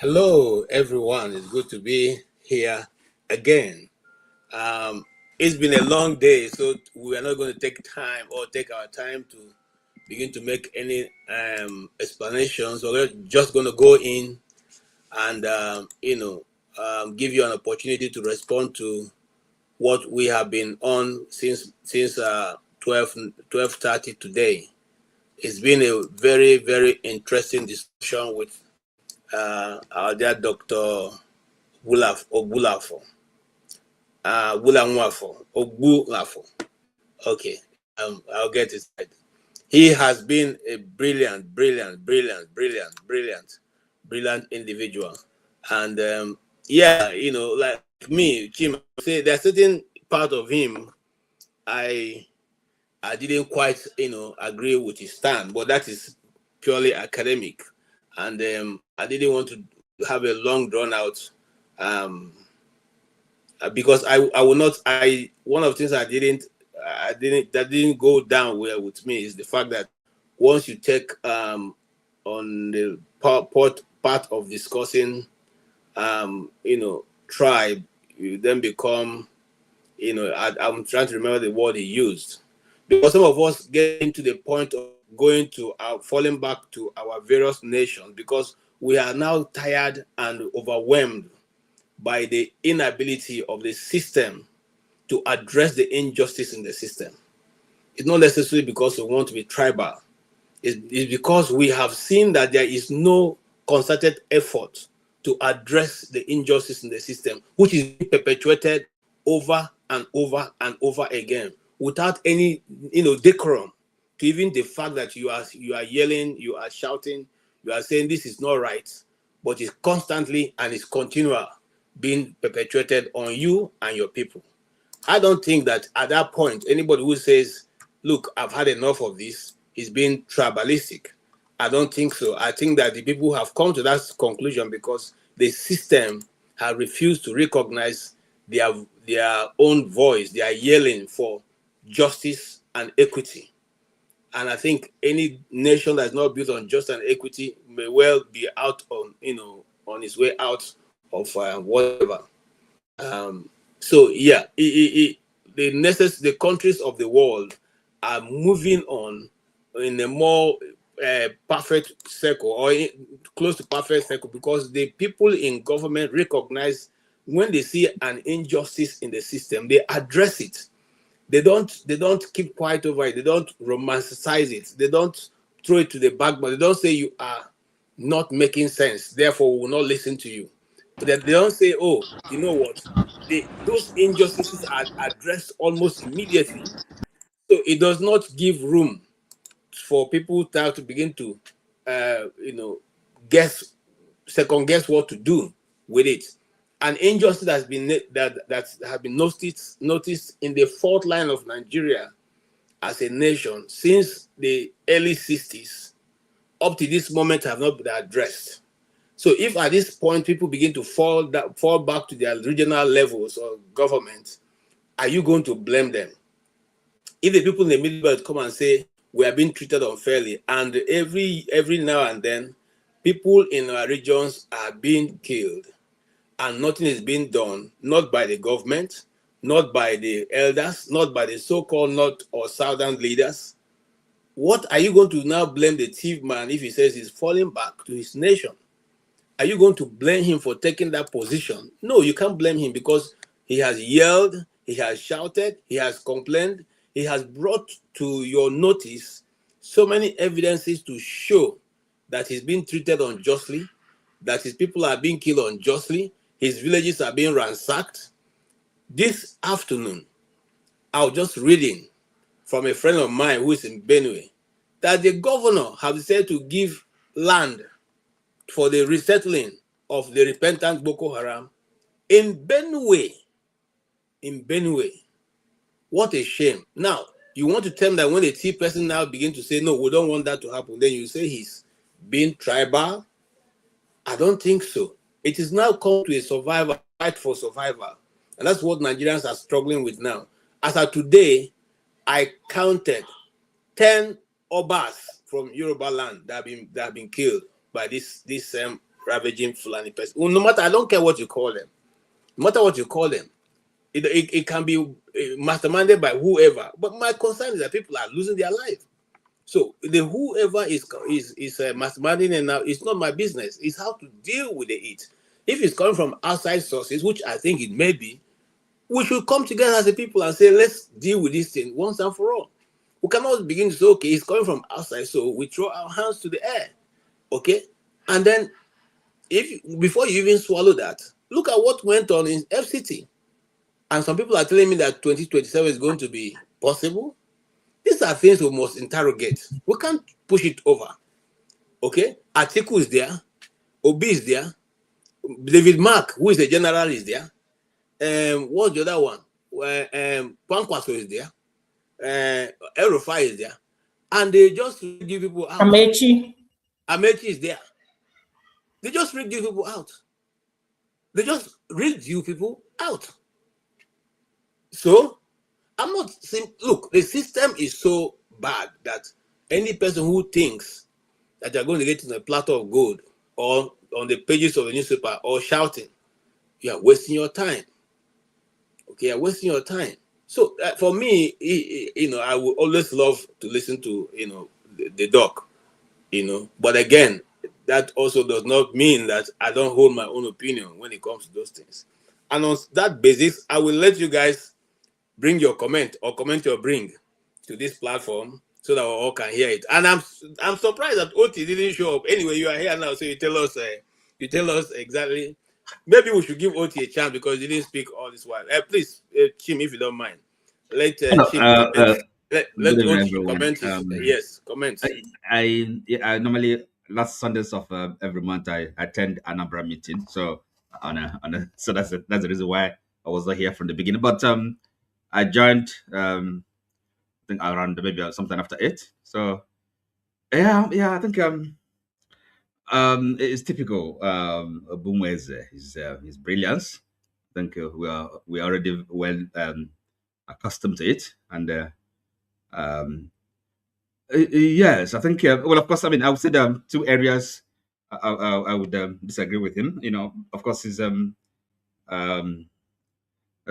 Hello, everyone. It's good to be here again. Um, it's been a long day, so we are not going to take our time to begin to make any explanations. So we're just going to go in and give you an opportunity to respond to what we have been on since 12:30 today. It's been a very, very interesting discussion with our dear Dr. Ogbulafo. Ogbulafo. Okay, I'll get it right. He has been a brilliant individual. And like me, Jim, say there's certain part of him I didn't quite, agree with his stand, but that is purely academic. And I didn't want to have a long drawn out um, because I will not. One of the things that didn't go down well with me is the fact that once you take on the part of discussing tribe, you then become I'm trying to remember the word he used, because some of us get into the point of going to falling back to our various nations because we are now tired and overwhelmed by the inability of the system to address the injustice in the system. It's not necessarily because we want to be tribal. It's because we have seen that there is no concerted effort to address the injustice in the system, which is being perpetuated over and over and over again without any decorum, to even the fact that you are yelling, you are shouting, you are saying this is not right, but it's constantly and it's continual being perpetuated on you and your people. I don't think that at that point anybody who says, look, I've had enough of this, is being tribalistic. I don't think so. I think that the people have come to that conclusion because the system has refused to recognize their own voice. They are yelling for justice and equity. And I think any nation that's not built on justice and equity may well be out on its way out of whatever. So yeah, the countries of the world are moving on in a more perfect circle or close to perfect circle because the people in government recognize when they see an injustice in the system, they address it. They don't keep quiet over it. They don't romanticize it. They don't throw it to the back, but they don't say you are not making sense, therefore we will not listen to you. But they don't say, oh, you know what? Those injustices are addressed almost immediately. So it does not give room for people to have to begin to, second guess what to do with it. An injustice has been that has been noticed in the fault line of Nigeria as a nation since the early 60s up to this moment have not been addressed. So if at this point people begin to fall back to their regional levels of government, are you going to blame them? If the people in the Middle Belt come and say we are being treated unfairly, and every now and then people in our regions are being killed, and nothing is being done, not by the government, not by the elders, not by the so-called North or Southern leaders, what are you going to now blame the thief man if he says he's falling back to his nation? Are you going to blame him for taking that position? No, you can't blame him because he has yelled, he has shouted, he has complained, he has brought to your notice so many evidences to show that he's being treated unjustly, that his people are being killed unjustly, his villages are being ransacked. This afternoon, I was just reading from a friend of mine who is in Benue that the governor has decided to give land for the resettling of the repentant Boko Haram in Benue. In Benue. What a shame. Now, you want to tell me that when the T person now begin to say, no, we don't want that to happen, then you say he's being tribal? I don't think so. It is now come to a survivor, fight for survival. And that's what Nigerians are struggling with now. As of today, I counted 10 Obas from Yoruba land that have been killed by this ravaging Fulani person. Well, no matter, I don't care what you call them. No matter what you call them, it can be masterminded by whoever. But my concern is that people are losing their life. So the whoever is masterminding, and now it's not my business. It's how to deal with it. If it's coming from outside sources, which I think it may be, we should come together as a people and say, let's deal with this thing once and for all. We cannot begin to say, okay, it's coming from outside, so we throw our hands to the air, okay? And then, if before you even swallow that, look at what went on in FCT. And some people are telling me that 2027 is going to be possible. These are things we must interrogate. We can't push it over, okay? Atiku is there, Obi is there, David Mark, who is the general, is there. What's the other one? Kwankwaso is there. El-Rufai is there. And they just give people out. Amechi is there. They just read you people out. So, I'm not saying, look, the system is so bad that any person who thinks that you're going to get in a platter of gold or on the pages of the newspaper or shouting, you are wasting your time. Okay, you're wasting your time. So for me, I would always love to listen to, the doc, But again, that also does not mean that I don't hold my own opinion when it comes to those things. And on that basis, I will let you guys bring your comment or comment your bring to this platform so that we all can hear it. And I'm surprised that Oti didn't show up. Anyway, you are here now, so you tell us exactly. Maybe we should give Oti a chance because he didn't speak all this while. Please, Chim, if you don't mind, let Chim comment. Let Oti comment. Yes, comment. I normally last Sundays of every month I attend Anambra meeting. So so that's the reason why I was not here from the beginning. But I joined I think around maybe sometime after 8. So yeah, I think it's typical Ogbunwezeh, his brilliance. I think we are already well accustomed to it, and yes, I think. Well, of course, I mean, I would say there are two areas I would disagree with him. Of course, is a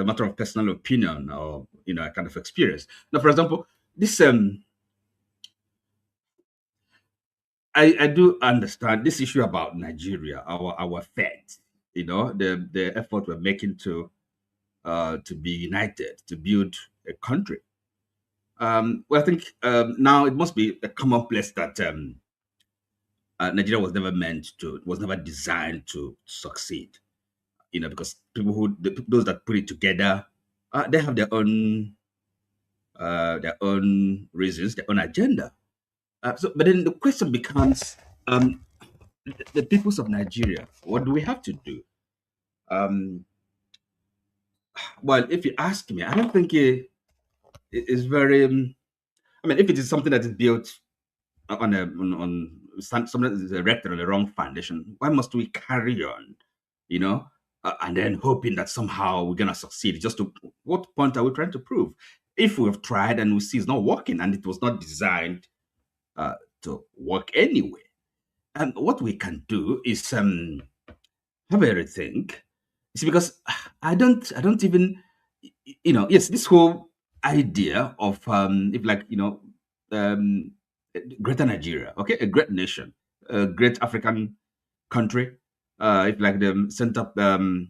matter of personal opinion or a kind of experience. Now, for example, this I do understand this issue about Nigeria, our faith. The effort we're making to be united, to build a country. Well, I think now it must be a commonplace that Nigeria was never designed to succeed. Because those that put it together, they have their own reasons, their own agenda. But then the question becomes, the peoples of Nigeria, what do we have to do? Well, if you ask me, I don't think it is very. I mean, if it is something that is built on something that is erected on the wrong foundation, why must we carry on? And then hoping that somehow we're gonna succeed. Just to what point are we trying to prove? If we have tried and we see it's not working and it was not designed to work anyway, and what we can do is have a rethink. See, because I don't even, yes, this whole idea of if like greater Nigeria, okay, a great nation, a great African country, if like the center the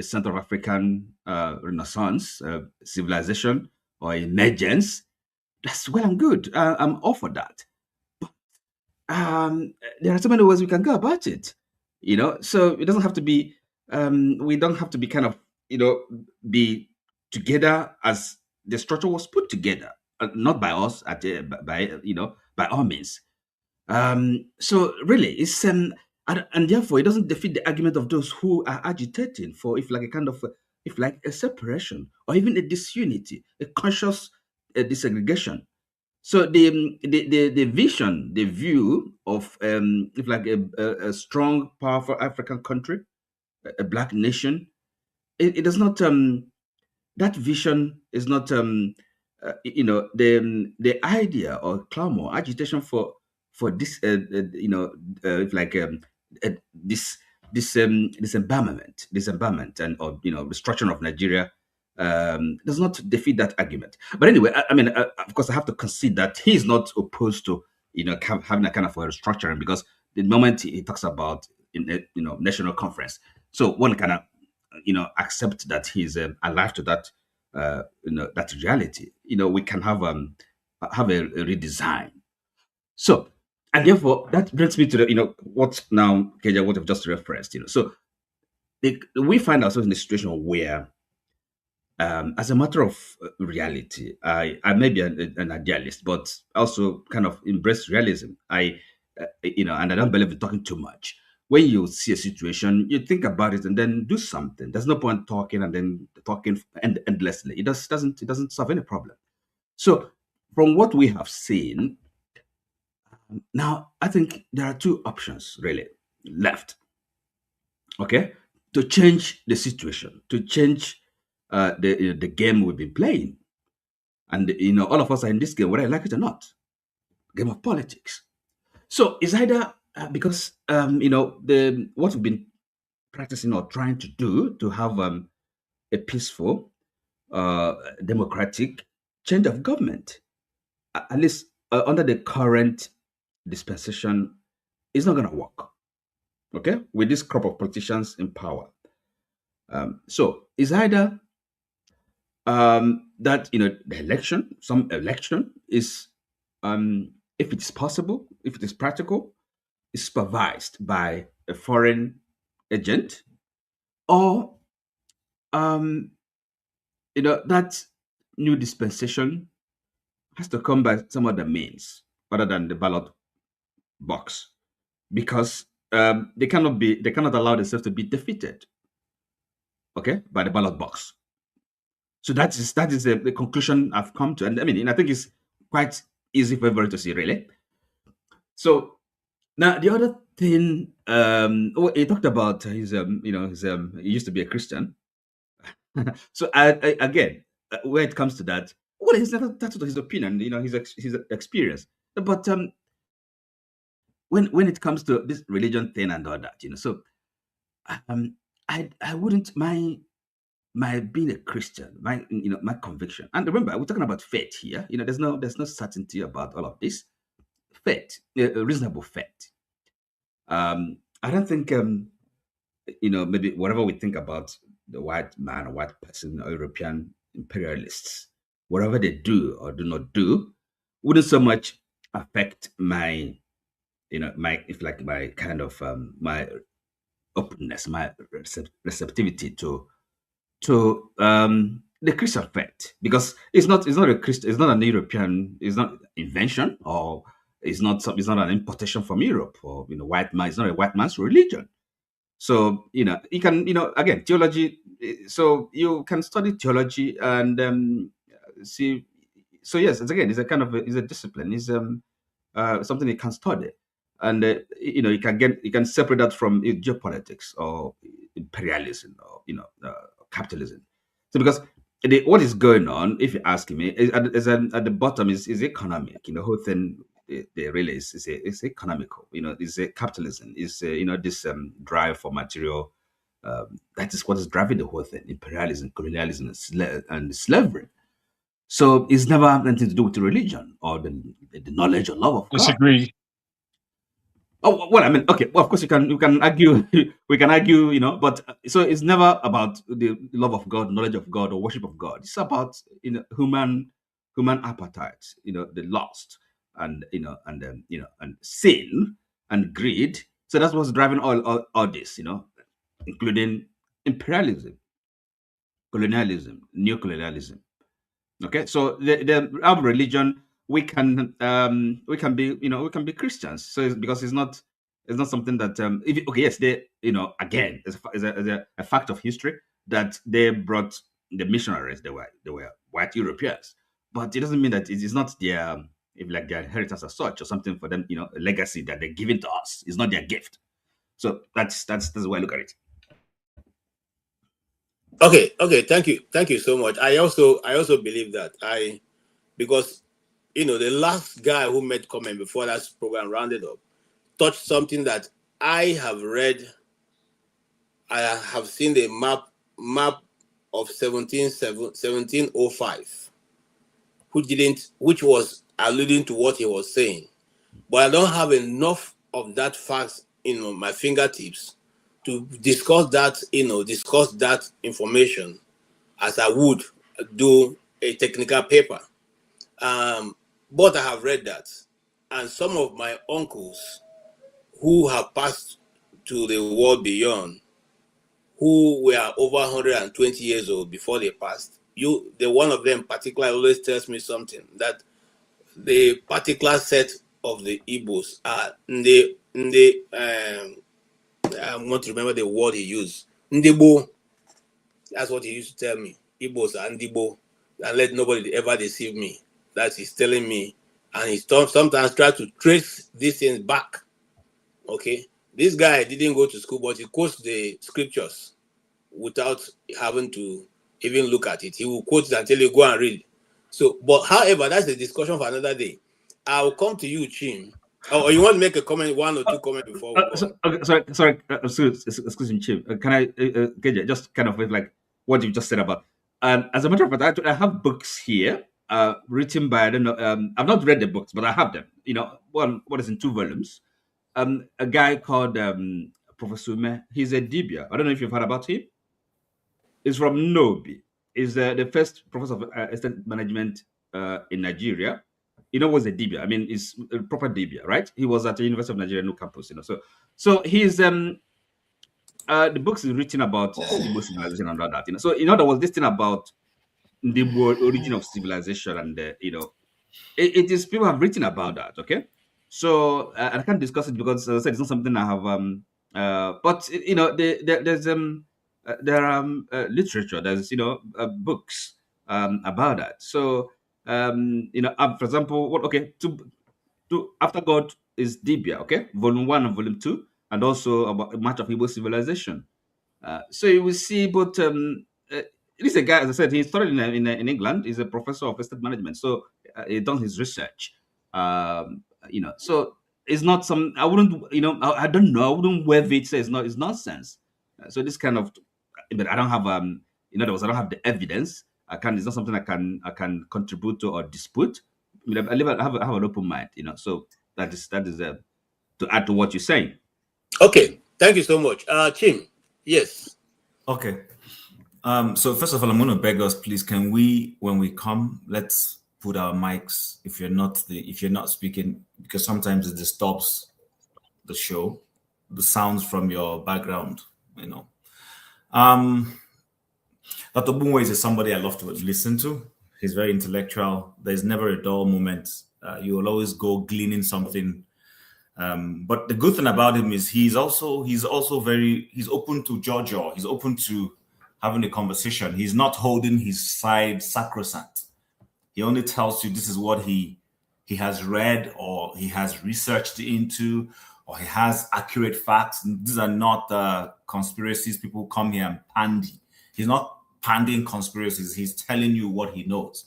center of African Renaissance civilization or emergence, that's well and good. I'm all for that. There are so many ways we can go about it. So it doesn't have to be. We don't have to be kind of be together as the structure was put together, not by us by all means. So really, it's and therefore it doesn't defeat the argument of those who are agitating for if like a kind of if like a separation or even a disunity, a conscious desegregation. So the vision, the view of if like a strong, powerful African country, a black nation, it does not that vision is not the idea or clamor, agitation for this, if like uh, this disembowelment and or destruction of Nigeria does not defeat that argument. But anyway, I mean, of course, I have to concede that he's not opposed to having a kind of a restructuring, because the moment he talks about in a national conference, so one kind of accept that he's alive to that that reality. We can have a redesign. So, and therefore, that brings me to the what now, Keja, what I've just referenced. So we find ourselves in a situation where, as a matter of reality, I may be an idealist, but also kind of embrace realism. And I don't believe in talking too much. When you see a situation, you think about it and then do something. There's no point talking and then talking endlessly. It doesn't solve any problem. So, from what we have seen, now I think there are two options really left. Okay, to change the situation, to change the game we've been playing. And all of us are in this game, whether I like it or not, game of politics. So it's either because the what we've been practicing or trying to do to have a peaceful, democratic change of government, at least under the current dispensation, is not going to work. Okay, with this crop of politicians in power. So it's either that the election, some election is, if it is possible, if it is practical, is supervised by a foreign agent, or that new dispensation has to come by some other means other than the ballot box, because they cannot allow themselves to be defeated, okay, by the ballot box. So that is the conclusion I've come to, and I think it's quite easy for everybody to see, really. So now the other thing, he talked about he used to be a Christian. So again, where it comes to that, well, that's his opinion, his experience. But when it comes to this religion thing and all that, so um, I wouldn't my being a Christian, my conviction. And remember, we're talking about faith here. There's no certainty about all of this. Faith, a reasonable faith. I don't think maybe whatever we think about the white man or white person or European imperialists, whatever they do or do not do, wouldn't so much affect my my, if like, my kind of my openness, my receptivity to the Christian faith, because it's not a Christian, it's not an European, it's not invention, or it's not an importation from Europe, or white man. It's not a white man's religion. So you can again, theology. So you can study theology and see. So yes, it's a kind of it's a discipline. It's something you can study, and you can separate that from geopolitics or imperialism or capitalism. So because what is going on, if you ask me, at the bottom is economic. The whole thing, they really is economical. It's a capitalism. Is this drive for material. That is what is driving the whole thing: imperialism, colonialism, and slavery. So it's never anything to do with religion or the knowledge or love of God. Disagree. Oh well, okay. Well, of course you can argue. We can argue, but so it's never about the love of God, knowledge of God, or worship of God. It's about human appetite, the lust, and and sin and greed. So that's what's driving all this, including imperialism, colonialism, neo-colonialism. Okay, so our religion, we can be Christians. So because it's not something that okay, yes, they again, it's a fact of history that they brought the missionaries. They were white Europeans, but it doesn't mean that it is not their if like their inheritance as such, or something for them, a legacy that they're giving to us. It's not their gift. So that's the way I look at it. Okay, thank you so much. I also believe that because the last guy who made comment before that program rounded up touched something that I have read. I have seen the map of 1705, which was alluding to what he was saying. But I don't have enough of that fact in my fingertips to discuss that information as I would do a technical paper. But I have read that, and some of my uncles who have passed to the world beyond, who were over 120 years old before they passed, the one of them particularly always tells me something, that the particular set of the Igbos are I want to remember the word he used. Ndibo. That's what he used to tell me. Igbos are Ndibo. And let nobody ever deceive me. That he's telling me. And he sometimes tries to trace these things back. Okay. This guy didn't go to school, but he quotes the scriptures without having to even look at it. He will quote it and tell you, go and read. So, but however, that's a discussion for another day. I'll come to you, Chim. Or you want to make a comment, one or two comments before we go on? Sorry, excuse me, Chim. Can I get you just kind of with like what you just said about? As a matter of fact, I have books here written by, I don't know, I've not read the books, but I have them. One is in 2 volumes. A guy called Professor Ume. He's a Dibia. I don't know if you've heard about him. He's from Nobi. He's the first professor of estate management in Nigeria. What's a Dibia? I mean, he's a proper Dibia, right? He was at the University of Nigeria, New Campus. So he's the books is written about Igbo civilization and all that. So in other words, this thing about the origin of civilization, and it is, people have written about that. Okay, so I can't discuss it because, as I said, it's not something I have. But there's there are literature. There's books about that. So for example, to After God is Dibia. Okay, volume 1 and volume 2, and also about a match of Igbo civilization. So you will see, but this is a guy, as I said, he studied in England. He's a professor of estate management, so he done his research. So it's not some. I wouldn't, I don't know. I wouldn't wave it. Say it's nonsense. So this kind of, but I don't have in other words, I don't have the evidence. It's not something I can contribute to or dispute. I have an open mind. So that is to add to what you're saying. Okay, thank you so much. Chim, yes. Okay. So first of all, I'm going to beg us, please, can we, when we come, let's put our mics if you're not speaking, because sometimes it disturbs the show, the sounds from your background, Dr. Ogbunwezeh is somebody I love to listen to. He's very intellectual. There's never a dull moment. You will always go gleaning something. But the good thing about him is he's open to Georgia. He's open to having a conversation. He's not holding his side sacrosanct. He only tells you this is what he has read, or he has researched into, or he has accurate facts. These are not conspiracies. People come here and pandy. He's not pandying conspiracies. He's telling you what he knows.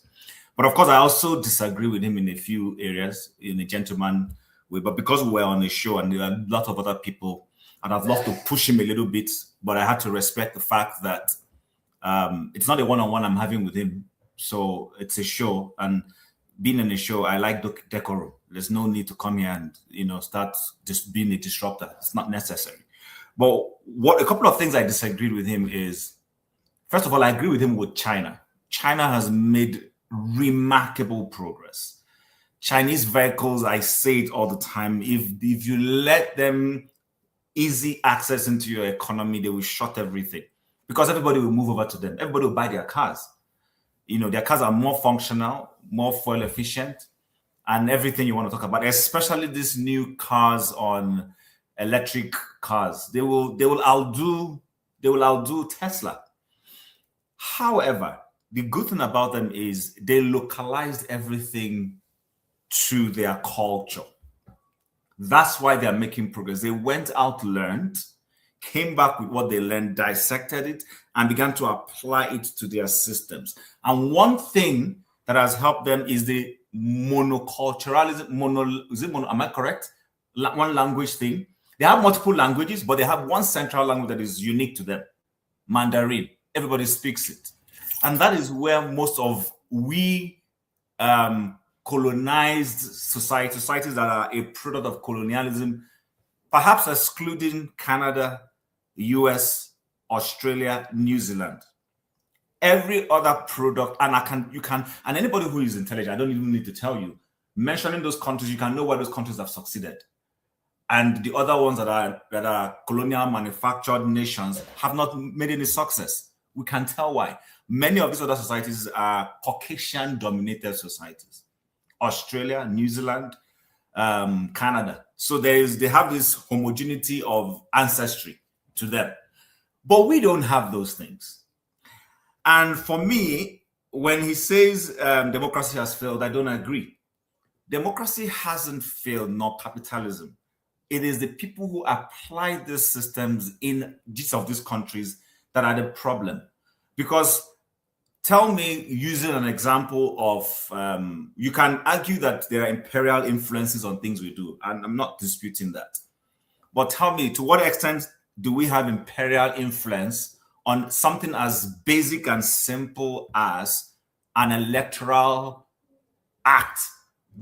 But of course, I also disagree with him in a few areas, in a gentleman way. But because we're on a show and there are a lot of other people, and I'd love to push him a little bit, but I had to respect the fact that it's not a one-on-one I'm having with him. So it's a show, and being in a show, I like decorum. There's no need to come here and start just being a disruptor. It's not necessary. But a couple of things I disagreed with him is, first of all, I agree with him with China. China has made remarkable progress. Chinese vehicles, I say it all the time, if you let them easy access into your economy, they will shut everything, because everybody will move over to them. Everybody will buy their cars. Their cars are more functional, more fuel efficient, and everything you want to talk about, especially these new cars on electric cars. They will outdo Tesla. However, the good thing about them is they localized everything to their culture. That's why they're making progress. They went out, learned, came back with what they learned, dissected it, and began to apply it to their systems. And one thing that has helped them is the monoculturalism, am I correct? One language thing. They have multiple languages, but they have one central language that is unique to them, Mandarin. Everybody speaks it. And that is where most of we colonized societies that are a product of colonialism, perhaps excluding Canada, US, Australia, New Zealand. Every other product, and and anybody who is intelligent, I don't even need to tell you, mentioning those countries, you can know where those countries have succeeded. And the other ones that are colonial manufactured nations have not made any success. We can tell why. Many of these other societies are Caucasian-dominated societies. Australia, New Zealand, Canada. So they have this homogeneity of ancestry to them. But we don't have those things. And for me, when he says democracy has failed, I don't agree. Democracy hasn't failed, nor capitalism. It is the people who apply these systems in each of these countries that are the problem. Because tell me, using an example of, you can argue that there are imperial influences on things we do, and I'm not disputing that. But tell me, to what extent do we have imperial influence on something as basic and simple as an electoral act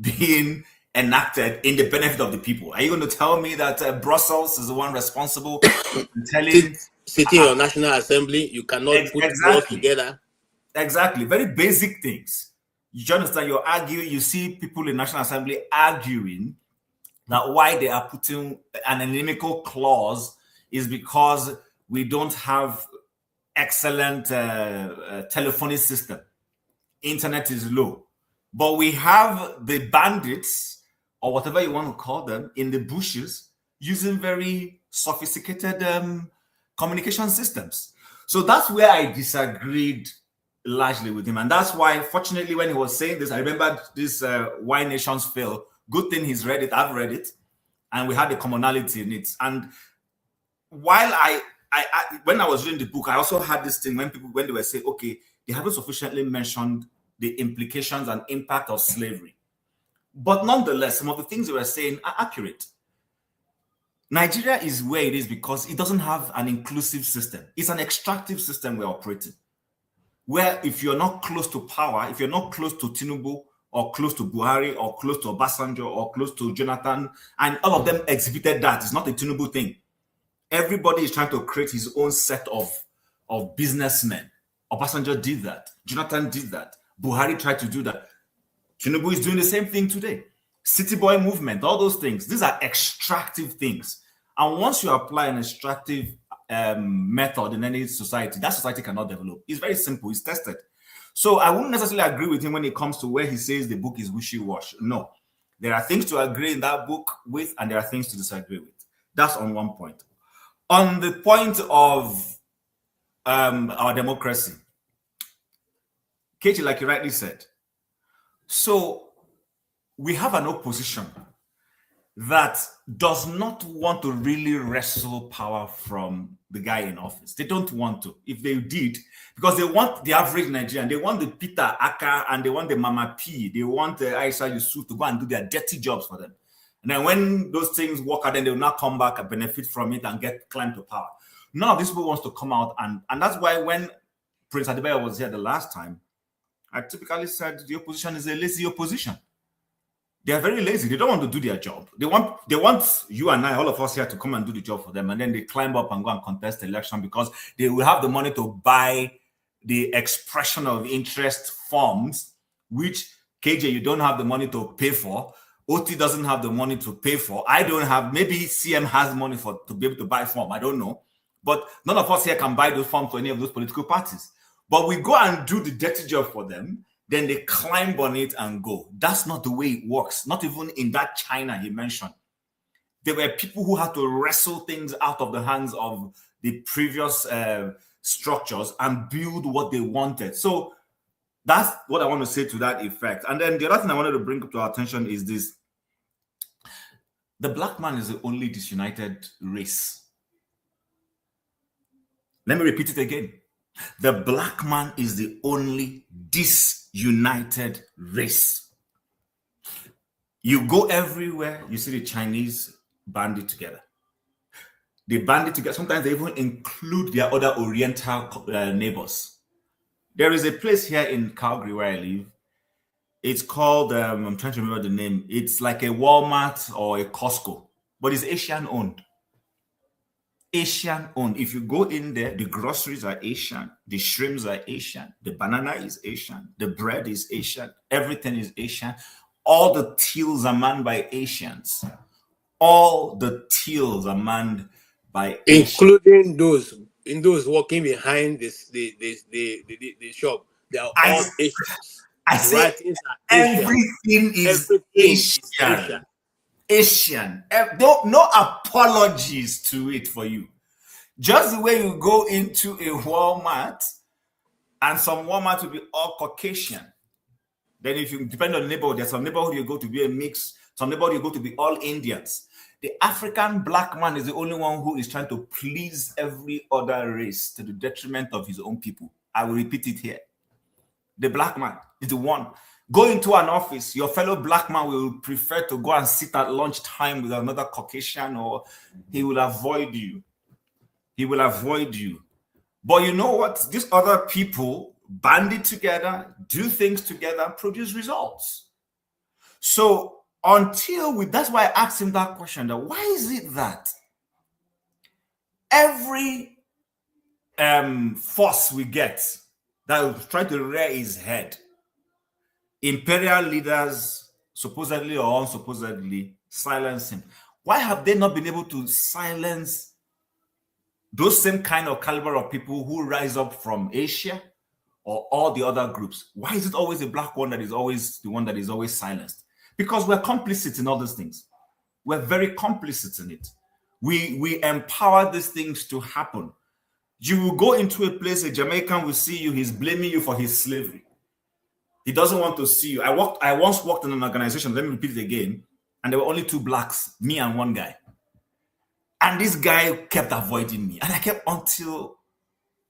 being enacted in the benefit of the people? Are you going to tell me that Brussels is the one responsible for telling sitting on National Assembly, you cannot put laws together? Exactly. Very basic things. You understand? You're arguing, you see people in National Assembly arguing that why they are putting an inimical clause is because we don't have excellent telephony system. Internet is low. But we have the bandits, or whatever you want to call them, in the bushes using very sophisticated communication systems. So that's where I disagreed largely with him. And that's why, fortunately, when he was saying this, I remembered this Why Nations Fail. Good thing he's read it, I've read it, and we had a commonality in it. And while I when I was reading the book, I also had this thing when they were saying, okay, they haven't sufficiently mentioned the implications and impact of slavery. But nonetheless, some of the things they were saying are accurate. Nigeria is where it is because it doesn't have an inclusive system. It's an extractive system we're operating, where if you're not close to power, if you're not close to Tinubu or close to Buhari or close to Obasanjo or close to Jonathan, and all of them exhibited that. It's not a Tinubu thing. Everybody is trying to create his own set of businessmen. Obasanjo did that. Jonathan did that. Buhari tried to do that. Tinubu is doing the same thing today. City boy movement, all those things. These are extractive things. And once you apply an extractive method in any society, that society cannot develop. It's very simple. It's tested. So I wouldn't necessarily agree with him when it comes to where he says the book is wishy-washy. No. There are things to agree in that book with, and there are things to disagree with. That's on one point. On the point of our democracy, Katie, like you rightly said, so we have an opposition that does not want to really wrestle power from the guy in office. They don't want to. If they did, because they want the average Nigerian, they want the Peter Aka and they want the Mama P, they want the Aisha Yusuf to go and do their dirty jobs for them. And then when those things work out, then they will not come back and benefit from it and get climbed to power. None of these people wants to come out, and that's why when Prince Adebayo was here the last time, I typically said the opposition is a lazy opposition. They are very lazy. They don't want to do their job. They want you and I, all of us here, to come and do the job for them, and then they climb up and go and contest the election because they will have the money to buy the expression of interest forms, which KJ, you don't have the money to pay for. OT doesn't have the money to pay for. I don't have. Maybe CM has money to be able to buy form. I don't know. But none of us here can buy those forms for any of those political parties. But we go and do the dirty job for them. Then they climb on it and go. That's not the way it works. Not even in that China he mentioned. There were people who had to wrestle things out of the hands of the previous structures and build what they wanted. So that's what I want to say to that effect. And then the other thing I wanted to bring up to our attention is this. The black man is the only disunited race. Let me repeat it again. The black man is the only disunited race. You go everywhere, you see the Chinese banded together. They band it together. Sometimes they even include their other Oriental neighbors. There is a place here in Calgary where I live. It's called, I'm trying to remember the name. It's like a Walmart or a Costco, but it's Asian owned. Asian owned. If you go in there, the groceries are Asian, the shrimps are Asian, the banana is Asian, the bread is Asian, everything is Asian. All the tills are manned by Asians. All the tills are manned by including those walking behind the shop. They are all Asians. I say everything is Asian. Asian. No apologies to it for you. Just the way you go into a Walmart, and some Walmart will be all Caucasian. Then if you depend on the neighborhood, there's some neighborhood you go to be a mix, some neighborhood you go to be all Indians. The African black man is the only one who is trying to please every other race to the detriment of his own people. I will repeat it here. The black man is the one. Go into an office, your fellow black man will prefer to go and sit at lunchtime with another Caucasian, or he will avoid you. He will avoid you. But you know what? These other people band together, do things together, produce results. So that's why I asked him that question, that why is it that every force we get that will try to rear his head, imperial leaders, supposedly or unsupposedly, silence him? Why have they not been able to silence those same kind of caliber of people who rise up from Asia or all the other groups? Why is it always a black one that is always the one that is always silenced? Because we're complicit in all these things. We're very complicit in it. We empower these things to happen. You will go into a place, a Jamaican will see you, he's blaming you for his slavery. He doesn't want to see you. I once worked in an organization, let me repeat it again, and there were only two blacks, me and one guy. And this guy kept avoiding me. And I kept until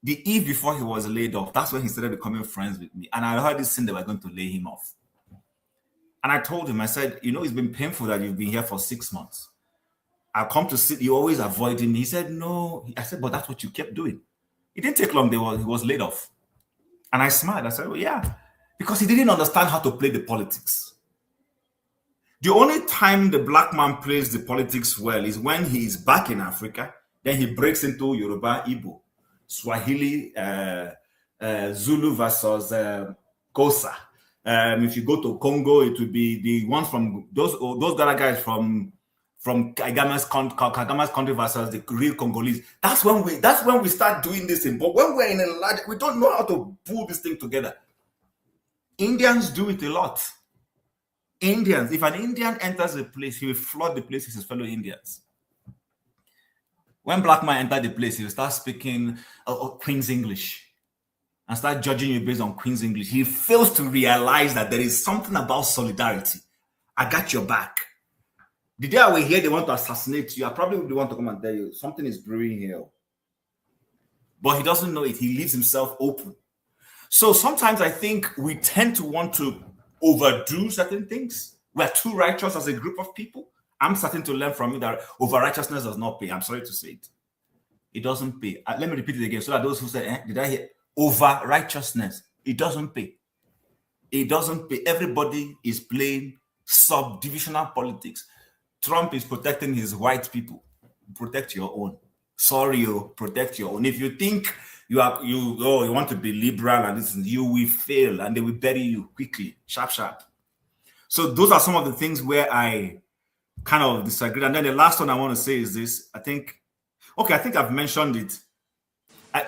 the eve before he was laid off. That's when he started becoming friends with me. And I heard this thing they were going to lay him off. And I told him, I said, it's been painful that you've been here for 6 months. I've come to sit, you always avoiding me. He said, no. I said, but that's what you kept doing. It didn't take long, he was laid off. And I smiled. I said, well, yeah. Because he didn't understand how to play the politics. The only time the black man plays the politics well is when he is back in Africa. Then he breaks into Yoruba, Igbo, Swahili, Zulu versus Kosa. If you go to Congo, it would be the ones from those other guys from Kagama's country versus the real Congolese. That's when we start doing this thing. But when we're in a large, we don't know how to pull this thing together. Indians do it a lot. Indians, if an Indian enters a place, he will flood the place with his fellow Indians. When black man enter the place, he will start speaking Queen's English and start judging you based on Queen's English. He fails to realize that there is something about solidarity. I got your back. The day I will hear they want to assassinate you, I probably would want to come and tell you something is brewing here. But he doesn't know it. He leaves himself open. So sometimes I think we tend to want to overdo certain things. We're too righteous as a group of people. I'm starting to learn from you that over-righteousness does not pay. I'm sorry to say it. It doesn't pay. Let me repeat it again so that those who say, did I hear? Over-righteousness. It doesn't pay. It doesn't pay. Everybody is playing subdivisional politics. Trump is protecting his white people. Protect your own. Sorry, protect your own. If you think you want to be liberal and this, you will fail and they will bury you quickly, sharp. So those are some of the things where I kind of disagree. And then the last one I want to say is this. I think I've mentioned it.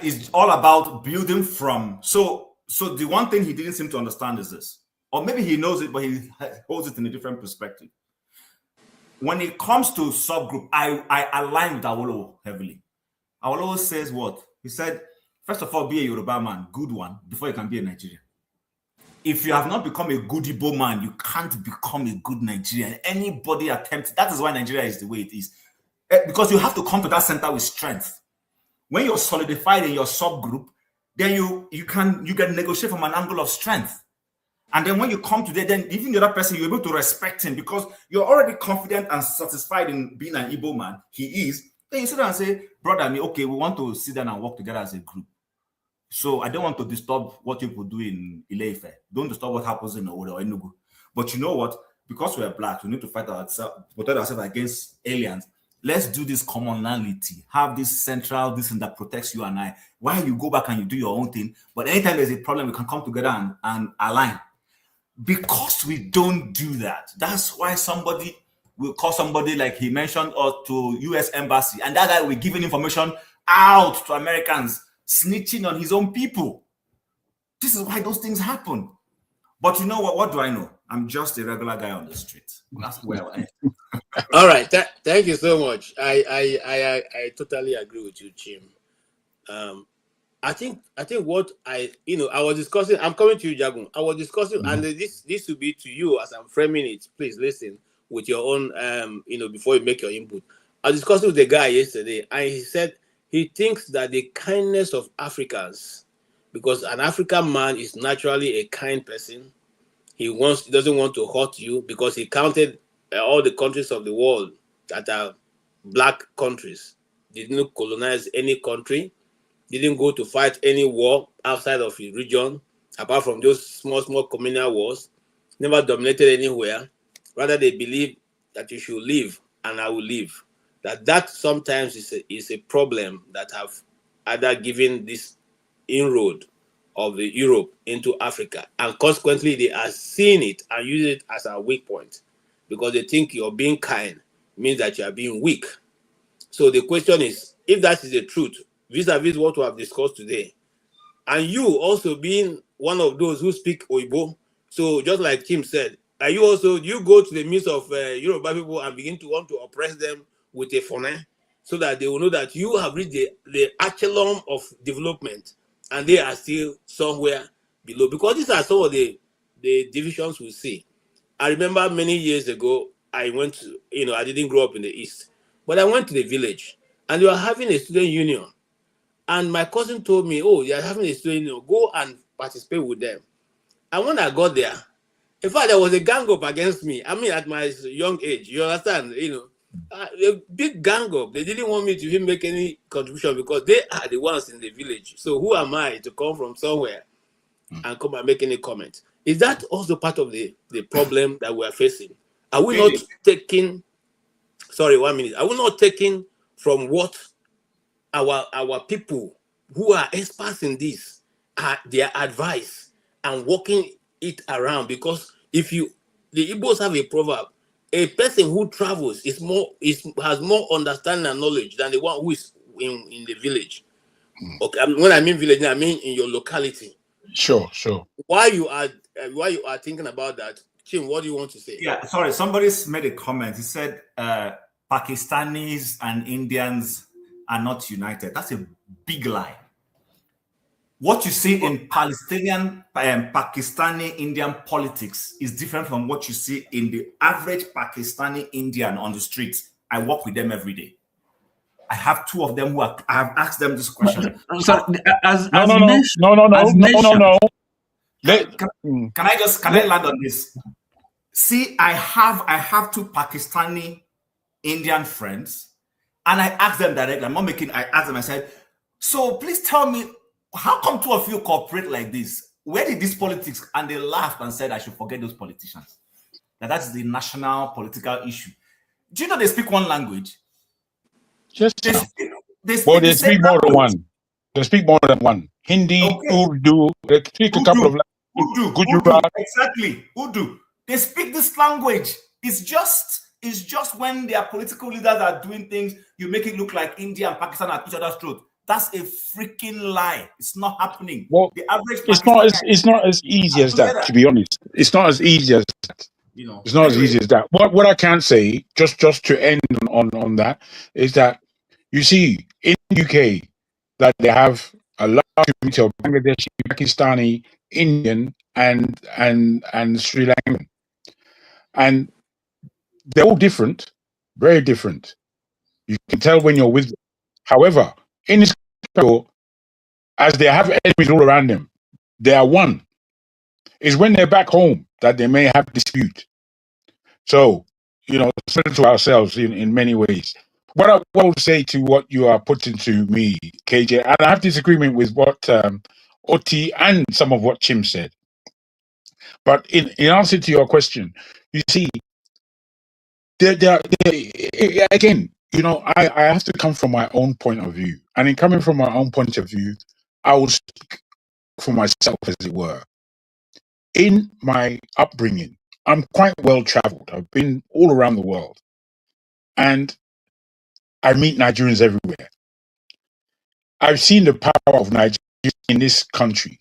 It's all about building from. So the one thing he didn't seem to understand is this, or maybe he knows it, but he holds it in a different perspective. When it comes to subgroup, I align with Awolowo heavily. Awolowo says what? He said, first of all, be a Yoruba man, good one, before you can be a Nigerian. If you have not become a good Igbo man, you can't become a good Nigerian. Anybody attempts, that is why Nigeria is the way it is. Because you have to come to that center with strength. When you're solidified in your subgroup, then you can negotiate from an angle of strength. And then when you come to that, then even the other person, you're able to respect him because you're already confident and satisfied in being an Igbo man. He is. Then you sit down and say, brother, okay, we want to sit down and work together as a group. So I don't want to disturb what people do in Ile-Ife. Don't disturb what happens in Owerri or Enugu. But you know what? Because we're black, we need to fight ourselves, protect ourselves against aliens. Let's do this commonality. Have this central, this thing that protects you and I. While you go back and you do your own thing, but anytime there's a problem, we can come together and align. Because we don't do that, that's why somebody will call somebody like he mentioned or to U.S. Embassy, and that guy will give information out to Americans, snitching on his own people. This is why those things happen. But you know what? What do I know? I'm just a regular guy on the street. That's where I am. All right. Thank you so much. I totally agree with you, Jim. I think what I was discussing. I'm coming to you, Jagun. I was discussing, and this will be to you as I'm framing it. Please listen with your own, before you make your input. I was discussing with the guy yesterday, and he said he thinks that the kindness of Africans, because an African man is naturally a kind person. He doesn't want to hurt you because he counted all the countries of the world that are black countries. They didn't colonize any country. Didn't go to fight any war outside of his region, apart from those small communal wars. Never dominated anywhere. Rather, they believe that you should live and I will live. That sometimes is a problem that have either given this inroad of the Europe into Africa, and consequently they are seeing it and using it as a weak point because they think you're being kind means that you are being weak. So the question is, if that is the truth, vis-a-vis what we have discussed today, and you also being one of those who speak Oyibo, so just like Tim said, are you also, do you go to the midst of Yoruba people and begin to want to oppress them with a phone so that they will know that you have reached the echelon of development and they are still somewhere below? Because these are some of the divisions we see. I remember many years ago, I went to, I didn't grow up in the East, but I went to the village and they were having a student union. And my cousin told me, oh, they're having a student union, go and participate with them. And when I got there, in fact, there was a gang up against me. I mean, at my young age, you understand, a big gang up. They didn't want me to even make any contribution because they are the ones in the village. So who am I to come from somewhere and come and make any comment? Is that also part of the problem that we are facing? Are we not taking, sorry, 1 minute, are we not taking from what our people who are experts in this, their advice and working it around? Because the Igbos have a proverb: a person who travels has more understanding and knowledge than the one who is in the village. Okay, when I mean village, I mean in your locality. Sure. Why you are thinking about that, Kim? What do you want to say? Yeah, sorry, somebody's made a comment. He said Pakistanis and Indians are not united. That's a big lie. What you see in Palestinian, Pakistani Indian politics is different from what you see in the average Pakistani Indian on the streets. I work with them every day. I have two of them who I have asked them this question. So, Can I land on this? See, I have two Pakistani Indian friends, and I asked them directly. I asked them, I said, so please tell me, how come two of you cooperate like this? Where did this politics? And they laughed and said I should forget those politicians. That's the national political issue. Do you know they speak one language? They speak more than one. They speak more than one. Hindi, okay. Urdu. They speak a couple of languages. Urdu. Exactly. Urdu. They speak this language. It's just when their political leaders are doing things, you make it look like India and Pakistan are each other's throat. That's a freaking lie. It's not happening. Well, the average it's not as easy as that, to be honest. It's not as easy as that. It's not as easy as that. What I can say, just to end on that, is that you see in the UK that they have a large community of Bangladeshi, Pakistani, Indian, and Sri Lankan, and they're all different, very different. You can tell when you're with them. However, in this country, as they have enemies all around them, they are one. It's when they're back home that they may have dispute. So, listen to ourselves in many ways. What I will say to what you are putting to me, KJ, and I have disagreement with what Oti and some of what Chim said. But in answer to your question, you see, again, I have to come from my own point of view. And in coming from my own point of view, I will speak for myself, as it were. In my upbringing, I'm quite well traveled. I've been all around the world. And I meet Nigerians everywhere. I've seen the power of Nigeria in this country.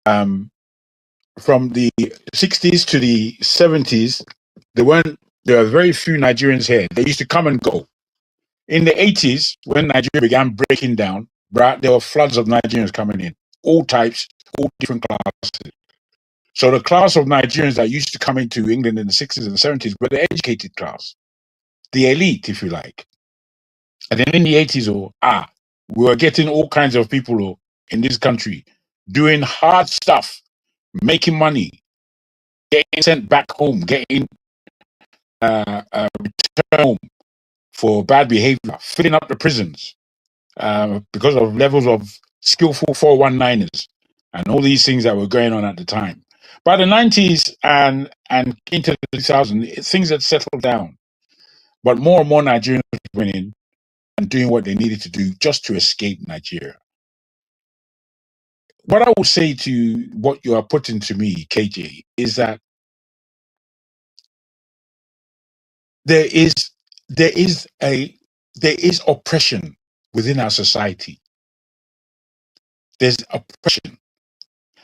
From the 60s to the 70s, there were very few Nigerians here. They used to come and go. In the 80s, when Nigeria began breaking down, there were floods of Nigerians coming in, all types, all different classes. So the class of Nigerians that used to come into England in the 60s and 70s were the educated class, the elite, if you like. And then in the 80s, we were getting all kinds of people in this country doing hard stuff, making money, getting sent back home, getting returned home for bad behavior, filling up the prisons because of levels of skillful 419ers and all these things that were going on at the time. By the 90s and into the 2000s, things had settled down. But more and more Nigerians went in and doing what they needed to do just to escape Nigeria. What I will say to what you are putting to me, KJ, is that there is oppression within our society. There's oppression.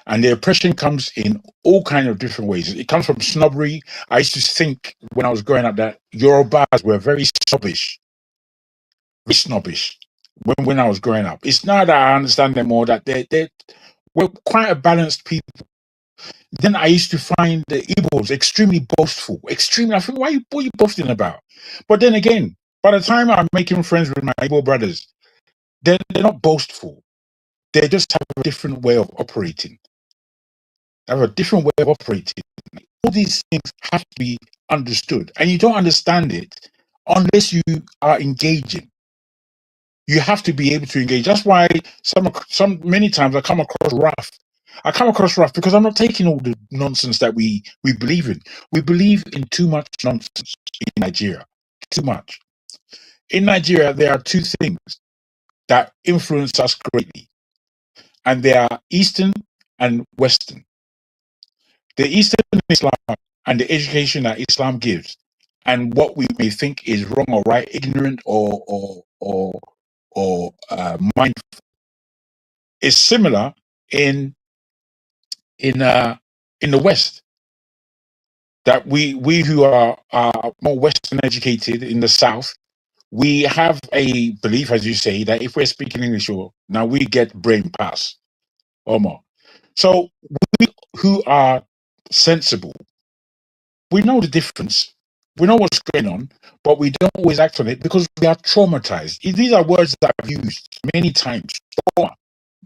And the oppression comes in all kinds of different ways. It comes from snobbery. I used to think when I was growing up that Yorubas were very snobbish. Very snobbish when I was growing up. It's now that I understand them more that we're quite a balanced people. Then I used to find the Igbos extremely boastful. Extremely. I think, what are you boasting about? But then again, by the time I'm making friends with my Igbo brothers, they're not boastful. They just have a different way of operating. All these things have to be understood. And you don't understand it unless you are engaging. You have to be able to engage. That's why many times I come across rough. I come across rough because I'm not taking all the nonsense that we believe in. We believe in too much nonsense in Nigeria. Too much. In Nigeria, there are two things that influence us greatly. And they are Eastern and Western. The Eastern Islam and the education that Islam gives, and what we may think is wrong or right, ignorant or mindful, is similar in the West. That we who are more Western educated in the South, we have a belief, as you say, that if we're speaking English, now we get brain pass or more. So we who are sensible, we know the difference. We know what's going on, but we don't always act on it because we are traumatized. These are words that I've used many times. Trauma.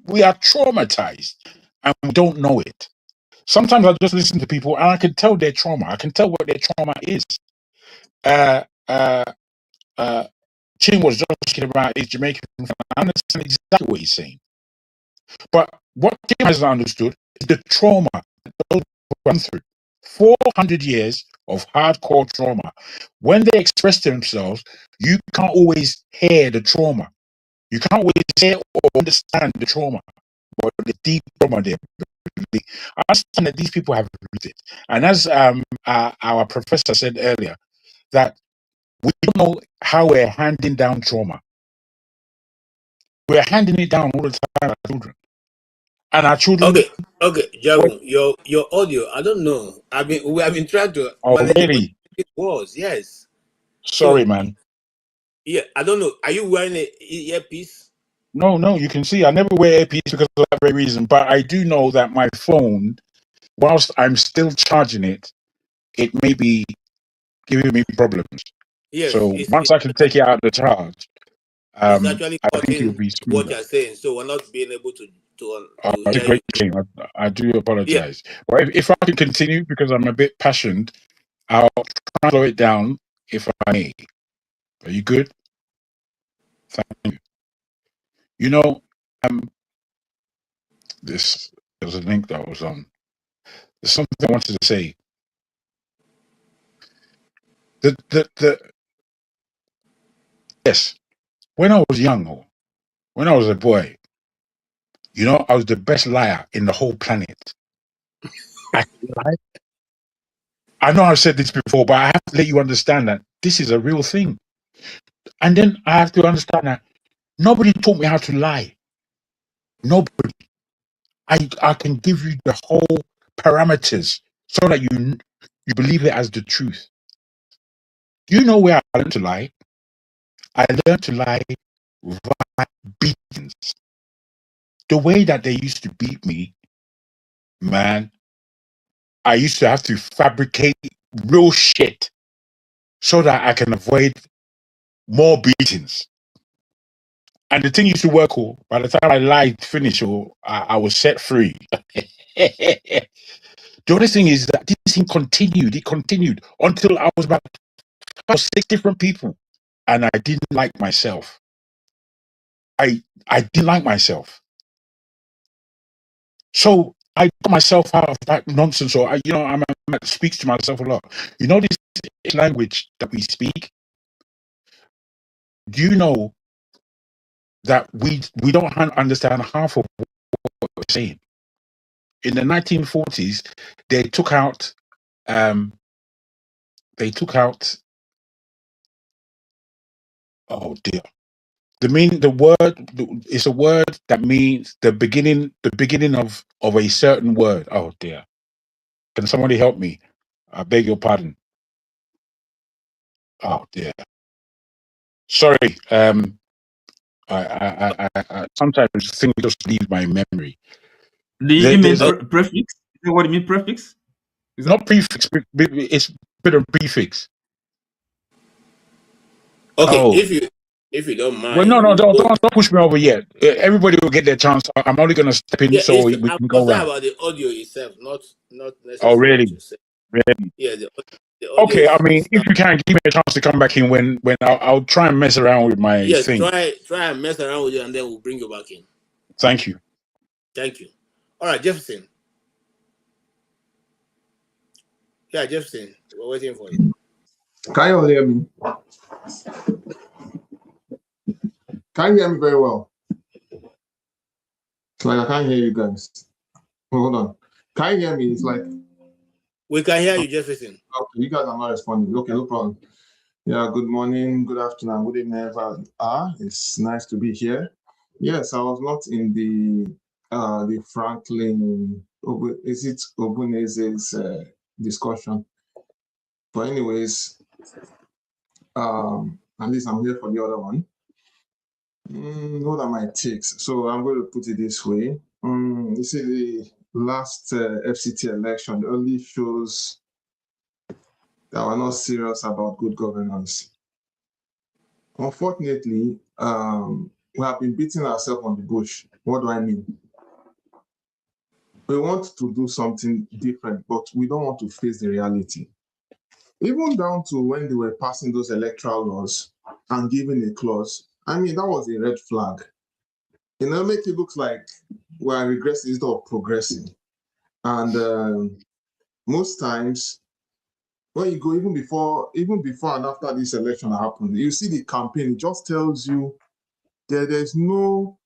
We are traumatized and we don't know it. Sometimes I just listen to people and I can tell their trauma. I can tell what their trauma is. Chin was just talking about his Jamaican friend. I understand exactly what he's saying. But what Tim has understood is the trauma that those people run through. 400 years of hardcore trauma. When they express themselves, you can't always hear the trauma. You can't always hear or understand the trauma, but the deep trauma there. I understand that these people have lived it. And as our professor said earlier, that we don't know how we're handing down trauma. We're handing it down all the time to our children. And our children. Okay, Jagun, your audio, I don't know. We have been trying to manage really? It was, yes. Sorry, man. Yeah, I don't know. Are you wearing an earpiece? No, you can see I never wear earpiece because of that very reason. But I do know that my phone, whilst I'm still charging it, it may be giving me problems. Yes. So once I can take it out of the charge. It's actually I think it'll cutting be what smoother. you're saying, so we're not being able to It's a hear you. great shame. I do Yeah. apologize. But if I can continue, because I'm a bit passionate, I'll try to slow it down if I may. Are you good? Thank you. You know, there's a link that was on. There's something I wanted to say. Yes, when I was young, or when I was a boy, you know, I was the best liar in the whole planet. I could lie. I know I've said this before, but I have to let you understand that this is a real thing. And then I have to understand that nobody taught me how to lie. Nobody. I can give you the whole parameters so that you believe it as the truth. Do you know where I learned to lie? I learned to lie via beatings. The way that they used to beat me, man, I used to have to fabricate real shit so that I can avoid more beatings. And the thing used to work, oh, by the time I lied, finished, or I was set free. The only thing is that this thing continued. It continued until I was about 6 different people. And I didn't like myself. I didn't like myself. So I got myself out of that nonsense, or I'm speaks to myself a lot. You know this language that we speak. Do you know that we don't understand half of what we're saying? In the 1940s, they took out. Oh dear. The word is a word that means the beginning of a certain word. Oh dear. Can somebody help me? I beg your pardon. Oh dear. Sorry. I sometimes things just leave my memory. Do you mean Oh, prefix? Is that what you mean, prefix? Is that Not prefix. It's a bit of prefix. okay. Oh, If you don't well, mind, no, we'll don't go. push me over yet. Everybody will get their chance. I'm only going to step in Yeah, so we I'm can go concerned around. about the audio itself, not Oh, necessarily what really? you say. Really? Yeah, the audio Okay. I mean, is if you can give me a chance to come back in when I'll try and mess around with my yes. thing. Try and mess around with it, and then we'll bring you back in. Thank you. Thank you. All right, Jefferson. Yeah, Jefferson, we're waiting for you. Can you all hear me? Can you hear me very well? It's like I can't hear you guys. Hold on. Can you hear me? It's like We can hear you, Jefferson. okay, you guys are not responding. Okay, no problem. Yeah, good morning, good afternoon, good evening, everyone. It's nice to be here. Yes, I was not in the Franklyne Ogbunwezeh's discussion. But anyways, at least I'm here for the other one. What are my takes? So I'm going to put it this way. You see, the last FCT election only shows that we're not serious about good governance. Unfortunately, we have been beating ourselves on the bush. What do I mean? We want to do something different, but we don't want to face the reality. Even down to when they were passing those electoral laws and giving a clause, I mean, that was a red flag. Make it look like we're regressing instead of progressing. And most times, when you go even before and after this election happened, you see the campaign. It just tells you there's no,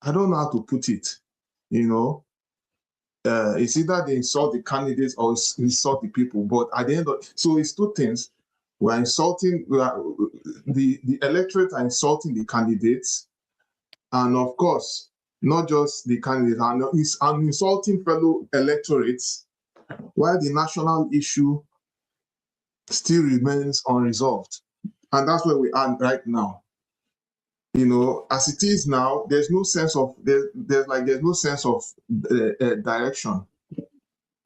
I don't know how to put it. It's either they insult the candidates or insult the people. But at the end of so it's two things. We're insulting. The electorate are insulting the candidates. And of course, not just the candidates, and insulting fellow electorates, while the national issue still remains unresolved. And that's where we are right now. As it is now, there's no sense of direction.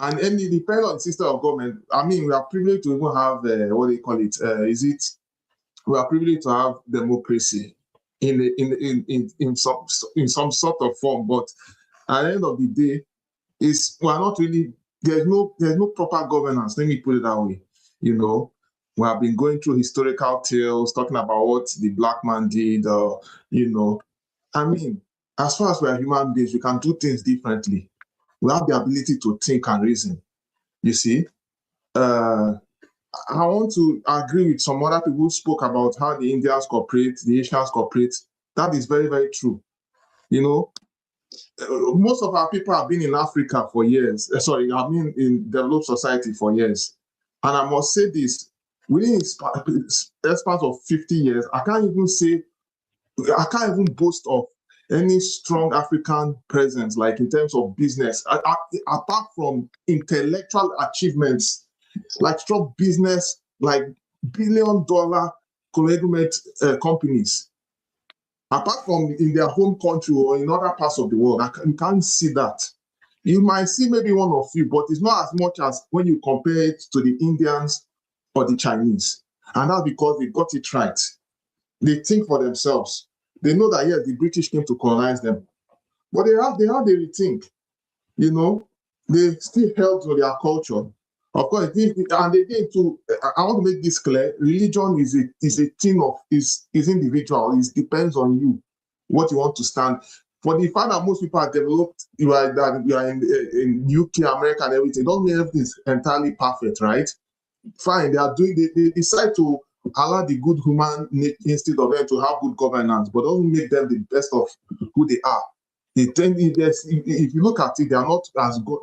And any depending on the system of government, I mean, we are privileged to even have what they call it. We are privileged to have democracy. in some sort of form. But at the end of the day, we're not really, there's no proper governance. Let me put it that way. You know, we have been going through historical tales, talking about what the black man did. You know, I mean, as far as we are human beings, we can do things differently. We have the ability to think and reason. You see, I want to agree with some other people who spoke about how the Indians cooperate, the Asians cooperate. That is very, very true. You know, most of our people have been in Africa for years. Have been in developed society for years. And I must say this, within a span of 50 years, I can't even boast of any strong African presence, like in terms of business, apart from intellectual achievements, like strong business, like billion-dollar conglomerate companies. Apart from in their home country or in other parts of the world, you can't see that. You might see maybe one or few, but it's not as much as when you compare it to the Indians or the Chinese. And that's because they got it right. They think for themselves. They know that, yes, the British came to colonize them. But they have a rethink. You know, they still held to their culture. Of course, and again, I want to make this clear: religion is a thing is individual. It depends on you, what you want to stand. For the fact that most people are developed, you are in UK, America, and everything, don't mean everything is entirely perfect, right? Fine, they decide to allow the good human instinct of them to have good governance, but don't make them the best of who they are. If you look at it, they are not as good.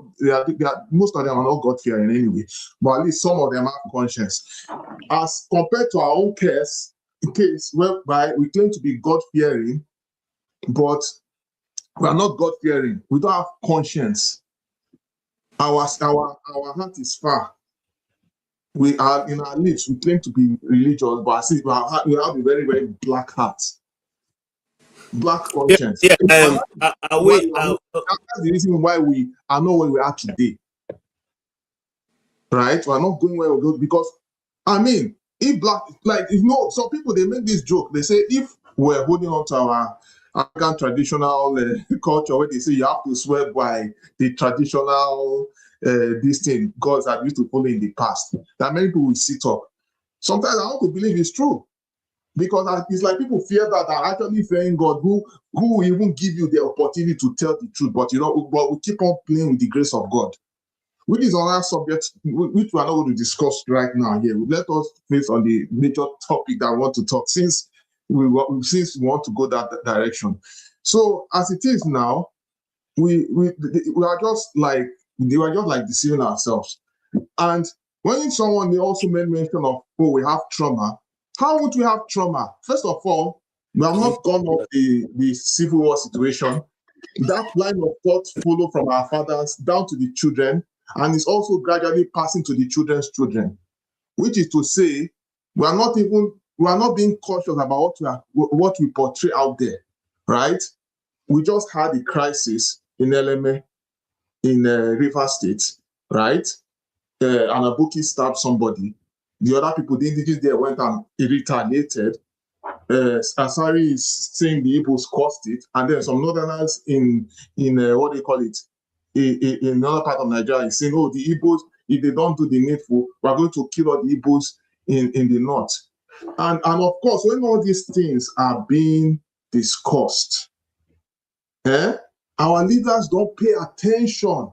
Most of them are not God-fearing anyway, but at least some of them have conscience. As compared to our own case whereby we claim to be God-fearing, but we are not God-fearing. We don't have conscience. Our heart is far. We are in our lips. We claim to be religious, but I see we have a very, very black heart. Black conscience. Yeah, that's the reason why we are not where we are today. Right? We are not going where we go because, I mean, some people, they make this joke. They say, if we're holding on to our African traditional culture, where they say you have to swear by the traditional this thing gods that used to follow in the past, that many people will sit up. Sometimes I want to believe it's true. Because it's like people fear that are actually fearing God, who will even give you the opportunity to tell the truth. But but we keep on playing with the grace of God, which is another subject which we are not going to discuss right now here. Let us face on the major topic that we want to talk since we want to go that direction. So as it is now, we are just like deceiving ourselves. And when someone, they also made mention of, we have trauma. How would we have trauma? First of all, we have not gone off the civil war situation. That line of thought follow from our fathers down to the children, and it's also gradually passing to the children's children, which is to say, we are not being cautious about what we portray out there, right? We just had a crisis in LMA, in Rivers State, right? And Abuki stabbed somebody. The other people, the indigenous there, went and retaliated. Asari is saying the Igbos caused it, and then some northerners in what they call it, in another part of Nigeria is saying, oh, the Igbos, if they don't do the needful, we're going to kill all the Igbos in the north. And of course, when all these things are being discussed, our leaders don't pay attention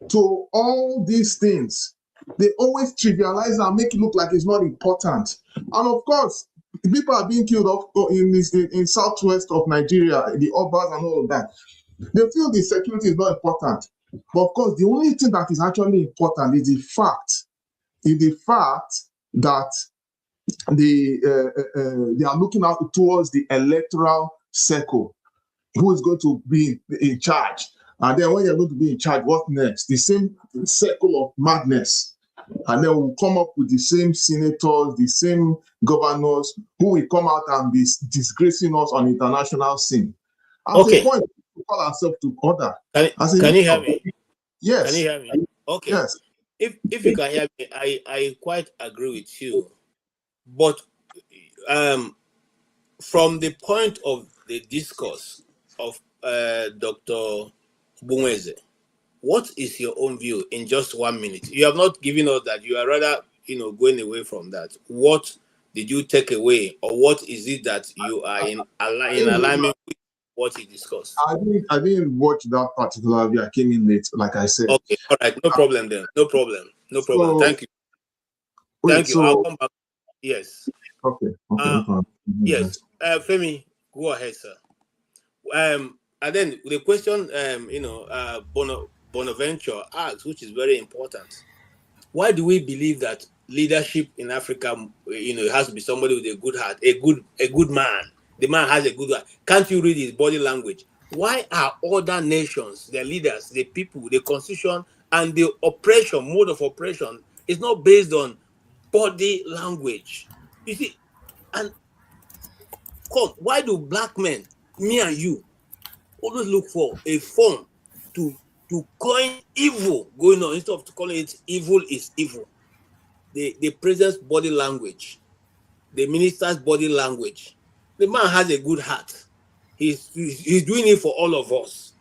to all these things. They always trivialize and make it look like it's not important. And of course, people are being killed in southwest of Nigeria, the Obas and all of that. They feel the security is not important. But of course, the only thing that is actually important is the fact that they are looking out towards the electoral circle. Who is going to be in charge? And then when you're going to be in charge, what next? The same circle of madness. And then we'll come up with the same senators, the same governors who will come out and be disgracing us on international scene. At a point, we call ourselves to order. Can you hear me? Yes. Can you hear me? Okay. Yes. If you can hear me, I quite agree with you. But from the point of the discourse of Dr. Ogbunwezeh, what is your own view in just 1 minute? You have not given us that. You are rather, going away from that. What did you take away, or what is it that you are in alignment with what he discussed? I didn't watch that particular video. I came in late, like I said. Okay, all right, no problem then. No problem. Thank you. Thank you. I'll come back. Yes. Okay. No yes. Femi, go ahead, sir. And then the question, Bonaventure asked, which is very important. Why do we believe that leadership in Africa, it has to be somebody with a good heart, a good man? The man has a good heart. Can't you read his body language? Why are other nations, their leaders, the people, the constitution, and the mode of oppression is not based on body language? You see, and why do black men, me and you, always look for a form to coin evil going on instead of calling it evil is evil? The president's body language, the minister's body language. The man has a good heart. He's doing it for all of us.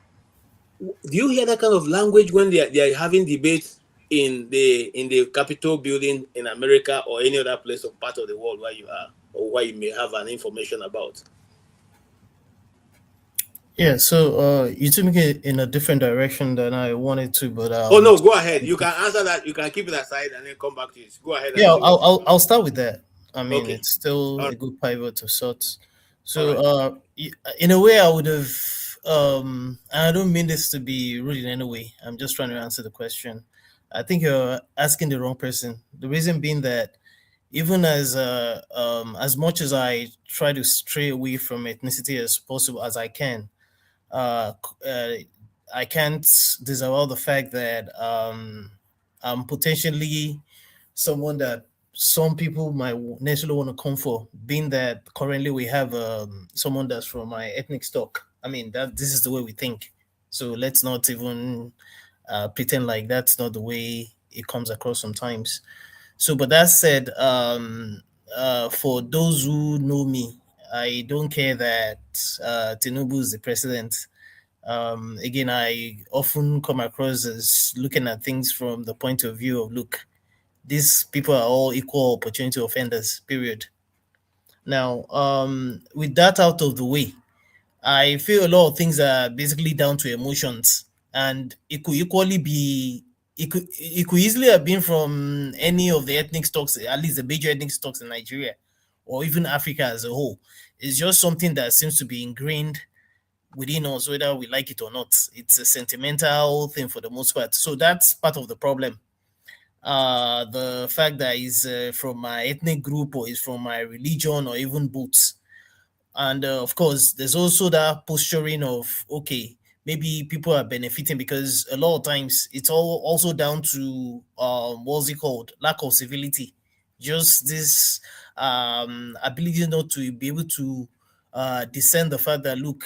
Do you hear that kind of language when they are having debates in the Capitol building in America or any other place or part of the world where you are, or where you may have an information about? Yeah, so you took me in a different direction than I wanted to, but oh no, go ahead. You can answer that. You can keep it aside and then come back to it. Go ahead. Yeah, I'll start with that. I mean, okay. It's still a good pivot of sorts. So, right. In a way, I would have. I don't mean this to be rude in any way. I'm just trying to answer the question. I think you're asking the wrong person. The reason being that even as much as I try to stray away from ethnicity as possible as I can, I can't disavow the fact that I'm potentially someone that some people might necessarily want to come for, being that currently we have someone that's from my ethnic stock. I mean, that this is the way we think. So let's not even pretend like that's not the way it comes across sometimes. So, but that said, for those who know me, I don't care that Tinubu is the president. Again, I often come across as looking at things from the point of view of, look, these people are all equal opportunity offenders, period. Now, with that out of the way, I feel a lot of things are basically down to emotions, and it could easily have been from any of the ethnic stocks, at least the major ethnic stocks in Nigeria, or even Africa as a whole. It's just something that seems to be ingrained within us, whether we like it or not. It's a sentimental thing for the most part. So that's part of the problem. The fact that he's from my ethnic group or is from my religion or even both. And of course, there's also that posturing of, okay, maybe people are benefiting, because a lot of times it's all also down to what's it called, lack of civility, just this ability not to be able to discern the fact that, look,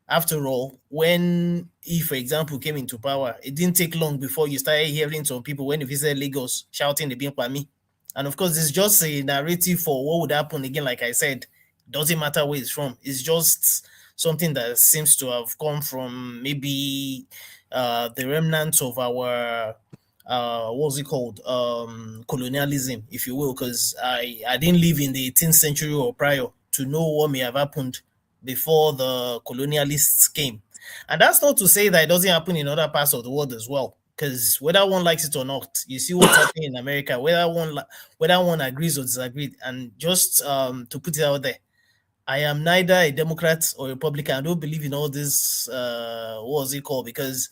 after all, when he, for example, came into power, it didn't take long before you started hearing some people when they visited Lagos shouting the Bimpami. And of course, it's just a narrative for what would happen again. Like I said, doesn't matter where it's from. It's just something that seems to have come from maybe the remnants of our what's it called, colonialism, if you will, because I didn't live in the 18th century or prior to know what may have happened before the colonialists came. And that's not to say that it doesn't happen in other parts of the world as well, because whether one likes it or not, you see what's happening in America, whether one agrees or disagrees. And just to put it out there, I am neither a Democrat or Republican. I don't believe in all this, what's it called, because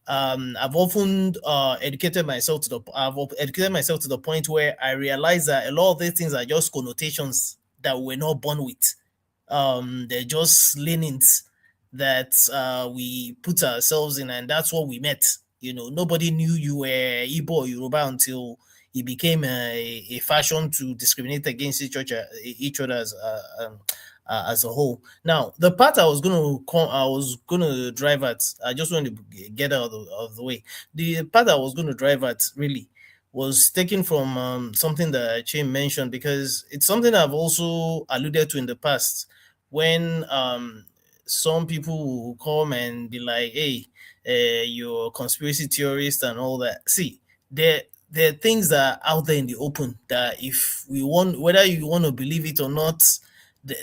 I've often educated myself to the point where I realize that a lot of these things are just connotations that we're not born with. They're just leanings that we put ourselves in, and that's what we met. You know, nobody knew you were Igbo or Yoruba until it became a fashion to discriminate against each other as a whole. Now, the part I was gonna drive at, I just wanted to get out of the way. The part I was gonna drive at really was taken from something that Chaim mentioned, because it's something I've also alluded to in the past, when some people will come and be like, hey, you're a conspiracy theorist and all that. See, there are things that are out there in the open that if we want, whether you want to believe it or not,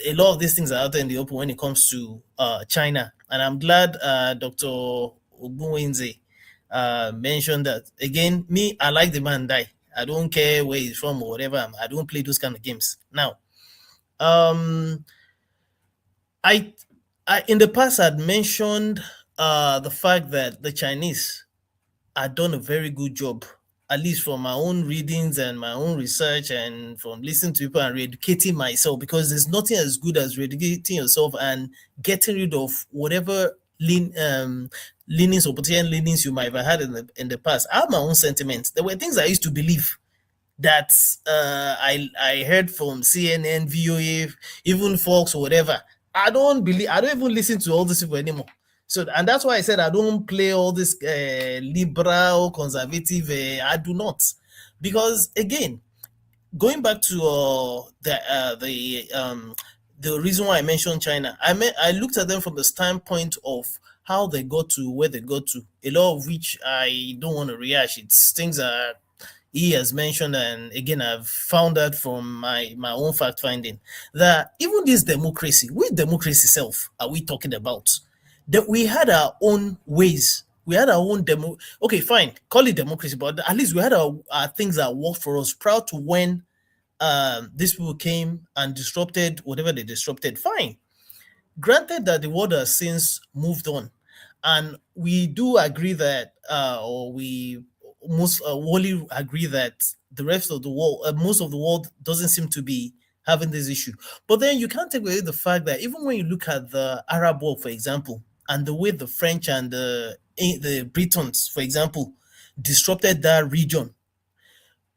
a lot of these things are out there in the open when it comes to China. And I'm glad Dr. Ogbunwezeh mentioned that. Again, me, I like the man die. I don't care where he's from or whatever. I don't play those kind of games. Now, I in the past I'd mentioned the fact that the Chinese had done a very good job, at least from my own readings and my own research and from listening to people and re-educating myself, because there's nothing as good as re-educating yourself and getting rid of whatever leanings or potential leanings you might have had in the past. I have my own sentiments. There were things I used to believe that I heard from CNN, VOA, even Fox or whatever. I don't even listen to all these people anymore. So, and that's why I said I don't play all this liberal, conservative. I do not, because again, going back to the reason why I mentioned China, I looked at them from the standpoint of how they got to where they got to. A lot of which I don't want to rehash. It's things that he has mentioned, and again, I've found out from my own fact finding that even this democracy, which democracy itself are we talking about? That we had our own ways. We had our own okay, fine, call it democracy, but at least we had our things that worked for us prior to when these people came and disrupted whatever they disrupted. Fine. Granted that the world has since moved on, and we do agree that, or we most wholly agree that the rest of the world, most of the world doesn't seem to be having this issue. But then you can't take away the fact that even when you look at the Arab world, for example, and the way the French and the Britons, for example, disrupted that region,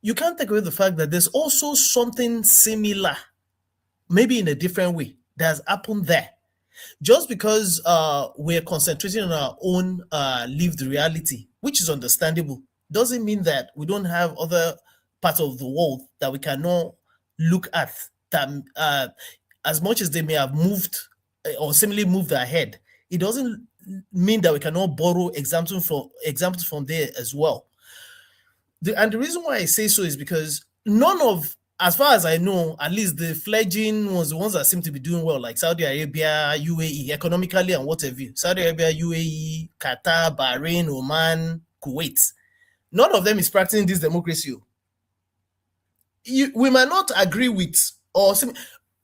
you can't take away the fact that there's also something similar, maybe in a different way, that has happened there. Just because we're concentrating on our own lived reality, which is understandable, doesn't mean that we don't have other parts of the world that we cannot look at, that as much as they may have moved or seemingly moved ahead, it doesn't mean that we cannot borrow examples from there as well. And the reason why I say so is because none of, as far as I know, at least the fledgling ones, the ones that seem to be doing well, like Saudi Arabia, UAE, economically and what have you, Saudi Arabia, UAE, Qatar, Bahrain, Oman, Kuwait, none of them is practicing this democracy. We might not agree with, or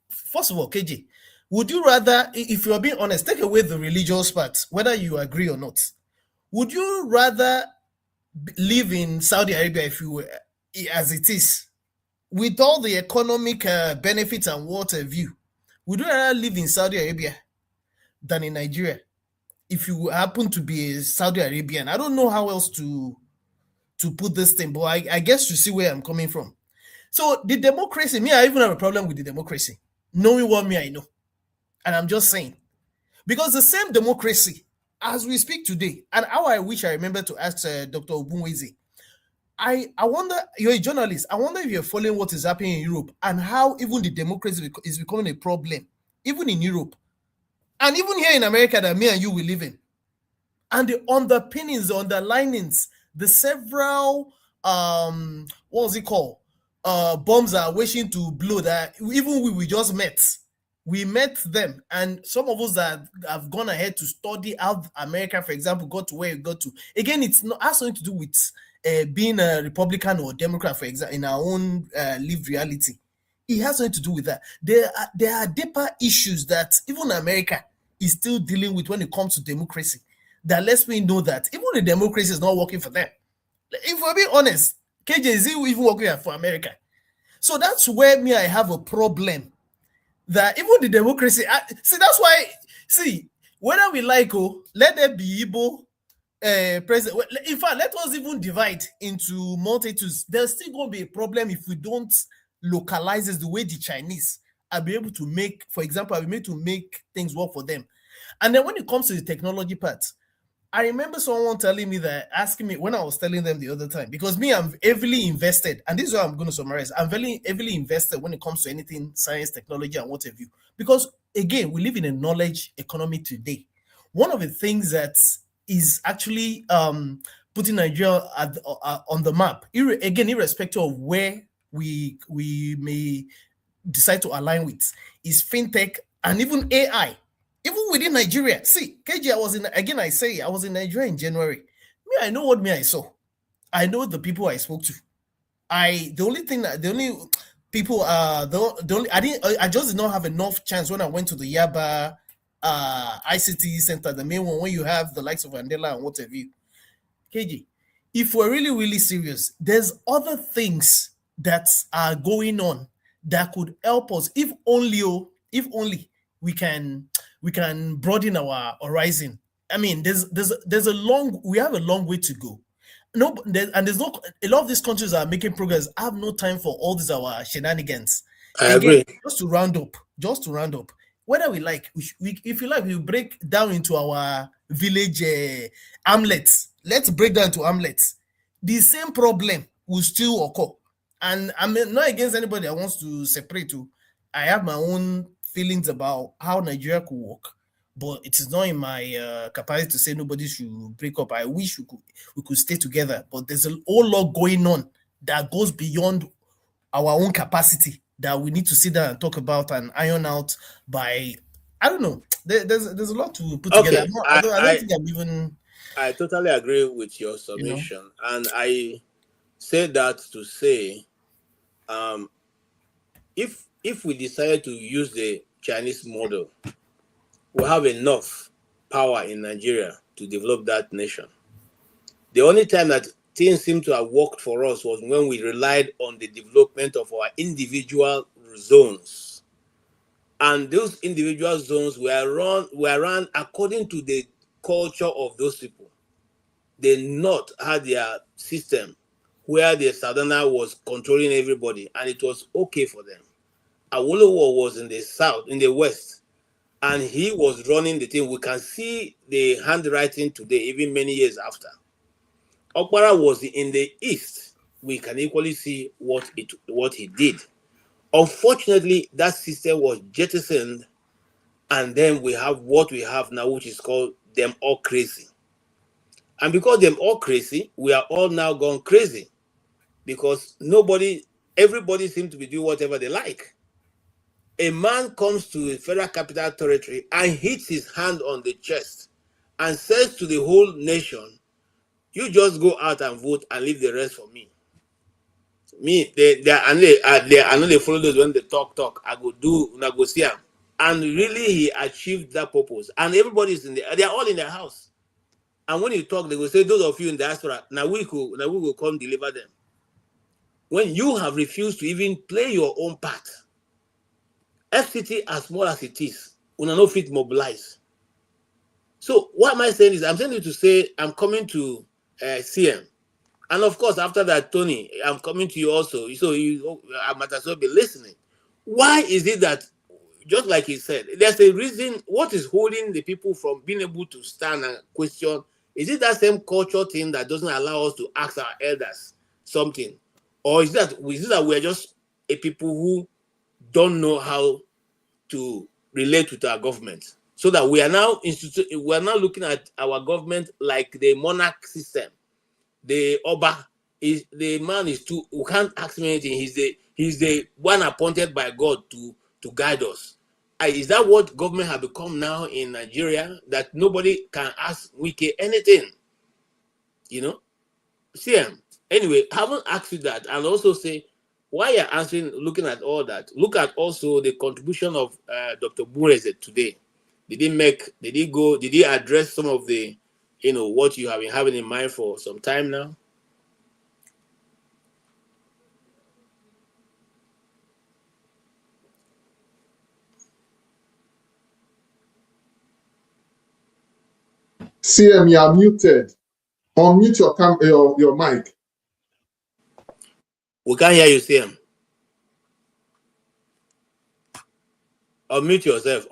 first of all, KJ, would you rather, if you are being honest, take away the religious part, whether you agree or not, would you rather live in Saudi Arabia if you were, as it is, with all the economic benefits and what have you, would you rather live in Saudi Arabia than in Nigeria if you happen to be a Saudi Arabian? I don't know how else to put this thing, but I guess you see where I'm coming from. So the democracy, me, I even have a problem with the democracy, knowing what me I know. And I'm just saying, because the same democracy as we speak today, and how I wish I remember to ask Dr. Ogbunwezeh, I wonder, you're a journalist, I wonder if you're following what is happening in Europe and how even the democracy is becoming a problem, even in Europe, and even here in America that me and you will live in. And the underpinnings, the underlinings, the several, what was it called? Bombs are wishing to blow that even we just met. We met them, and some of us that have gone ahead to study how America, for example, got to where it got to. Again, it's not has something to do with being a Republican or Democrat, for example, in our own lived reality. It has something to do with that. There are deeper issues that even America is still dealing with when it comes to democracy. That lets me know that even the democracy is not working for them. If we're being honest, KJ, is even working for America? So that's where me I have a problem. That even the democracy, that's why, whether we like, let there be Igbo president. In fact, let us even divide into multitudes. There's still going to be a problem if we don't localize it the way the Chinese are be able to make, for example, are be able to make things work for them. And then when it comes to the technology part, I remember someone telling me that, asking me when I was telling them the other time, because me, I'm heavily invested, and this is what I'm going to summarize. I'm very heavily invested when it comes to anything science, technology, and what have you. Because again, we live in a knowledge economy today. One of the things that is actually putting Nigeria on the map, again, irrespective of where we may decide to align with, is fintech and even AI. Even within Nigeria. See, KG, I was in Nigeria in January. Me, I know what I saw. I know the people I spoke to. I just did not have enough chance when I went to the Yaba ICT center, the main one where you have the likes of Andela and what have you. KG, if we're really, really serious, there's other things that are going on that could help us, if only we can broaden our horizon. I mean, we have a long way to go. There's no, a lot of these countries are making progress. I have no time for all these our shenanigans. I Again, agree. just to round up, whether we like, if you like, we break down into our village hamlets. Let's break down to hamlets. The same problem will still occur. And I'm not against anybody that wants to separate. I have my own feelings about how Nigeria could work, but it is not in my capacity to say nobody should break up. I wish we could stay together, but there's a whole lot going on that goes beyond our own capacity that we need to sit down and talk about and iron out by, I don't know. There's a lot to put together. Okay, I don't think I'm even, I totally agree with your you know. submission, and I say that to say, if we decide to use the Chinese model, we have enough power in Nigeria to develop that nation. The only time that things seem to have worked for us was when we relied on the development of our individual zones. And those individual zones were run according to the culture of those people. The North had their system where the Southerner was controlling everybody, and it was okay for them. Awolowo was in the South, in the West, and he was running the thing. We can see the handwriting today, even many years after. Okpara was in the East. We can equally see what he did. Unfortunately, that system was jettisoned, and then we have what we have now, which is called them all crazy. And because them all crazy, we are all now gone crazy, because everybody seems to be doing whatever they like. A man comes to a federal capital territory and hits his hand on the chest and says to the whole nation, you just go out and vote and leave the rest for me. I know they follow those when they talk. I go do, I go see him. And really, he achieved that purpose. And everybody's they are all in their house. And when you talk, they will say, those of you in diaspora, now we will come deliver them. When you have refused to even play your own part, FCT, as small as it is, will not fit mobilize. So what am I saying is, I'm saying it to say, I'm coming to CM. And of course, after that, Tony, I'm coming to you also. So I might as well be listening. Why is it that, just like he said, there's a reason, what is holding the people from being able to stand and question? Is it that same culture thing that doesn't allow us to ask our elders something? Or is that we're just a people who don't know how to relate with our government? So that we are now looking at our government like the monarch system. The Oba is the man is too. We can't ask him anything. He's the one appointed by God to guide us. Is that what government have become now in Nigeria? That nobody can ask Wike anything, you know? See, anyway, haven't asked you that, and also say why you're answering, looking at all that. Look at also the contribution of Dr. Ogbunwezeh today. Did he address some of the, what you have been having in mind for some time now? CM, you are muted. Unmute your mic. We can't hear you, CM. Unmute yourself.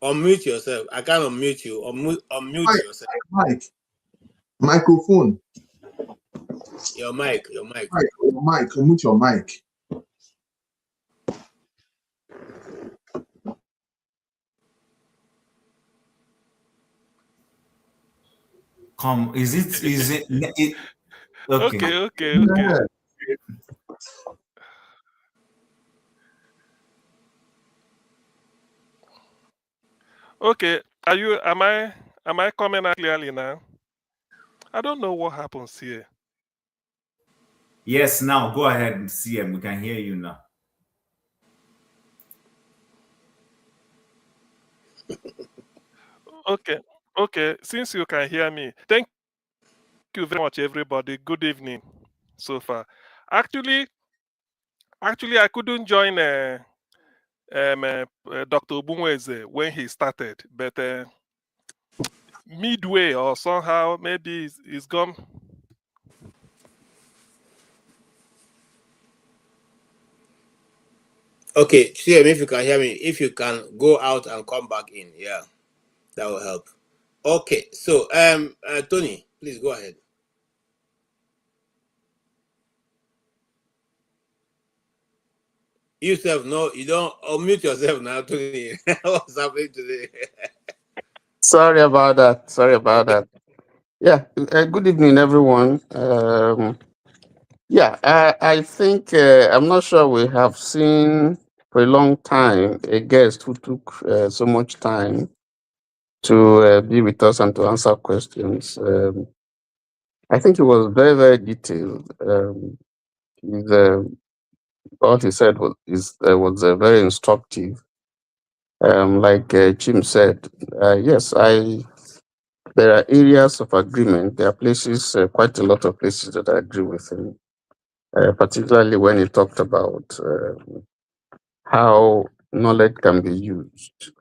Unmute yourself. I can't unmute you. Unmute yourself. Mic. Microphone. Your mic. Mic. Unmute your mic. Is it okay. Okay. Yeah. Okay. Am I coming out clearly now? I don't know what happens here. Yes, now go ahead and see him. We can hear you now. Okay. Since you can hear me, thank you very much, everybody. Good evening so far. Actually, I couldn't join Dr. Ogbunwezeh when he started, but midway or somehow maybe he's gone. Okay, CM, if you can hear me, if you can go out and come back in, yeah, that will help. Okay, so Tony, please go ahead. Yourself, no, you don't unmute yourself now, Tony. What's happening today? Sorry about that. Yeah, good evening, everyone. I think I'm not sure we have seen for a long time a guest who took so much time to be with us and to answer questions. I think it was very, very detailed. What he said was very instructive. Like Jim said, yes, there are areas of agreement. There are places, quite a lot of places that I agree with him, particularly when he talked about how knowledge can be used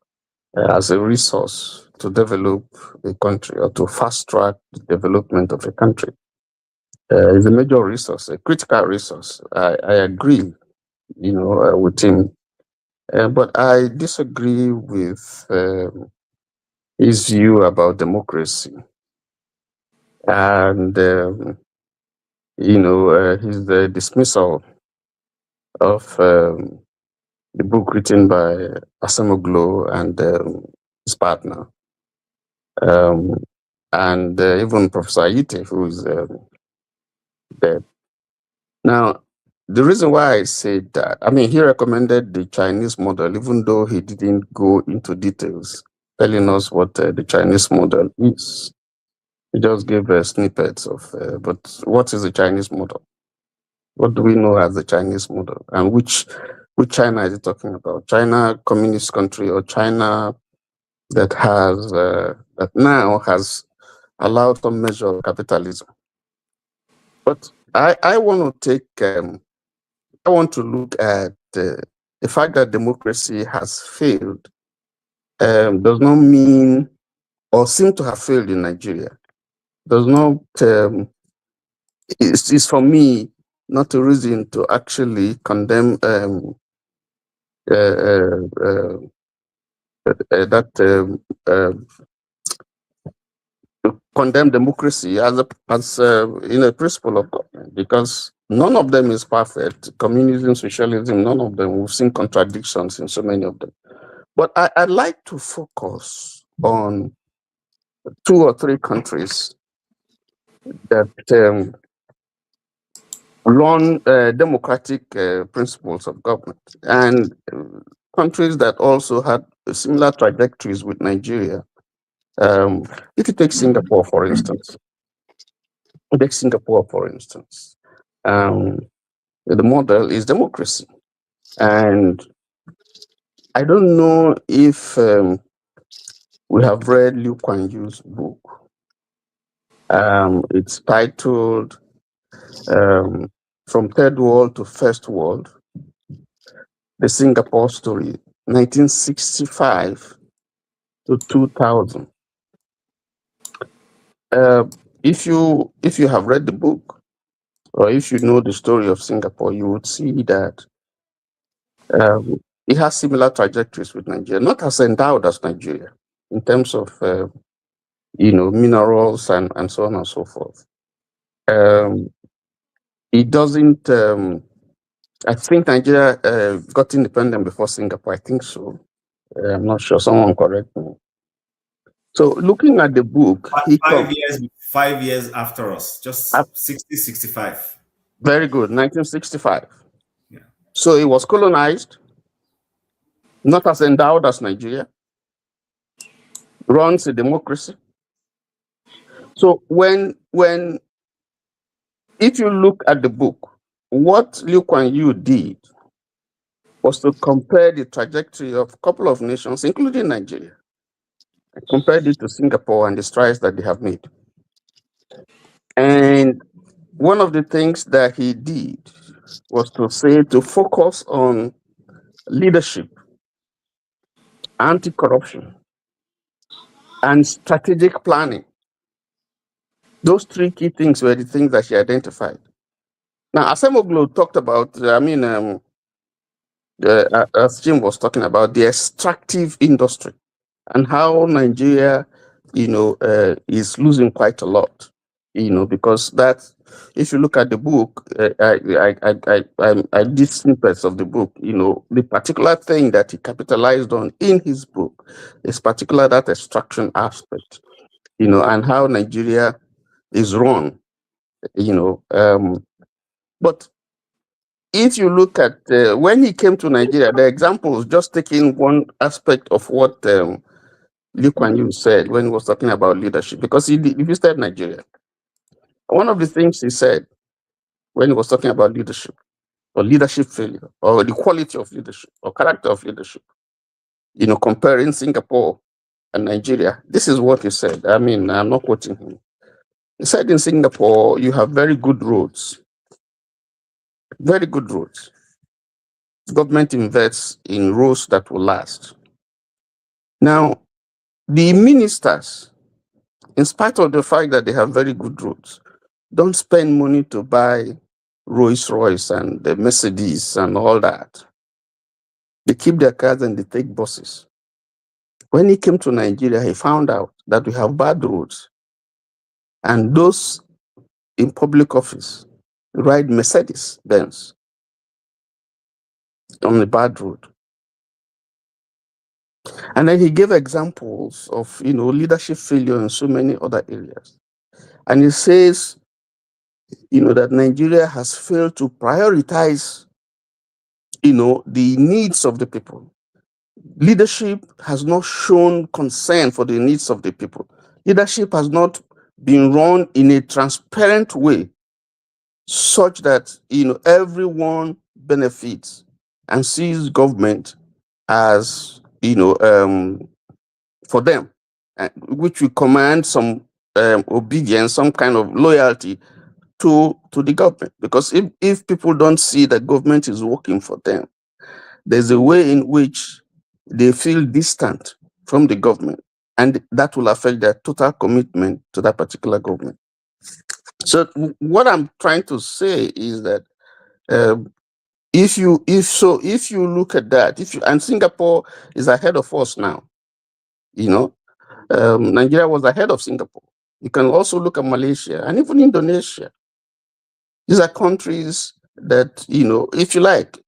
as a resource to develop a country or to fast track the development of a country. It's a major resource, a critical resource. I agree, with him, but I disagree with his view about democracy and his dismissal of the book written by Asamoglu and his partner, and even Professor Ayite, who is dead. Now, the reason why I said that, he recommended the Chinese model, even though he didn't go into details, telling us what the Chinese model is. He just gave snippets of, but what is the Chinese model? What do we know as the Chinese model? And which China is he talking about? China, communist country, or China that has that now has allowed some measure of capitalism? But I want to take I want to look at the fact that democracy has failed does not mean or seem to have failed in Nigeria. Does not it's for me not a reason to actually condemn condemn democracy as a principle of government, because none of them is perfect. Communism, socialism, none of them. We've seen contradictions in so many of them. But I'd like to focus on 2 or 3 countries that run democratic principles of government, and countries that also had similar trajectories with Nigeria. If you take Singapore, for instance, the model is democracy. And I don't know if we have read Liu Kuan Yew's book. It's titled From Third World to First World, The Singapore Story, 1965 to 2000. If you have read the book, or if you know the story of Singapore, you would see that it has similar trajectories with Nigeria, not as endowed as Nigeria in terms of minerals and so on and so forth. It doesn't. I think Nigeria got independent before Singapore. I think so. I'm not sure. Someone correct me. So looking at the book, 5 years after us, just 65. Very good, 1965. Yeah. So it was colonized, not as endowed as Nigeria, runs a democracy. So if you look at the book, what Liu Kuan Yew did was to compare the trajectory of a couple of nations, including Nigeria, and compared it to Singapore and the strides that they have made. And one of the things that he did was to focus on leadership, anti-corruption, and strategic planning. Those three key things were the things that he identified. Now, Asemoglu talked about, as Jim was talking about, the extractive industry and how Nigeria, is losing quite a lot, because that, if you look at the book, I did snippets of the book, the particular thing that he capitalized on in his book is particular that extraction aspect, and how Nigeria is run, but if you look at when he came to Nigeria, the example is just taking one aspect of what Lee Kuan Yew said when he was talking about leadership, because he visited Nigeria. One of the things he said when he was talking about leadership or leadership failure or the quality of leadership or character of leadership, comparing Singapore and Nigeria, this is what he said. I mean, I'm not quoting him. He said in Singapore, you have very good roads. Very good roads. Government invests in roads that will last. Now, the ministers, in spite of the fact that they have very good roads, don't spend money to buy Rolls Royce and the Mercedes and all that. They keep their cars and they take buses. When he came to Nigeria, he found out that we have bad roads. And those in public office ride Mercedes Benz on the bad road. And then he gave examples of, leadership failure in so many other areas. And he says, that Nigeria has failed to prioritize, the needs of the people. Leadership has not shown concern for the needs of the people. Leadership has not been run in a transparent way such that, everyone benefits and sees government as, for them, which will command some obedience, some kind of loyalty to the government. Because if people don't see that government is working for them, there's a way in which they feel distant from the government, and that will affect their total commitment to that particular government. So what I'm trying to say is that if you look at that, and Singapore is ahead of us now, Nigeria was ahead of Singapore. You can also look at Malaysia and even Indonesia. These are countries that, if you like,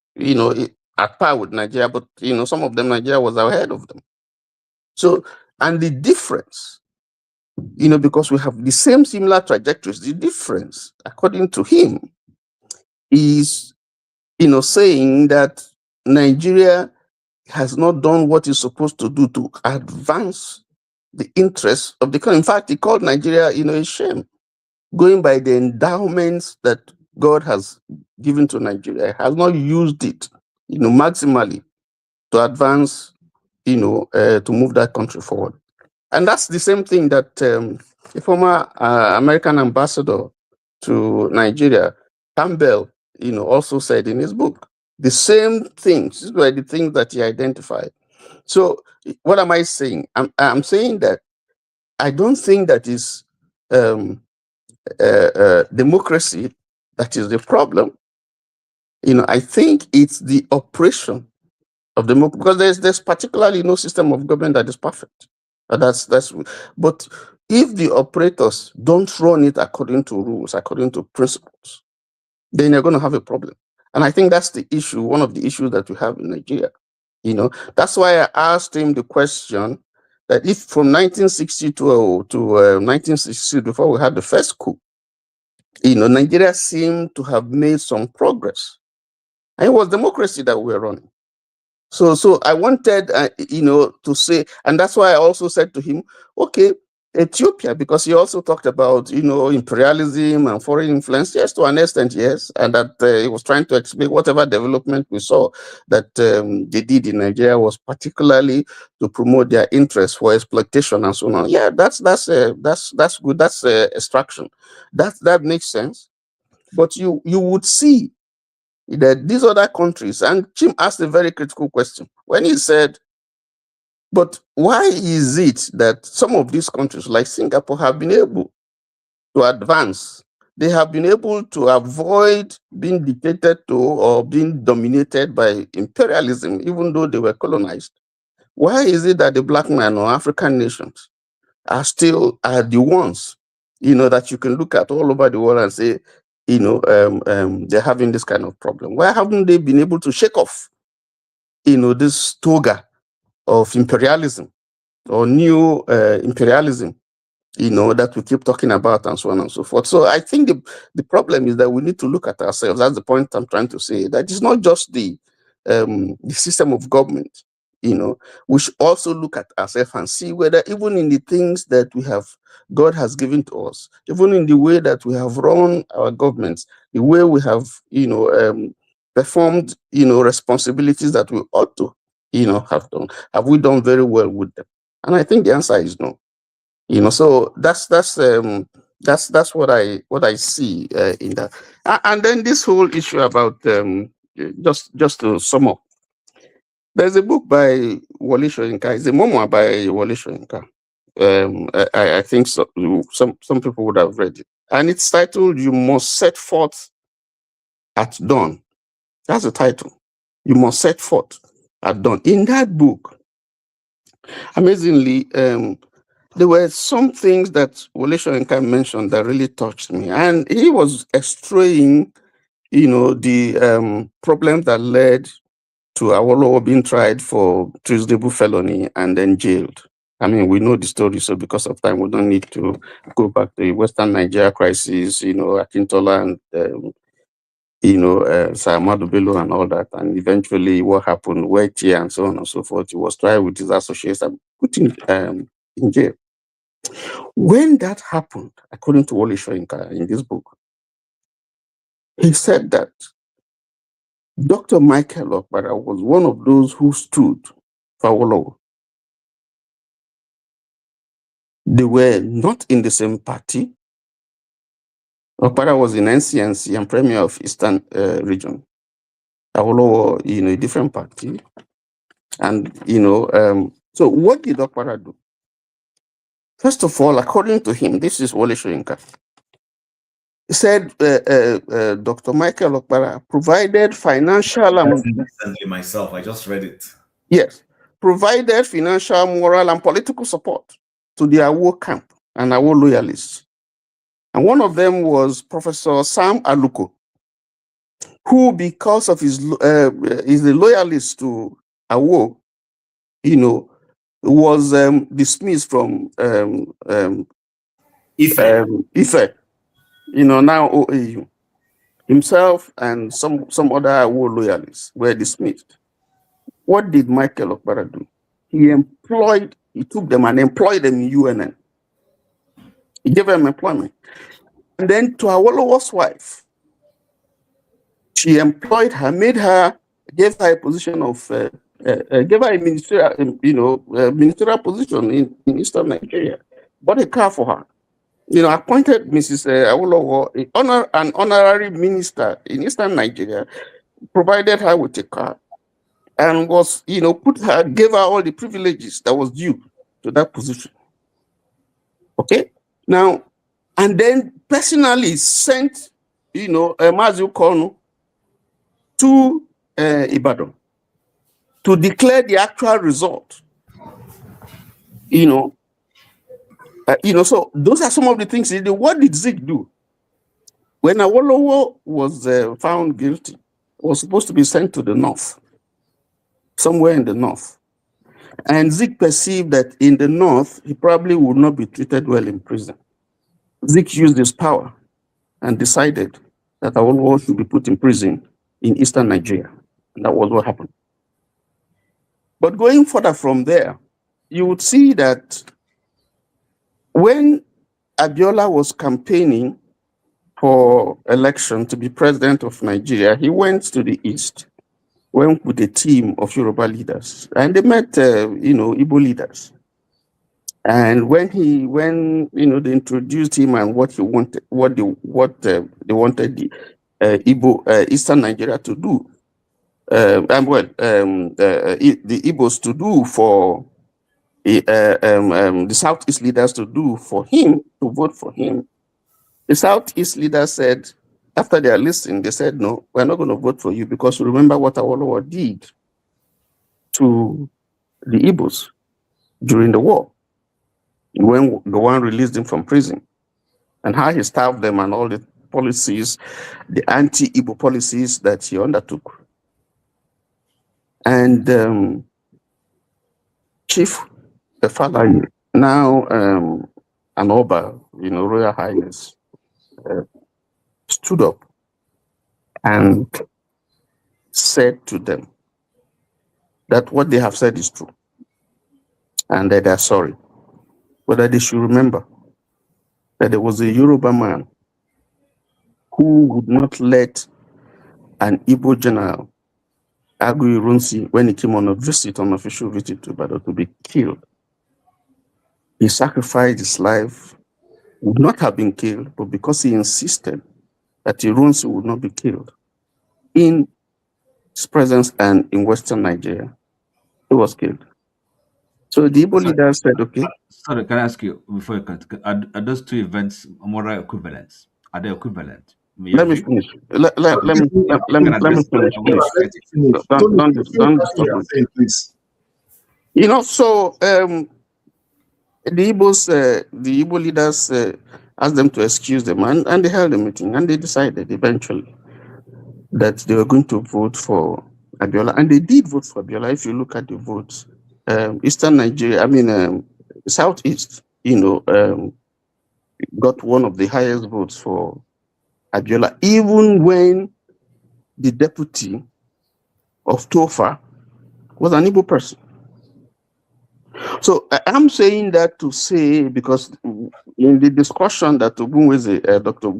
at par with Nigeria, but, some of them, Nigeria was ahead of them. So, and the difference, because we have the same similar trajectories, the difference, according to him, is, saying that Nigeria has not done what it's supposed to do to advance the interests of the country. In fact, he called Nigeria, a shame. Going by the endowments that God has given to Nigeria, has not used it, maximally to advance, to move that country forward. And that's the same thing that the former American ambassador to Nigeria, Campbell, also said in his book. The same things. These were the things that he identified. So what am I saying? I'm saying that I don't think that is democracy that is the problem. I think it's the operation of democracy, because there's particularly no system of government that is perfect. But if the operators don't run it according to rules, according to principles, then you're going to have a problem. And I think that's the issue, one of the issues that we have in Nigeria. That's why I asked him the question that if from 1960 to 1960, before we had the first coup, Nigeria seemed to have made some progress. And it was democracy that we were running. So I wanted, to say, and that's why I also said to him, okay, Ethiopia, because he also talked about, imperialism and foreign influence. Yes, to an extent, yes. And that he was trying to explain whatever development we saw that they did in Nigeria was particularly to promote their interests for exploitation and so on. Yeah, that's good. That's extraction. That makes sense. But you would see that these other countries, and Jim asked a very critical question when he said, but why is it that some of these countries like Singapore have been able to advance? They have been able to avoid being dictated to or being dominated by imperialism, even though they were colonized. Why is it that the black man or African nations are the ones, that you can look at all over the world and say, they're having this kind of problem? Why haven't they been able to shake off, this toga of imperialism or new imperialism, that we keep talking about and so on and so forth? So I think the problem is that we need to look at ourselves. That's the point I'm trying to say, that it's not just the system of government. We should also look at ourselves and see whether even in the things that God has given to us, even in the way that we have run our governments, the way we have, performed, responsibilities that we ought to, have done, have we done very well with them? And I think the answer is no. So that's what I see in that. And then this whole issue about just to sum up. There's a book by Wole Soyinka. It's a memoir by Wole Soyinka. I think so, some people would have read it. And it's titled, You Must Set Forth at Dawn. That's the title. You Must Set Forth at Dawn. In that book, amazingly, there were some things that Wole Soyinka mentioned that really touched me. And he was extraying, the problems that led to Awolowo being tried for treasonable felony and then jailed. I mean, we know the story, so because of time, we don't need to go back to the Western Nigeria crisis, Akintola and, Sir Ahmadu Bello and all that. And eventually what happened, Wetie and so on and so forth, he was tried with his associates and put in jail. When that happened, according to Wole Soyinka in this book, he said that Dr. Michael Okpara was one of those who stood for Awolowo. They were not in the same party. Okpara was in NCNC and Premier of Eastern Region. Awolowo, a different party. And, so what did Okpara do? First of all, according to him, this is Wole Soyinka. He said Dr. Michael Okpara provided financial and recently myself, I just read it. Yes, provided financial, moral, and political support to the Awo camp and Awo loyalists. And one of them was Professor Sam Aluko, who, because of is a loyalist to Awo, was dismissed from Ife, now OAU. Himself and some other Awo loyalists were dismissed. What did Michael Okpara do? He took them and employed them in UNN. He gave them employment. And then to Awolowo's wife, she employed her, gave her a position of, gave her a ministerial position in Eastern Nigeria. Bought a car for her. Appointed Mrs. Awolowo, an honorary minister in Eastern Nigeria, provided her with a car, and was, gave her all the privileges that was due to that position. Okay? Now, and then personally sent, Mazi Kono to Ibadan to declare the actual result. So those are some of the things. What did Zik do? When Awolowo was found guilty, was supposed to be sent to the north, somewhere in the north. And Zik perceived that in the north, he probably would not be treated well in prison. Zik used his power and decided that Awolowo should be put in prison in eastern Nigeria. And that was what happened. But going further from there, you would see that when Abiola was campaigning for election to be president of Nigeria, he went to the east, went with a team of Yoruba leaders, and they met, Igbo leaders. And when they introduced him and what he wanted, what they wanted the Igbo Eastern Nigeria to do, the Igbos to do for the Southeast leaders to do for him, to vote for him. The Southeast leaders said, after they are listening, they said, no, we're not going to vote for you because remember what Awolowo did to the Igbos during the war, when the one released him from prison, and how he starved them and all the policies, the anti-Igbo policies that he undertook. And Chief Falai, now an Oba, Royal Highness, stood up and said to them that what they have said is true and that they are sorry, but that they should remember that there was a Yoruba man who would not let an Igbo general, Agu Irunsi, when he came on official visit to Ibadan, to be killed. He sacrificed his life, would not have been killed, but because he insisted that Irunsi would not be killed in his presence and in Western Nigeria, he was killed. So the Igbo leader said, okay. Sorry, can I ask you before you continue, are those two events moral equivalents? Are they equivalent? Let me finish. Let me finish. Don't disturb me. Please. So the Igbo leaders asked them to excuse them, and they held a meeting, and they decided eventually that they were going to vote for Abiola, and they did vote for Abiola. If you look at the votes, Eastern Nigeria, Southeast, got one of the highest votes for Abiola, even when the deputy of Tofa was an Igbo person. So I'm saying that to say, because in the discussion that Ogbunwezeh, Dr.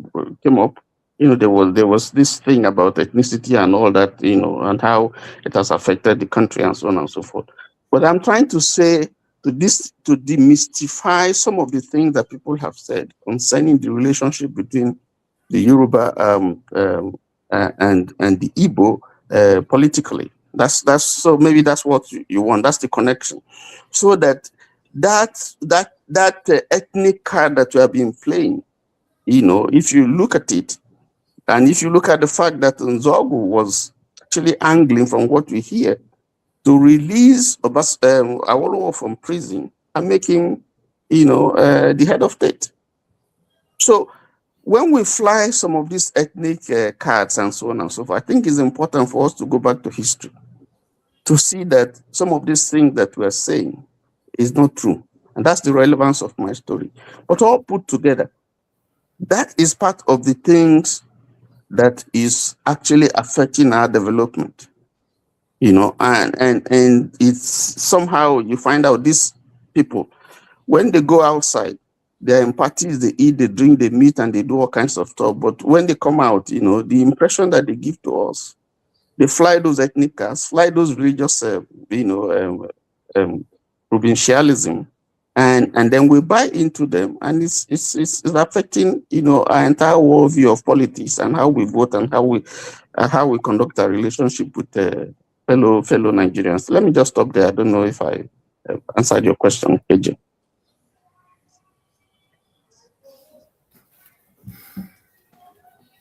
came up, there was this thing about ethnicity and all that, and how it has affected the country and so on and so forth. But I'm trying to say to demystify some of the things that people have said concerning the relationship between the Yoruba and the Igbo politically. So maybe that's what you want. That's the connection. So that ethnic card that we have been playing, if you look at it, and if you look at the fact that Nzogu was actually angling, from what we hear, to release Awolowo from prison and make him, the head of state. So when we fly some of these ethnic cards and so on and so forth, I think it's important for us to go back to history to see that some of these things that we're saying is not true. And that's the relevance of my story. But all put together, that is part of the things that is actually affecting our development. And it's somehow you find out these people, when they go outside, they're in parties, they eat, they drink, they meet, and they do all kinds of stuff. But when they come out, the impression that they give to us, they fly those ethnic cars, fly those religious, provincialism, and then we buy into them, and it's affecting, our entire worldview of politics and how we vote and how we conduct our relationship with fellow Nigerians. Let me just stop there. I don't know if I answered your question, KJ.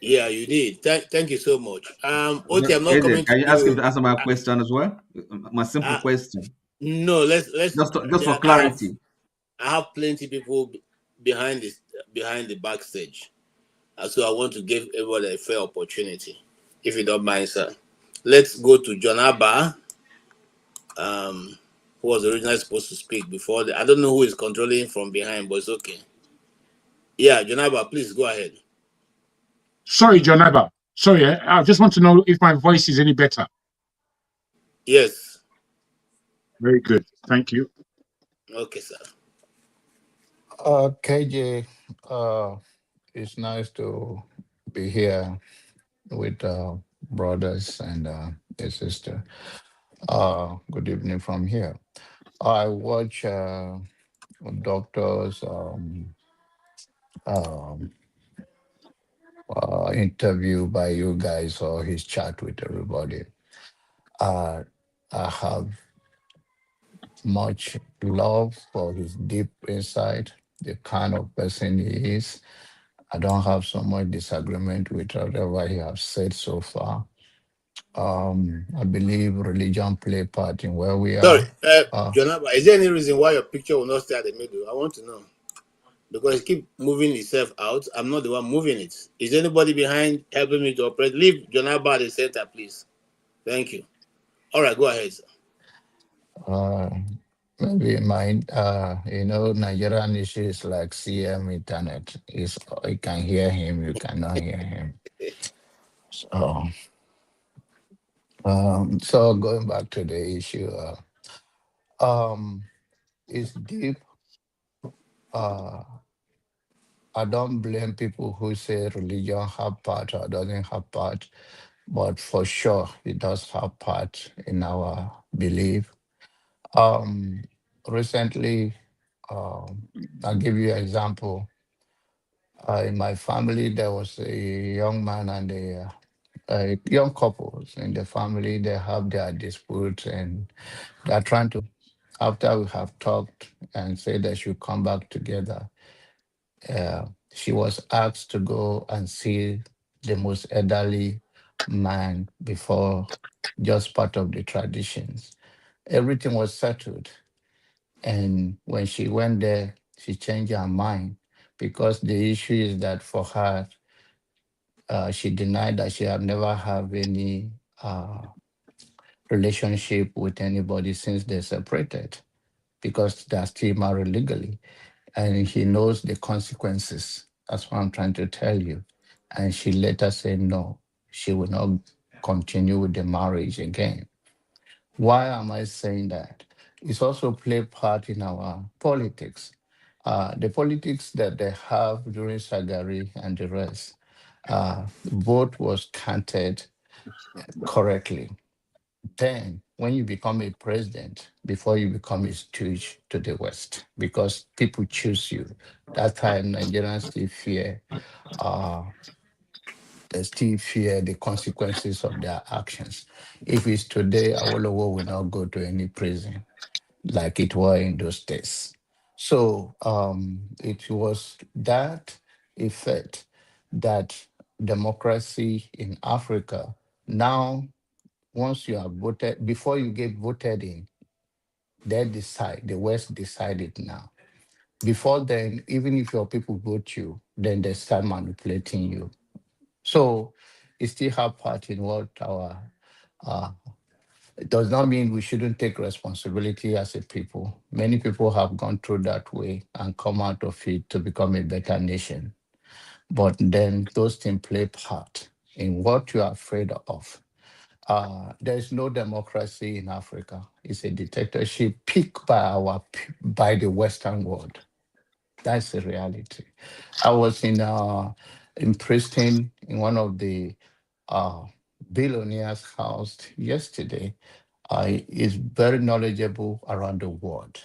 Yeah, you did. Thank you so much. Oti, I'm not Agent, coming to can you ask him you. to answer my question as well? My simple Uh, question, no, let's. just for clarity. I have plenty people behind this behind the backstage, so I want to give everybody a fair opportunity. If you don't mind, sir, let's go to John Abba, who was originally supposed to speak before. I don't know who is controlling from behind, but it's okay. Yeah, John Abba, please go ahead. Sorry, John Abba. Sorry, I just want to know if my voice is any better. Yes. Very good. Thank you. Okay, sir. KJ, it's nice to be here with brothers and a sister. Good evening from here. I watch doctors um, interview by you guys or his chat with everybody. Uh, I have much love for his deep insight, the kind of person he is. I don't have so much disagreement with whatever he has said so far. I believe religion play part in where we Sorry, are. John Abba, is there any reason why your picture will not stay at the middle? I want to know. Because it keep moving itself out. I'm not the one moving it. Is anybody behind helping me to operate? Leave John Abba at the center, please. Thank you. All right, go ahead, sir. Uh, Maybe my, Nigerian issue is like CM internet. Is you can hear him, you cannot hear him. So, so going back to the issue, it's deep. Uh, I don't blame people who say religion have part or doesn't have part, but for sure it does have part in our belief. Um, Recently, I'll give you an example. In my family, there was a young man and a young couples in the family. They have their disputes and they're trying to, after we have talked and said they should come back together, uh, she was asked to go and see the most elderly man before, just part of the traditions. Everything was settled. And when she went there, she changed her mind because the issue is that for her, she denied that she had never had any relationship with anybody since they separated because they're still married legally. And he knows the consequences. That's what I'm trying to tell you. And she later said no, she will not continue with the marriage again. Why am I saying that? It's also play part in our politics. The politics that they have during Sagari and the rest, vote was counted correctly. Then, when you become a president, before you become a stooge to the West, because people choose you. That time, Nigerians still fear, uh, they still fear the consequences of their actions. If it's today, Awolowo will not go to any prison like it was in those days. So it was that effect that democracy in Africa now, once you are voted, before you get voted in, they decide, the West decide it now. Before then, even if your people vote you, then they start manipulating you. So it still have part in what our uh, it does not mean we shouldn't take responsibility as a people. Many people have gone through that way and come out of it to become a better nation. But then those things play part in what you are afraid of. There's no democracy in Africa. It's a dictatorship picked by by the Western world. That's the reality. I was in Princeton in one of the uh, billionaires' house yesterday. Is very knowledgeable around the world.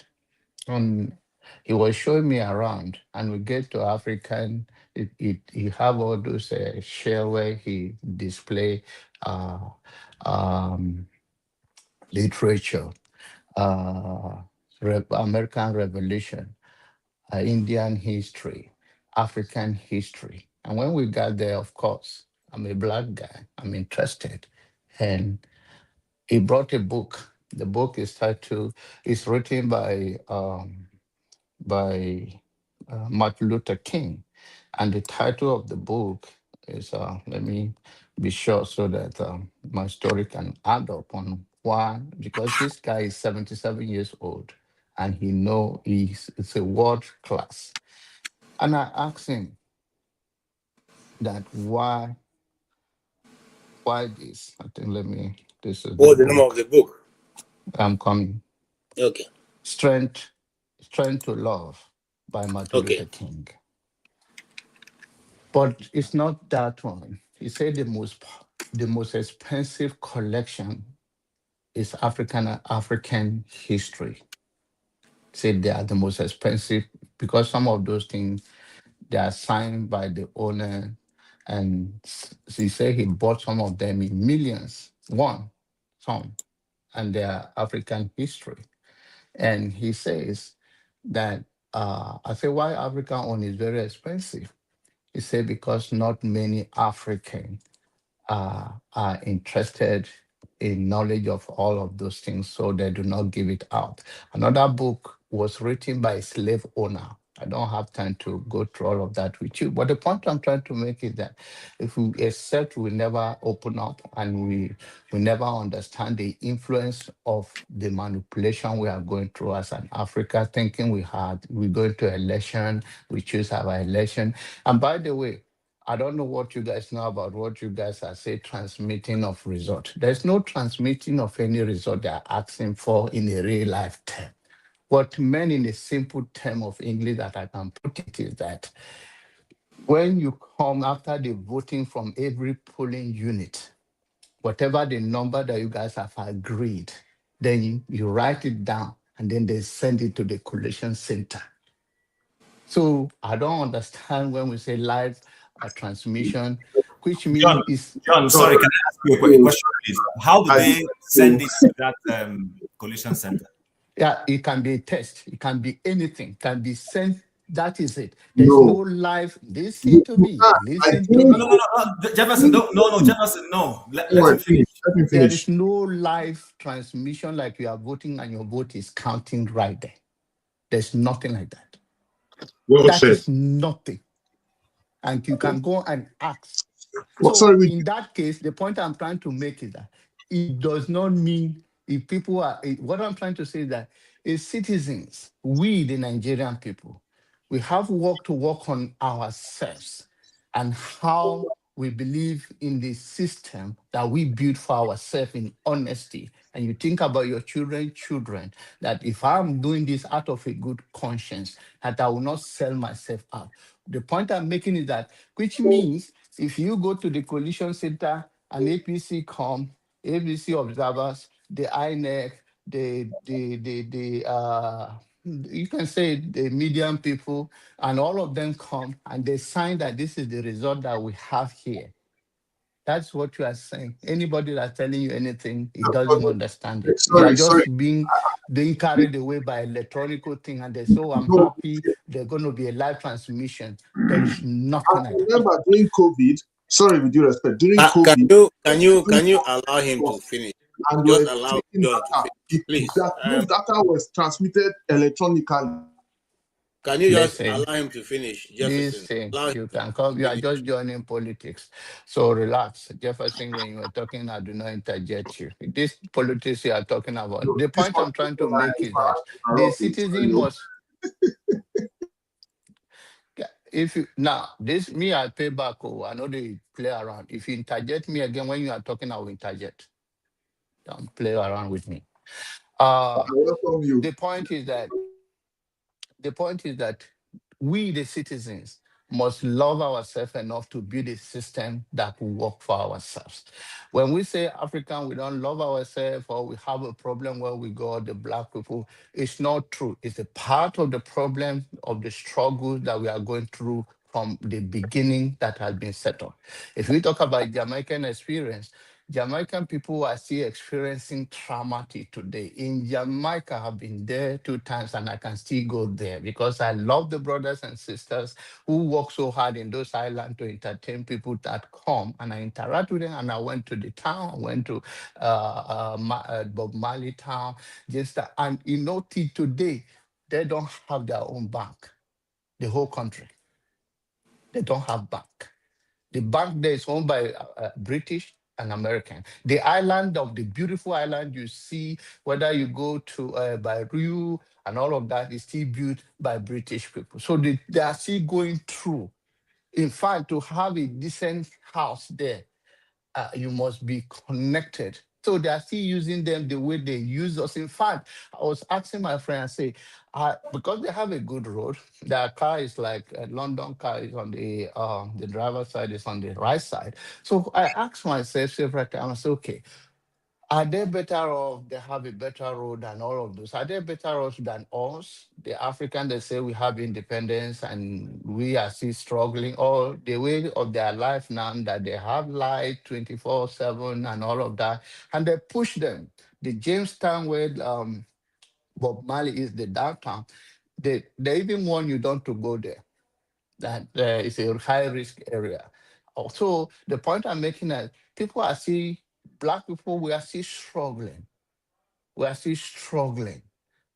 And he was showing me around, and we get to African. He have all those share where he display uh, um, literature, uh, American Revolution, Indian history, African history. And when we got there, of course, I'm a black guy. I'm interested. And he brought a book. The book is titled, it's written by Martin Luther King. And the title of the book is, let me be sure so that my story can add up on why, because this guy is 77 years old and he know it's a world class. And I asked him that why this? I think this is the What's the name of book. the book? I'm coming. Okay. Strength, Strength to Love by Martin Okay. Luther King. But it's not that one. He said the most expensive collection is African history. He said they are the most expensive because some of those things they are signed by the owner, and he said he bought some of them in millions, some, and they are African history. And he says that I say why African one is very expensive. He said because not many Africans are interested in knowledge of all of those things, so they do not give it out. Another book was written by a slave owner. I don't have time to go through all of that with you, but the point I'm trying to make is that if we accept, we never open up, and we never understand the influence of the manipulation we are going through as an Africa, thinking we go into election, we choose our election. And by the way, I don't know what you guys know about what you guys are saying, transmitting of result. There's no transmitting of any result they are asking for in a real life term. What meant in a simple term of English that I can put it is that when you come after the voting from every polling unit, whatever the number that you guys have agreed, then you write it down and then they send it to the collation center. So I don't understand when we say live transmission, which means is John, sorry, can I ask you a question, please? How do they send it to that collision center? yeah, it can be a test, it can be anything, can be sent. That is it. There's no No. live. Listen to me. I Listen to think No, me. no, no, no, Jefferson, no, Jefferson, no. Let him finish. Let me There is finish. no live transmission like you are voting and your vote is counting right there. There's nothing like that. Well That said. is nothing. And you can go and ask. Well, So sorry, in that case, the point I'm trying to make is that it does not mean if people are, what I'm trying to say is that as citizens, we, the Nigerian people, we have work to work on ourselves and how we believe in the system that we build for ourselves in honesty. And you think about your children, that if I'm doing this out of a good conscience, that I will not sell myself out. The point I'm making is that, which means if you go to the coalition center and APC come, APC observers, the INEC, you can say the medium people, and all of them come and they sign that this is the result that we have here. That's what you are saying. Anybody that's telling you anything, he doesn't understand it. You are sorry. just being carried away by electronic thing, and they say, "Oh, I'm No. happy. There's going to be a live transmission." There is I nothing like that. remember during COVID, sorry, with due respect, during Can COVID, you allow him to finish? and Just were allow taking John to data, finish, please. those data was transmitted electronically. Can you just Listen, allow him to finish, Jefferson? listen, Allow him you to can come. You are finish. just joining politics. So relax. Jefferson, when you were talking, I do not interject you. This politics you are talking about. No, The this point one, I'm trying to make is I that have to the interrupt you. Sorry, citizen must. If you now this me, I pay back. Oh, I know they play around. If you interject me again when you are talking, I will interject. Don't play around with me. I welcome you. The point is that we, the citizens, must love ourselves enough to build a system that will work for ourselves. When we say African, we don't love ourselves or we have a problem where we go, the black people, it's not true. It's a part of the problem of the struggle that we are going through from the beginning that has been set up. If we talk about Jamaican experience, Jamaican people are still experiencing trauma till today. In Jamaica, I've been there 2 times and I can still go there because I love the brothers and sisters who work so hard in those islands to entertain people that come, and I interact with them. And I went to the town, I went to Bob Marley town, just and till today, they don't have their own bank. The whole country, they don't have bank. The bank there is owned by British and American. The island of the beautiful island you see, whether you go to by Rio and all of that, is still built by British people. So they are still going through. In fact, to have a decent house there, you must be connected. So they are still using them the way they use us. In fact, I was asking my friend, I say, because they have a good road, their car is like a London car is on the driver's side is on the right side. So I asked myself several times, I said, okay, are they better off? They have a better road than all of those. Are they better off than us? The African, they say we have independence and we are still struggling, or the way of their life now that they have light 24/7 and all of that, and they push them. The Jamestown where Bob Marley is the downtown, they even warn you don't to go there, that it's a high risk area. Also, the point I'm making is people are still, Black people, we are still struggling. We are still struggling.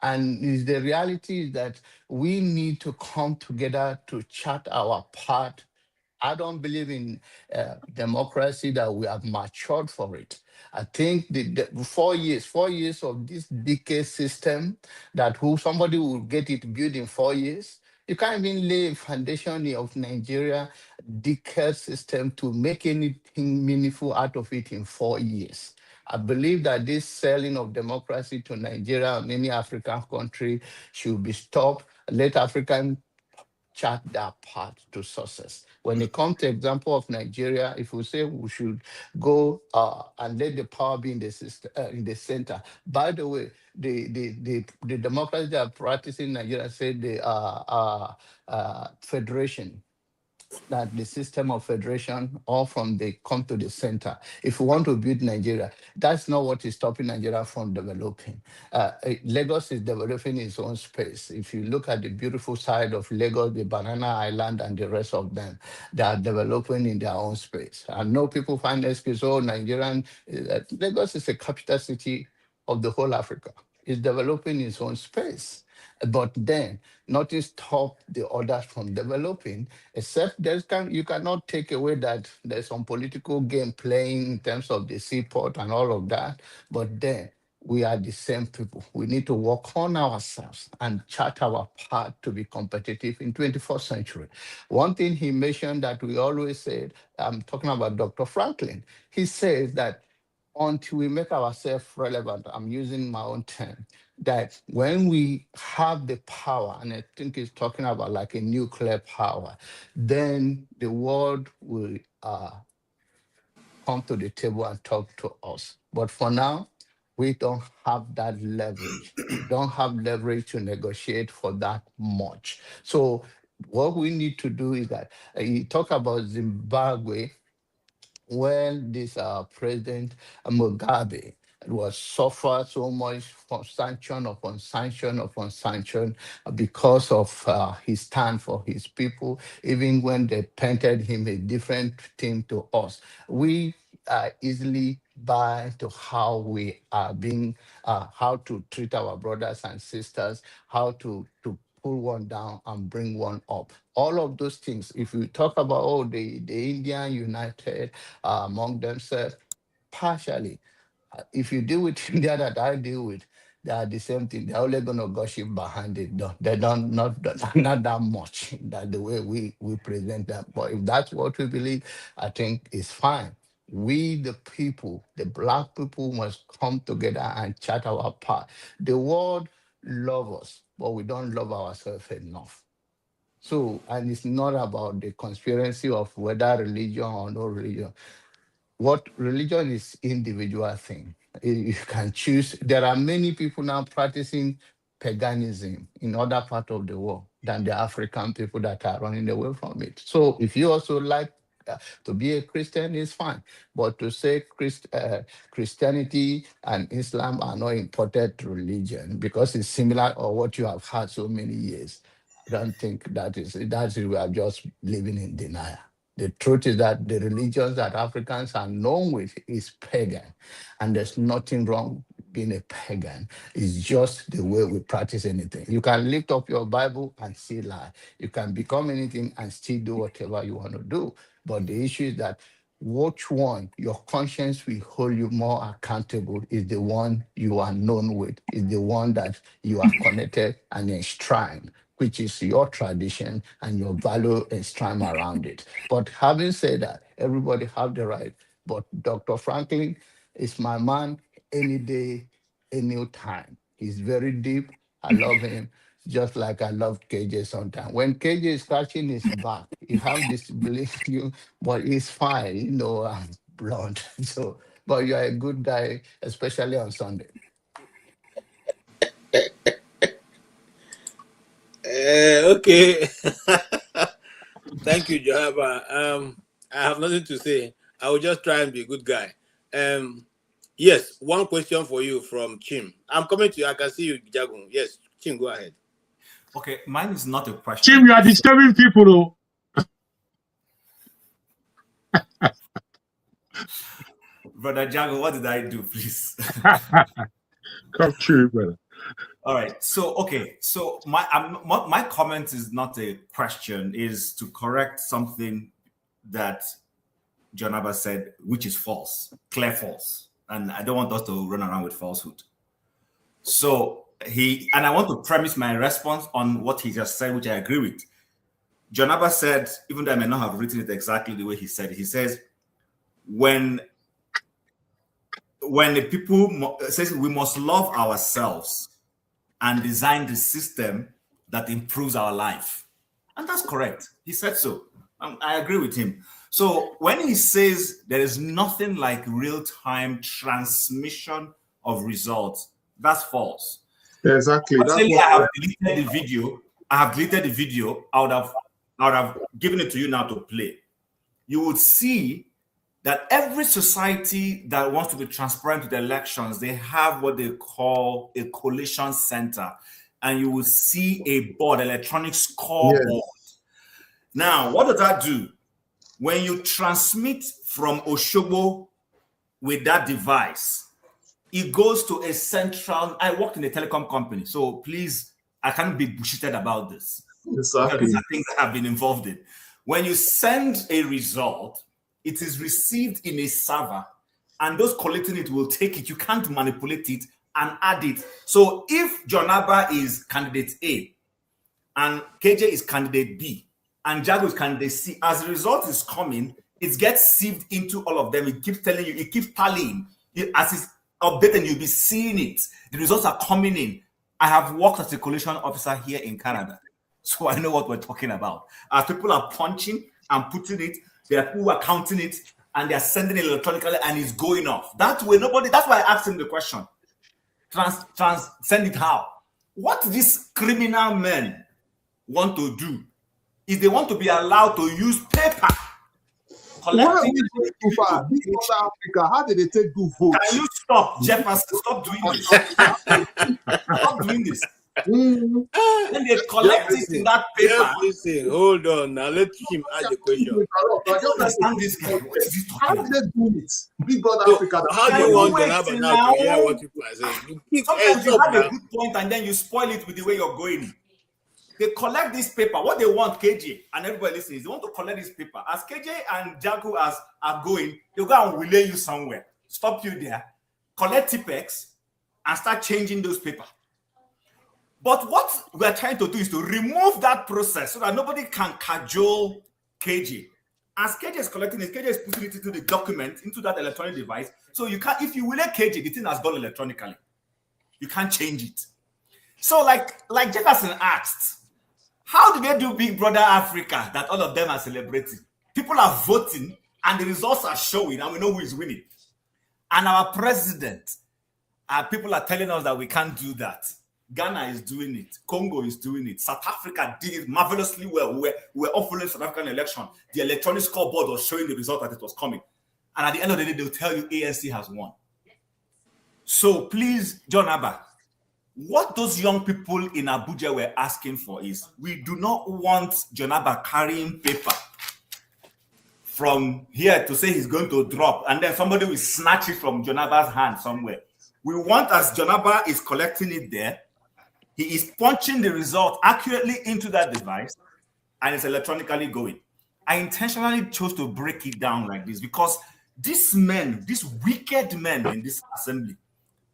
And the reality is that we need to come together to chart our path. I don't believe in democracy that we have matured for it. I think the 4 years of this decay system that somebody will get it built in 4 years. You can't even lay a foundation of Nigeria decay system to make anything meaningful out of it in 4 years. I believe that this selling of democracy to Nigeria and many African countries should be stopped. Let African chart their path to success. When it comes to example of Nigeria, if we say we should go and let the power be in the system, in the center. By the way, the democracy that are practicing Nigeria say the federation, that the system of federation all from they come to the center. If we want to build Nigeria, that's not what is stopping Nigeria from developing. Lagos is developing its own space. If you look at the beautiful side of Lagos, the Banana Island and the rest of them, they are developing in their own space. I know people find excuse, oh, Lagos is a capital city of the whole Africa. It's developing its own space. But then nothing stops the others from developing, except you cannot take away that there's some political game playing in terms of the seaport and all of that. But then we are the same people. We need to work on ourselves and chart our path to be competitive in 21st century. One thing he mentioned that we always said, I'm talking about Dr. Franklin, he says that until we make ourselves relevant, I'm using my own term, that when we have the power, and I think he's talking about like a nuclear power, then the world will come to the table and talk to us. But for now, we don't have that leverage. We don't have leverage to negotiate for that much. So what we need to do is that you talk about Zimbabwe, when this President Mugabe was suffered so much from sanction upon sanction upon sanction because of his stand for his people, even when they painted him a different thing to us. We easily buy to how we are being, how to treat our brothers and sisters, how to pull one down and bring one up. All of those things, if you talk about, oh, the Indian United among themselves, partially. If you deal with India that I deal with, they are the same thing. They're only going to gossip behind it. They don't, not that much, that the way we present them. But if that's what we believe, I think it's fine. We, the people, the Black people, must come together and chart our path. The world loves us, but we don't love ourselves enough. So, and it's not about the conspiracy of whether religion or no religion. What religion is individual thing. You can choose. There are many people now practicing paganism in other parts of the world than the African people that are running away from it. So if you also like To be a Christian is fine, but to say Christianity and Islam are not imported religion because it's similar or what you have had so many years, I don't think that's we are just living in denial. The truth is that the religions that Africans are known with is pagan, and there's nothing wrong being a pagan. It's just the way we practice anything. You can lift up your Bible and still lie. You can become anything and still do whatever you want to do. But the issue is that which one your conscience will hold you more accountable is the one you are known with, is the one that you are connected and enshrined, which is your tradition and your value enshrined around it. But having said that, everybody have the right. But Dr. Franklin is my man any day, any time. He's very deep. I love him just like I love KJ sometimes. When KJ is scratching his back, you have this belief you, but it's fine, I'm blunt. So, but you are a good guy, especially on Sunday. Okay. Thank you, Johaba. I have nothing to say. I will just try and be a good guy. Yes, one question for you from Chim. I'm coming to you. I can see you, Jagun. Yes, Chim, go ahead. Okay, mine is not a question. Chim, you are disturbing people, though. Brother Jago, what did I do, please? Come true, brother. All right. So my comment is not a question, is to correct something that Jonaba said, which is false, clear false. And I don't want us to run around with falsehood. So I want to premise my response on what he just said, which I agree with. Jonaba said, even though I may not have written it exactly the way he said it, he says, when the people says we must love ourselves and design the system that improves our life. And that's correct. He said so. I agree with him. So when he says there is nothing like real-time transmission of results, that's false. Exactly. Actually, I have deleted the video. I would have given it to you now to play. You would see that every society that wants to be transparent with elections, they have what they call a collation center. And you will see a board, electronic scoreboard. Yes. Now, what does that do? When you transmit from Oshobo with that device, it goes to a central. I worked in a telecom company, so please, I can't be bullshitted about this. Exactly. These are things that I've been involved in. When you send a result, it is received in a server, and those collecting it will take it. You can't manipulate it and add it. So if Jonaba is candidate A and KJ is candidate B and Jago is candidate C, as the result is coming, it gets sieved into all of them. It keeps telling you, it keeps tallying. As it's updating, you'll be seeing it. The results are coming in. I have worked as a collation officer here in Canada, so I know what we're talking about. As people are punching and putting it, there are people who are counting it, and they're sending it electronically, and it's going off. That way, that's why I asked him the question. Send it how? What these criminal men want to do is they want to be allowed to use paper. Why Big Brother Africa, how did they take good votes? Can you stop, Jefferson? Stop doing this. Stop doing this. When they collect it in that paper. Listen, hold on. Now let him ask the question. I don't understand this guy. What is he talking about? How did they do it? Big Brother Africa. How do you want Jonaba now to hear what people are saying? Sometimes you have a good point and then you spoil it with the way you're going. They collect this paper. What they want, KJ and everybody listening, is they want to collect this paper. As KJ and Jagu are going, they'll go and relay you somewhere. Stop you there. Collect Tipex and start changing those papers. But what we're trying to do is to remove that process so that nobody can cajole KJ. As KJ is collecting it, KJ is putting it into the document, into that electronic device. So you can't, if you relay KJ, the thing has gone electronically. You can't change it. So like Jefferson asked, how do they do Big Brother Africa that all of them are celebrating? People are voting and the results are showing and we know who is winning. And our president, people are telling us that we can't do that. Ghana is doing it. Congo is doing it. South Africa did it marvelously well. We were all following South African election. The electronic scoreboard was showing the result that it was coming. And at the end of the day, they'll tell you ANC has won. So please, John Abba, what those young people in Abuja were asking for is, we do not want John Abba carrying paper from here to say he's going to drop, and then somebody will snatch it from John Abba's hand somewhere. We want, as John Abba is collecting it there, he is punching the result accurately into that device, and it's electronically going. I intentionally chose to break it down like this because these men, these wicked men in this assembly,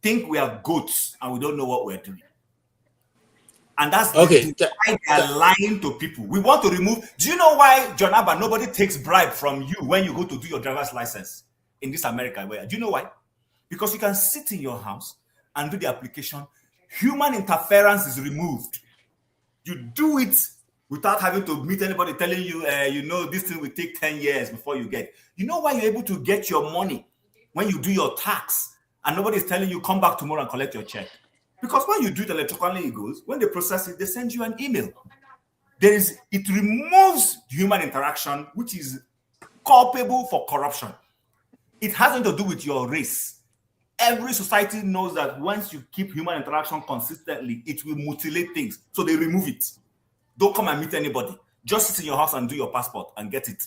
think we are goats and we don't know what we're doing. And that's okay. Why they are lying to people. We want to remove. Do you know why, John Abba, nobody takes bribe from you when you go to do your driver's license in this America? Do you know why? Because you can sit in your house and do the application. Human interference is removed. You do it without having to meet anybody telling you, this thing will take 10 years before you get. You know why you're able to get your money when you do your tax and nobody's telling you, come back tomorrow and collect your check? Because when you do it electronically, it goes. When they process it, they send you an email. It removes human interaction, which is culpable for corruption. It has nothing to do with your race. Every society knows that once you keep human interaction consistently, it will mutilate things. So they remove it. Don't come and meet anybody. Just sit in your house and do your passport and get it.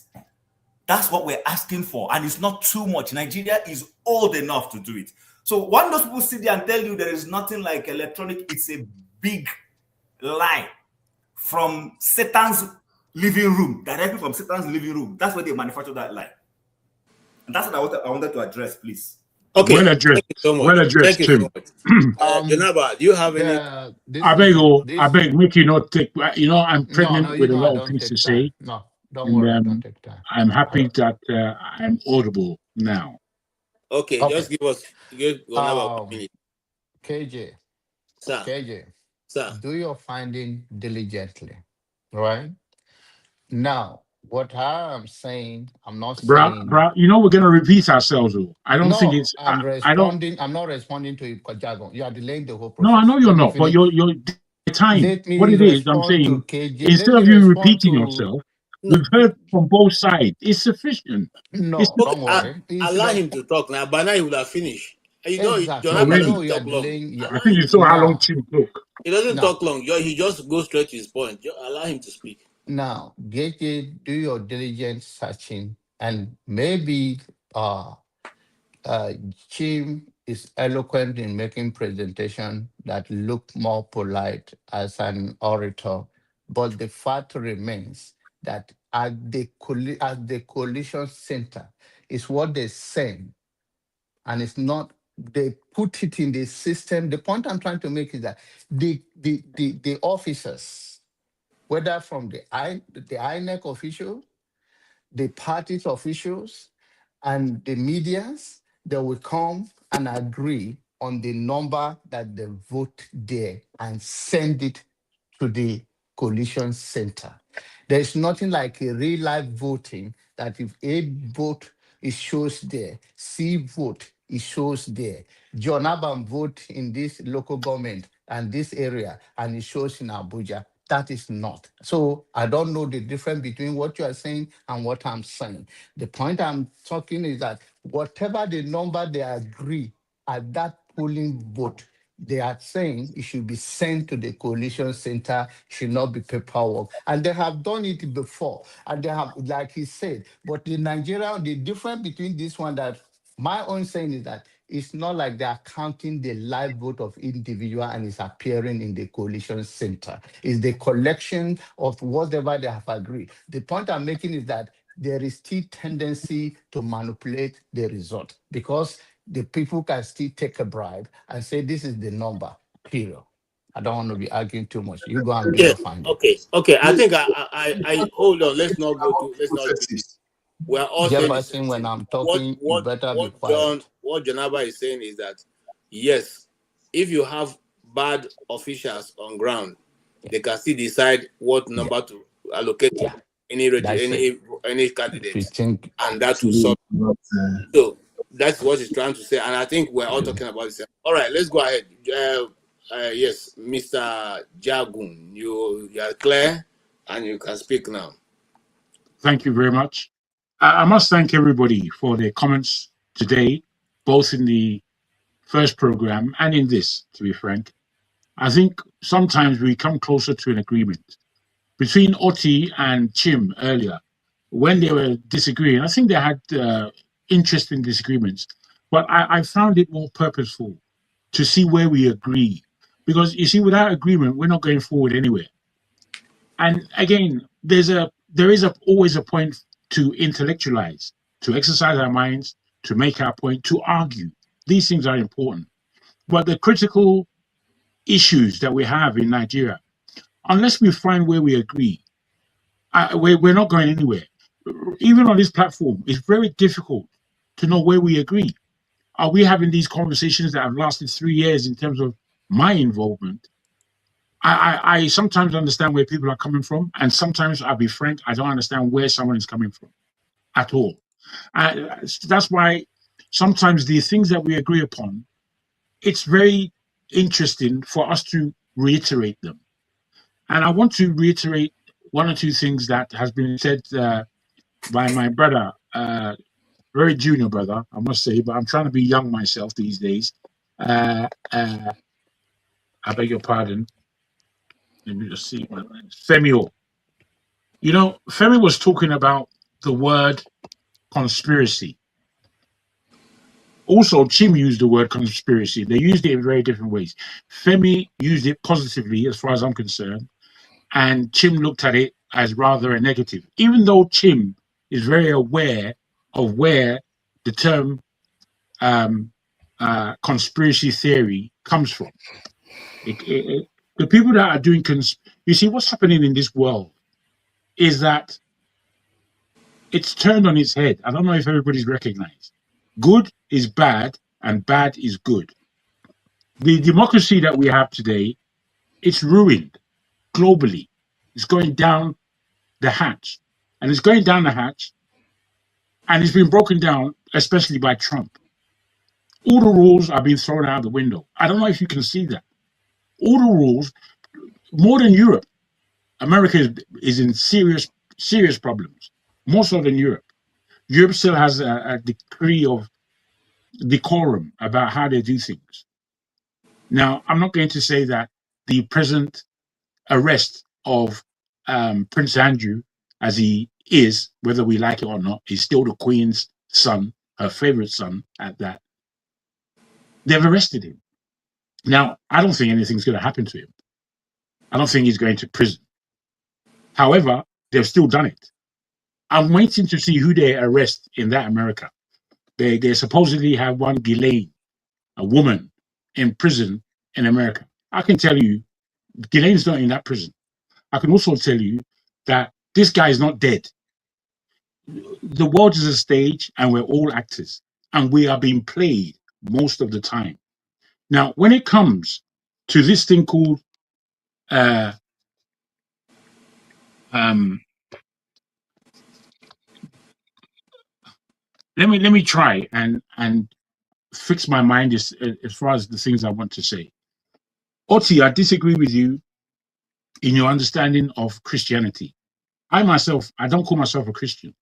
That's what we're asking for. And it's not too much. Nigeria is old enough to do it. So when those people sit there and tell you there is nothing like electronic, it's a big lie from Satan's living room, directly from Satan's living room. That's where they manufacture that lie. And that's what I wanted to address, please. Okay. Well addressed. Thank you so much. Well addressed, Thank you so Tim. much. Janaba, do you have any? I beg, make you not take. I'm pregnant with a lot of things to say. No, don't worry. Don't take time. I'm happy that I'm audible now. Okay, just give us another opinion. KJ. Sir. KJ. Sir. Do your finding diligently, right? Now, what I am saying, I'm not saying. Bruh, we're gonna repeat ourselves. Though. I don't think it's. I'm responding. I'm not responding to you, Kajago. You are delaying the whole process. No, I know you're not, but you're time. What it is, I'm saying, instead of you repeating yourself, we've heard from both sides. It's sufficient. No, don't worry. Allow him to talk now. By now he would have finished. You know, exactly. John Abba doesn't talk long. I think you saw how long Tim took. He doesn't talk long. He just goes straight to his point. Just allow him to speak. Now, Gege, do your diligent searching, and maybe Jim is eloquent in making presentation that look more polite as an orator, but the fact remains that at the coalition center is what they send, and it's not. They put it in the system. The point I'm trying to make is that the officers, whether from the INEC officials, the party's officials, and the medias, they will come and agree on the number that they vote there and send it to the coalition center. There's nothing like a real life voting that if A vote, it shows there. C vote, it shows there. John Abba vote in this local government and this area, and it shows in Abuja. That is not. So I don't know the difference between what you are saying and what I'm saying. The point I'm talking is that whatever the number they agree at that polling vote, they are saying it should be sent to the coalition center, should not be paperwork. And they have done it before. And they have, like he said, but the difference between this one, that my own saying is that it's not like they are counting the live vote of individual and it's appearing in the coalition center. It's the collection of whatever they have agreed. The point I'm making is that there is still tendency to manipulate the result because the people can still take a bribe and say this is the number, period. I don't want to be arguing too much. You go and do your finding. Okay. I think I hold on. Let's not do this. We're all saying when I'm talking, you better be quiet. What John Abba is saying is that, yes, if you have bad officials on ground, they can still decide what number to allocate to any candidate, and that will solve. So that's what he's trying to say, and I think we're all talking about this. All right, let's go ahead. Yes, Mr. Jagun, you are clear and you can speak now. Thank you very much. I must thank everybody for their comments today, both in the first program and in this, to be frank. I think sometimes we come closer to an agreement. Between Oti and Chim earlier, when they were disagreeing, I think they had interesting disagreements, but I found it more purposeful to see where we agree. Because you see, without agreement, we're not going forward anywhere. And again, there is always a point to intellectualize, to exercise our minds, to make our point, to argue. These things are important. But the critical issues that we have in Nigeria, unless we find where we agree, we're not going anywhere. Even on this platform, it's very difficult to know where we agree. Are we having these conversations that have lasted 3 years in terms of my involvement? I sometimes understand where people are coming from, and sometimes, I'll be frank, I don't understand where someone is coming from at all. That's why sometimes the things that we agree upon, it's very interesting for us to reiterate them. And I want to reiterate one or two things that has been said by my brother, very junior brother, I must say, but I'm trying to be young myself these days. I beg your pardon. Let me just see. Femio. You know, Femi was talking about the word conspiracy. Also, Chim used the word conspiracy. They used it in very different ways. Femi used it positively, as far as I'm concerned, and Chim looked at it as rather a negative, even though Chim is very aware of where the term conspiracy theory comes from. The people that are doing you see, what's happening in this world is that it's turned on its head. I don't know if everybody's recognized. Good is bad and bad is good. The democracy that we have today, it's ruined globally. It's going down the hatch. And it's going down the hatch, and it's been broken down, especially by Trump. All the rules are being thrown out the window. I don't know if you can see that. All the rules, more than Europe. America is in serious problems, more so than Europe. Europe still has a degree of decorum about how they do things. Now, I'm not going to say that the present arrest of Prince Andrew, as he is, whether we like it or not, is still the Queen's son, her favorite son at that. They've arrested him. Now, I don't think anything's going to happen to him. I don't think he's going to prison. However, they've still done it. I'm waiting to see who they arrest in that America. They supposedly have one Ghislaine, a woman, in prison in America. I can tell you, Ghislaine's not in that prison. I can also tell you that this guy is not dead. The world is a stage, and we're all actors, and we are being played most of the time. Now, when it comes to this thing called let me try and fix my mind as far as the things I want to say. Oti, I disagree with you in your understanding of Christianity. I myself, I don't call myself a Christian.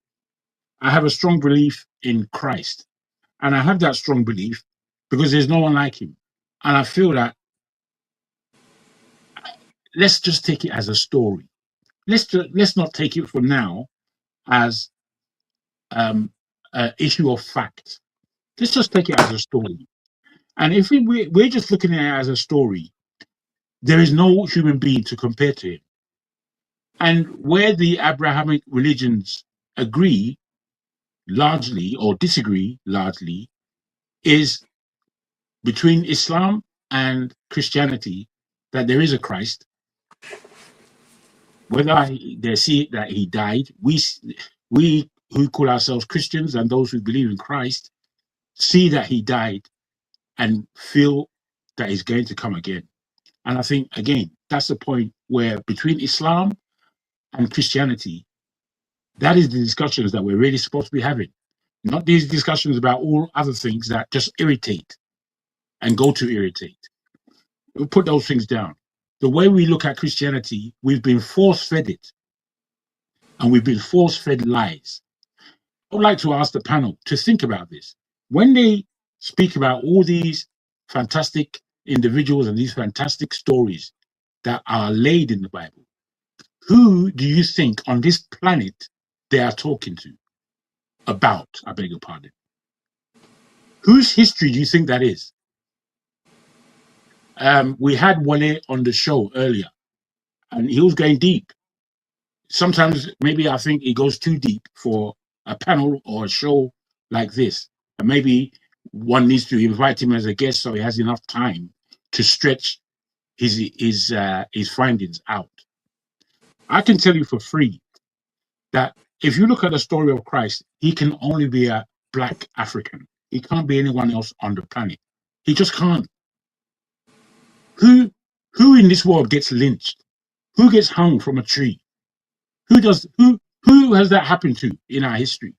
I have a strong belief in Christ. And I have that strong belief because there's no one like him. And I feel that let's just take it as a story. Let's not take it for now as an issue of fact. Let's just take it as a story. And if we're just looking at it as a story, there is no human being to compare to him. And where the Abrahamic religions agree largely or disagree largely is between Islam and Christianity, that there is a Christ. Whether they see that he died, we who call ourselves Christians and those who believe in Christ see that he died and feel that he's going to come again. And I think, again, that's the point where between Islam and Christianity, that is the discussions that we're really supposed to be having. Not these discussions about all other things that just irritate and go to irritate. We'll put those things down. The way we look at Christianity, we've been force-fed it. And we've been force-fed lies. I would like to ask the panel to think about this. When they speak about all these fantastic individuals and these fantastic stories that are laid in the Bible, who do you think on this planet they are talking to? About, I beg your pardon. Whose history do you think that is? We had Wale on the show earlier, and he was going deep. Sometimes maybe I think he goes too deep for a panel or a show like this. And maybe one needs to invite him as a guest so he has enough time to stretch his findings out. I can tell you for free that if you look at the story of Christ, he can only be a Black African. He can't be anyone else on the planet. He just can't. Who in this world gets lynched? Who gets hung from a tree? Who has that happened to in our history?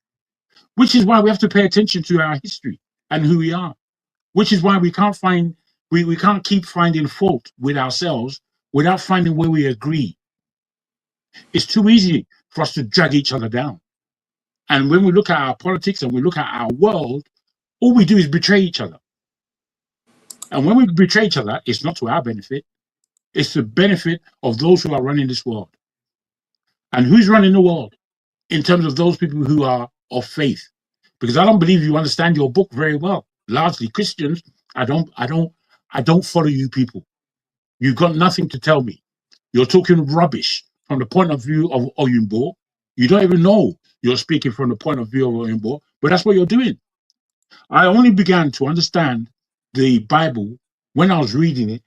Which is why we have to pay attention to our history and who we are. Which is why we can't keep finding fault with ourselves without finding where we agree. It's too easy for us to drag each other down. And when we look at our politics and we look at our world, all we do is betray each other. And when we betray each other, it's not to our benefit. It's the benefit of those who are running this world. And who's running the world in terms of those people who are of faith? Because I don't believe you understand your book very well. Largely Christians, I don't follow you people. You've got nothing to tell me. You're talking rubbish from the point of view of Oyunbo. You don't even know you're speaking from the point of view of Oyunbo, but that's what you're doing. I only began to understand the Bible when I was reading it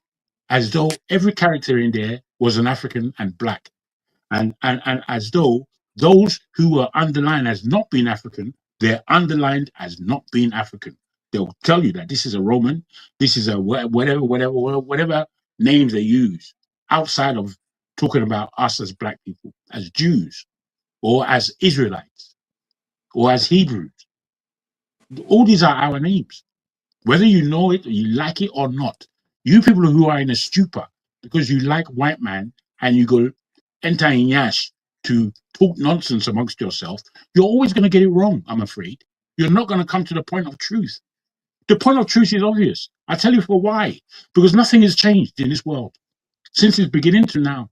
as though every character in there was an African and Black. And as though those who were underlined as not being African, they're underlined as not being African. They'll tell you that this is a Roman, this is a whatever names they use outside of talking about us as Black people, as Jews, or as Israelites, or as Hebrews. All these are our names. Whether you know it or you like it or not, you people who are in a stupor because you like white man and you go enter in Yash to talk nonsense amongst yourself, you're always going to get it wrong, I'm afraid. You're not going to come to the point of truth. The point of truth is obvious. I tell you for why. Because nothing has changed in this world. Since its beginning to now,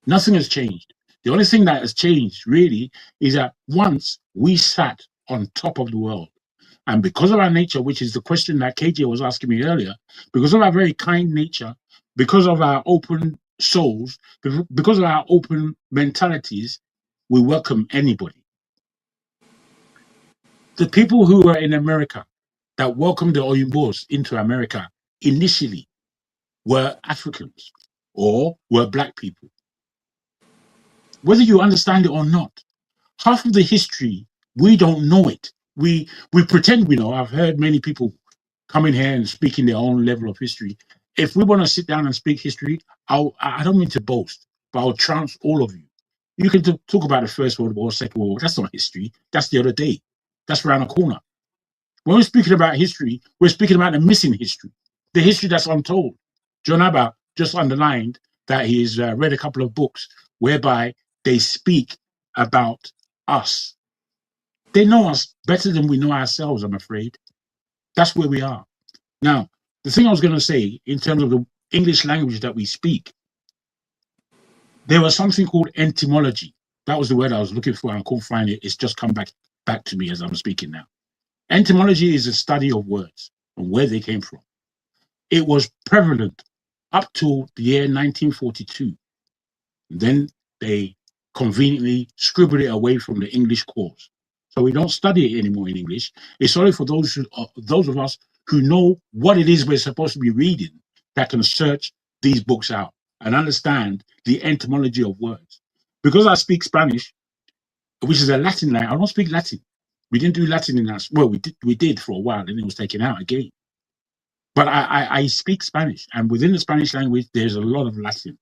nothing has changed. The only thing that has changed, really, is that once we sat on top of the world, and because of our nature, which is the question that KJ was asking me earlier, because of our very kind nature, because of our open souls, because of our open mentalities, we welcome anybody. The people who were in America that welcomed the Oyimbos into America initially were Africans or were Black people. Whether you understand it or not, half of the history, we don't know it. We pretend we know. I've heard many people come in here and speak in their own level of history. If we want to sit down and speak history, I don't mean to boast, but I'll trounce all of you. You can talk about the First World War, Second World War. That's not history. That's the other day. That's around the corner. When we're speaking about history, we're speaking about the missing history, the history that's untold. John Abba just underlined that he's read a couple of books whereby they speak about us. They know us better than we know ourselves, I'm afraid. That's where we are. Now, the thing I was going to say in terms of the English language that we speak, there was something called etymology. That was the word I was looking for and I couldn't find it. It's just come back to me as I'm speaking now. Etymology is a study of words and where they came from. It was prevalent up to the year 1942. Then they conveniently scribbled it away from the English course. So we don't study it anymore in English. It's only for those of us who know what it is we're supposed to be reading that can search these books out and understand the etymology of words. Because I speak Spanish, which is a Latin language, I don't speak Latin. We didn't do Latin in us. Well, we did for a while, and it was taken out again. But I speak Spanish, and within the Spanish language, there's a lot of Latin.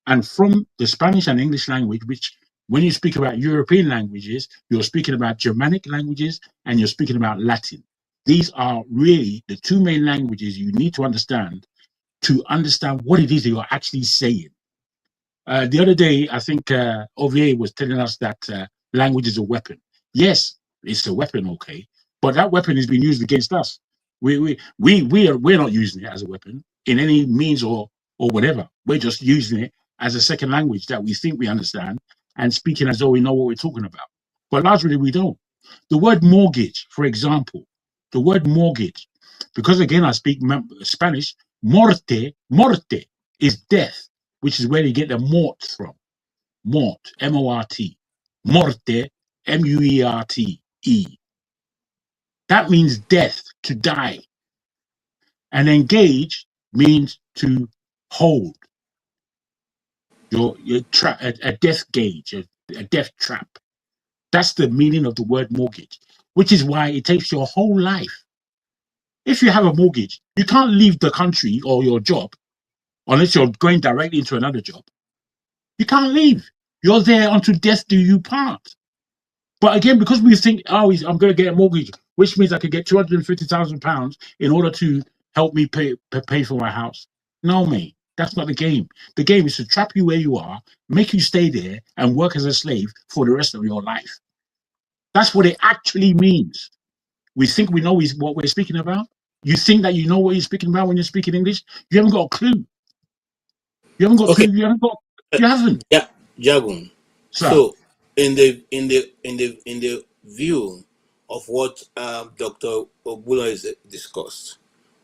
And from the Spanish and English language, which when you speak about European languages, you're speaking about Germanic languages and you're speaking about Latin. These are really the two main languages you need to understand to understand what it is that you're actually saying. The other day, I think Ovier was telling us that language is a weapon. Yes, it's a weapon, okay, but that weapon is being used against us. We're not using it as a weapon in any means or whatever. We're just using it as a second language that we think we understand and speaking as though we know what we're talking about. But largely we don't. The word mortgage, for example, the word mortgage, because again I speak Spanish, morte is death, which is where you get the mort from. Mort, M-O-R-T. Morte, M-U-E-R-T-E. That means death, to die. And engage means to hold. Your a death gauge, a death trap. That's the meaning of the word mortgage, which is why it takes your whole life. If you have a mortgage, you can't leave the country or your job unless you're going directly into another job. You can't leave. You're there until death do you part. But again, because we think, oh, I'm going to get a mortgage, which means I could get £250,000 in order to help me pay for my house. No, mate, that's not the game. The game is to trap you where you are, make you stay there, and work as a slave for the rest of your life. That's what it actually means. We think we know what we're speaking about. You think that you know what you're speaking about when you're speaking English. You haven't got a clue. You haven't got a clue. You haven't. Yeah, Jagun. So, in the view of what Dr. Ogbunwezeh discussed,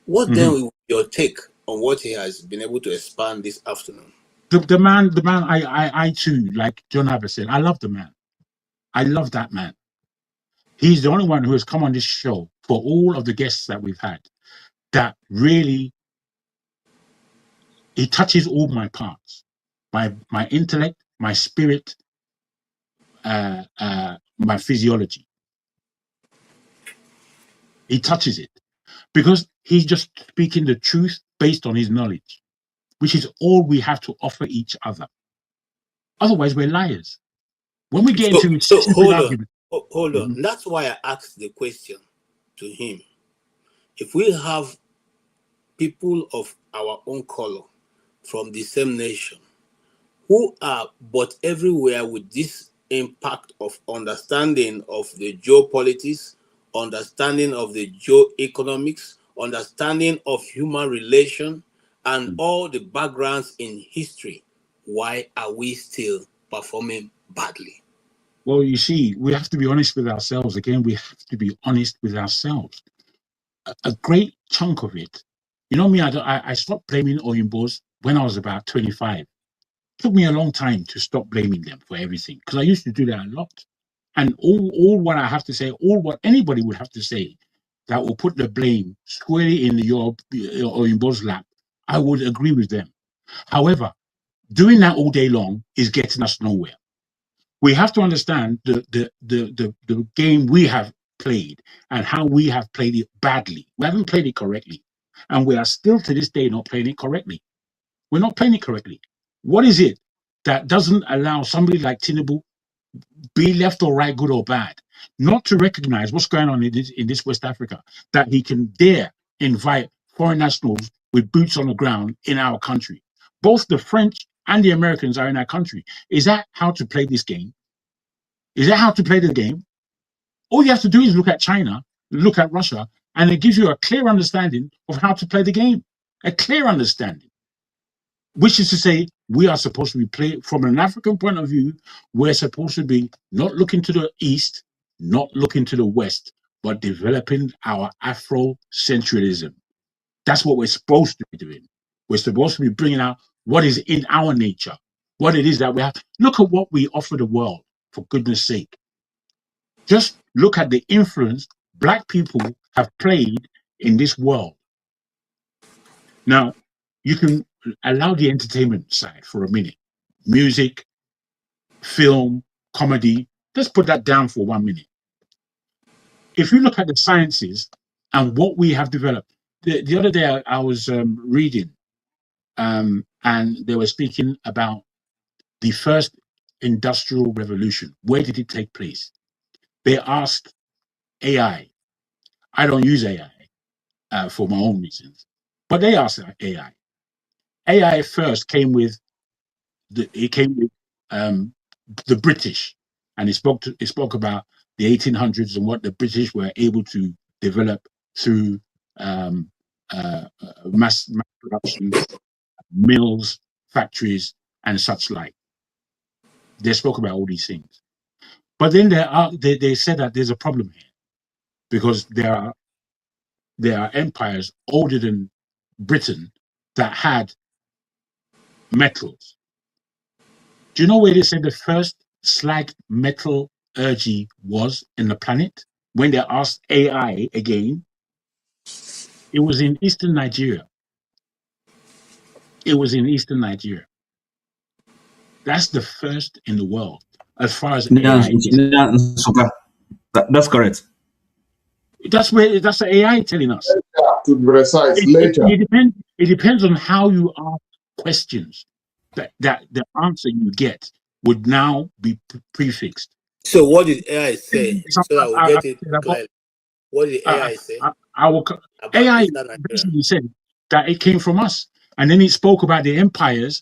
what then will be your take on what he has been able to expand this afternoon? The man, I too, like John Haber said, I love the man. I love that man. He's the only one who has come on this show for all of the guests that we've had that really, he touches all my parts, my intellect, my spirit, my physiology. He touches it because he's just speaking the truth based on his knowledge, which is all we have to offer each other. Otherwise, we're liars. When we get into hold argument, on. That's why I asked the question to him. If we have people of our own color from the same nation who are but everywhere with this impact of understanding of the geopolitics, understanding of the geoeconomics, understanding of human relation, and all the backgrounds in history, why are we still performing badly? Well, you see, we have to be honest with ourselves. Again, we have to be honest with ourselves. A great chunk of it, you know me, I stopped blaming Oyimbos when I was about 25. It took me a long time to stop blaming them for everything because I used to do that a lot. And all what I have to say, all what anybody would have to say that will put the blame squarely in your Oyinbo's lap, I would agree with them. However, doing that all day long is getting us nowhere. We have to understand the game we have played and how we have played it badly. We haven't played it correctly. And we are still to this day not playing it correctly. We're not playing it correctly. What is it that doesn't allow somebody like Tinubu, be left or right, good or bad, not to recognize what's going on in this West Africa, that he can dare invite foreign nationals with boots on the ground in our country? Both the French and the Americans are in our country. Is that how to play this game? Is that how to play the game? All you have to do is look at China, look at Russia, and it gives you a clear understanding of how to play the game. A clear understanding. Which is to say, we are supposed to be playing from an African point of view. We're supposed to be not looking to the east, not looking to the west, but developing our Afrocentralism. That's what we're supposed to be doing. We're supposed to be bringing out what is in our nature, what it is that we have. Look at what we offer the world, for goodness sake. Just look at the influence Black people have played in this world. Now, you can allow the entertainment side for a minute. Music, film, comedy, let's put that down for 1 minute. If you look at the sciences and what we have developed, the other day I was reading and they were speaking about the first industrial revolution. Where did it take place? They asked AI. I don't use AI for my own reasons, but they asked AI, AI first came with the British, and it spoke about the 1800s and what the British were able to develop through mass production, mills, factories, and such like. They spoke about all these things, but then they said that there's a problem here because there are empires older than Britain that had metals. Do you know where they said the first slag metallurgy was in the planet? When they asked AI again, it was in eastern Nigeria. It was in eastern Nigeria. That's the first in the world as far as AI is. That's correct. That's the AI telling us. To be precise, later. It depends on how you ask questions. That the answer you get would now be prefixed. So what did AI say? So that we'll get it clearly. What did AI say? AI basically said that it came from us. And then it spoke about the empires.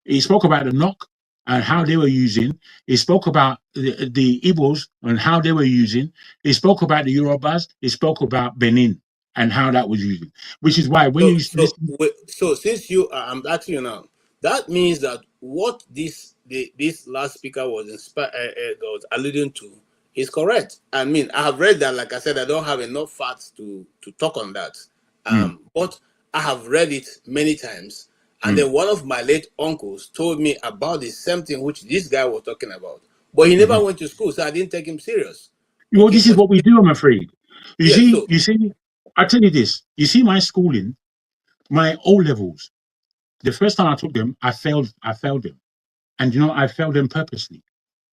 It spoke about the Nok and how they were using. It spoke about the Igbos and how they were using. It spoke about the Yorubas. It spoke about Benin and how that was using. Which is why when so since I'm asking you now, that means that what this last speaker was alluding to is correct. I mean, I have read that. Like I said, I don't have enough facts to talk on that. But I have read it many times. And then one of my late uncles told me about the same thing which this guy was talking about. But he never went to school, so I didn't take him serious. Well, this is what we do, I'm afraid. You see, I tell you this. You see my schooling, my O levels. The first time I took them, I failed them. And I failed them purposely.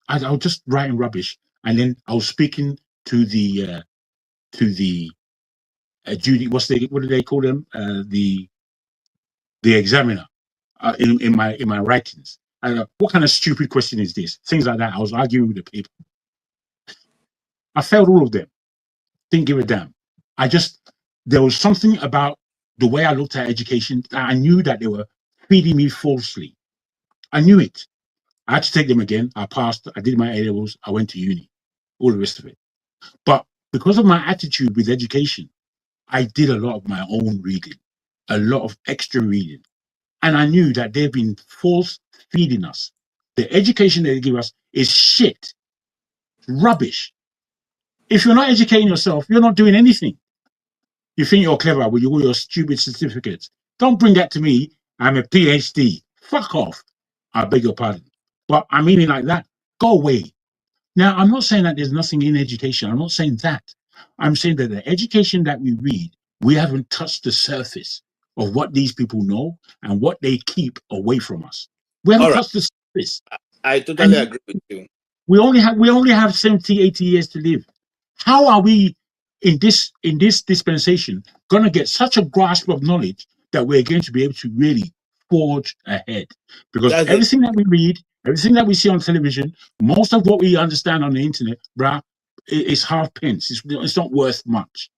I was just writing rubbish. And then I was speaking to the Judy, what do they call them? The examiner in my writings. What kind of stupid question is this? Things like that. I was arguing with the people. I failed all of them. Didn't give a damn. There was something about the way I looked at education that I knew that they were feeding me falsely. I knew it. I had to take them again. I passed. I did my A-levels. I went to uni. All the rest of it. But because of my attitude with education, I did a lot of my own reading, a lot of extra reading. And I knew that they've been false feeding us. The education they give us is shit, rubbish. If you're not educating yourself, you're not doing anything. You think you're clever with all your stupid certificates. Don't bring that to me. I'm a PhD. Fuck off. I beg your pardon. But I mean it like that. Go away. Now, I'm not saying that there's nothing in education. I'm not saying that. I'm saying that the education that we read, we haven't touched the surface of what these people know and what they keep away from us. We haven't touched the surface. I totally agree with you. We only have 70, 80 years to live. How are we in this dispensation going to get such a grasp of knowledge that we're going to be able to really forge ahead? Because everything that we read, everything that we see on television, most of what we understand on the internet, bruh, is half pence. It's not worth much.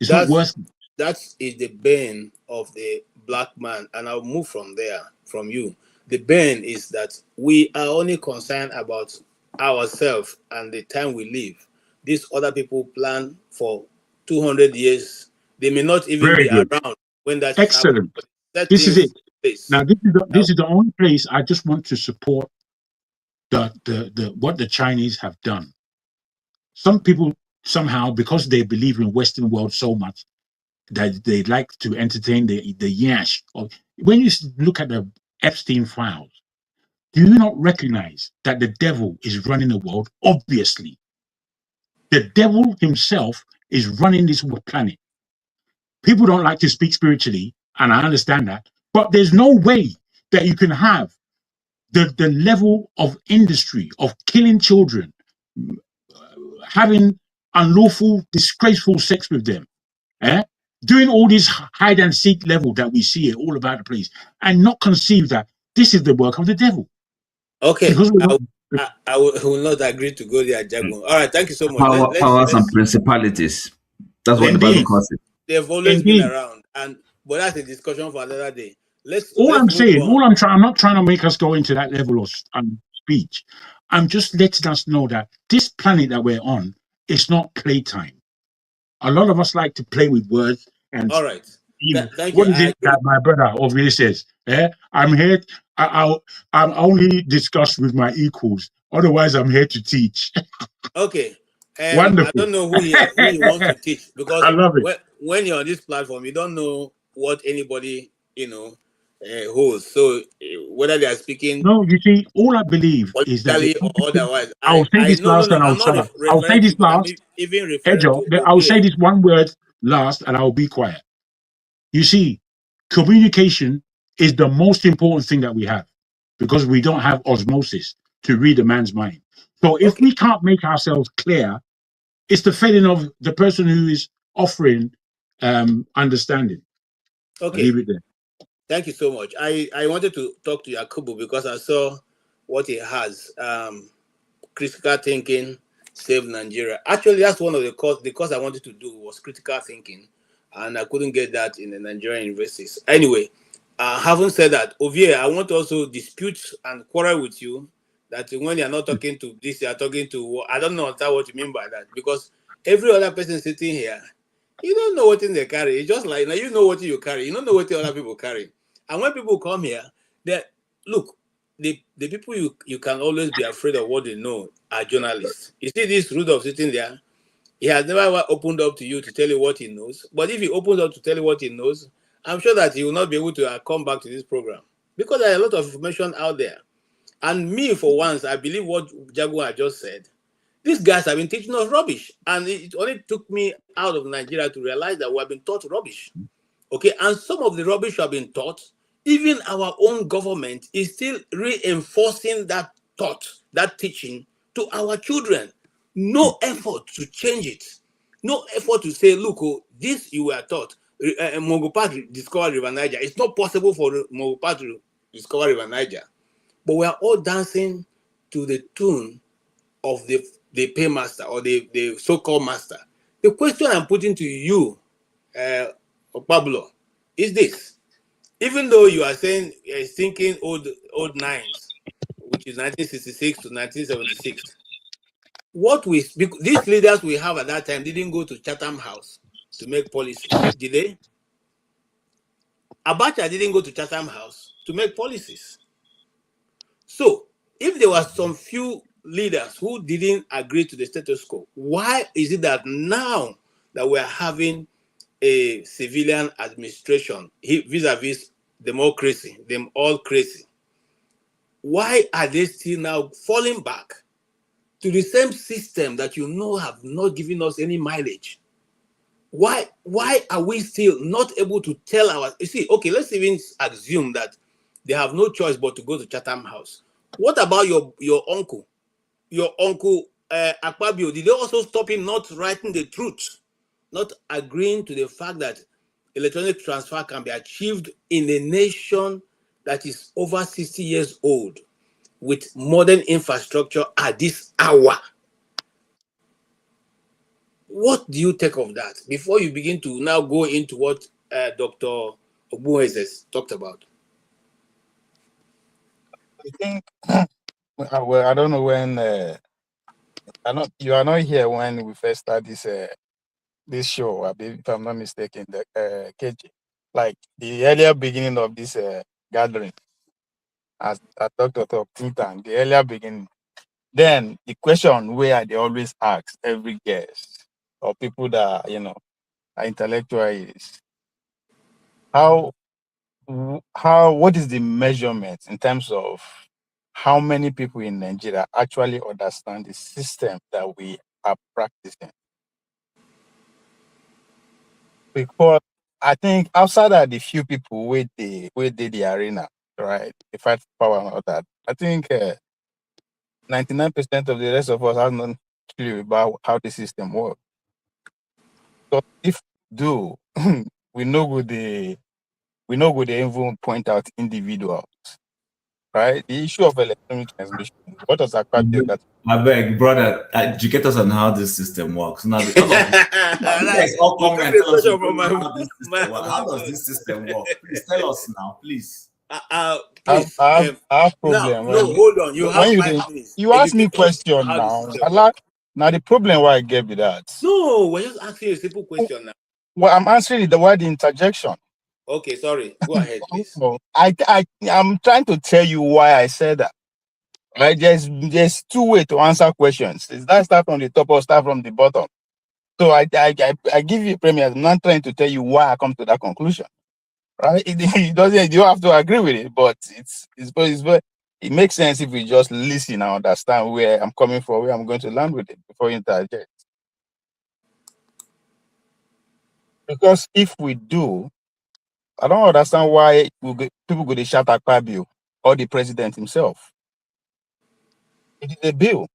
Not worth much. That is the bane of the black man, and I'll move from there, from you. The bane is that we are only concerned about ourselves and the time we live. These other people plan for 200 years. They may not even be around when that's excellent. This is it. Now, this is the only place I just want to support what the Chinese have done. Some people somehow, because they believe in Western world so much, that they like to entertain the yash. When you look at the Epstein files, do you not recognize that the devil is running the world? Obviously. The devil himself is running this planet. People don't like to speak spiritually, and I understand that, but there's no way that you can have the level of industry of killing children, having unlawful, disgraceful sex with them, doing all this hide and seek level that we see all about the place, and not conceive that this is the work of the devil. Okay, I will not agree to go there, Jagun. All right, thank you so much. Powers and principalities. That's what the Bible calls it. They've always been around, but that's a discussion for another day. let's All I'm move saying, on. I'm not trying to make us go into that level of speech. I'm just letting us know that this planet that we're on is not playtime. A lot of us like to play with words and, All right. Thank you. what is I it agree that with my brother over here says? I'm here. I'm only discuss with my equals. Otherwise, I'm here to teach. Okay. I Wonderful. don't know who he wants to teach, I because love it. when you're on this platform, you don't know what anybody holds. So whether they are speaking No, you see, all I believe is that the politically or African. otherwise, I'll say I this no no last no. and I'll I'm not shut up. I'll say referring to this you, but I'm last. even referring Ejo, to I'll say Obie. this one word last and I'll be quiet. You see, communication is the most important thing that we have because we don't have osmosis to read a man's mind. So if Okay. we can't make ourselves clear, it's the failing of the person who is offering understanding. I'll Okay. leave it there. Thank you so much. I wanted to talk to Yakubu because I saw what he has. Critical thinking save Nigeria. Actually, that's one of the course I wanted to do was critical thinking, and I couldn't get that in the Nigerian universities. Anyway, having said that, Ovie, I want to also dispute and quarrel with you that when you're not talking to this, you're talking to. I don't know what you mean by that, because every other person sitting here, you don't know what thing they carry. It's just like now you know what you carry. You don't know what the other people carry. And when people come here, they look. The people you can always be afraid of what they know are journalists. You see this Rudolph sitting there, he has never opened up to you to tell you what he knows. But if he opens up to tell you what he knows, I'm sure that he will not be able to come back to this program because there are a lot of information out there. And me, for once, I believe what Jaguar just said. These guys have been teaching us rubbish. And it only took me out of Nigeria to realize that we have been taught rubbish. Okay, and some of the rubbish we have been taught, even our own government is still reinforcing that thought, that teaching to our children. No effort to change it. No effort to say, look, oh, this you were taught. Mogopat discovered River Niger. It's not possible for Mogopat to discover River Niger. But we are all dancing to the tune of the paymaster or the so-called master. The question I'm putting to you, Pablo, is this: even though you are saying thinking old nines, which is 1966 to 1976, these leaders we have at that time didn't go to Chatham House to make policies, did they? Abacha didn't go to Chatham House to make policies. So if there were some few leaders who didn't agree to the status quo, why is it that now that we're having a civilian administration vis-a-vis democracy, them all crazy, why are they still now falling back to the same system that have not given us any mileage? Why are we still not able to tell you see, okay, let's even assume that they have no choice but to go to Chatham House. What about your uncle? Your uncle Akpabio, did they also stop him not writing the truth, not agreeing to the fact that electronic transfer can be achieved in a nation that is over 60 years old with modern infrastructure at this hour? What do you take of that before you begin to now go into what Dr. Ogbunwezeh talked about? I think, well, I don't know when, you are not here when we first start this show, if I'm not mistaken, the KG. Like the earlier beginning of this gathering, as Dr. Talk, think tank, the earlier beginning. Then the question where they always ask every guest or people that are intellectual is what is the measurement in terms of how many people in Nigeria actually understand the system that we are practicing? Because I think outside of the few people with the arena, right, the fight for power and all that, I think 99% of the rest of us have no clue about how the system works. So if we do, we know good they even point out individuals right? The issue of electronic transmission. What does Akpabio got? I beg, brother, educate us on how this system works. Now, all of this, you guys all You come got and a tell us question from how this my system works. How does this system work? Please tell us now, please. Please. I have Now, problem no, hold on. You when have you 5 minutes. you ask me Educate us on question how the now. system works. Now the problem why I gave you that. No, we're just asking you a simple question now. Well, I'm answering the word interjection. Okay, sorry. Go ahead, please. I'm trying to tell you why I said that. Right? There's two ways to answer questions. Is that start from the top or start from the bottom? So I give you a premise. I'm not trying to tell you why I come to that conclusion. Right? It doesn't. You have to agree with it, but it makes sense if we just listen and understand where I'm coming from, where I'm going to land with it before you interject. Because if we do, I don't understand why people go to shout at Akpabio or the president himself. It is a bill.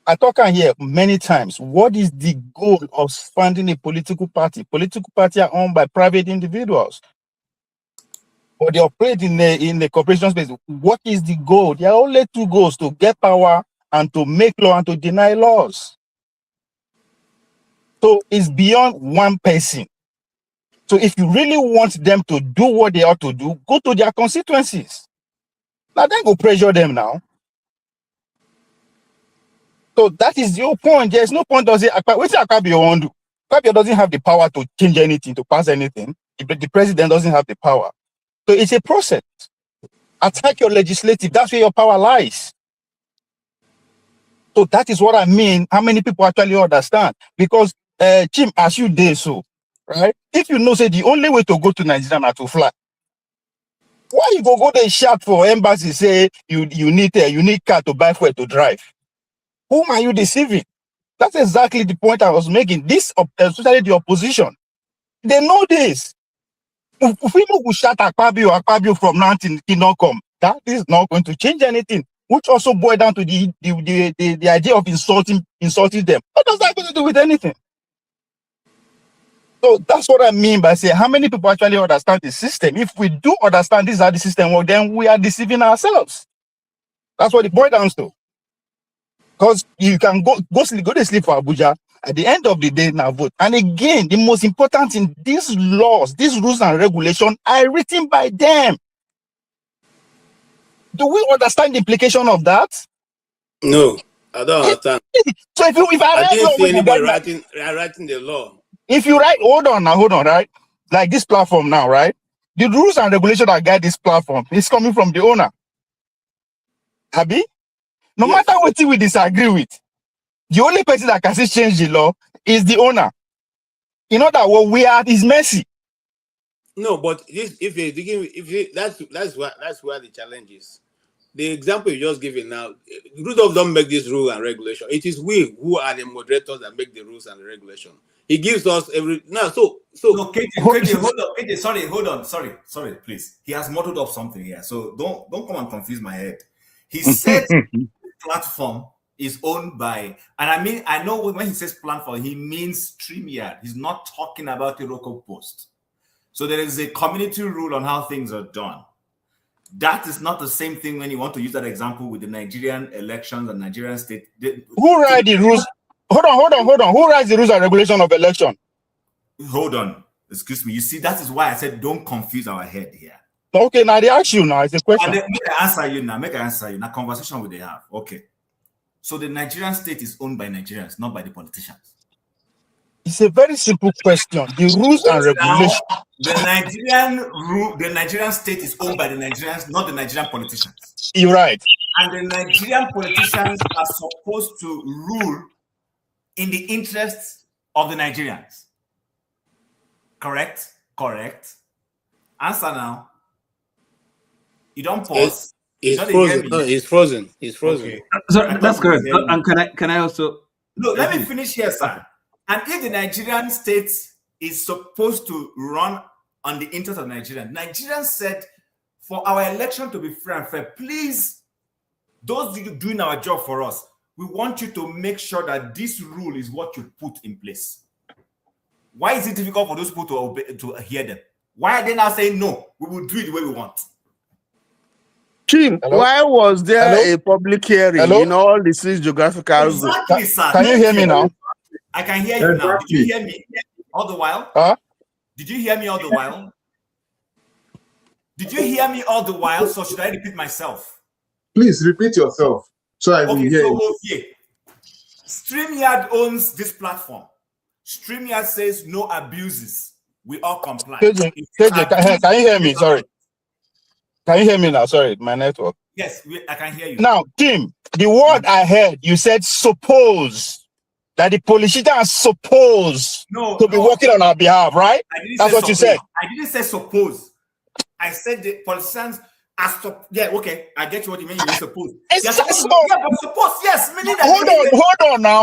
I talk on here many times. What is the goal of funding a political party? Political parties are owned by private individuals, or they operate in the corporation space. What is the goal? There are only two goals: to get power and to make law and to deny laws. So it's beyond one person. So if you really want them to do what they ought to do, go to their constituencies. Now then go pressure them now. So that is your point. There's no point to say, what Akpabio want to do? Akpabio doesn't have the power to change anything, to pass anything. The president doesn't have the power. So it's a process. Attack your legislative. That's where your power lies. So that is what I mean. How many people actually understand? Because, Jim, as you did so, right? If you know, say the only way to go to Nigeria is to fly. Why you go there shout for embassy, say you need car to buy fuel to drive? Whom are you deceiving? That's exactly the point I was making. This, especially the opposition, they know this. If people will shout Akpabio from now till Kingdom Come, that is not going to change anything. Which also boils down to the idea of insulting them. What does that have to do with anything? So that's what I mean by saying, how many people actually understand the system? If we do understand this is how the system works, then we are deceiving ourselves. That's what it boils down to. Because you can go to sleep for Abuja. At the end of the day, now vote. And again, the most important thing, these laws, these rules and regulations are written by them. Do we understand the implication of that? No, I don't understand. So if I didn't see anybody writing the law. If you write, hold on, right? Like this platform now, right? The rules and regulations that guide this platform is coming from the owner. Abi? No matter what we disagree with, the only person that can change the law is the owner. In other words, we are at his mercy. No, but that's where the challenge is. The example you just given now, Rudolph don't make this rule and regulation. It is we who are the moderators that make the rules and the regulation. He gives us every now. So no, KJ, hold on, KJ, sorry, hold on, sorry, please. He has muddled up something here, so don't come and confuse my head. He said the platform is owned by, and I know when he says platform, he means StreamYard. He's not talking about the local post. So there is a community rule on how things are done. That is not the same thing when you want to use that example with the Nigerian elections and Nigerian state. Who write the rules? Hold on. Who writes the rules and regulation of election? Hold on. Excuse me. You see, that is why I said don't confuse our head here. Okay, now they ask you now. It's a question. Make I answer you now. Now, conversation will they have. Okay. So the Nigerian state is owned by Nigerians, not by the politicians. It's a very simple question. The rules and regulations. The Nigerian state is owned by the Nigerians, not the Nigerian politicians. You're right. And the Nigerian politicians are supposed to rule in the interests of the Nigerians. Correct? Answer now. You don't pause. He's frozen. No, he's frozen. Okay. So that's correct. And can I also? No, let me finish here, sir. And if the Nigerian state is supposed to run on the interest of Nigerians said, for our election to be free and fair, please, those of you doing our job for us, we want you to make sure that this rule is what you put in place. Why is it difficult for those people to hear them? Why are they now saying, no, we will do it the way we want? Kim, Hello? why was there Hello? a public hearing Hello? in all the 6 geographical zones? Exactly, sir. Can you hear me now? I can hear you now. Did you hear me all the while? Huh? Did you hear me all the while? Did you hear me all the while? So should I repeat myself? Please repeat yourself so I will Okay, hear so you. Ovie, StreamYard owns this platform. StreamYard says no abuses. We all comply. KJ, can you hear me? Sorry. Can you hear me now? Sorry, my network. Yes, I can hear you. Now, Tim, the word I heard, you said suppose, that the politician is supposed to be working on our behalf, right? That's what you said. I didn't say suppose. I said the politicians are yeah, okay. I get what you mean. You suppose. It's Yes, just yeah, but suppose, yes. Meaning that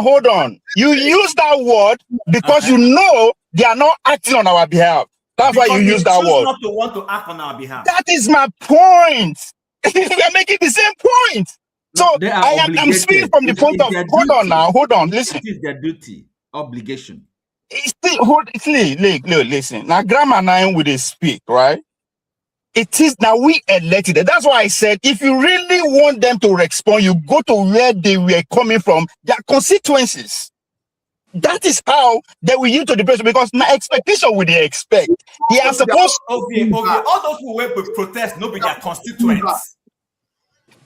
hold on. You use that word because you know they are not acting on our behalf. That's why you use that word. Not to want to act on our behalf. That is my point. We are making the same point. So I'm speaking from the point of hold on, listen. It is their duty, obligation. Listen. Now, grammar and I will speak, right? It is now we elected. That's why I said if you really want them to respond, you go to where they were coming from, their constituencies. That is how they will yield to the pressure because my expectation would they expect. They are supposed all those who went to protest, no be their constituents.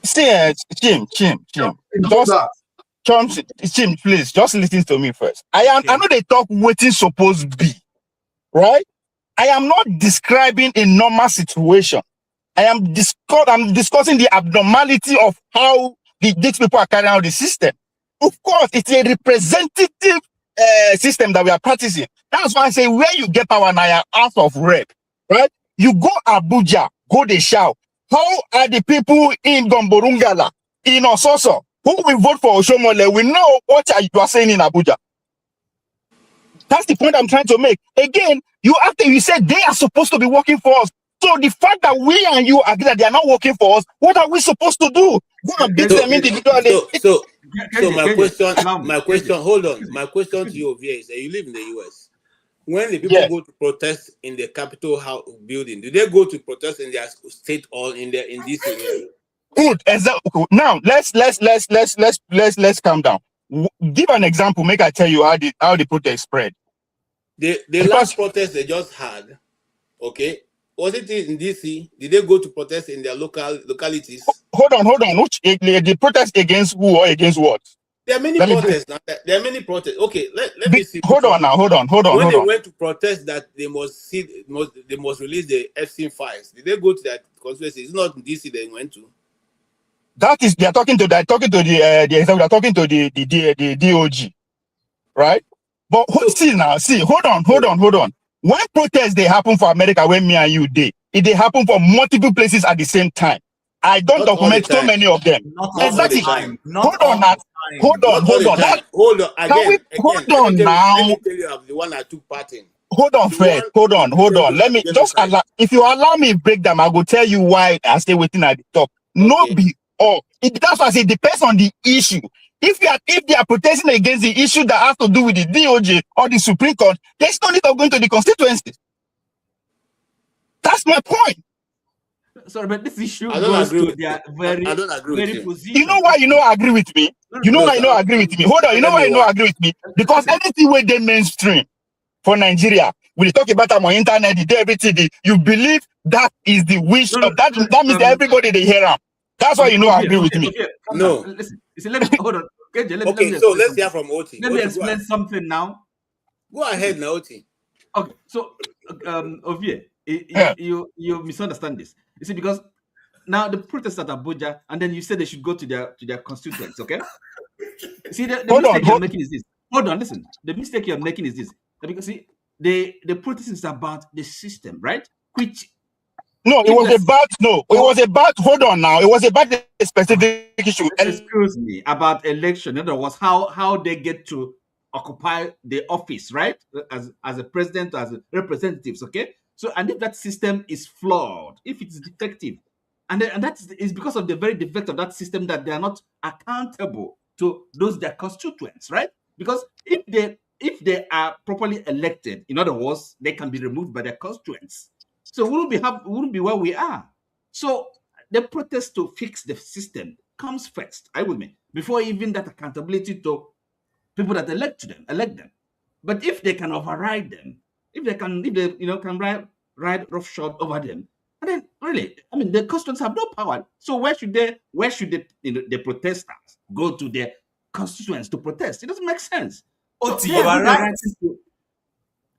See, Jim, please just listen to me first. I know they talk waiting supposed be, right? I am not describing a normal situation. I'm discussing the abnormality of how these people are carrying out the system. Of course, it's a representative system that we are practicing. That's why I say where you get power now, out of rep, right? You go Abuja, go they shout. How are the people in Gomborungala, in Ososo, who will vote for Oshomole? We know what you are saying in Abuja. That's the point I'm trying to make. Again, you said they are supposed to be working for us. So the fact that we and you agree that they are not working for us, what are we supposed to do? Go and beat them individually. So my question, hold on. My question to you over here is that you live in the US. When the people go to protest in the Capitol House building, do they go to protest in their state or in this area? Good. Exactly. Now let's calm down. Give an example. Make I tell you how the protest spread. The last protest they just had, okay, was it in DC? Did they go to protest in their localities? Hold on. Which the protest against who or against what? There are many protests. There are many protests. Okay, let me see. Hold on. When they went to protest that they must release the Epstein files, did they go to that constituency? It's not DC they went to. That is, they're talking to the DOG, right? But hold on. When protests they happen for America, when me and you they happen for multiple places at the same time. I don't document so many of them. Exactly. Hold on. Hold on now. Let me tell you of the one I took part in. Hold on, Fred. Hold on. Let me just allow. If you allow me break them, I will tell you why I stay waiting at the top. That's why I say it depends on the issue. If they are protesting against the issue that has to do with the DOJ or the Supreme Court, there's no need of going to the constituencies. That's my point. Sorry, but this issue I don't agree with their very position. You know why you don't agree with me? You know why you don't agree with me? Hold on, you know why you don't agree with me? Because anything where they mainstream for Nigeria, we talk about them on internet, they do everything. You believe that is the wish of that. That means everybody they hear them. That's why you know agree with me. No. Listen, let me hold on. Let's hear from Oti. Let me explain something now. Go ahead now, Oti. Okay, so Ovie, you misunderstand this. You see, because now the protests at Abuja, and then you said they should go to their constituents, okay? See, the mistake you're making is this. Hold on, listen. The mistake you're making is this. Because see, the protest is about the system, right? Which it was about hold on now. It was about the specific issue. Excuse me, about election. In other words, how they get to occupy the office, right? As a president, as a representatives, okay? So, and if that system is flawed, if it's defective, and that is because of the very defect of that system that they are not accountable to their constituents, right? Because if they are properly elected, in other words, they can be removed by their constituents. So we wouldn't be where we are. So the protest to fix the system comes first. Are you with me? Before even that accountability to people that elect them. But if they can override them, if they can ride roughshod over them, and then really, I mean, the constituents have no power. So where should the protesters go to their constituents to protest? It doesn't make sense. Oti, you are right.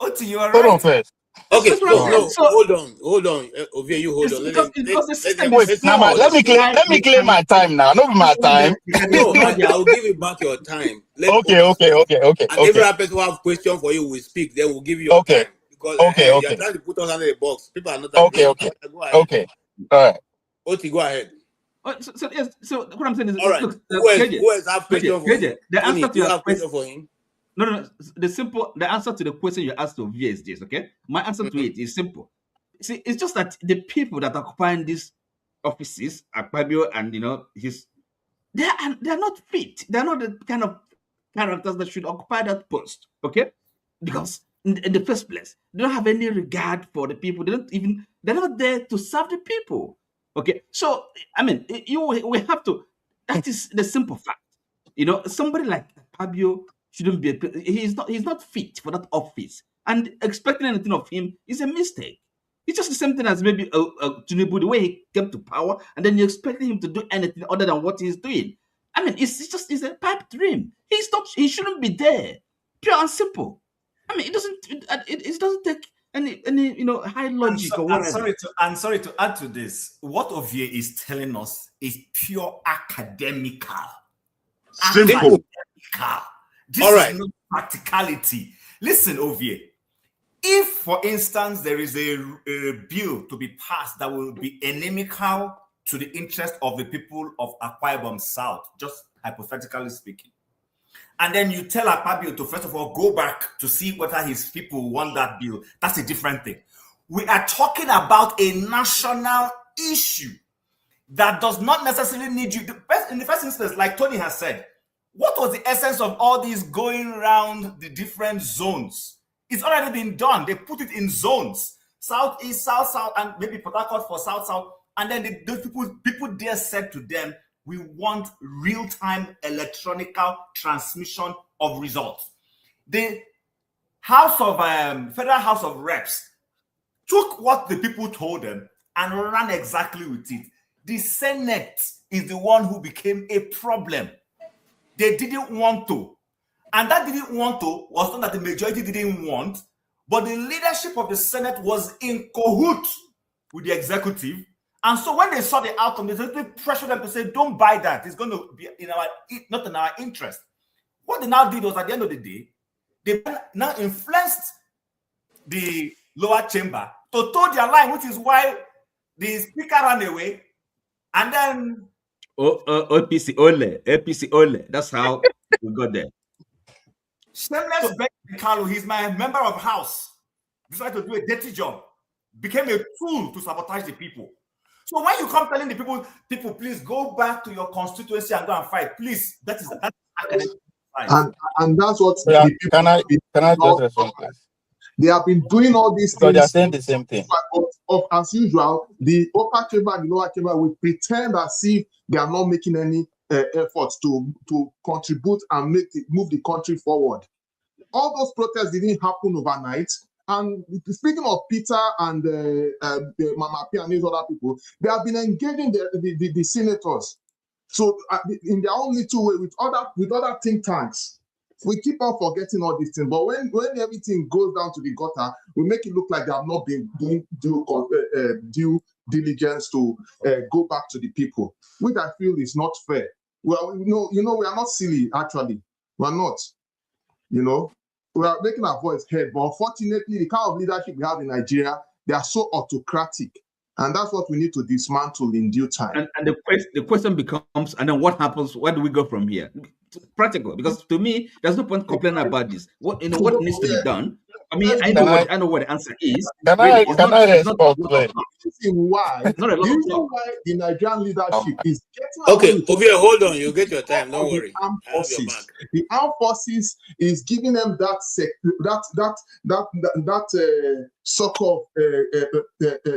Oti, you are Hold on right. first. Okay, That's what I'm saying. So, hold on, Ovie, you hold on. because the system Wait, is now flawed. let me claim my time now. Not my time. No, Nadia, I will give you back your time. Okay. And every person who have question for you will speak. Then we'll give you your time. Because you are trying to put us under the box. People are not. Okay. All right. Oti, go ahead. So what I'm saying is, All right. look, Who else have question for him? The answer to your question for him. No. The answer to the question you asked of VS this, okay? My answer to it is simple. See, it's just that the people that are occupying these offices, Akpabio and they are not fit. They are not the kind of characters that should occupy that post, okay? Because in the first place, they don't have any regard for the people. They're not there to serve the people. Okay, so I mean, we have to. That is the simple fact. Somebody like Fabio shouldn't be. He's not fit for that office, and expecting anything of him is a mistake. It's just the same thing as maybe Tinubu, the way he came to power, and then you expecting him to do anything other than what he's doing. I mean, it's a pipe dream. He shouldn't be there. Pure and simple. I mean, it doesn't take any high logic or whatever. I'm sorry to add to this. What Ovie is telling us is pure academical. Simple. This is not practicality. Listen, Ovie. If, for instance, there is a bill to be passed that will be inimical to the interest of the people of Akwa Ibom South, just hypothetically speaking, and then you tell Akpabio to first of all go back to see whether his people want that bill, that's a different thing. We are talking about a national issue that does not necessarily need you. In the first instance, like Tony has said, what was the essence of all these going around the different zones? It's already been done. They put it in zones. South, East, South, South, and maybe Port Harcourt for South, South. And then those people there said to them, we want real-time electronical transmission of results. The Federal House of Reps took what the people told them and ran exactly with it. The Senate is the one who became a problem. They didn't want to. And that didn't want to was not that the majority didn't want, but the leadership of the Senate was in cahoots with the executive. And so when they saw the outcome, they pressured them to say, don't buy that. It's going to be not in our interest. What they now did was, at the end of the day, they now influenced the lower chamber to toe their line, which is why the speaker ran away. And then APC Ole. That's how we got there. Shameless Ben Carlo, he's my member of House, decided to do a dirty job, became a tool to sabotage the people. So when you come telling the people, please go back to your constituency and go and fight, please. That's academic. And that's what can I just respond, please? They have been doing all these things. So they are saying the same thing. As usual, the upper chamber and the lower chamber will pretend as if they are not making any efforts to contribute and move the country forward. All those protests didn't happen overnight. And speaking of Peter and Mama P and these other people, they have been engaging the senators. So in their own little way with other think tanks. We keep on forgetting all these things, but when everything goes down to the gutter, we make it look like they have not been doing due diligence to go back to the people, which I feel is not fair. Well, we are not silly. Actually, we are not. We are making our voice heard, but unfortunately, the kind of leadership we have in Nigeria, they are so autocratic, and that's what we need to dismantle in due time. And the question becomes, and then what happens? Where do we go from here? Practical, because to me, there's no point complaining about this. What needs to be done? I mean, I know what the answer is. Can Really, I it's not a respond lot to of it? talk. Why? It's not a The lot of reason talk. why the Nigerian leadership is getting Okay, away with Ovie, hold on. You get your time. Don't the worry. armed I have your forces. back. The armed forces is giving them that sort of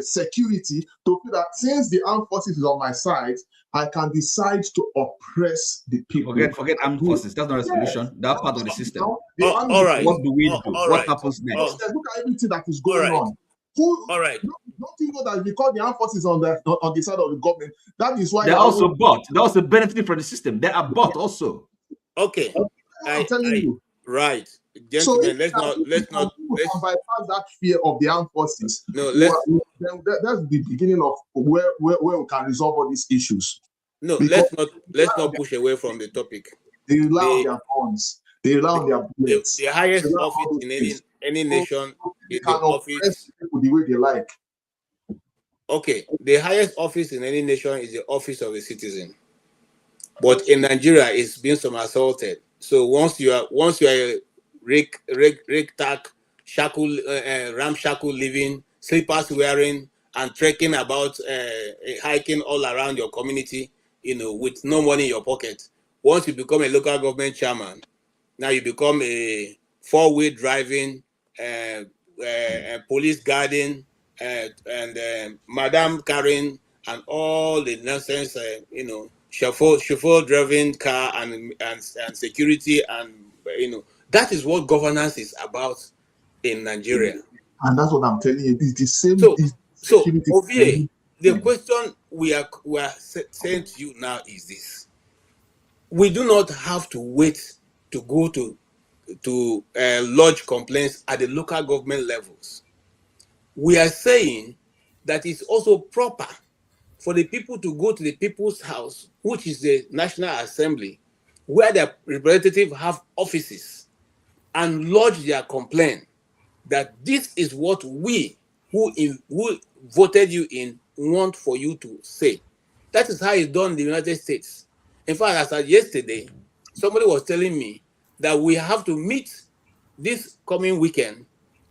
security to feel that since the armed forces is on my side, I can decide to oppress the people. Forget armed forces. That's not a solution. That's part of the system. All right. What do we do? All What right. happens next? Look at everything that is going on. All right. Don't you know that because the armed forces on the side of the government, that is why they're also bought. They're also benefiting from the system. They are bought also. Okay. I'm telling you. Right. Gentlemen, let's not bypass that fear of the armed forces. No, that's the beginning of where we can resolve all these issues. No, because let's not push away from the topic. They rely on their guns. They rely on their bullets. The highest office in any nation is the office the way they like. Okay, the highest office in any nation is the office of a citizen. But in Nigeria, it's been somersaulted. So once you are a ragtag, ramshackle living, slippers wearing, and trekking about, hiking all around your community, with no money in your pocket. Once you become a local government chairman, now you become a four-wheel driving, police guarding, and madam carrying, and all the nonsense, chauffeur driving car and security, and that is what governance is about in Nigeria. And that's what I'm telling you. It's the same. So Ovie, the question we are saying to you now is this: we do not have to wait to go to lodge complaints at the local government levels. We are saying that it's also proper for the people to go to the people's house, which is the National Assembly, where their representatives have offices, and lodge their complaint that this is what we who voted you in want for you to say. That is how it's done in the United States. In fact, as of yesterday, somebody was telling me that we have to meet this coming weekend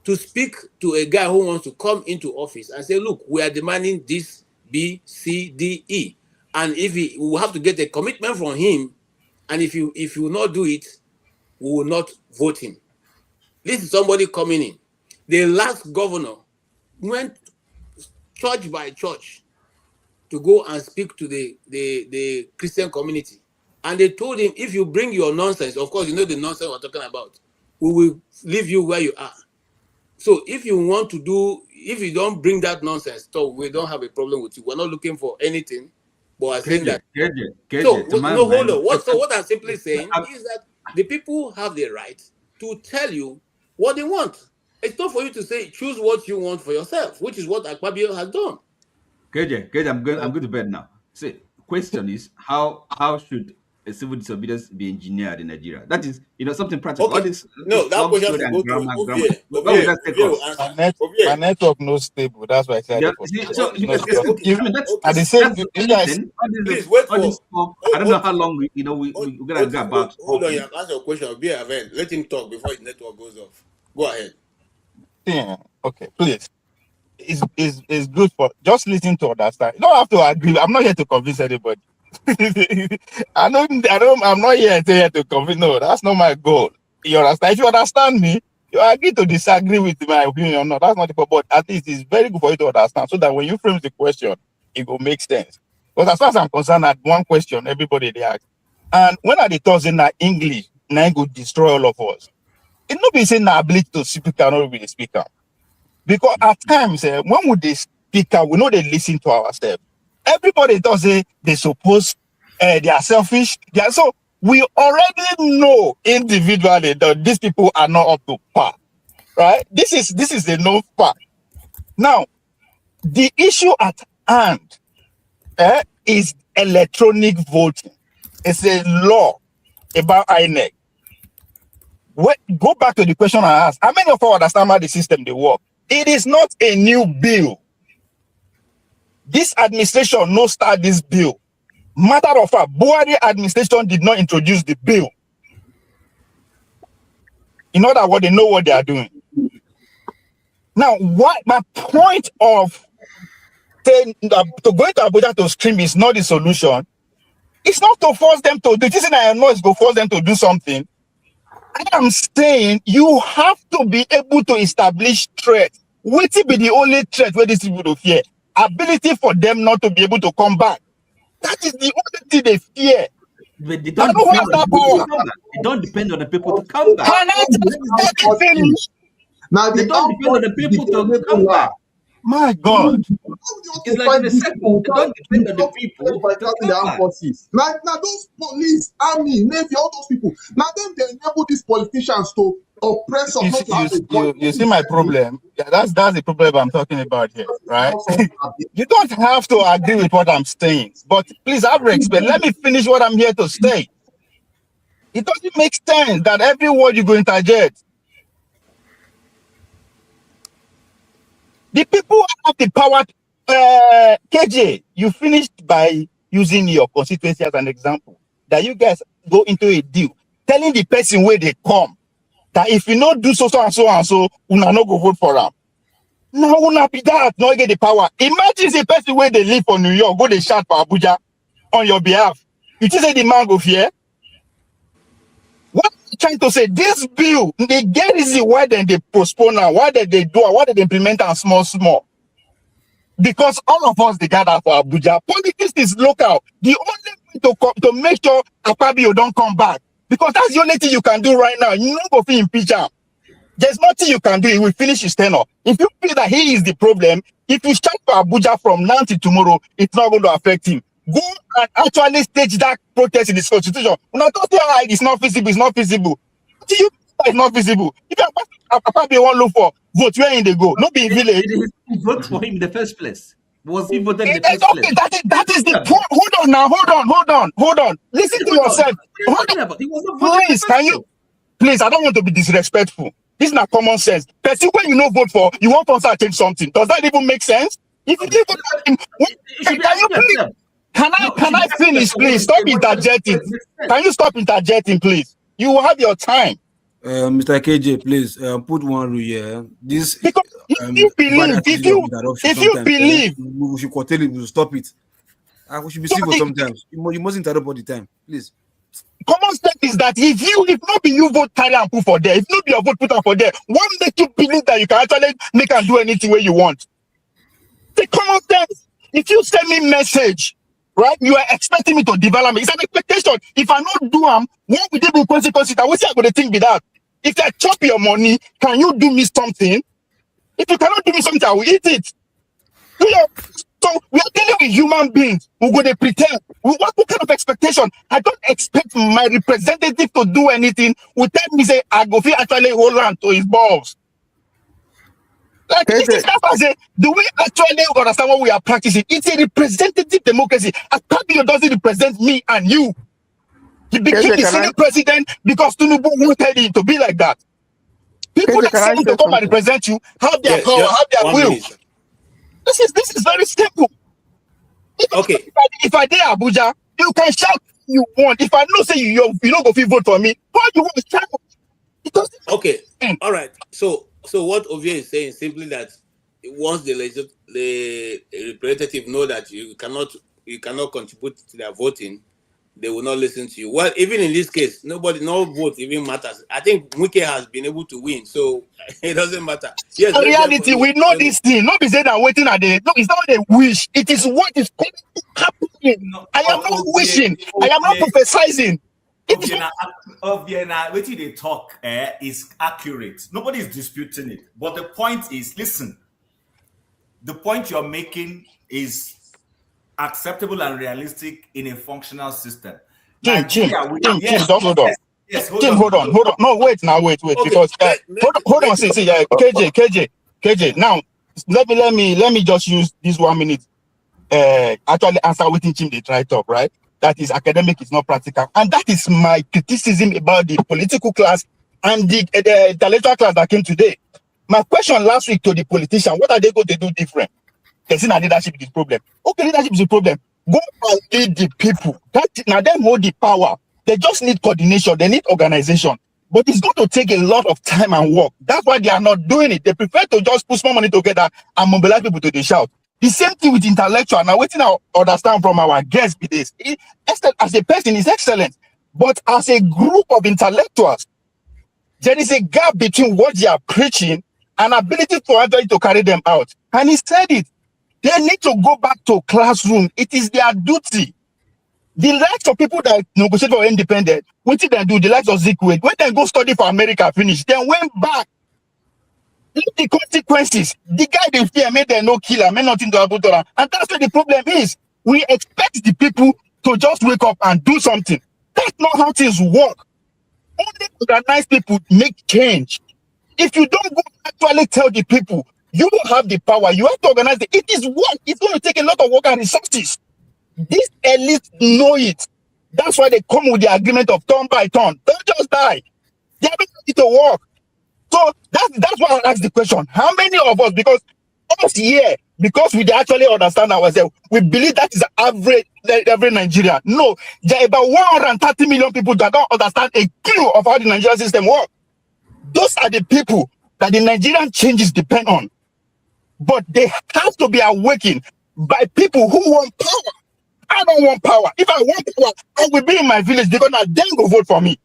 to speak to a guy who wants to come into office and say, look, we are demanding this, B, C, D, E. And if we will have to get a commitment from him, and if you will not do it, we will not vote him. This is somebody coming in. The last governor went church by church to go and speak to the Christian community. And they told him, if you bring your nonsense, of course, you know the nonsense we're talking about, we will leave you where you are. So if you don't bring that nonsense, so we don't have a problem with you. We're not looking for anything, but I'm saying that. Hold on. So what I'm simply saying is that the people have the right to tell you what they want. It's not for you to say, choose what you want for yourself, which is what Akpabio has done. KJ, I'm going to bed now. See, question is how should a civil disobedience be engineered in Nigeria? That is, something practical. Okay. That question should go to my network no stable. That's why I said. Please wait for. I don't know how long we're gonna go about. Hold on, you have asked your question. Let him talk before his network goes off. Go ahead. Yeah. Okay. Please. It's good for just listen to understand. You don't have to agree. I'm not here to convince anybody. I'm not here to convince. No, that's not my goal. You understand? If you understand me, you agree to disagree with my opinion. No, that's not the point. But at least it's very good for you to understand, so that when you frame the question, it will make sense. Because as far as I'm concerned, at one question everybody they ask, and when I talk in English, now go destroy all of us. It not be saying na ability to speak cannot be the speaker. Because at times, when we they speak, we know they listen to ourselves. Everybody does say they suppose they are selfish. So we already know individually that these people are not up to par, right? This is the known fact. Now, the issue at hand is electronic voting. It's a law about INEC. Go back to the question I asked. How many of you understand how the system they work? It is not a new bill. This administration no start this bill. Matter of fact, Buhari administration did not introduce the bill. In other words, they know what they are doing. Now, what my point of saying to go into Abuja to scream is not the solution. It's not to force them to do this, and I know it's to force them to do something. I am saying you have to be able to establish threat. What will be the only threat where these people fear? Ability for them not to be able to come back. That is the only thing they fear. But they I don't don't depend have on the that people power. to come back. They don't depend on the people to come back. Can I just finish? Now They the don't depend on the people to come back. My God. It's like in a circle. They don't depend on the people by to the come armed back. forces. Now those police, army, navy, all those people. Now them they enable these politicians to oppress us. You see my problem? Yeah, that's the problem I'm talking about here, right? You don't have to agree with what I'm saying, but please have respect. Let me finish what I'm here to say. It doesn't make sense that every word you go interject. The people who have the power, KJ, you finished by using your constituency as an example. That you guys go into a deal, telling the person where they come, that if you not do so and so, una no go vote for them. Now una be that, no get the power. Imagine the person where they live for New York, go they shout for Abuja on your behalf. You just say the man go fear? What I'm trying to say, this bill, they get easy why then they postpone now, why did they do it, why did they implement and small. Because all of us they gather for Abuja. Politics is local. The only way to make sure Akpabio don't come back, because that's the only thing you can do right now. You don't go for impeach him. There's nothing you can do. He will finish his tenure. If you feel that he is the problem, if you start for Abuja from now to tomorrow, it's not going to affect him. Go and actually stage that protest in this constitution. Not it's not feasible. It's not feasible. Do you it's not feasible? If Akpabio won't look for vote, where in they go? Not be in village. Did he vote for him in the first place? Was he voted in the first place? That is the point. Hold on now. Hold on. Listen to yourself. He was not voted Please, can you? Please, I don't want to be disrespectful. This is not common sense. Person when you not vote for, you want to change something. Does that even make sense? If you didn't vote for him, can you please? Can I finish, please? Stop interjecting. Can you stop interjecting, please? You will have your time. Mr. KJ, please put one rule here. This because if you believe, we should curtail it, we should stop it. We should be civil sometimes. You must interrupt all the time, please. Common sense is that if not be you vote carry and put for there, if not be your vote put for there, what make you believe that you can actually make and do anything where you want? The common sense. If you send me message, right, you are expecting me to develop me. It's an expectation. If I not do what will they be consequences? I will say I'm going to think with that. If I chop your money, can you do me something? If you cannot do me something, I will eat it. So we are dealing with human beings who go to pretend. What kind of expectation? I don't expect my representative to do anything. Will tell me say I go actually hold on to his balls. Like this is not as do we actually understand what we are practicing? It's a representative democracy. Akpabio doesn't represent me and you. He became the Senate president because Tinubu wanted him to be like that. People that say to come and represent you have their power, have their will. This is very simple. If I dare Abuja, you can shout you want. If I know say you don't go vote for me, why you want to shout? Okay, all right. So what Ovie is saying is simply that once the representative know that you cannot contribute to their voting, they will not listen to you. Well, even in this case, no vote even matters. I think Wike has been able to win, so it doesn't matter. Yes, in reality, we know this thing. Not be saying that waiting at the. No, it's not a wish. It is what is happening. I am not wishing. I am not prophesizing. What they talk is accurate. Nobody is disputing it. But the point is, listen. The point you're making is acceptable and realistic in a functional system. Jim, hold on. Yes, hold on. No, wait, okay. Because hold on. See, KJ. Now, let me just use this 1 minute. Actually, answer what Jim they try to talk, right? That is academic, is not practical, and that is my criticism about the political class and the intellectual class that came today. My question last week to the politician: what are they going to do different? They say that leadership is the problem. Okay, leadership is the problem. Go and lead the people. Now them hold the power. They just need coordination. They need organization. But it's going to take a lot of time and work. That's why they are not doing it. They prefer to just put small money together and mobilize people to the shout. The same thing with intellectual. Now, waiting I understand from our guest this. As a person is excellent, but as a group of intellectuals, there is a gap between what they are preaching and ability for actually to carry them out. And he said it. They need to go back to classroom. It is their duty. The likes of people that negotiate for independence, what did they do? The likes of Zikwe, when they go study for America, finish, then went back. Look the consequences. The guy they fear made them no killer, made nothing to happen to them. And that's what the problem is. We expect the people to just wake up and do something. That's not how things work. Only organized people make change. If you don't go actually tell the people, you don't have the power. You have to organize it. It is work. It's going to take a lot of work and resources. These elites know it. That's why they come with the agreement of turn by turn. Don't just die. They are ready to work. So that's why I asked the question. How many of us, because us here, because we actually understand ourselves, we believe that is average every Nigerian. No, there are about 130 million people that don't understand a clue of how the Nigerian system works. Those are the people that the Nigerian changes depend on. But they have to be awakened by people who want power. I don't want power. If I want power, I will be in my village because now then go vote for me.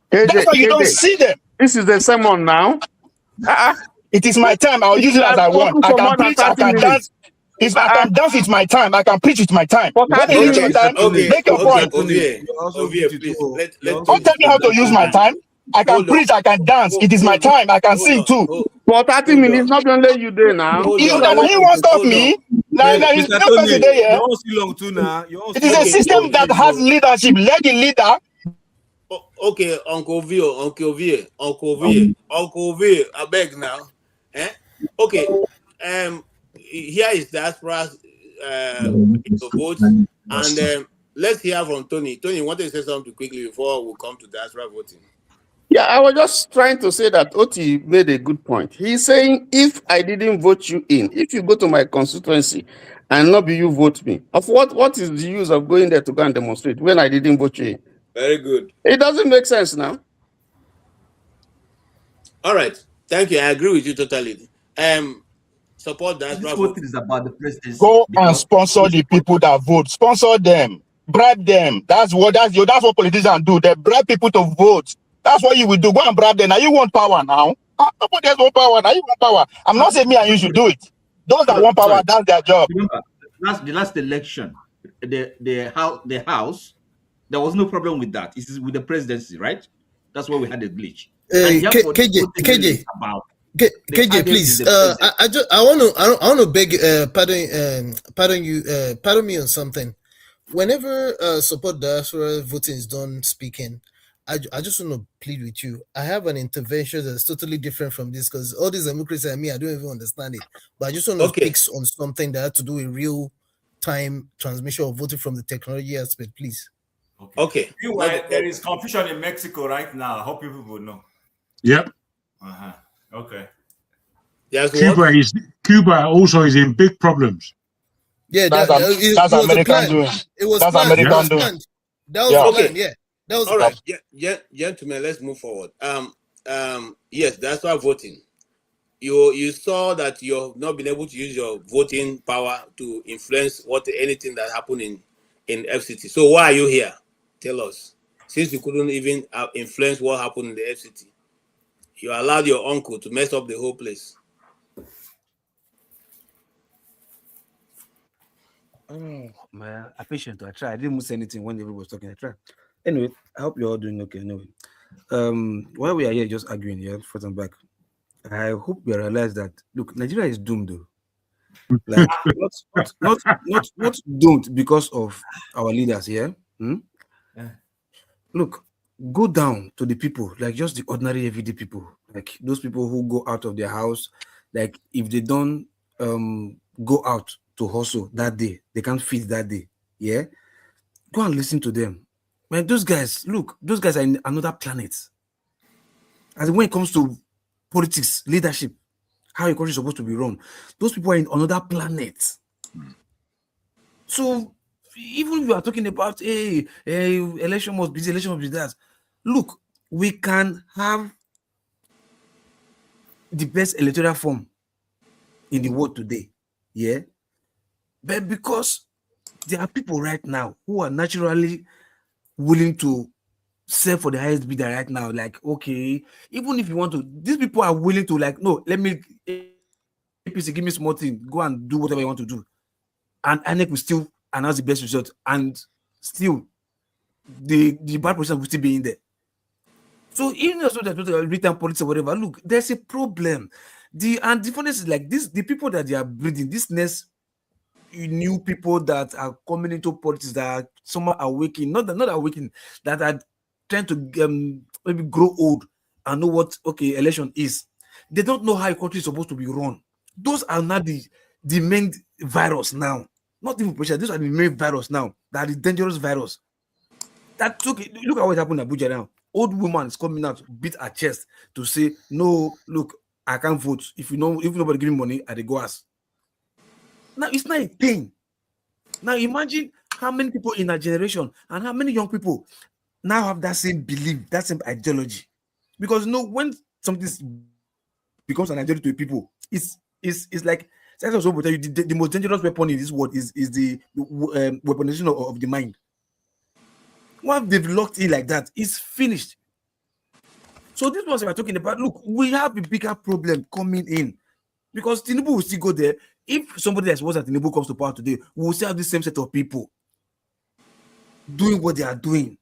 That's why you don't see them. This is the sermon now. It is my time. I'll use it as I want. I can preach, I can dance. If I can dance with my time, I can preach with my time. When it is your time, make your point. Don't tell me how to use my time. I can preach, I can dance. It is my time. I can sing too. For 30 minutes, not only you there now. He won't stop me. It is a system that has leadership. Let the leader. Okay, Uncle Vio, I beg now. Okay, here is diaspora's vote, and let's hear from Tony. Tony, you want to say something quickly before we come to diaspora voting? Yeah, I was just trying to say that Oti made a good point. He's saying, if I didn't vote you in, if you go to my constituency and not be you vote me, of what is the use of going there to go and demonstrate when I didn't vote you in? Very good. It doesn't make sense now. All right. Thank you. I agree with you totally. Support that. This whole thing is about the presidency. Go and sponsor the people that vote. Sponsor them. Bribe them. That's what politicians do. They bribe people to vote. That's what you will do. Go and bribe them. Now you want power now. Nobody else want power. Now you want power. I'm not saying me and you should do it. Those that want power, that's their job. Remember, the last election, the house, there was no problem with that. It's with the presidency, right? That's where we had a glitch. KJ, please. I want to beg, pardon me on something. Whenever support diaspora voting is done speaking, I just want to plead with you. I have an intervention that's totally different from this, because all this democracy and me, I don't even understand it. But I just want to speak on something that has to do with real time transmission of voting from the technology aspect, please. Okay. Meanwhile, there is confusion in Mexico right now. I hope people will know. Yep. Okay. Yes. Cuba also is in big problems. Yeah, that's American doing. It was that's American doing. That was planned. Yeah. That was all right. Yeah, gentlemen, let's move forward. Yes, that's why voting. You saw that you have not been able to use your voting power to influence anything that happened in FCT. So why are you here? Tell us. Since you couldn't even influence what happened in the FCT, you allowed your uncle to mess up the whole place. Oh man, I patient. I tried. I didn't say anything when everyone was talking. I tried. Anyway, I hope you're all doing okay. Anyway, while we are here just arguing here, front and back, I hope you realize that look, Nigeria is doomed though. Like not doomed because of our leaders here. Look, go down to the people, like just the ordinary everyday people, like those people who go out of their house, like if they don't go out to hustle that day, they can't feed that day. Yeah, go and listen to them. Man, those guys are in another planet. As when it comes to politics, leadership, how a country is supposed to be run, those people are in another planet. So even if you are talking about election must be this, election must be that. Look, we can have the best electoral form in the world today, yeah, but because there are people right now who are naturally willing to sell for the highest bidder right now, like, okay, even if you want to, these people are willing to, like, no, let me, APC, give me small thing, go and do whatever you want to do, and INEC will still announce the best result, and still the bad person will still be in there. So even though that written politics or whatever, look, there's a problem. And the difference is like this: the people that they are breeding, this next new people that are coming into politics, that are somehow awakening, not awakening, that are trying to maybe grow old and know what election is. They don't know how a country is supposed to be run. Those are not the main virus now. Not even pressure. Those are the main virus now. That is dangerous virus. Look at what happened in Abuja now. Old woman is coming out, beat her chest to say, no, look, I can't vote. If nobody give me money, I go ask. Now it's not a thing. Now imagine how many people in our generation and how many young people now have that same belief, that same ideology. Because when something becomes an ideology to people, it's like the most dangerous weapon in this world is the weaponization of the mind. Once they've locked in like that, it's finished. So this was we're talking about. Look, we have a bigger problem coming in because Tinubu will still go there. If somebody that's worse than Tinubu comes to power today, we will still have the same set of people doing what they are doing.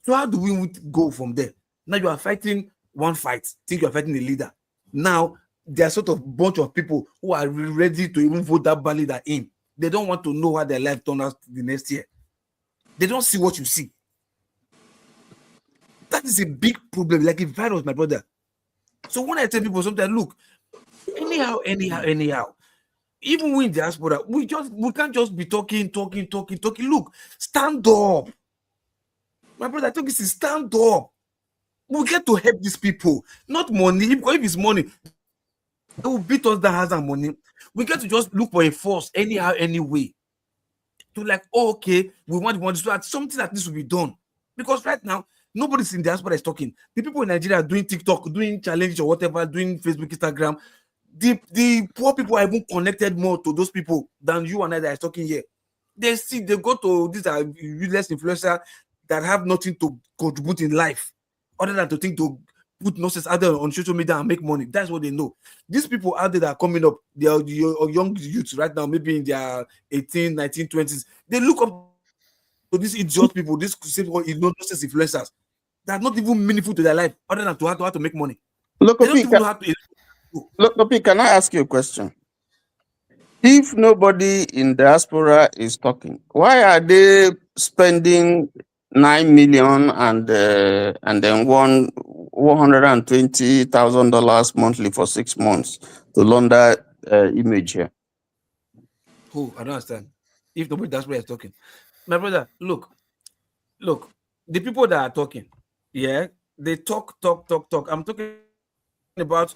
So how do we go from there? Now you are fighting one fight, think you are fighting a leader. Now there are sort of bunch of people who are ready to even vote that bad leader in. They don't want to know how their life turns out the next year. They don't see what you see. That is a big problem, like a virus, my brother. So when I tell people sometimes, look, anyhow, even we in diaspora, we can't just be talking. Look, stand up. My brother, I think this is stand up. We get to help these people, not money. Because if it's money, they will beat us that has our money. We get to just look for a force anyhow, anyway. To like, okay, we want to do something that needs to be done. Because right now, nobody's in diaspora is talking. The people in Nigeria are doing TikTok, doing challenges or whatever, doing Facebook, Instagram. The poor people are even connected more to those people than you and I that is talking here. They go to these are useless influencers that have nothing to contribute in life other than to think to put nonsense out there on social media and make money. That's what they know. These people out there that are coming up, they are young youths right now, maybe in their 18, 19, 20s. They look up to these idiot people, these nonsense influencers that are not even meaningful to their life other than to how to make money. Look, They don't even know how to. Look, can I ask you a question? If nobody in diaspora is talking, why are they spending 9 million and then $120,000 monthly for 6 months to launder image here? Who? I don't understand. If nobody diaspora is talking, my brother, look. The people that are talking, yeah, they talk. I'm talking about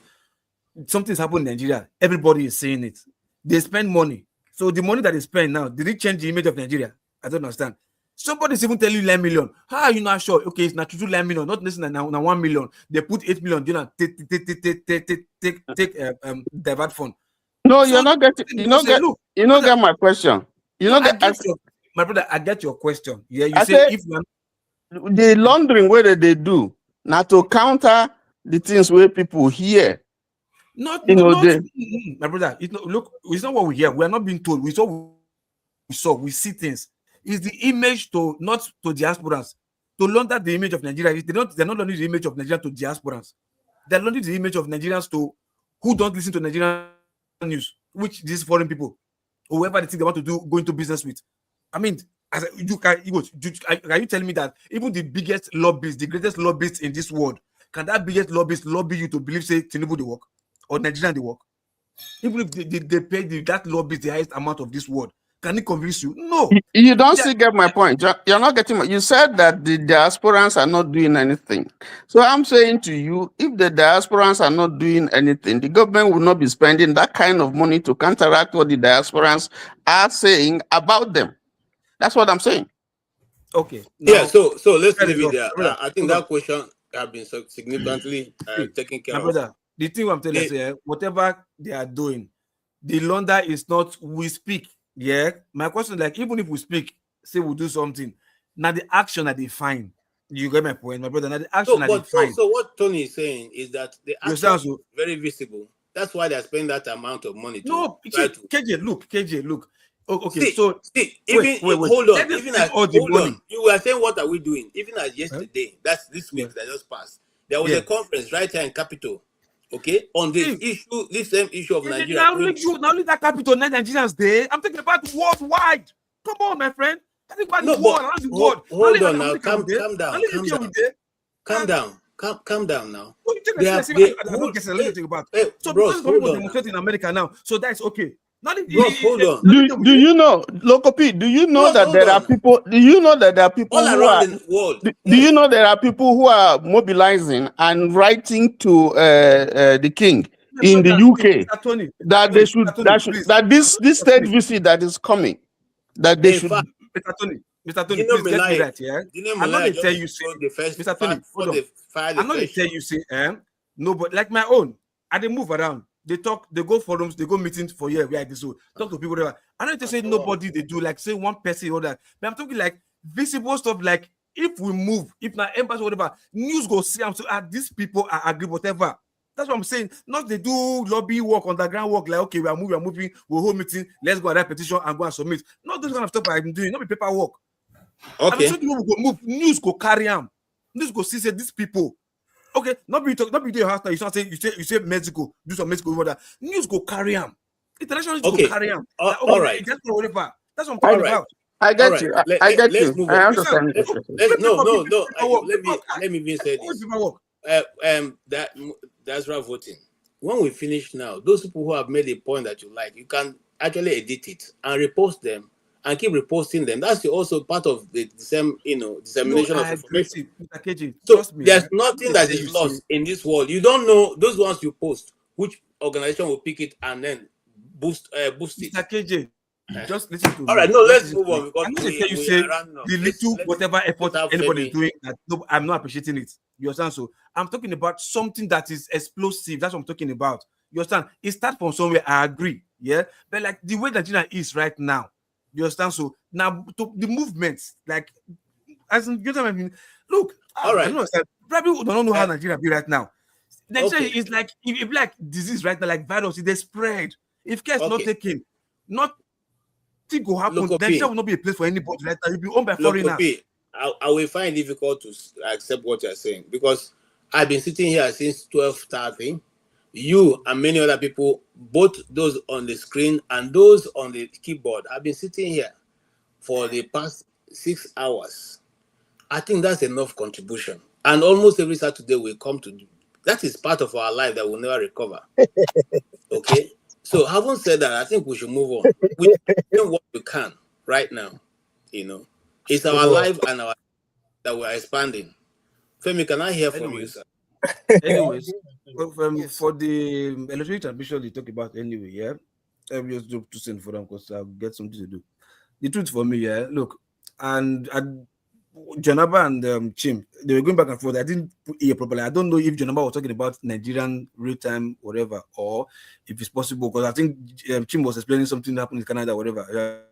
something's happened in Nigeria. Everybody is saying it. They spend money. So the money that they spend now, did it change the image of Nigeria? I don't understand. Somebody's even telling you 9 million. How are you not sure? Okay, it's not true 9 million, not necessarily now 1 million. They put 8 million, take divert fund. No, you're not getting. You don't get my question. My brother, I get your question. Yeah, you I say if you the laundering whether they do now to counter the things where people hear. My brother, look, it's not what we hear. We are not being told. We see things. It's the image not to diasporans. To launder the image of Nigeria. They're not laundering the image of Nigeria to diasporans. They're laundering the image of Nigerians to who don't listen to Nigerian news, which these foreign people, whoever they think they want to go into business with. I mean, are you telling me that even the biggest lobbyists, the greatest lobbyists in this world, can that biggest lobbyist lobby you to believe, say, Tinubu they work or Nigerian they work? Even if they pay that lobbyist the highest amount of this world, can it convince you? No. You don't still get my point. You're not getting you said that the diasporans are not doing anything. So I'm saying to you, if the diasporans are not doing anything, the government will not be spending that kind of money to counteract what the diasporans are saying about them. That's what I'm saying. Okay. Now, so let's leave it there. I think that question have been significantly taken care my of. brother, the thing I'm telling you, whatever they are doing, the London is not we speak. Yeah. My question is like, even if we speak, say we do something, now the action that they find. You get my point, my brother. Now the action that they find. So what Tony is saying is that the action is very visible. That's why they're spending that amount of money to try to KJ, look. Oh, okay, see, so wait. Hold on. Even as all the money. You were saying, what are we doing? Even as yesterday, that's this week that just passed. There was a conference right here in Capital. Okay, on this same issue of Nigeria. Now only that Capital, not Nigerians there. I'm talking about worldwide. Come on, my friend. Hold on now. Calm down now. So because people demonstrate in America now, so that's okay. Hold on. Do you know, Lokopi? Do you know that there are people? Do you know that there are people all around the world? Do you know there are people who are mobilizing and writing to the king in the UK that they should that this state visit that is coming, that they should. Mr. Tony, please get me right, yeah? I'm not going to tell you, Mr. Tony, hold on. I'm not going to tell you, say, no, but like my own, I they move around. They talk, they go forums, they go meetings for years, where this so talk to people, whatever. I'm not going to say nobody they do, like say one person or that. But I'm talking like visible stuff, like if we move, if not embassy, whatever, news go see, I'm so these people are agree, whatever. That's what I'm saying. Not they do lobby work, underground work, like okay, we are moving, we'll hold meeting, let's go and write petition and go and submit. Not those kind of stuff I'm doing, not be paperwork. Okay. I'm sure people go move, news go carry them. News go see say these people. Okay, not be your house now. You say Mexico, do some Mexico over that. News go carry them. International news go carry them. All right. That's what I'm talking about. I get you. I get you. I understand. No. Let me even say this. That's right. Voting. When we finish now, those people who have made a point that you like, you can actually edit it and repost them and keep reposting them. That's also part of the same, dissemination of information. So there's nothing that is lost in this world. You don't know those ones you post, which organization will pick it and then boost it. Mr. KJ, just listen to me. All right, no, let's move on because I'm going to tell you say the little whatever effort anybody is doing, I'm not appreciating it. You understand? So I'm talking about something that is explosive. That's what I'm talking about. You understand? It starts from somewhere. I agree. Yeah, but like the way Nigeria is right now. You understand? So now the movements, like as in, you know what I mean? Look, all right. I don't know, probably don't know how Nigeria be right now. Nigeria is like if like disease right now, like virus, they spread. If care is not taken, nothing will happen. Nigeria will not be a place for anybody right now. You'll be owned by foreigners. I will find it difficult to accept what you're saying because I've been sitting here since 12:30. You and many other people, both those on the screen and those on the keyboard, have been sitting here for the past 6 hours. I think that's enough contribution. And almost every Saturday we come to do. That is part of our life that we'll never recover. Okay? So having said that, I think we should move on. We do what we can right now. It's our life and our that we're expanding. Femi, can I hear from you, sir? Anyways, for the electronic transmission you talk about anyway, yeah. I'm just to send for them because I'll get something to do. The truth for me, yeah. Look, and Janaba and Chim, they were going back and forth. I didn't hear properly. I don't know if Janaba was talking about Nigerian real time, whatever, or if it's possible because I think Chim was explaining something happened in Canada, whatever.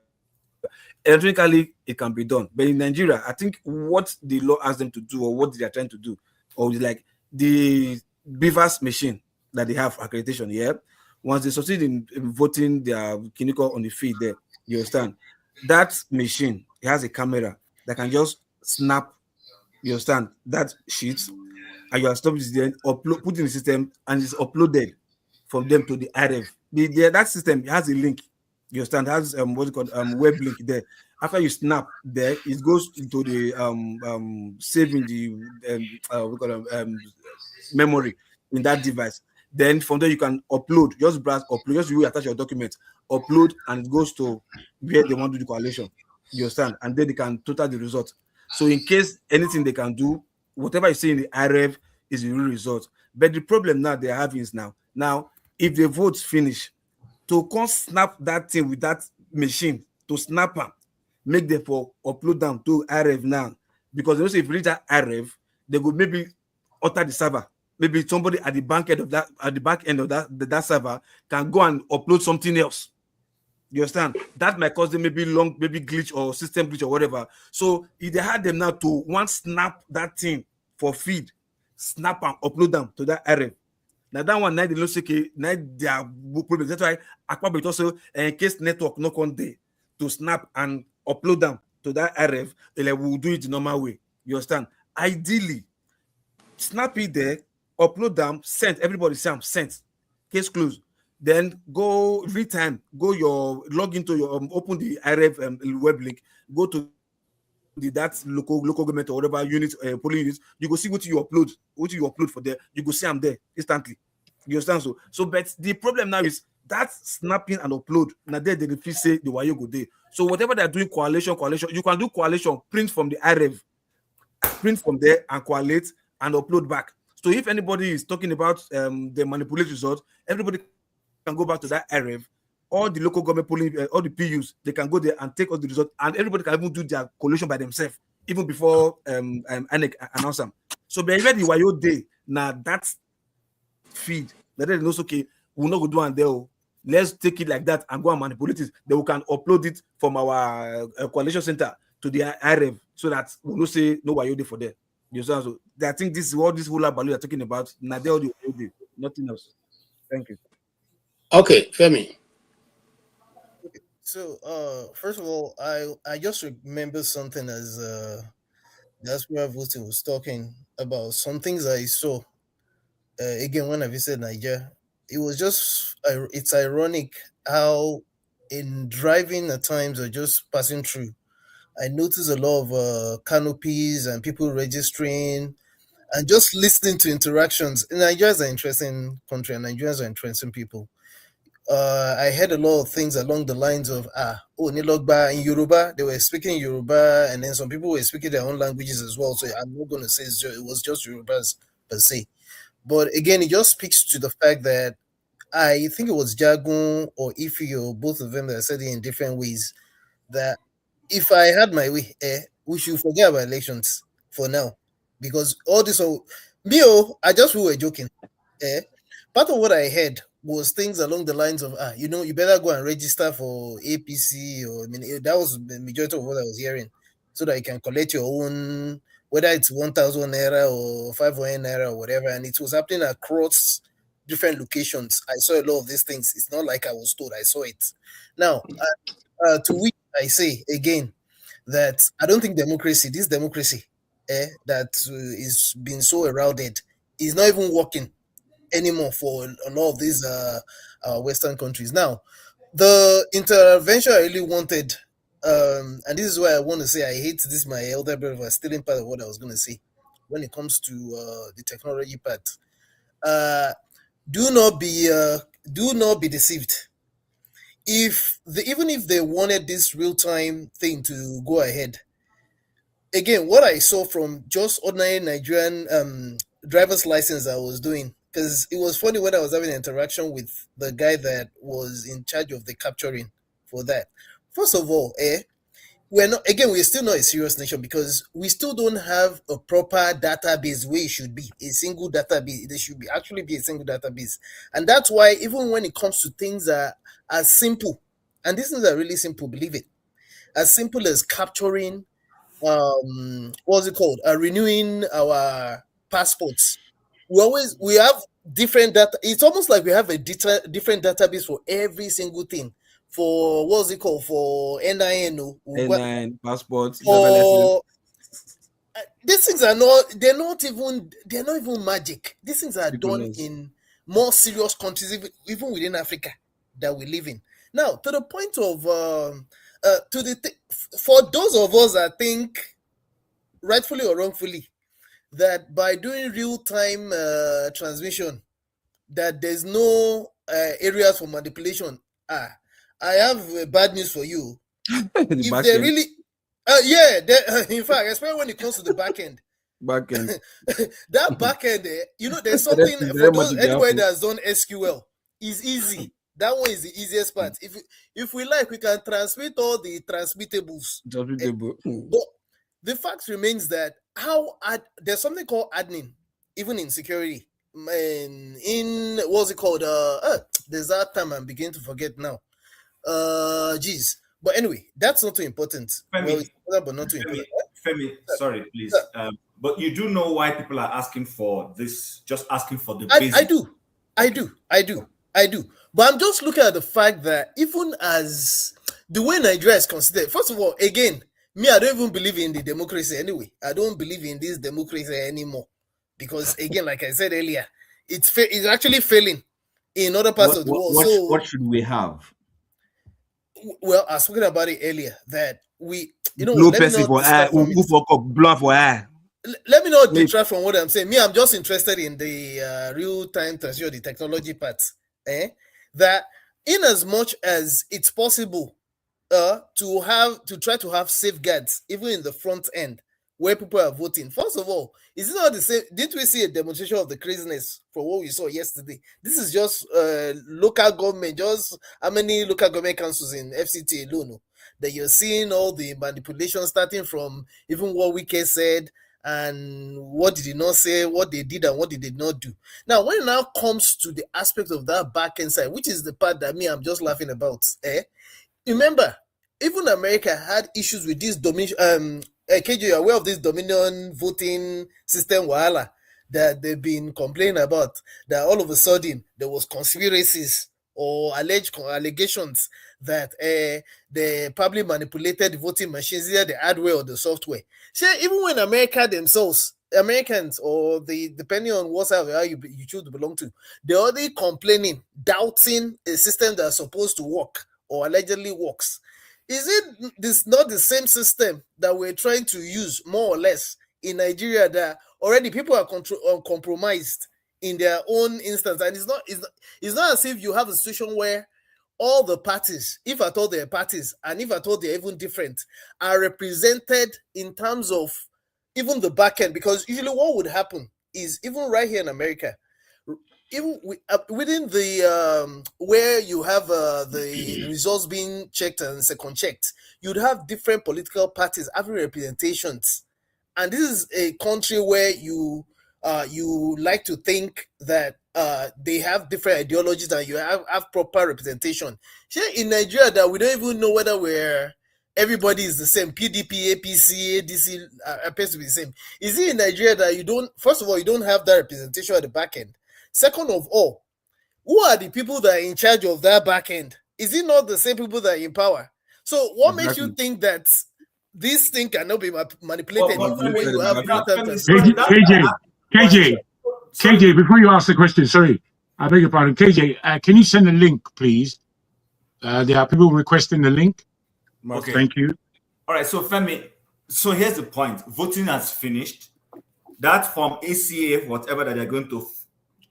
Electronically, it can be done, but in Nigeria, I think what the law asks them to do or what they are trying to do, or like the Beavers machine that they have accreditation, yeah. Once they succeed in voting their clinical on the feed there, you understand? That machine, it has a camera that can just snap, you understand, that sheet, and you are stopped then put in the system, and it's uploaded from them to the RF. That system has a link. You understand? It has what's it called web link there. After you snap there, it goes into the saving the memory in that device. Then from there you can upload, just browse, upload, just you attach your document, upload, and it goes to where they want to do the correlation. You understand? And then they can total the result. So in case anything they can do, whatever you see in the RF is the real result. But the problem now they're having is now if the votes finish, to come snap that thing with that machine, to snap them, make them for upload them to RF now. Because they say if you reach that RF, they could maybe alter the server. Maybe somebody at the back end of that server can go and upload something else. You understand? That might cause them maybe glitch or system glitch or whatever. So if they had them now to snap that thing for feed, snap and upload them to that array. Now that one now they don't say now they are problems. That's why Akpabit also in case network not on day to snap and upload them to that RF, we'll do it the normal way. You understand? Ideally, snap it there, upload them, send everybody sent, case closed. Then go every time, log into your open the RF web link, go to that local government or whatever unit, polling unit, you go see what you upload for there, you go see them there instantly. You understand? So but the problem now is that snapping and upload. Now there they refuse say the why you go there. So whatever they're doing, coalition, you can do coalition, print from the RF, print from there and collate and upload back. So if anybody is talking about the manipulated results, everybody can go back to that RF. All the local government polling, all the PUs, they can go there and take all the results, and everybody can even do their collation by themselves, even before ANEC announce them. So by the Wayo day, now that's feed. That they know okay, we'll not go do and there. Let's take it like that and go and manipulate it. Then we can upload it from our coalition center to the RF so that we'll not say no Wayo day for there. You understand? So I think this is what this whole balloon you're talking about. Now they all the Wayo day, nothing else. Thank you. Okay, Femi. So, first of all, I just remember something as that's where Voting was talking about some things I saw. Again, when I visited Nigeria, it was just it's ironic how in driving at times or just passing through, I noticed a lot of canopies and people registering and just listening to interactions. Nigeria is an interesting country, and Nigerians are interesting people. I heard a lot of things along the lines of Nilogba in Yoruba. They were speaking Yoruba, and then some people were speaking their own languages as well. So I'm not going to say it was just Yorubas per se. But again, it just speaks to the fact that I think it was Jagun or Ifi or both of them that said it in different ways that if I had my way, we should forget about elections for now, because all this. I just we were joking. Part of what I heard was things along the lines of, you better go and register for APC, or that was the majority of what I was hearing, so that you can collect your own, whether it's 1,000 naira or 500 naira or whatever. And it was happening across different locations. I saw a lot of these things. It's not like I was told, I saw it. Now, to which I say again that I don't think this democracy that is being so eroded is not even working anymore for a lot of these Western countries. Now, the intervention I really wanted, and this is why I want to say I hate this, my elder brother stealing part of what I was going to say when it comes to the technology part. Do not be deceived. Even if they wanted this real-time thing to go ahead, again, what I saw from just ordinary Nigerian driver's license I was doing, because it was funny when I was having an interaction with the guy that was in charge of the capturing for that. First of all, we're still not a serious nation because we still don't have a proper database where it should be a single database. There should actually be a single database, and that's why even when it comes to things that are simple, and these things are really simple, believe it, as simple as capturing, what's it called? Renewing our passports. We have different data. It's almost like we have a different database for every single thing. For what's it called? For NIN, NIN, passports, for these things they're not even magic. These things are done in more serious countries, even within Africa that we live in. Now, to the point of for those of us that think, rightfully or wrongfully, that by doing real-time transmission, that there's no areas for manipulation. I have bad news for you. If they really, in fact, especially when it comes to the back end. That back end, there's something for anybody that's done SQL is easy. That one is the easiest part. If we like, we can transmit all the transmittables. But the fact remains that there's something called admin. even in security, in what's it called? There's that term I'm beginning to forget now. Geez. But anyway, that's not too important. Femi, Well, it's important, but not too important. Femi, sorry, please. But you do know why people are asking for this, just asking for the I basic. I do. But I'm just looking at the fact that even as the way Nigeria is considered, first of all, again, me, I don't even believe in the democracy anyway. I don't believe in this democracy anymore. Because again, like I said earlier, it's actually failing in other parts of the world. What should we have? Well, I was talking about it earlier that we, let me not detract from what I'm saying. Me, I'm just interested in the real-time transition, the technology part. That in as much as it's possible to try to have safeguards, even in the front end, where people are voting. First of all, is it not the same? Didn't we see a demonstration of the craziness from what we saw yesterday? This is just local government, just how many local government councils in FCT alone that you're seeing all the manipulation starting from even what Wike said and what did he not say, what they did and what they did not do. Now, when it now comes to the aspect of that back end side, which is the part that I'm just laughing about, remember, even America had issues with this dominion. KJ, you're aware of this dominion voting system wahala that they've been complaining about, that all of a sudden there was conspiracies or allegations that they probably manipulated the voting machines, either the hardware or the software. So even when Americans, or depending on what side you choose to belong to, they're already complaining, doubting a system that's supposed to work or allegedly works. Is it not the same system that we're trying to use more or less in Nigeria, that already people are compromised in their own instance? And it's not as if you have a situation where all the parties, if at all they're parties, and if at all they're even different, are represented in terms of even the back end. Because usually what would happen is, even right here in America, even within the where you have the results being checked and second checked, you'd have different political parties having representations. And this is a country where you like to think that they have different ideologies and you have proper representation. Here in Nigeria, that we don't even know whether everybody is the same. PDP, APC, ADC appears to be the same. Is it in Nigeria that first of all, you don't have that representation at the back end? Second of all, who are the people that are in charge of that back end? Is it not the same people that are in power? So what makes you think that this thing cannot be manipulated even when you have KJ, before you ask the question, sorry, I beg your pardon. KJ, can you send a link, please? There are people requesting the link. Okay. Thank you. All right, so Femi, so here's the point. Voting has finished. That from ACA, whatever that they're going to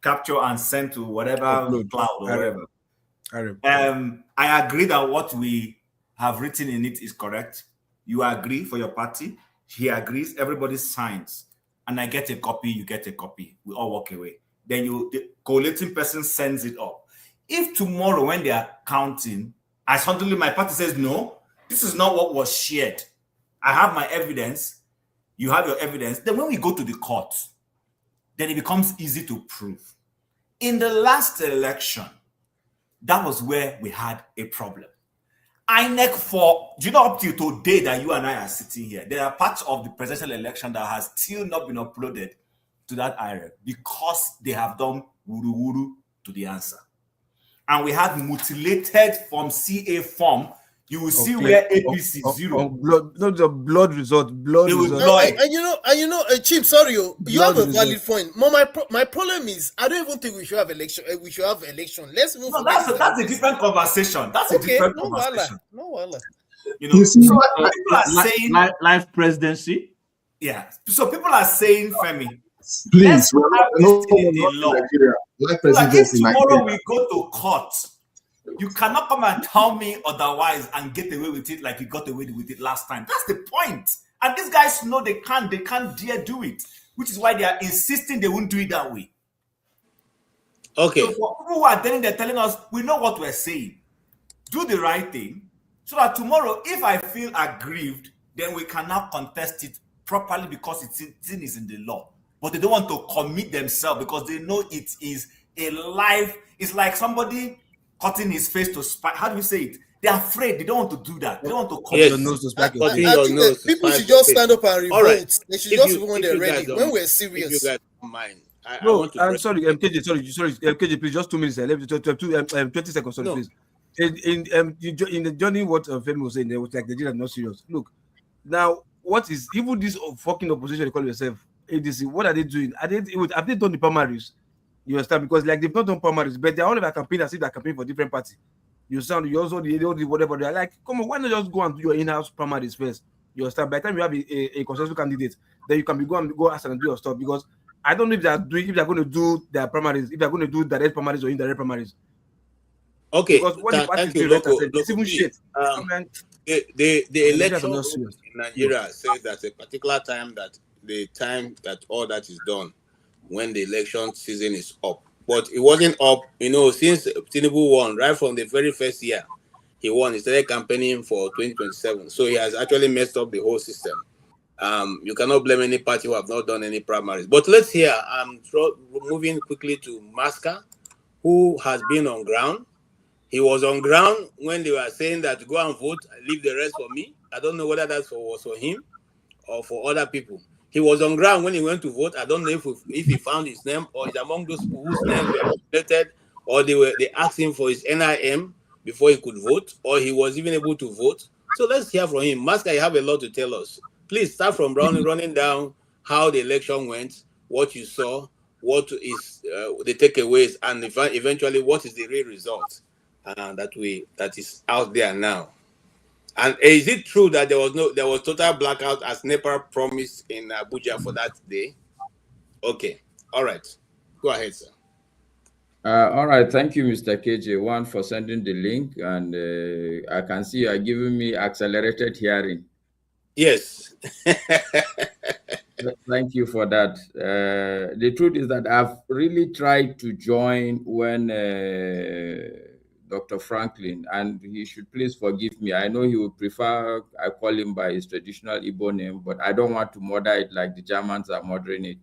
capture and send to whatever cloud or whatever. I agree that what we have written in it is correct. You agree for your party. He agrees. Everybody signs. And I get a copy. You get a copy. We all walk away. Then the collating person sends it up. If tomorrow when they are counting, I suddenly my party says, no, this is not what was shared. I have my evidence. You have your evidence. Then when we go to the court, then it becomes easy to prove. In the last election, that was where we had a problem. INEC up till today that you and I are sitting here, there are parts of the presidential election that has still not been uploaded to that IREC because they have done wuru-wuru to the answer. And we have mutilated from CA form. You will see where APC 0. Blood result. Chief, sorry, you have a valid point. My problem is I don't even think we should have election. Let's move. No, that's a different conversation. That's a different conversation. No wala. So people are saying life presidency. Yeah. So people are saying, Femi, please, if tomorrow we go to court, you cannot come and tell me otherwise and get away with it like you got away with it last time. That's the point. And these guys know they can't dare do it, which is why they are insisting they won't do it that way. Okay. So for people who are they're telling us, we know what we're saying. Do the right thing so that tomorrow, if I feel aggrieved, then we cannot contest it properly because it's in the law. but they don't want to commit themselves because they know it is a life. It's like somebody cutting his face to spite. How do you say it? They're afraid. They don't want to do that. They don't want to commit. Your nose to spike your cutting face. your think nose to people spite should your just face. stand up and revolt. All right. They should If just you- revolt when if they're you guys ready. don't- When we're If you serious. guys don't mind, I No, want to I'm press- sorry, MKJ. Sorry, MKJ. Please, just 2 minutes. 20 seconds. Sorry, No. please. In the journey, what Femi was saying, there was like Nigeria not serious. Look, now what is even this fucking opposition they call yourself ADC? What are they doing? Have they done the primaries? You understand? Because like they've not done primaries, but they're all about campaign as if they're campaigning for different party. You also the whatever they're like. Come on, why not just go and do your in-house primaries first? You understand? By the time you have a consensus candidate, then you can go ask and do your stuff. Because I don't know if they're going to do their primaries, if they're going to do direct primaries or indirect primaries. Okay, Because what the party thank is you, doing right now, Loco. it's even Please. shit. The Nigerians election are not rules serious. in Nigeria says that a particular time that all that is done when the election season is up. But it wasn't up, since Tinubu won right from the very first year. He won. He started campaigning for 2027. So he has actually messed up the whole system. You cannot blame any party who have not done any primaries. But let's hear. I'm moving quickly to Maska, who has been on ground. He was on ground when they were saying that go and vote, leave the rest for me. I don't know whether that was for him or for other people. He was on ground when he went to vote. I don't know if he found his name or is among those whose names were manipulated, or they asked him for his NIM before he could vote, or he was even able to vote. So let's hear from him. Master, you have a lot to tell us. Please start from running down how the election went, what you saw, what is the takeaways, and eventually what is the real result that is out there now. And is it true that there was total blackout as NEPA promised in Abuja for that day? Okay, all right, go ahead, sir. All right, thank you, Mr. KJ1, for sending the link, and I can see you are giving me accelerated hearing. Yes. Thank you for that. The truth is that I've really tried to join when Dr. Franklyne, and he should please forgive me. I know he would prefer I call him by his traditional Igbo name, but I don't want to murder it like the Germans are murdering it.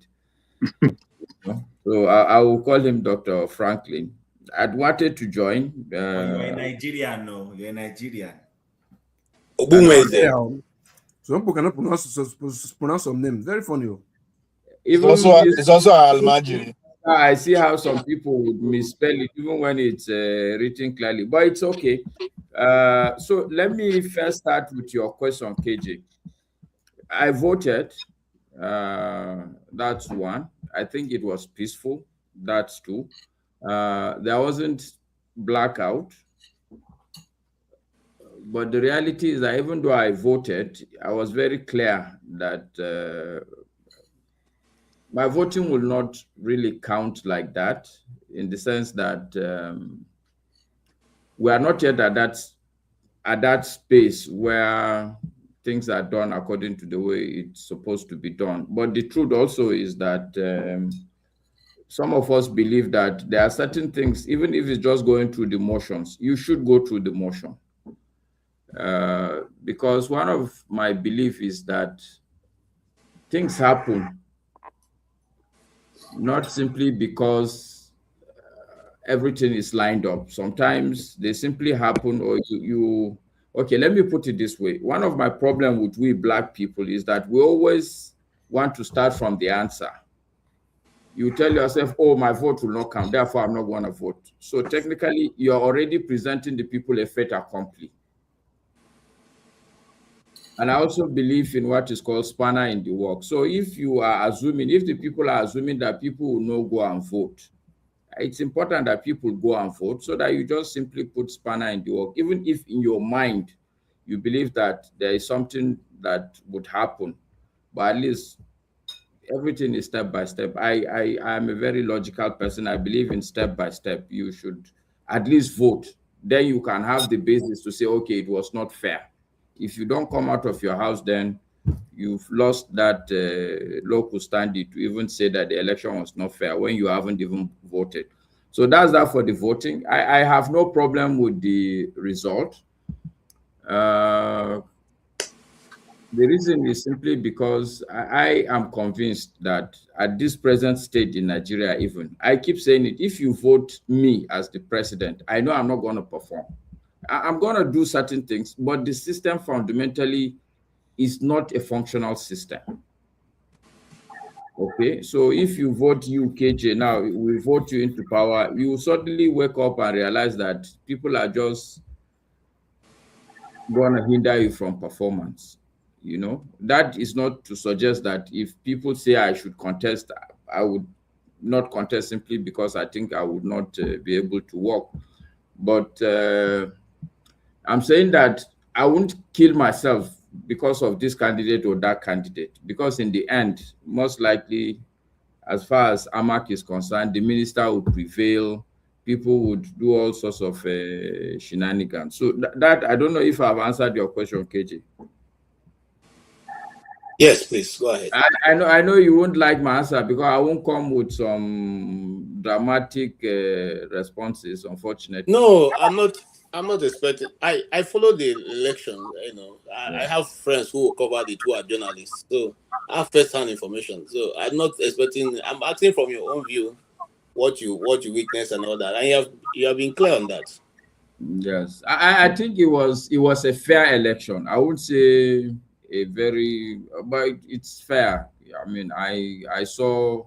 So I will call him Dr. Franklyne. I'd wanted to join. You're a Nigerian, no? You're a Nigerian. Ogbunwezeh. Some people cannot pronounce some names. Very funny. It's also Almajiri. I see how some people would misspell it even when it's written clearly, but it's okay. So let me first start with your question, KJ. I voted. That's one. I think it was peaceful. That's two. There wasn't blackout. But the reality is that even though I voted, I was very clear that my voting will not really count like that, in the sense that we are not yet at that space where things are done according to the way it's supposed to be done. But the truth also is that some of us believe that there are certain things, even if it's just going through the motions, you should go through the motion. Because one of my belief is that things happen not simply because everything is lined up. Sometimes they simply happen, or okay, let me put it this way. One of my problems with we Black people is that we always want to start from the answer. You tell yourself, oh, my vote will not count, therefore I'm not going to vote. So technically, you're already presenting the people a fait accompli. And I also believe in what is called spanner in the work. So if the people are assuming that people will not go and vote, it's important that people go and vote so that you just simply put spanner in the work. Even if in your mind, you believe that there is something that would happen, but at least everything is step by step. I am a very logical person. I believe in step by step. You should at least vote. Then you can have the basis to say, okay, it was not fair. If you don't come out of your house, then you've lost that local standing to even say that the election was not fair when you haven't even voted. So that's that for the voting. I have no problem with the result. The reason is simply because I am convinced that at this present stage in Nigeria, even, I keep saying it, if you vote me as the president, I know I'm not going to perform. I'm going to do certain things, but the system fundamentally is not a functional system. Okay, so if you vote UKJ now, we vote you into power, you suddenly wake up and realize that people are just going to hinder you from performance. You know, that is not to suggest that if people say I should contest, I would not contest simply because I think I would not be able to work. But I'm saying that I won't kill myself because of this candidate or that candidate, because in the end, most likely, as far as AMAC is concerned, the minister would prevail. People would do all sorts of shenanigans. So that I don't know if I've answered your question, KJ. Yes, please go ahead. I know you won't like my answer because I won't come with some dramatic responses, unfortunately. No, I'm not expecting. I follow the election. You know, I have friends who covered it who are journalists, so I have first-hand information. So I'm not expecting. I'm asking from your own view what you witness and all that, and you have been clear on that. Yes, I think it was a fair election. I would say a very, but it's fair. I mean, I saw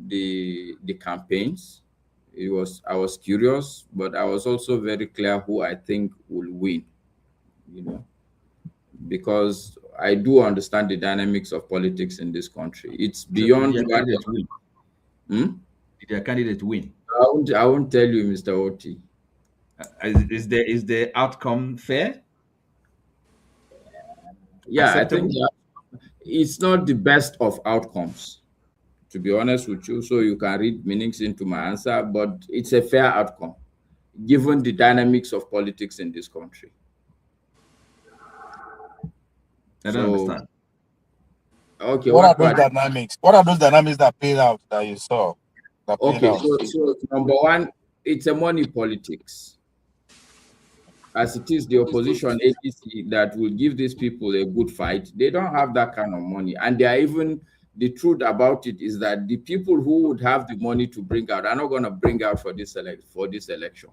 the campaigns. I was curious, but I was also very clear who I think will win. You know, because I do understand the dynamics of politics in this country. It's beyond. Did their candidate win? Did their candidate win? I won't tell you, Mr. Oti. Is the outcome fair? Yeah, acceptable? I think it's not the best of outcomes, to be honest with you. So you can read meanings into my answer, but it's a fair outcome given the dynamics of politics in this country. I don't understand. Okay, What are those dynamics? What are those dynamics that played out that you saw? Okay, so number one, it's a money politics. As it is the opposition APC that will give these people a good fight, they don't have that kind of money. And they are even, the truth about it is that the people who would have the money to bring out are not going to bring out for this election.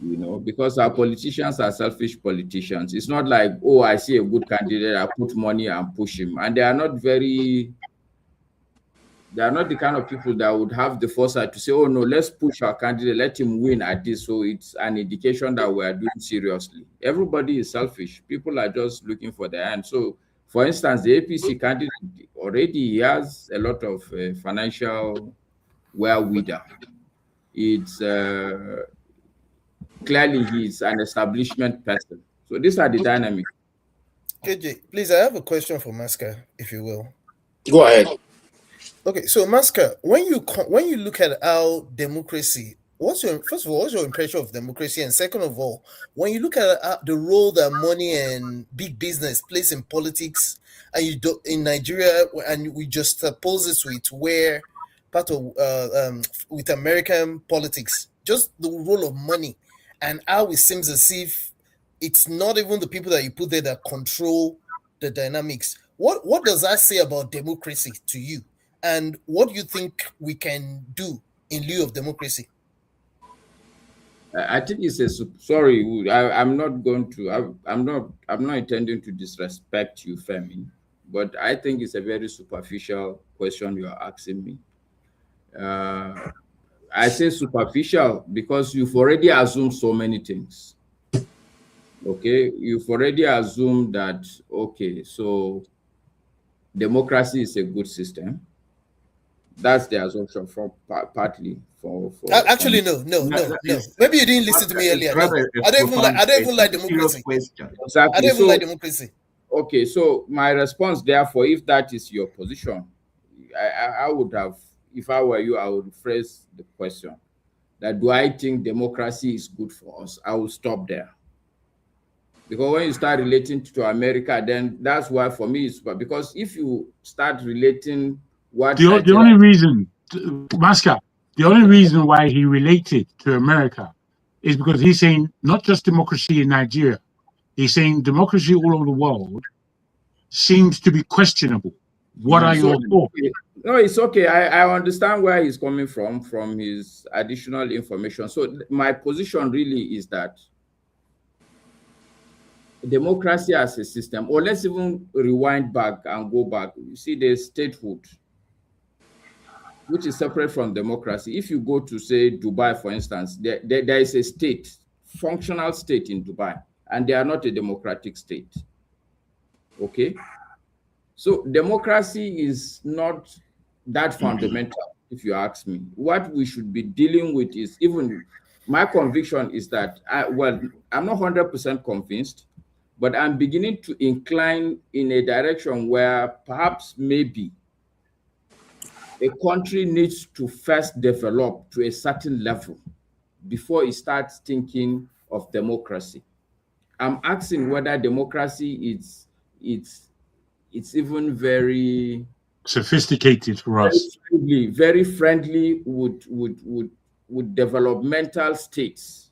You know, because our politicians are selfish politicians. It's not like, oh, I see a good candidate, I put money and push him. And they are not the kind of people that would have the foresight to say, oh no, let's push our candidate, let him win at this. So it's an indication that we are doing seriously. Everybody is selfish. People are just looking for their hand. So for instance, the APC candidate already has a lot of financial wherewithal. It's clearly he's an establishment person. So these are the dynamics. KJ, please, I have a question for Maska, if you will. Go ahead. Okay, so Maska, when you look at how democracy, what's your impression of democracy, and second of all, when you look at the role that money and big business plays in politics, and you do in Nigeria, and we just oppose this with where part of with American politics, just the role of money and how it seems as if it's not even the people that you put there that control the dynamics. What does that say about democracy to you? And what do you think we can do in lieu of democracy? I think it's sorry. I'm not going to. I'm not intending to disrespect you, Femi, but I think it's a very superficial question you are asking me. I say superficial because you've already assumed so many things. Okay, you've already assumed that. Okay, so democracy is a good system. That's the assumption from partly for actually no. Maybe you didn't listen to me earlier. No. I don't even like democracy. Exactly. I don't even like democracy. Okay, so my response, therefore, if that is your position, I would have, if I were you, I would phrase the question that do I think democracy is good for us? I will stop there. Because when you start relating to America, then that's why for me it's because if you start relating what the only reason, Maska, the only reason why he related to America is because he's saying not just democracy in Nigeria, He's saying democracy all over the world seems to be questionable. What are your thoughts? No, it's okay. I understand where he's coming from his additional information. So my position really is that democracy as a system, or let's even rewind back and go back. You see, there's statehood, which is separate from democracy. If you go to, say, Dubai, for instance, there is a state, functional state in Dubai, and they are not a democratic state. Okay? So democracy is not that fundamental, if you ask me. What we should be dealing with is, even my conviction is that, I'm not 100% convinced, but I'm beginning to incline in a direction where perhaps maybe a country needs to first develop to a certain level before it starts thinking of democracy. I'm asking whether democracy it's even very sophisticated for us. Very friendly with developmental states.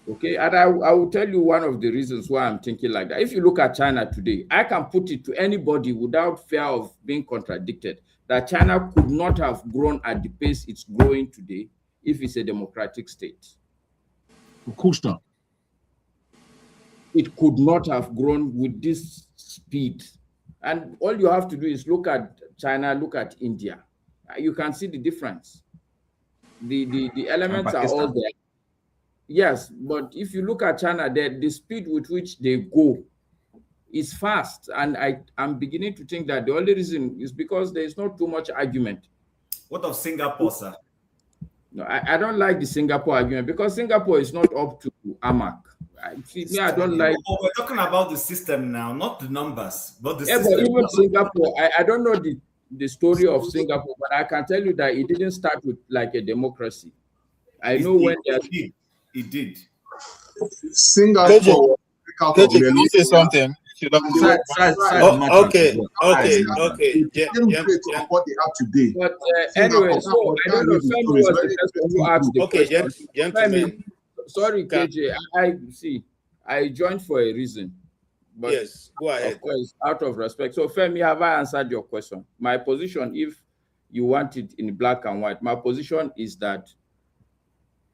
Okay, and I will tell you one of the reasons why I'm thinking like that. If you look at China today, I can put it to anybody without fear of being contradicted that China could not have grown at the pace it's growing today if it's a democratic state. Of course not. It could not have grown with this speed. And all you have to do is look at China, look at India. You can see the difference. The elements are all there. Yes, but if you look at China, the speed with which they go is fast. And I'm beginning to think that the only reason is because there is not too much argument. What of Singapore, sir? No, I don't like the Singapore argument because Singapore is not up to AMAC. I don't like. We're talking about the system now, not the numbers, but the system. But even Singapore, I don't know the story of Singapore, but I can tell you that it didn't start with like a democracy. It did. Singapore. Can you say something? Okay. What they have today. But anyway, so I don't know. Femi was the person who asked the question. Gentlemen. Sorry, KJ. I joined for a reason. But yes, go ahead. Of course, out of respect. So, Femi, have I answered your question? My position, if you want it in black and white, my position is that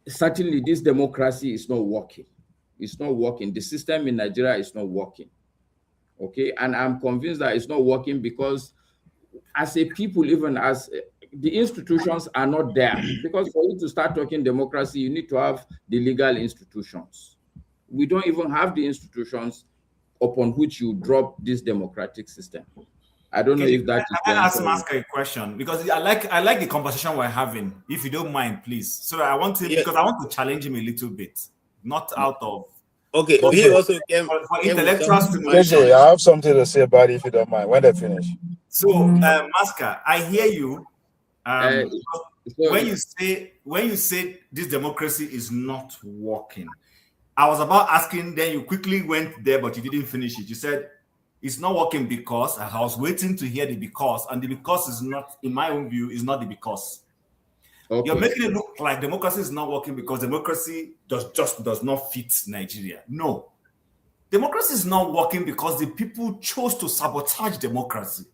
certainly this democracy is not working. It's not working. The system in Nigeria is not working. Okay, and I'm convinced that it's not working because as a people, even as the institutions are not there. Because for you to start talking democracy, you need to have the legal institutions. We don't even have the institutions upon which you drop this democratic system. I don't know if that is. I ask Masker a question because I like the conversation we're having. If you don't mind, please. So I want to because I want to challenge him a little bit, not out of. Okay. He also came for intellectual stimulation. I have something to say about it if you don't mind. When they finish. So, Masker, I hear you. When you say this democracy is not working, I was about asking. Then you quickly went there, but you didn't finish it. You said it's not working because I was waiting to hear the because, and the because is not, in my own view, is not the because. Okay. You're making it look like democracy is not working because democracy does not fit Nigeria. No. Democracy is not working because the people chose to sabotage democracy.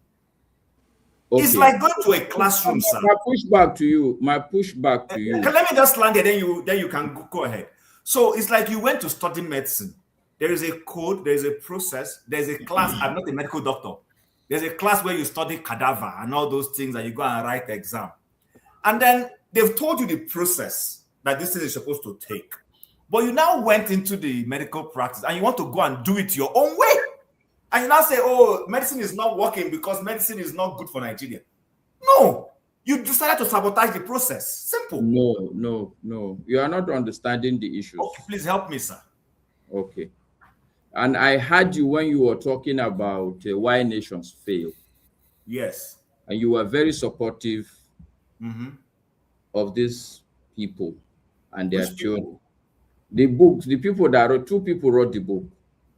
Okay. It's like going to a classroom, sir. My pushback to you. Let me just land there, then you can go ahead. So it's like you went to study medicine. There is a code, there is a process, there's a class. I'm not a medical doctor. There's a class where you study cadaver and all those things that you go and write the exam. And then they've told you the process that this thing is supposed to take. But you now went into the medical practice and you want to go and do it your own way. And you now say, oh, medicine is not working because medicine is not good for Nigeria. No. You decided to sabotage the process. Simple. No. You are not understanding the issues. Okay, please help me, sir. Okay. And I heard you when you were talking about why nations fail. Yes. And you were very supportive of these people and their children. The books, the people that wrote, 2 people wrote the book.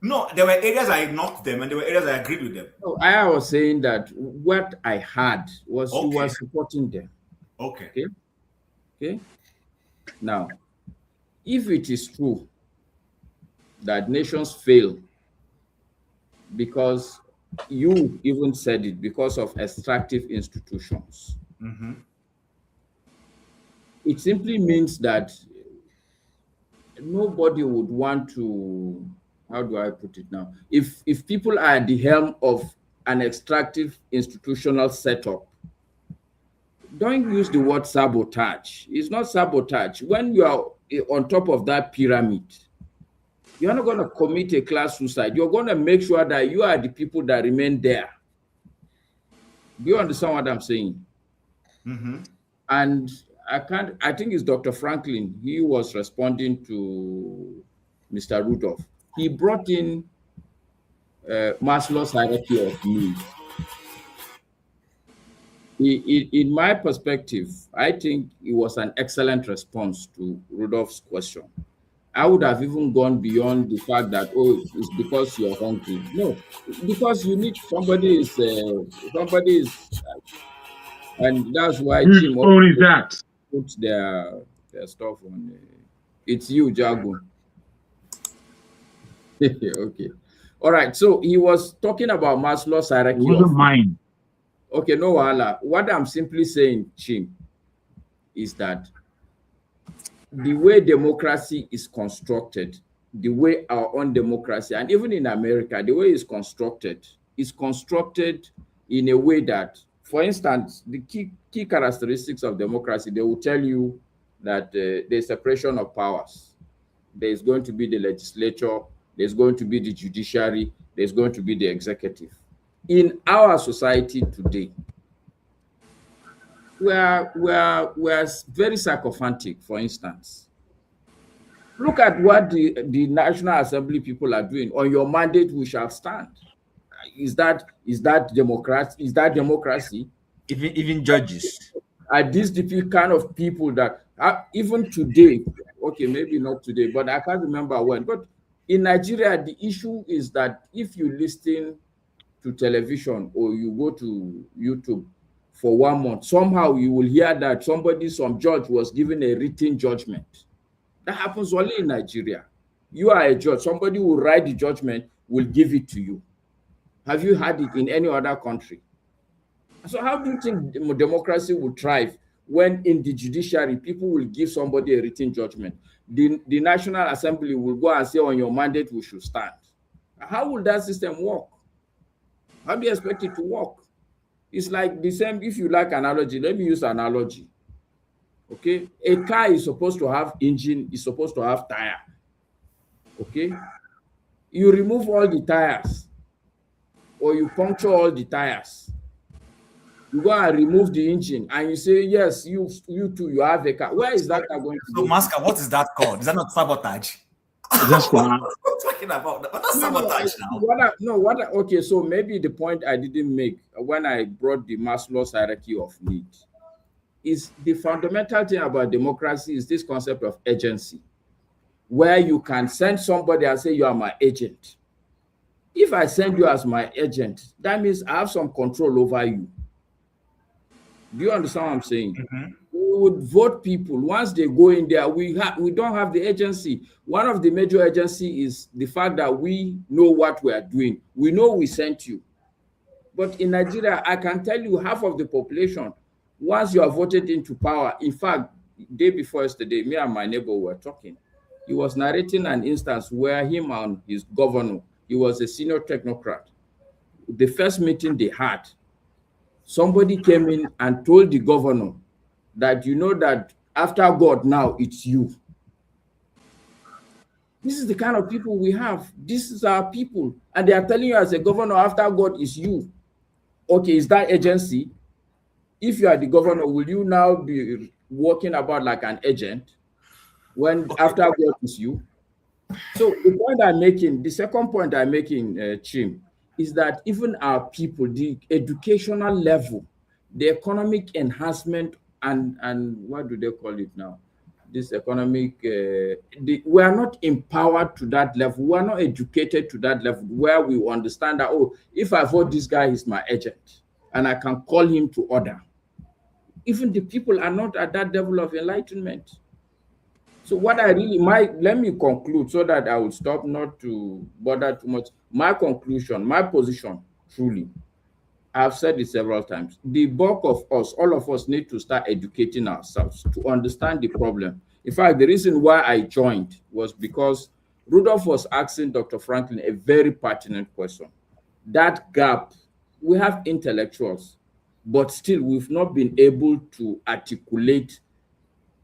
No, there were areas I knocked them and there were areas I agreed with them. No, I was saying that what I had was you were supporting them. Okay. Now, if it is true that nations fail because you even said it, because of extractive institutions. It simply means that nobody would want to, how do I put it now? If people are at the helm of an extractive institutional setup, don't use the word sabotage. It's not sabotage. When you are on top of that pyramid, you're not going to commit a class suicide. You're going to make sure that you are the people that remain there. Do you understand what I'm saying? And I think it's Dr. Franklyne. He was responding to Mr. Rudolph. He brought in Maslow's hierarchy of needs. In my perspective, I think it was an excellent response to Rudolph's question. I would have even gone beyond the fact that, oh, it's because you're hungry. No, because you need somebody is, and that's why Whose Jim phone is that? put their stuff on. It's you, Jagun. Okay. All right. So he was talking about Maslow's hierarchy. It wasn't mine. Okay, no, Wala. What I'm simply saying, Jim, is that the way democracy is constructed, the way our own democracy, and even in America, the way it's constructed in a way that, for instance, the key characteristics of democracy, they will tell you that there's separation of powers. There's going to be the legislature, there's going to be the judiciary, there's going to be the executive. In our society today, we're very sycophantic, for instance. Look at what the National Assembly people are doing. On your mandate, we shall stand. Is that democracy? Is that democracy? Even judges. Are these the kind of people that even today, okay, maybe not today, but I can't remember when. But in Nigeria, the issue is that if you listen to television or you go to YouTube for 1 month, somehow you will hear that some judge was given a written judgment. That happens only in Nigeria. You are a judge, somebody will write the judgment, will give it to you. Have you had it in any other country? So how do you think democracy will thrive when in the judiciary, people will give somebody a written judgment? The National Assembly will go and say, on your mandate, we should stand. How will that system work? How do you expect it to work? It's like the same, if you like analogy, let me use analogy. Okay, a car is supposed to have engine, is supposed to have tire. Okay, you remove all the tires or you puncture all the tires. You go and remove the engine and you say, yes, you too, you have a car. Where is that car going to go? So, Masker, what is that called? Is that not sabotage? That's what I'm talking about. But that's sabotage now. Okay, so maybe the point I didn't make when I brought the Maslow's hierarchy of need is the fundamental thing about democracy is this concept of agency, where you can send somebody and say, you are my agent. If I send you as my agent, that means I have some control over you. Do you understand what I'm saying? We would vote people. Once they go in there, we don't have the agency. One of the major agency is the fact that we know what we are doing. We know we sent you. But in Nigeria, I can tell you half of the population, once you are voted into power, in fact, day before yesterday, me and my neighbor were talking. He was narrating an instance where him and his governor, he was a senior technocrat. The first meeting they had, somebody came in and told the governor that, you know, that after God now, it's you. This is the kind of people we have. This is our people. And they are telling you as a governor, after God is you. Okay, is that agency? If you are the governor, will you now be walking about like an agent when after God is you? So the point I'm making, the second point I'm making, Chim, is that even our people, the educational level, the economic enhancement, and what do they call it now? This economic, we are not empowered to that level. We are not educated to that level where we understand that, oh, if I vote this guy, he's my agent, and I can call him to order. Even the people are not at that level of enlightenment. So what I really, let me conclude so that I will stop not to bother too much. My conclusion, my position, truly, I've said it several times. The bulk of us, all of us need to start educating ourselves to understand the problem. In fact, the reason why I joined was because Rudolph was asking Dr. Franklyne a very pertinent question. That gap, we have intellectuals, but still we've not been able to articulate,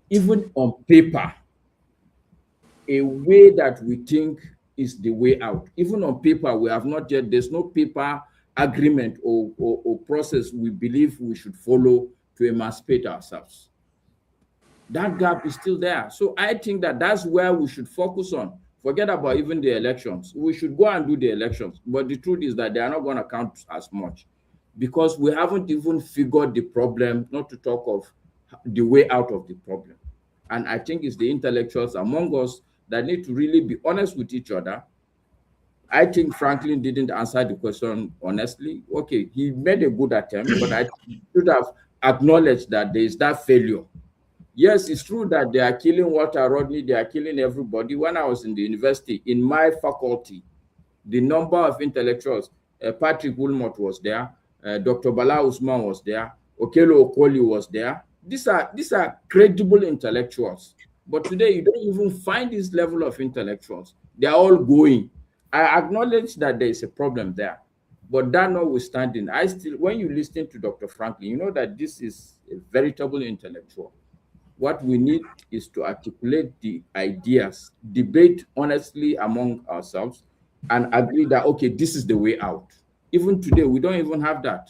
even on paper, a way that we think is the way out. Even on paper, we have not yet, there's no paper agreement or process we believe we should follow to emancipate ourselves. That gap is still there. So I think that that's where we should focus on. Forget about even the elections. We should go and do the elections. But the truth is that they are not going to count as much because we haven't even figured the problem, not to talk of the way out of the problem. And I think it's the intellectuals among us that need to really be honest with each other. I think Franklyne didn't answer the question honestly. Okay, he made a good attempt, but I should have acknowledged that there is that failure. Yes, it's true that they are killing Walter Rodney, they are killing everybody. When I was in the university, in my faculty, the number of intellectuals, Patrick Wilmot was there, Dr. Bala Usman was there, Okelo Okoli was there. These are credible intellectuals. But today, you don't even find this level of intellectuals. They are all going. I acknowledge that there is a problem there. But that notwithstanding, when you listen to Dr. Franklyne, you know that this is a veritable intellectual. What we need is to articulate the ideas, debate honestly among ourselves, and agree that, okay, this is the way out. Even today, we don't even have that.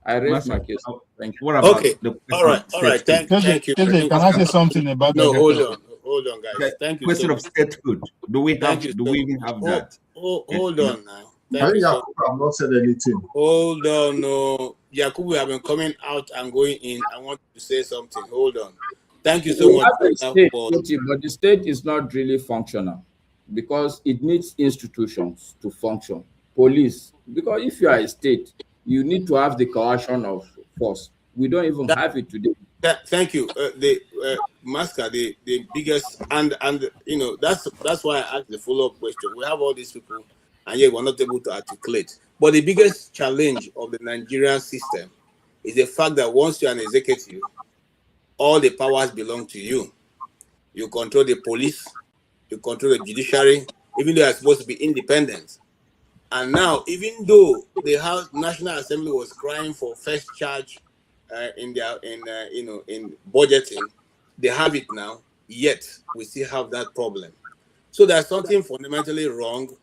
I raise my case. Thank you. What about Okay. the All right. Thank you. Can I say something about No, that? hold on, guys. Thank you question so of much. statehood? Do we even have that? Hold on now. I Thank you think so I've not said anything. Hold on, no. Yakubu have been coming out and going in. I want to say something. Hold on. Thank you so We much. have a state, but the state is not really functional because it needs institutions to function. Police, because if you are a state, you need to have the coercion of force. We don't even have it today. Thank you. Masker, the biggest and you know that's why I asked the follow-up question. We have all these people, and yet we're not able to articulate. But the biggest challenge of the Nigerian system is the fact that once you're an executive, all the powers belong to you. You control the police, you control the judiciary, even though you're supposed to be independent. And now, even though the House National Assembly was crying for first charge in budgeting, they have it now. Yet we still have that problem. So there's something fundamentally wrong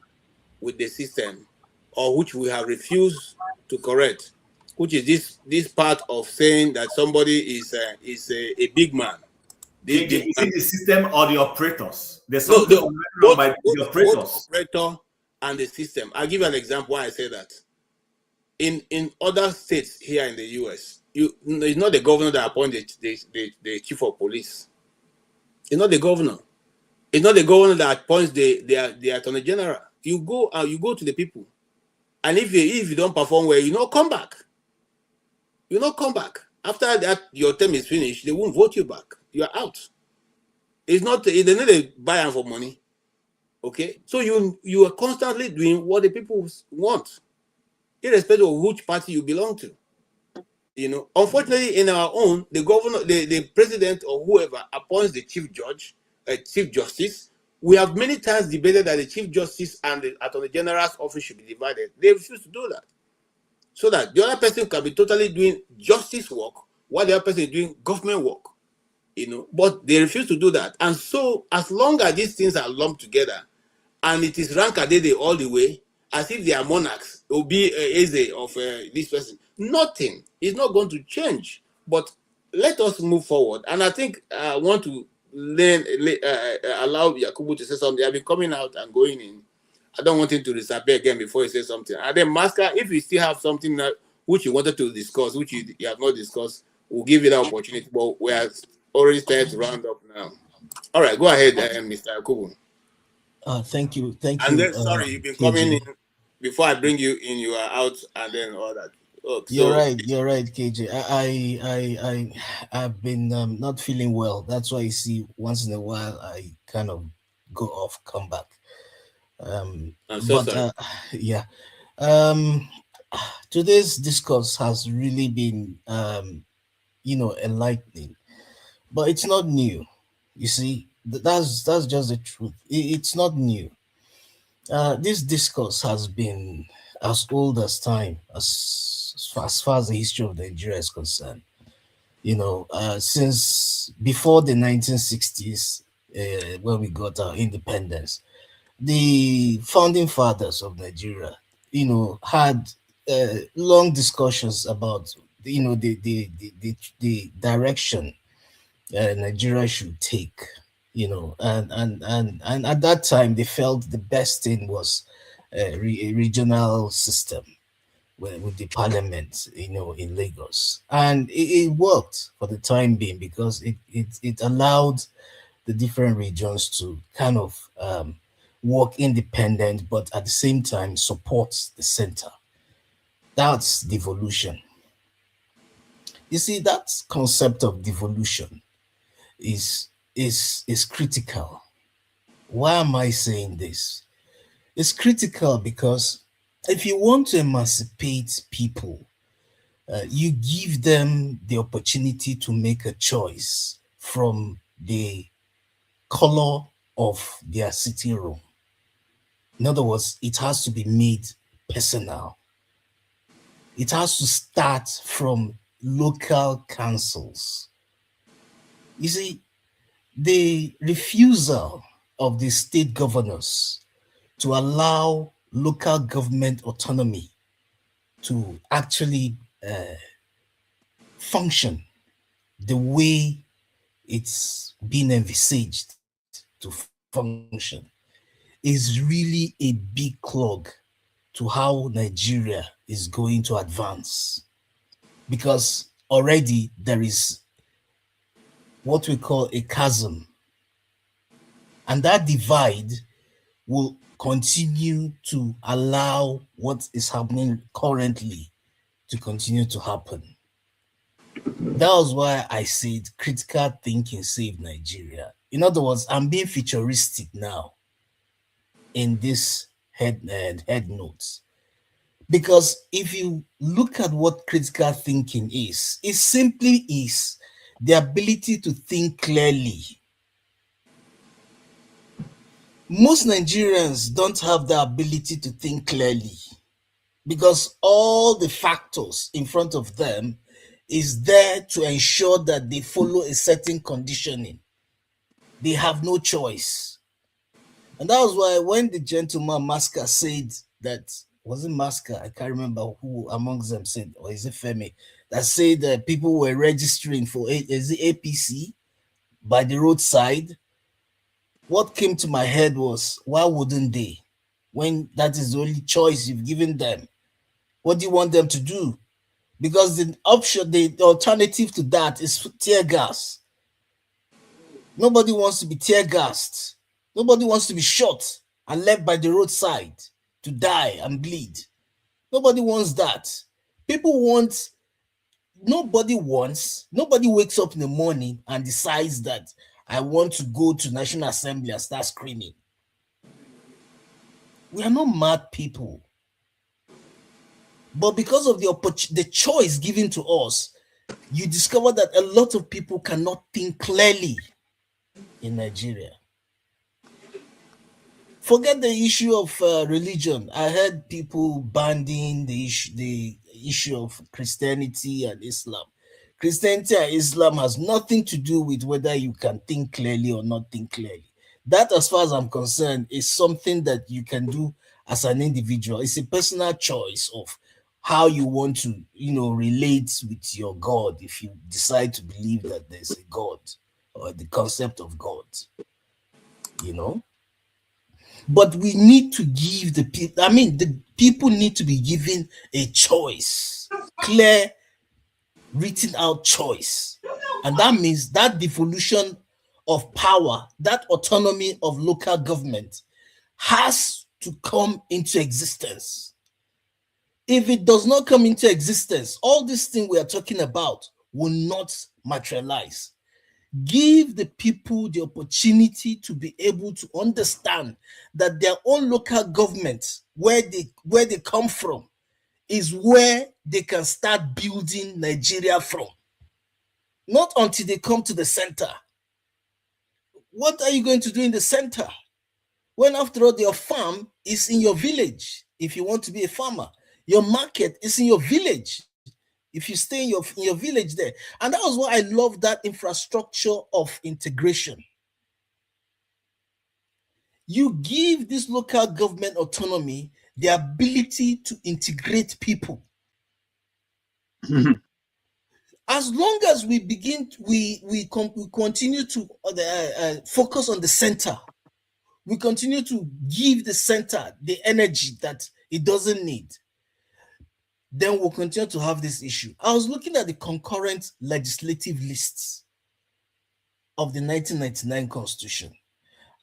with the system, or which we have refused to correct, which is this part of saying that somebody is a big man. Is it the system or the operators? There's something both by the operators. operator and the system. I'll give you an example why I say that. In other states here in the US, it's not the governor that appoints the chief of police. It's not the governor. It's not the governor that appoints the attorney general. You go to the people, and if you don't perform well, come back. Come back. After that, your term is finished. They won't vote you back. You are out. It's not. They need to buy them for money. Okay, so you are constantly doing what the people want, irrespective of which party you belong to. Unfortunately, in our own, the governor, the president, or whoever appoints the chief justice. We have many times debated that the chief justice and the attorney general's office should be divided. They refuse to do that, so that the other person can be totally doing justice work while the other person is doing government work. But they refuse to do that. And so, as long as these things are lumped together, and it is Rankadede all the way, as if they are monarchs, it will be Eze of this person. Nothing is not going to change. But let us move forward. And I think I want to allow Yakubu to say something. I've been coming out and going in. I don't want him to disappear again before he says something. And then, Masker, if you still have something that which you wanted to discuss, which you have not discussed, we'll give you that opportunity. But we are already started to round up now. All right, go ahead, Mr. Yakubu. Thank you. And then, sorry, you've been coming in. Before I bring you in, you are out, and then all that. You're So, right. You're right, KJ. I've been not feeling well. That's why you see once in a while I kind of go off, come back. I'm so But sorry. yeah. Um, today's discourse has really been enlightening, but it's not new. You see, that's just the truth. It's not new. This discourse has been as old as time, as far as the history of Nigeria is concerned. Since before the 1960s, when we got our independence, the founding fathers of Nigeria, had long discussions about, the direction Nigeria should take, and at that time they felt the best thing was a regional system with the parliament, in Lagos, and it worked for the time being because it allowed the different regions to kind of work independent, but at the same time support the center. That's devolution. You see, that concept of devolution is critical. Why am I saying this? It's critical because if you want to emancipate people, you give them the opportunity to make a choice from the color of their city room. In other words, it has to be made personal. It has to start from local councils. You see, the refusal of the state governors to allow local government autonomy to actually function the way it's been envisaged to function is really a big clog to how Nigeria is going to advance. Because already there is what we call a chasm, and that divide will continue to allow what is happening currently to continue to happen. That was why I said critical thinking saved Nigeria. In other words, I'm being futuristic now in this head notes. Because if you look at what critical thinking is, it simply is the ability to think clearly. Most Nigerians don't have the ability to think clearly because all the factors in front of them is there to ensure that they follow a certain conditioning. They have no choice. And that was why when the gentleman Masker said that, was it Masker? I can't remember who amongst them said, or is it Femi, that said that people were registering for is it APC by the roadside. What came to my head was, why wouldn't they? When that is the only choice you've given them. What do you want them to do? Because the option, the alternative to that is tear gas. Nobody wants to be tear gassed. Nobody wants to be shot and left by the roadside to die and bleed. Nobody wants that. Nobody wakes up in the morning and decides that I want to go to National Assembly and start screaming. We are not mad people. But because of the choice given to us, you discover that a lot of people cannot think clearly in Nigeria. Forget the issue of religion. I heard people banding the issue of Christianity and Islam. Christianity and Islam has nothing to do with whether you can think clearly or not think clearly. That, as far as I'm concerned, is something that you can do as an individual. It's a personal choice of how you want to, relate with your God if you decide to believe that there's a God or the concept of God, But we need to give the people need to be given a choice, clear, written out choice. And that means that devolution of power, that autonomy of local government has to come into existence. If it does not come into existence, all this thing we are talking about will not materialize. Give the people the opportunity to be able to understand that their own local government, where they come from, is where they can start building Nigeria from. Not until they come to the center. What are you going to do in the center? When after all, your farm is in your village. If you want to be a farmer, your market is in your village. If you stay in your village there. And that was why I love that infrastructure of integration. You give this local government autonomy the ability to integrate people. As long as we begin, we continue to focus on the center. We continue to give the center the energy that it doesn't need. Then we'll continue to have this issue. I was looking at the concurrent legislative lists of the 1999 Constitution,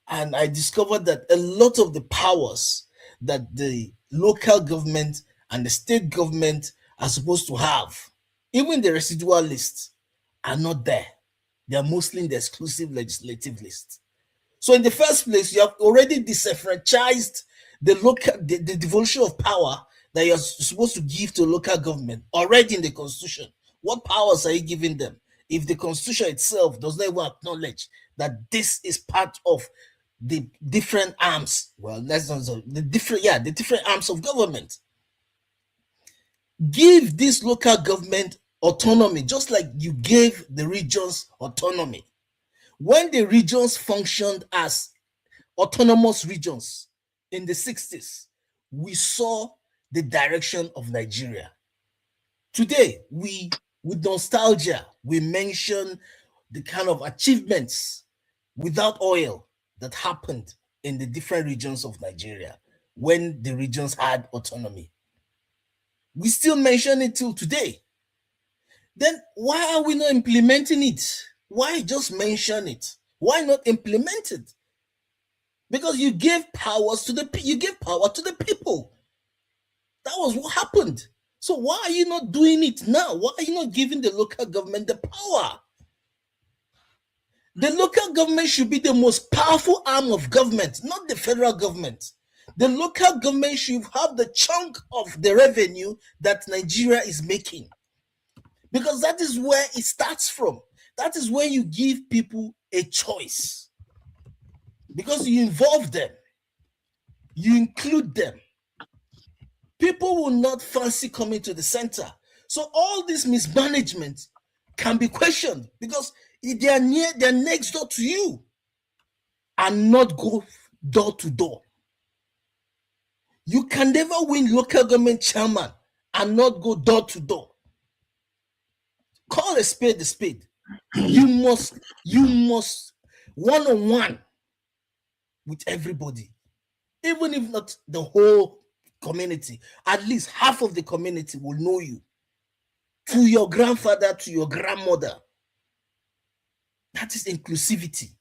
and I discovered that a lot of the powers that the local government and the state government are supposed to have, even the residual list, are not there. They are mostly in the exclusive legislative list. So in the first place, you have already disenfranchised the devolution of power that you're supposed to give to local government already in the Constitution. What powers are you giving them if the Constitution itself does not even acknowledge that this is part of the different arms? Well, that's not the different arms of government. Give this local government autonomy, just like you gave the regions autonomy. When the regions functioned as autonomous regions in the 60s, we saw the direction of Nigeria. Today, with nostalgia, we mention the kind of achievements without oil that happened in the different regions of Nigeria when the regions had autonomy. We still mention it till today. Then why are we not implementing it? Why just mention it? Why not implement it? Because you gave power to the people. That was what happened. So why are you not doing it now? Why are you not giving the local government the power? The local government should be the most powerful arm of government, not the federal government. The local government should have the chunk of the revenue that Nigeria is making. Because that is where it starts from. That is where you give people a choice. Because you involve them. You include them. People will not fancy coming to the center. So all this mismanagement can be questioned because they're next door to you and not go door to door. You can never win local government chairman and not go door to door. Call a spade a spade. You must one-on-one with everybody. Even if not the whole community, at least half of the community will know you. To your grandfather, to your grandmother. That is inclusivity.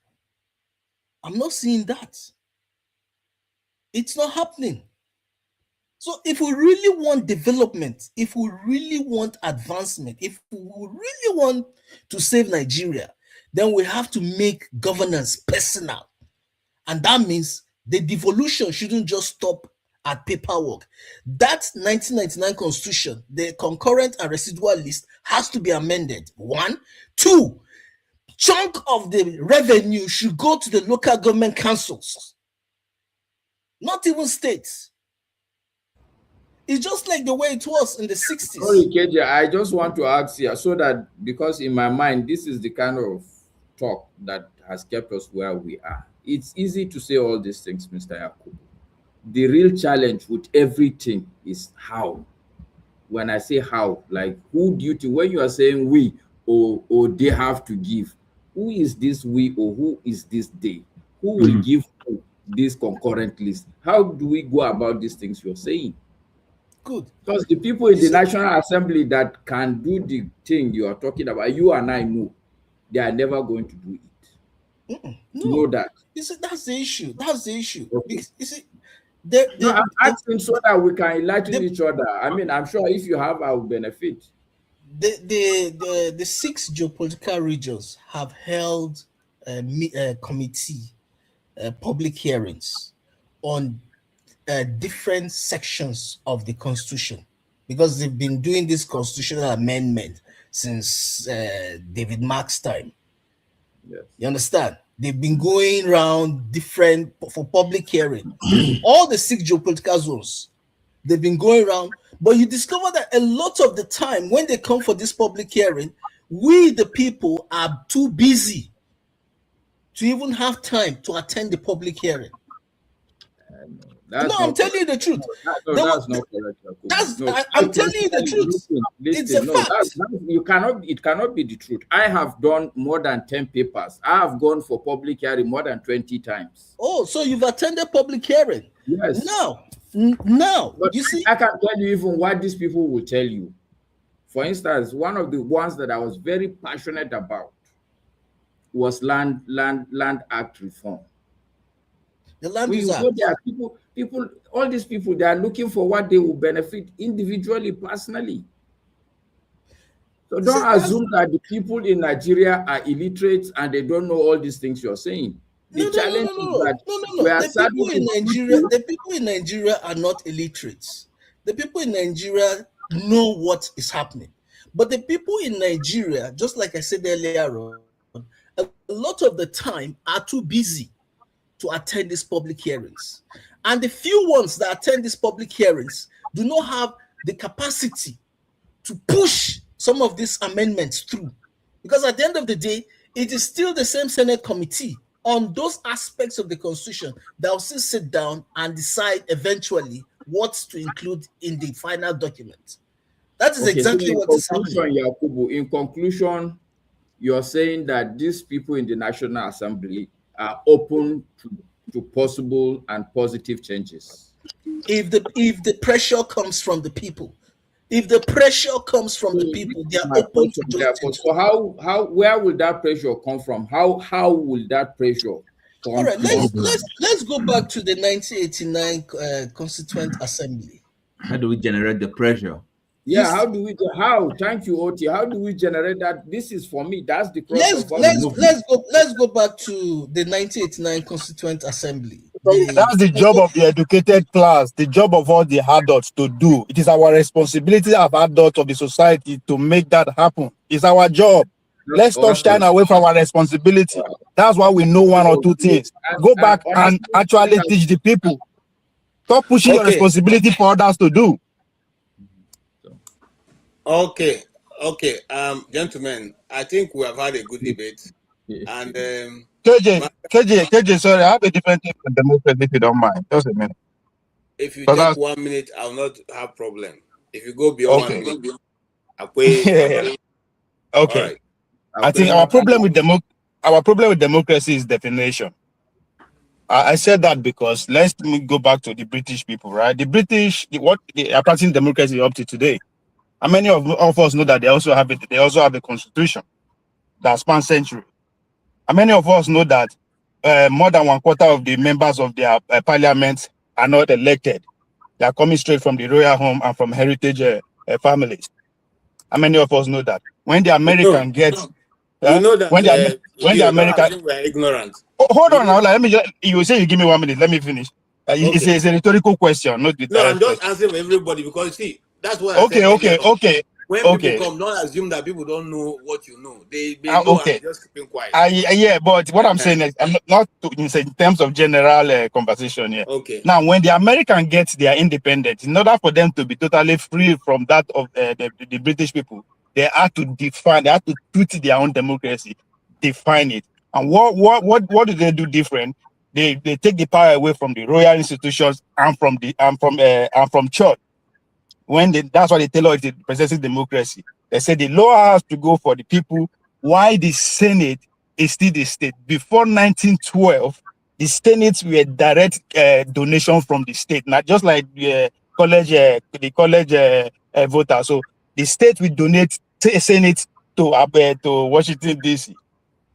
I'm not seeing that. It's not happening. So if we really want development, if we really want advancement, if we really want to save Nigeria, then we have to make governance personal. And that means the devolution shouldn't just stop at paperwork. That 1999 Constitution, the concurrent and residual list, has to be amended. 1. 2, chunk of the revenue should go to the local government councils, not even states. It's just like the way it was in the 60s. Sorry, KJ, I just want to ask here so that, because in my mind, this is the kind of talk that has kept us where we are. It's easy to say all these things, Mr. Yakubu. The real challenge with everything is how. When I say how, like who do you think, when you are saying we or they have to give, who is this we or who is this they? Who will give this concurrent list? How do we go about these things you're saying? Good. Because the people in the National Assembly that can do the thing you are talking about, you and I know, they are never going to do it. No. Know that. You see, that's the issue. That's the issue. Okay. You see, No, I'm asking so that we can enlighten each other. I mean, I'm sure if you have, I will benefit. The 6 geopolitical regions have held committee public hearings on different sections of the constitution, because they've been doing this constitutional amendment since David Mark's time. Yes. You understand? They've been going around different for public hearing. All the 6 geopolitical zones, they've been going around, but you discover that a lot of the time when they come for this public hearing, we the people are too busy to even have time to attend the public hearing. No, I'm telling you the truth. That's not correct. I'm telling you the truth. It's a fact. It cannot be the truth. I have done more than 10 papers. I have gone for public hearing more than 20 times. Oh, so you've attended public hearing? Yes. Now, but you see, I can tell you even what these people will tell you. For instance, one of the ones that I was very passionate about was Land Act reform. The Land Use Act. People, all these people, they are looking for what they will benefit individually, personally. So don't assume that the people in Nigeria are illiterate and they don't know all these things you're saying. The challenge is that the people in Nigeria are not illiterates. The people in Nigeria know what is happening. But the people in Nigeria, just like I said earlier on, a lot of the time are too busy to attend these public hearings. And the few ones that attend these public hearings do not have the capacity to push some of these amendments through. Because at the end of the day, it is still the same Senate committee on those aspects of the Constitution that will still sit down and decide eventually what to include in the final document. That is exactly what is happening. Yakubu, in conclusion, you're saying that these people in the National Assembly are open to possible and positive changes. If the pressure comes from the people, they are open to do it. So where will that pressure come from? How will that pressure come? All right, let's go back to the 1989 Constituent Assembly. How do we generate the pressure? Yeah, thank you, Oti. How do we generate that? This is for me. That's the let's go back to the 1989 Constituent Assembly. That's the job of the educated class, the job of all the adults to do. It is our responsibility as adults of the society to make that happen. It's our job. Let's stop shying away from our responsibility. That's why we know one or two things. Go back and actually teach the people. Stop pushing your responsibility for others to do. Okay, gentlemen, I think we have had a good debate. And KJ, sorry, I have a different thing from democracy if you don't mind. Just a minute. If you take 1 minute, I'll not have problem. If you go beyond 1 minute, okay. Right. I think our problem with democracy is definition. I said that because let me go back to the British people, right? The British, what they are practicing democracy up to today. And many of us know that they also have a constitution that spans centuries. And many of us know that more than 1/4 of the members of their parliament are not elected. They are coming straight from the royal home and from heritage families. And many of us know that. When the American gets, when the American, we are ignorant. Hold on now. Let me. You say you give me 1 minute. Let me finish. It's a rhetorical question, not the. No, I'm just answering for everybody because see. That's why. Okay. When people come, don't assume that people don't know what you know. They know and just keeping quiet. Yeah, but what I'm saying is, I'm not in terms of general conversation here. Okay. Now, when the American gets their independence, in order for them to be totally free from that of the British people, they have to tweet their own democracy, define it. And what do they do different? They take the power away from the royal institutions and from church. That's why they tell us it's presidential democracy. They say the law has to go for the people. Why the Senate is still the state? Before 1912, the Senate were direct donation from the state, not just like the college voter. So the state will donate Senate to Washington D.C.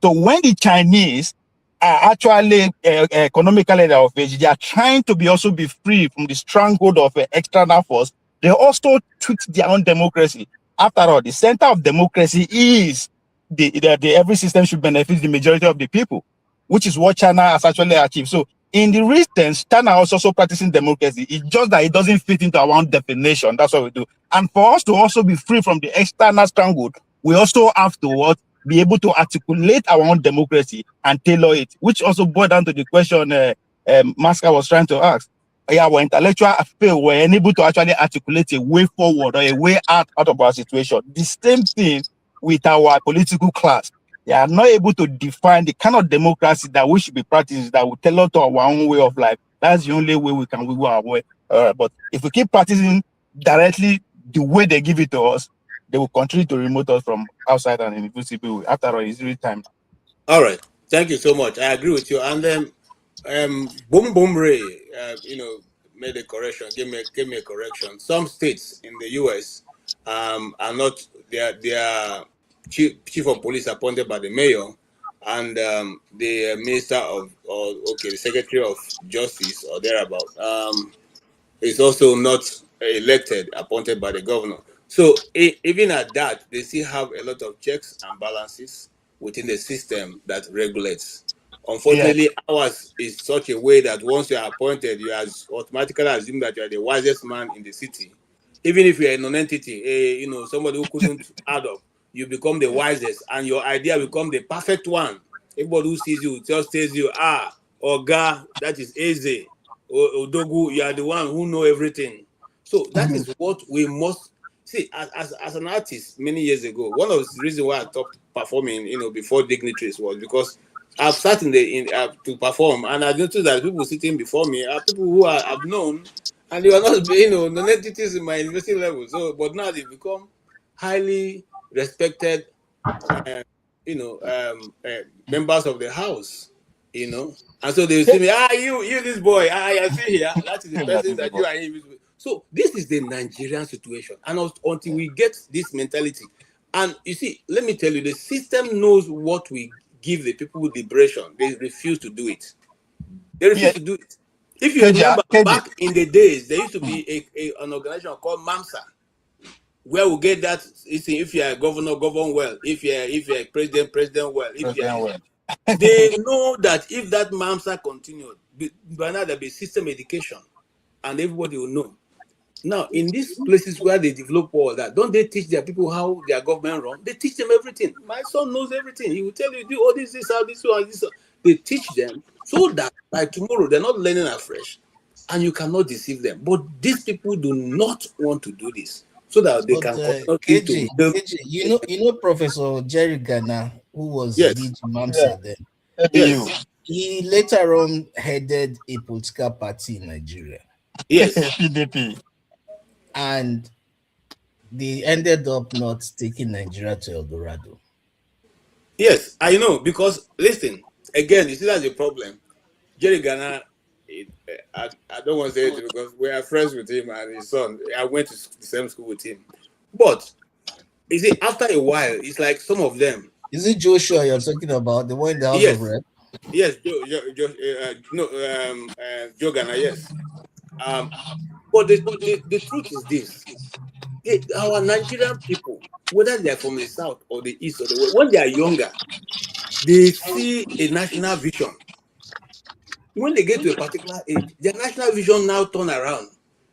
So when the Chinese are actually economically of age. They are trying to also be free from the stranglehold of external force. They also tweak their own democracy. After all, the center of democracy is the every system should benefit the majority of the people, which is what China has actually achieved. So in the recent, China is also practicing democracy. It's just that it doesn't fit into our own definition. That's what we do. And for us to also be free from the external stranglehold, we also have to be able to articulate our own democracy and tailor it, which also boiled down to the question Masca was trying to ask. Our intellectual fail were unable to actually articulate a way forward or a way out of our situation. The same thing with our political class. They are not able to define the kind of democracy that we should be practicing that will tailor to our own way of life. That's the only way we can wiggle our way. But if we keep practicing directly the way they give it to us, they will continue to remote us from outside and invisible. After all, it's really time. All right. Thank you so much. I agree with you. And then Boom Boom Ray, made a correction. Give me a correction. Some states in the U.S. Are not their chief of police appointed by the mayor, and the minister of the secretary of justice or thereabout is also not elected, appointed by the governor. So even at that, they still have a lot of checks and balances within the system that regulates. Unfortunately, ours is such a way that once you are appointed, you are automatically assume that you are the wisest man in the city. Even if you are a non-entity, somebody who couldn't add up, you become the wisest, and your idea become the perfect one. Everybody who sees you just tells you, Oga, that is Eze, Odogu, you are the one who know everything. So that is what we must see as an artist. Many years ago, one of the reasons why I stopped performing, before dignitaries was because I've sat to perform, and I noticed that people sitting before me are people who I've known, and they were not, non-entities in my university level. So, but now they become highly respected, members of the house, and so they will see me, you this boy, I see here, that is the person that you are in. So this is the Nigerian situation, and until we get this mentality, and you see, let me tell you, the system knows what we give the people with liberation. They refuse to do it. They refuse to do it. If you remember, back in the days, there used to be an organization called MAMSA, where we get that. If you are a governor, govern well. If you are a president well. They know that if that MAMSA continued, by now there'll be system education, and everybody will know. Now, in these places where they develop all that, don't they teach their people how their government run? They teach them everything. My son knows everything. He will tell you, do all this, how this, how this. They teach them so that by tomorrow they're not learning afresh, and you cannot deceive them. But these people do not want to do this, so that they can continue to KG, you know Professor Jerry Gana, who was lead MAMSA then. Yes. He later on headed a political party in Nigeria. Yes. PDP. And they ended up not taking Nigeria to El Dorado. Yes, I know, because listen, again, you see that's the problem. Jerry Gana, I don't want to say it because we are friends with him and his son. I went to the same school with him. But you see, after a while, it's like some of them. Is it Joshua you're talking about, the one in the House of Rep? Yes, Joe Gana, yes. But the truth is this: our Nigerian people, whether they are from the south or the east or the west, when they are younger, they see a national vision. When they get to a particular age, their national vision now turn around.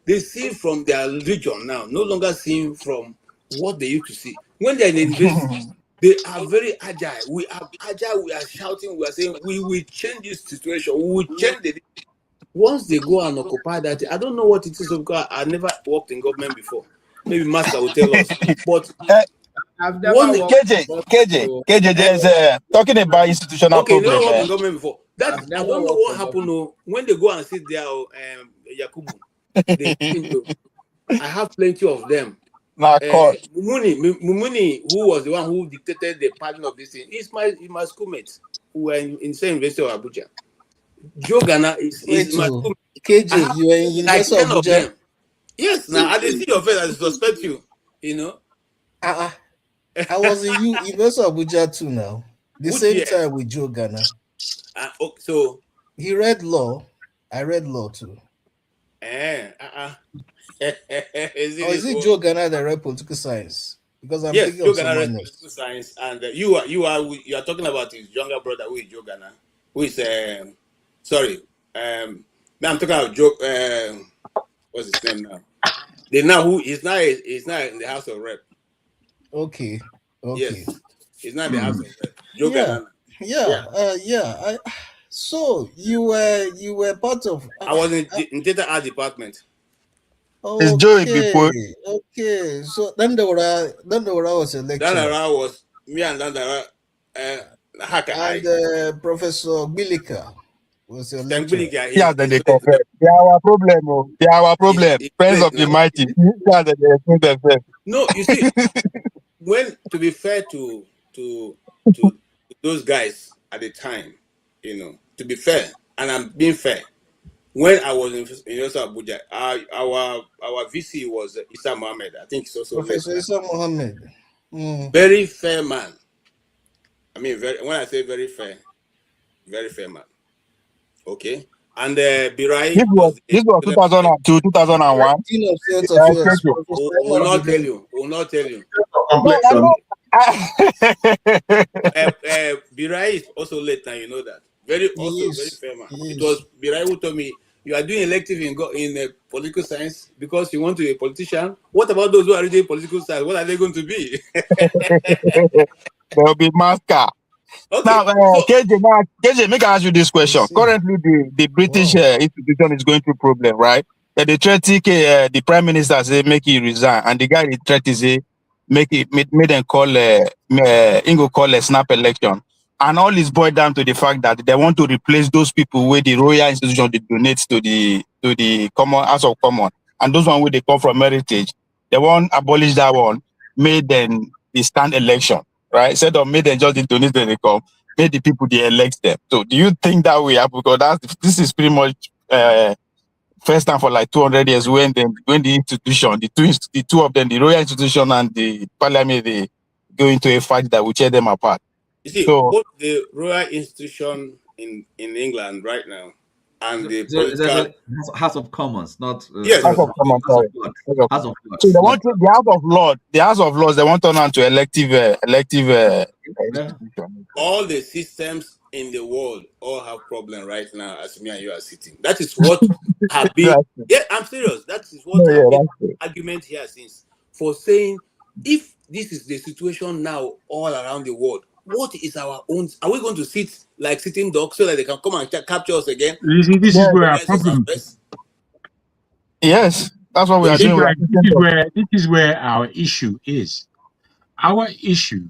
They see from their region now, no longer seeing from what they used to see. When they're in the university, they are very agile. We are agile, we are shouting, we are saying, we will change this situation, we will change the. Once they go and occupy that, I don't know what it is because I never worked in government before. Maybe Master will tell us. But I've never KJ, there's talking about institutional problem. Okay, you never worked in government before. That I don't know what happened. When they go and sit there, Yakubu, I have plenty of them. Mumuni, who was the one who dictated the pattern of this thing, is my schoolmate who were in the same University of Abuja. Joe Gana is my schoolmate. KJ, you are in University of Abuja. Yes, now I didn't see your face, I suspect you. I was in University of Abuja too now. The same time with Joe Gana. So he read law. I read law too. is Or is this it one? Joe Ghana that read political science? Because I'm Yes, thinking Joe of Ghana read someone political else. science, and you are talking about his younger brother, who is Joe Ghana, who is sorry, now I'm talking about Joe. What's his name now? They now who is now in the House of Rep. Okay. Yes, Okay. he's not in the House of Rep. Joe Yeah. Ghana. Yeah. Yeah. So you were part of. I was in theater art department. It's Joey Okay. before. Okay. So Dandora was a lecturer, Dandara was me and Dandara. Haka and I. Professor Bilika was a lecturer. Stengbulika, Yeah, he's that they student compare. rep. They are our problem. Oh. They are our problem. He's Friends student of the now. mighty. Yeah, that they explain themselves. No, you see, when to be fair to to those guys at the time, to be fair, and I'm being fair. When I was in University of Abuja, our VC was Issa Mohammed. I think he's also late Professor now. Isa Mohammed. Very fair man. I mean, when I say very fair man. Okay, and Birai was the This was student president. 2002, 2001. Dean of Science Affairs, Kejo. Professor Will Omar not tell Abdul. you. Will not tell you. No, I Complexion. know. Birai is also late now. You know that. Very He fair man. It is. was Birai who told me, you are doing elective in political science because you want to be a politician. What about those who are doing political science? What are they going to be? There will be master. Okay, Now, KJ, make I ask you this I question. see. Currently, the British Wow. institution is going through problem, right? They threat the prime minister say make he resign, and the guy they threat say make them call Ingo call a snap election, and all is boiled down to the fact that they want to replace those people where the royal institution they donate to the common House of Common, and those one where they come from heritage, they want abolish that one, made them the stand election, right? Instead of made them just the donate when they come, made the people they elect them. So do you think that way happen? Because this is pretty much first time for like 200 years when the institution, the two of them, the royal institution and the parliament, they go into a fight that will tear them apart. You see, So both the royal institution in England right now and the political. House of Commons, not Yes, House of Commons, House of sorry. Lords. House of House of Commons. So Lords, they not want to, the House of Lords, they want to turn on to elective institution. all the systems in the world all have problem right now as me and you are sitting. That is what have been. Yeah, I'm serious. That is what No, yeah, have been that's it. argument here since for saying if this is the situation now all around the world, what is our own? Are we going to sit like sitting dogs so that they can come and capture us again? You see, this is where our Yes, us problem. first. Yes, that's what we are Okay. doing. This is where our issue is. Our issue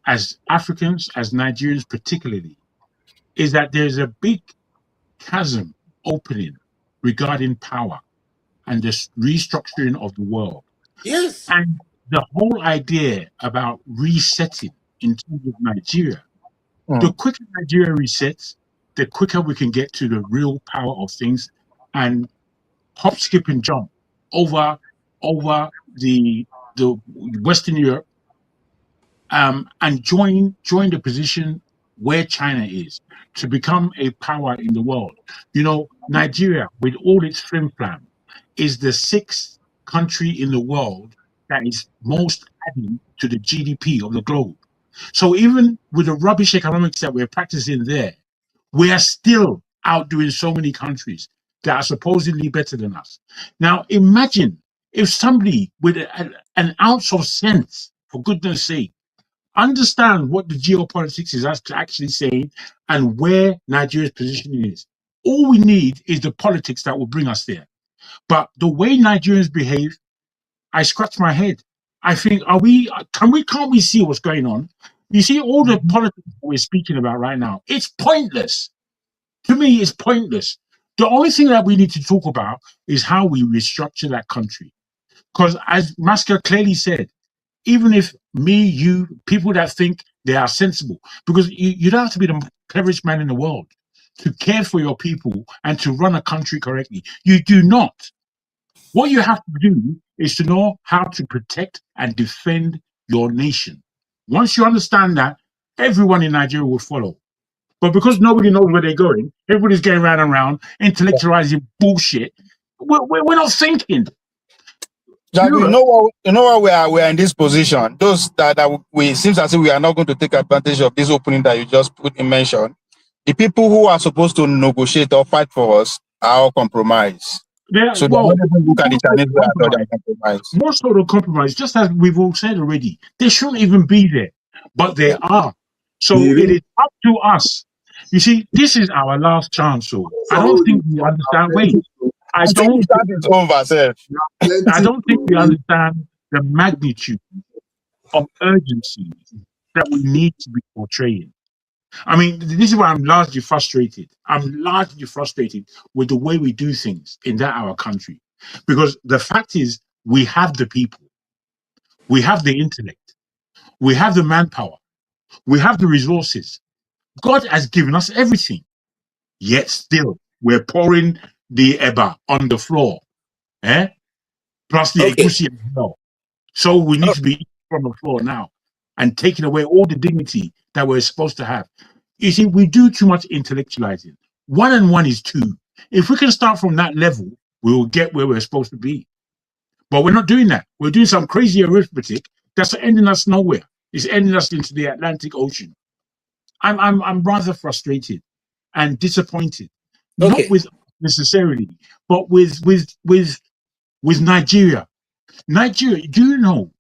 as Africans, as Nigerians particularly, is that there's a big chasm opening regarding power and the restructuring of the world. Yes. And the whole idea about resetting in terms of Nigeria, the quicker Nigeria resets, the quicker we can get to the real power of things and hop, skip, and jump over the Western Europe, and join the position where China is to become a power in the world. You know, Nigeria, with all its flim flam, is the sixth country in the world that is most adding to the GDP of the globe. So even with the rubbish economics that we're practicing there, we are still outdoing so many countries that are supposedly better than us. Now, imagine if somebody with an ounce of sense, for goodness sake, understand what the geopolitics is actually saying and where Nigeria's position is. All we need is the politics that will bring us there. But the way Nigerians behave, I scratch my head. I think, can't we see what's going on? You see, all the politics we're speaking about right now, it's pointless. To me, it's pointless. The only thing that we need to talk about is how we restructure that country. Because as Masker clearly said, even if me, you, people that think they are sensible, because you don't have to be the cleverest man in the world to care for your people and to run a country correctly. You do not. What you have to do is to know how to protect and defend your nation. Once you understand that, everyone in Nigeria will follow. But because nobody knows where they're going, everybody's going round and round, intellectualizing bullshit. We're not thinking. Jack, you know what we are in this position. Those that we seems as if we are not going to take advantage of this opening that you just put in mention. The people who are supposed to negotiate or fight for us are all compromised. So they don't even look at the Chinese way at all. They are compromised. Most sort of compromise, just as we've all said already, they shouldn't even be there, but they are. So it is up to us. You see, this is our last chance. So I don't think we understand. Wait, I don't think we understand the magnitude of urgency that we need to be portraying. I mean, this is why I'm largely frustrated. I'm largely frustrated with the way we do things in our country. Because the fact is, we have the people, we have the intellect, we have the manpower, we have the resources. God has given us everything. Yet still, we're pouring the eba on the floor. Plus the egusi as well. So we need to be on the floor now and taking away all the dignity that we're supposed to have. You see, we do too much intellectualizing. 1 and 1 is 2. If we can start from that level, we will get where we're supposed to be. But we're not doing that. We're doing some crazy arithmetic that's ending us nowhere. It's ending us into the Atlantic Ocean. I'm rather frustrated and disappointed. Not with necessarily, but with Nigeria. Nigeria, do you know?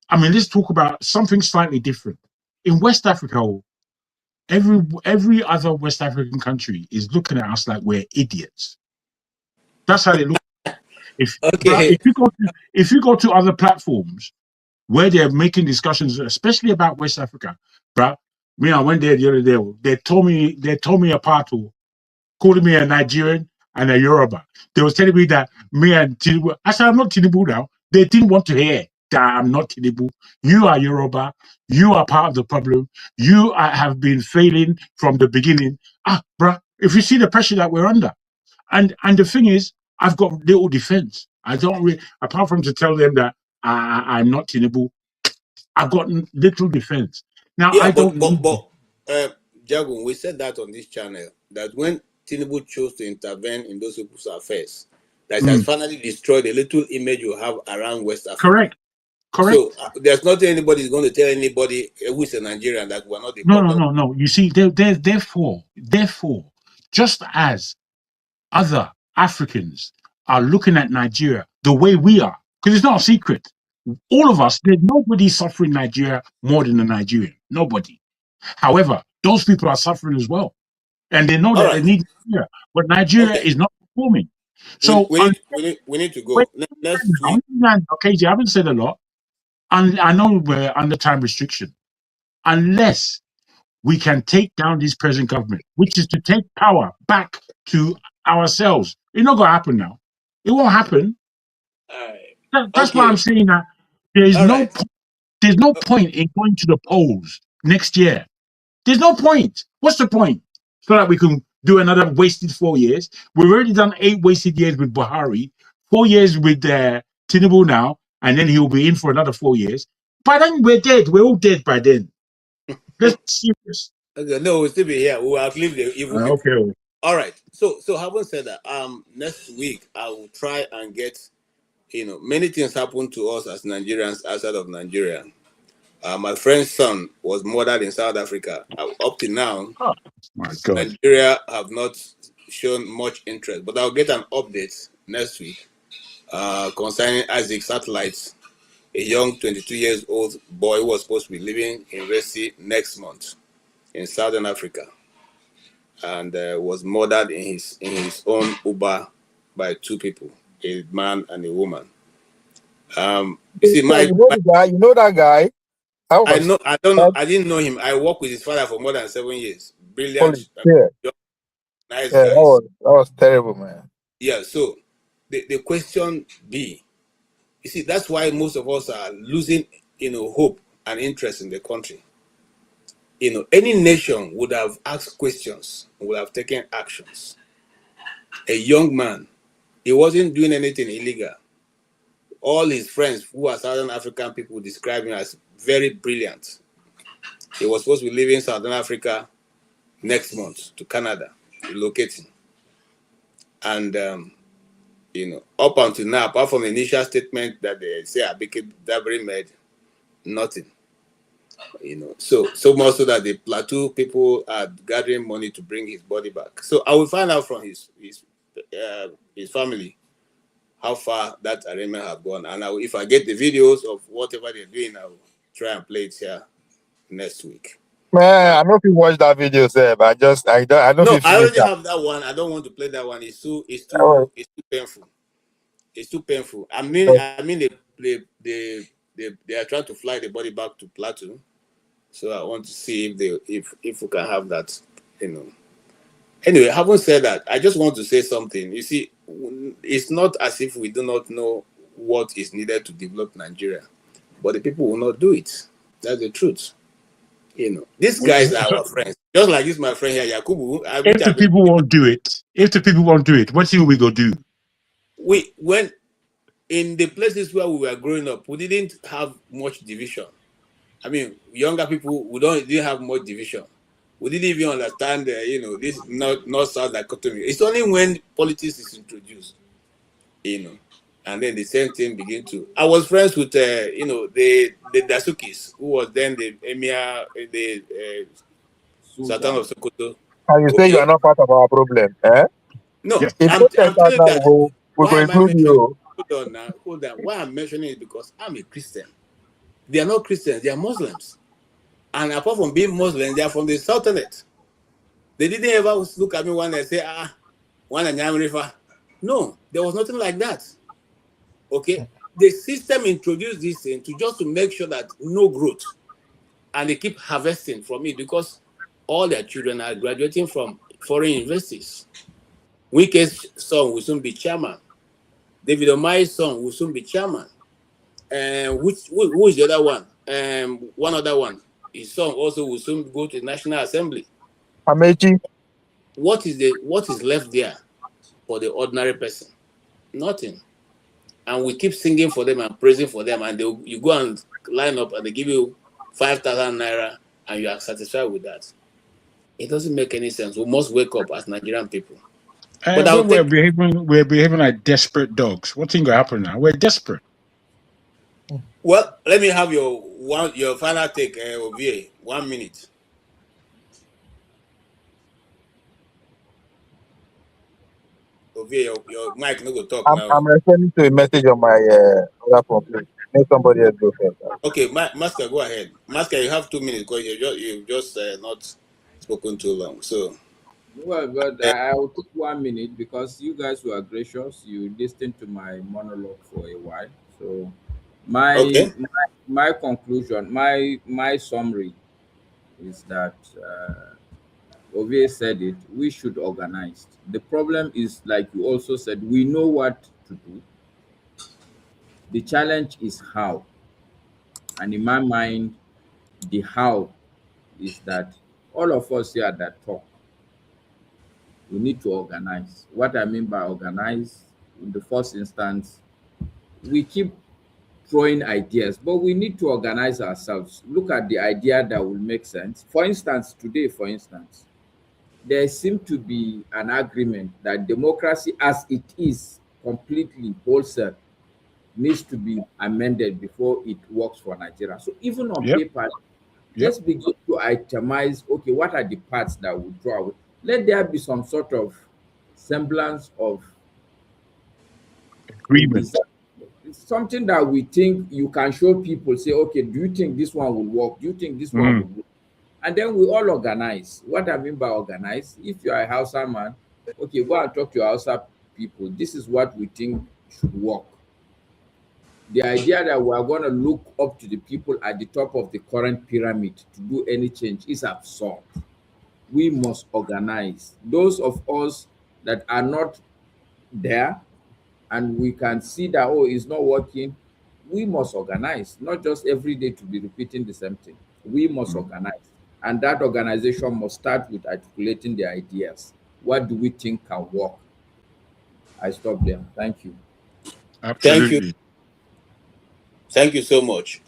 I mean, let's talk about something slightly different. In West Africa, every other West African country is looking at us like we're idiots. That's how they look. If you go to other platforms where they're making discussions, especially about West Africa, bruh, me, I went there the other day. They told me apart, calling me a Nigerian and a Yoruba. They was telling me that me and Tinubu. I said, I'm not Tinubu now. They didn't want to hear that I'm not Tinubu. You are Yoruba. You are part of the problem. You have been failing from the beginning. Bruh, if you see the pressure that we're under. And the thing is, I've got little defense. I don't really, apart from to tell them that I'm not Tinubu, I've got little defense. Now, yeah, but Jagun, we said that on this channel, that when Tinubu chose to intervene in those people's affairs, that has finally destroyed the little image you have around West Africa. Correct. So there's nothing anybody is going to tell anybody who's a Nigerian that we're not the problem. No. You see, therefore, just as other Africans are looking at Nigeria the way we are, because it's not a secret. All of us, there's nobody suffering Nigeria more than a Nigerian. Nobody. However, those people are suffering as well. And they know that they need Nigeria. But Nigeria is not performing. So we need to go. Okay, I haven't said a lot. And I know we're under time restriction. Unless we can take down this present government, which is to take power back to ourselves. It's not going to happen now. It won't happen. That's why I'm saying that there's no point in going to the polls next year. There's no point. What's the point? So that we can do another wasted 4 years. We've already done 8 wasted years with Buhari, 4 years with Tinubu now, and then he'll be in for another 4 years. By then, we're dead. We're all dead by then. Let's be serious. Okay, no, we'll still be here. We'll outlive the evil. Okay. All right. So having said that, next week I will try and get, many things happen to us as Nigerians outside of Nigeria. My friend's son was murdered in South Africa. Up to now, my God, Nigeria have not shown much interest, but I'll get an update next week concerning Isaac Satellites, a young 22 years old boy who was supposed to be leaving university next month in Southern Africa, and was murdered in his own Uber by 2 people, a man and a woman. You see, you know that guy. I don't know. I didn't know him. I worked with his father for more than 7 years. Brilliant, nice guy. That was terrible, man. Yeah. So the question be, you see, that's why most of us are losing, hope and interest in the country. Any nation would have asked questions, would have taken actions. A young man, he wasn't doing anything illegal. All his friends who are Southern African people describe him as very brilliant. He was supposed to be leaving Southern Africa next month to Canada, relocating. And up until now, apart from the initial statement that they say Abike Dabiri made, nothing. So much so that the Plateau people are gathering money to bring his body back. So I will find out from his family how far that arrangement have gone, and if I get the videos of whatever they're doing, I will try and play it here next week. Man, I don't know if you watch that video, sir, but I don't No, feel I finish already that. have that one. I don't want to play that one. It's too Oh, painful. It's too painful. I oh. mean, they are trying to fly the body back to Plateau, so I want to see if we can have that. Anyway, having said that, I just want to say something. You see, it's not as if we do not know what is needed to develop Nigeria, but the people will not do it. That's the truth. These guys are So our friends. Just like this, my friend here, Yakubu. if the people won't do it, what thing we go do? When in the places where we were growing up, we didn't have much division. I mean, younger people, didn't have much division. We didn't even understand, this north-south dichotomy. It's only when politics is introduced, and then the same thing begin to. I was friends with, the Dasukis, who was then the emir, the Sultan of Sokoto. And you say you are Okay, not part of our problem, eh? no, If I'm protest telling you now, that. we Why go am I include mentioning? you. Hold on now, hold on. Why I'm mentioning it because I'm a Christian. They are not Christians; they are Muslims. And apart from being Muslims, they are from the Sultanate. They didn't ever look at me when they say, one and River. No, there was nothing like that. Okay. The system introduced this thing to make sure that no growth. And they keep harvesting from it because all their children are graduating from foreign universities. Wike's son will soon be chairman. David Omayi's son will soon be chairman. And who is the other one? One other one. His son also will soon go to the National Assembly. Amechi. What is left there for the ordinary person? Nothing. And we keep singing for them and praising for them, and you go and line up and they give you 5,000 naira and you are satisfied with that. It doesn't make any sense. We must wake up as Nigerian people. But I'll We're take. behaving like desperate dogs. What thing gonna happen now? We're desperate. Well, let me have your final take, OVA. 1 minute. OVA, your mic no go talk now. I'm referring to a message on my other phone. Please. Let somebody else go first. Okay, Master, go ahead. Master, you have 2 minutes because you've just not spoken too long. So. Well, but I will take 1 minute because you guys were gracious. You listened to my monologue for a while. So Okay. my conclusion, my summary is that Ovie said it, we should organize. The problem is, like you also said, we know what to do. The challenge is how. And in my mind, the how is that all of us here that talk, we need to organize. What I mean by organize, in the first instance, we keep throwing ideas, but we need to organize ourselves. Look at the idea that will make sense. For instance, today, there seems to be an agreement that democracy as it is, completely wholesale, needs to be amended before it works for Nigeria. So even on paper, let's begin to itemize, okay, what are the parts that will draw away? Let there be some sort of semblance of Agreement. something that we think you can show people, say, okay, do you think this one will work? Do you think this one will work? And then we all organize. What I mean by organize, if you are a Hausa man, okay, go and talk to your Hausa people. This is what we think should work. The idea that we are going to look up to the people at the top of the current pyramid to do any change is absurd. We must organize. Those of us that are not there and we can see that, oh, it's not working, we must organize, not just every day to be repeating the same thing. We must organize. And that organization must start with articulating the ideas. What do we think can work? I stop there. Thank you. Thank you. Absolutely. Thank you so much.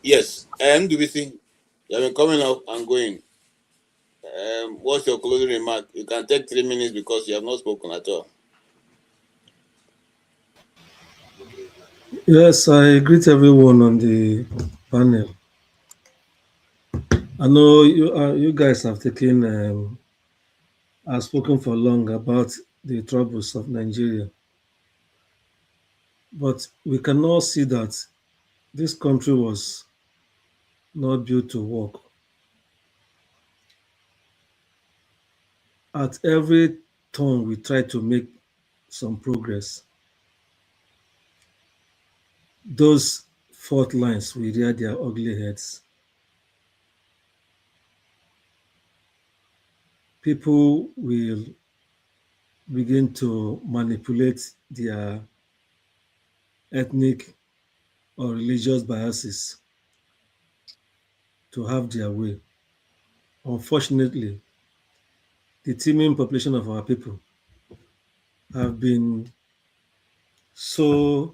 Yes, and do we think you have been coming up and going? What's your closing remark? You can take 3 minutes because you have not spoken at all. Yes, I greet everyone on the panel. I know you guys have have spoken for long about the troubles of Nigeria, but we can all see that this country was not built to work. At every turn, we try to make some progress. Those fault lines will rear their ugly heads. People will begin to manipulate their ethnic or religious biases to have their way. Unfortunately, the teeming population of our people have been so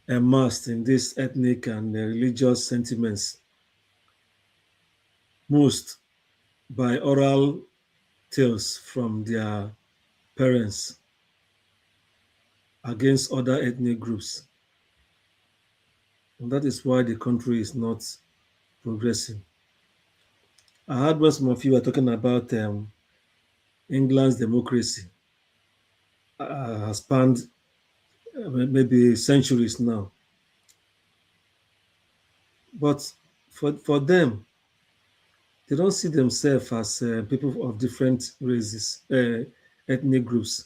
immersed in these ethnic and religious sentiments, most by oral tales from their parents against other ethnic groups. And that is why the country is not progressing. I heard when some of you were talking about England's democracy has spanned maybe centuries now. But for them, they don't see themselves as people of different races, ethnic groups.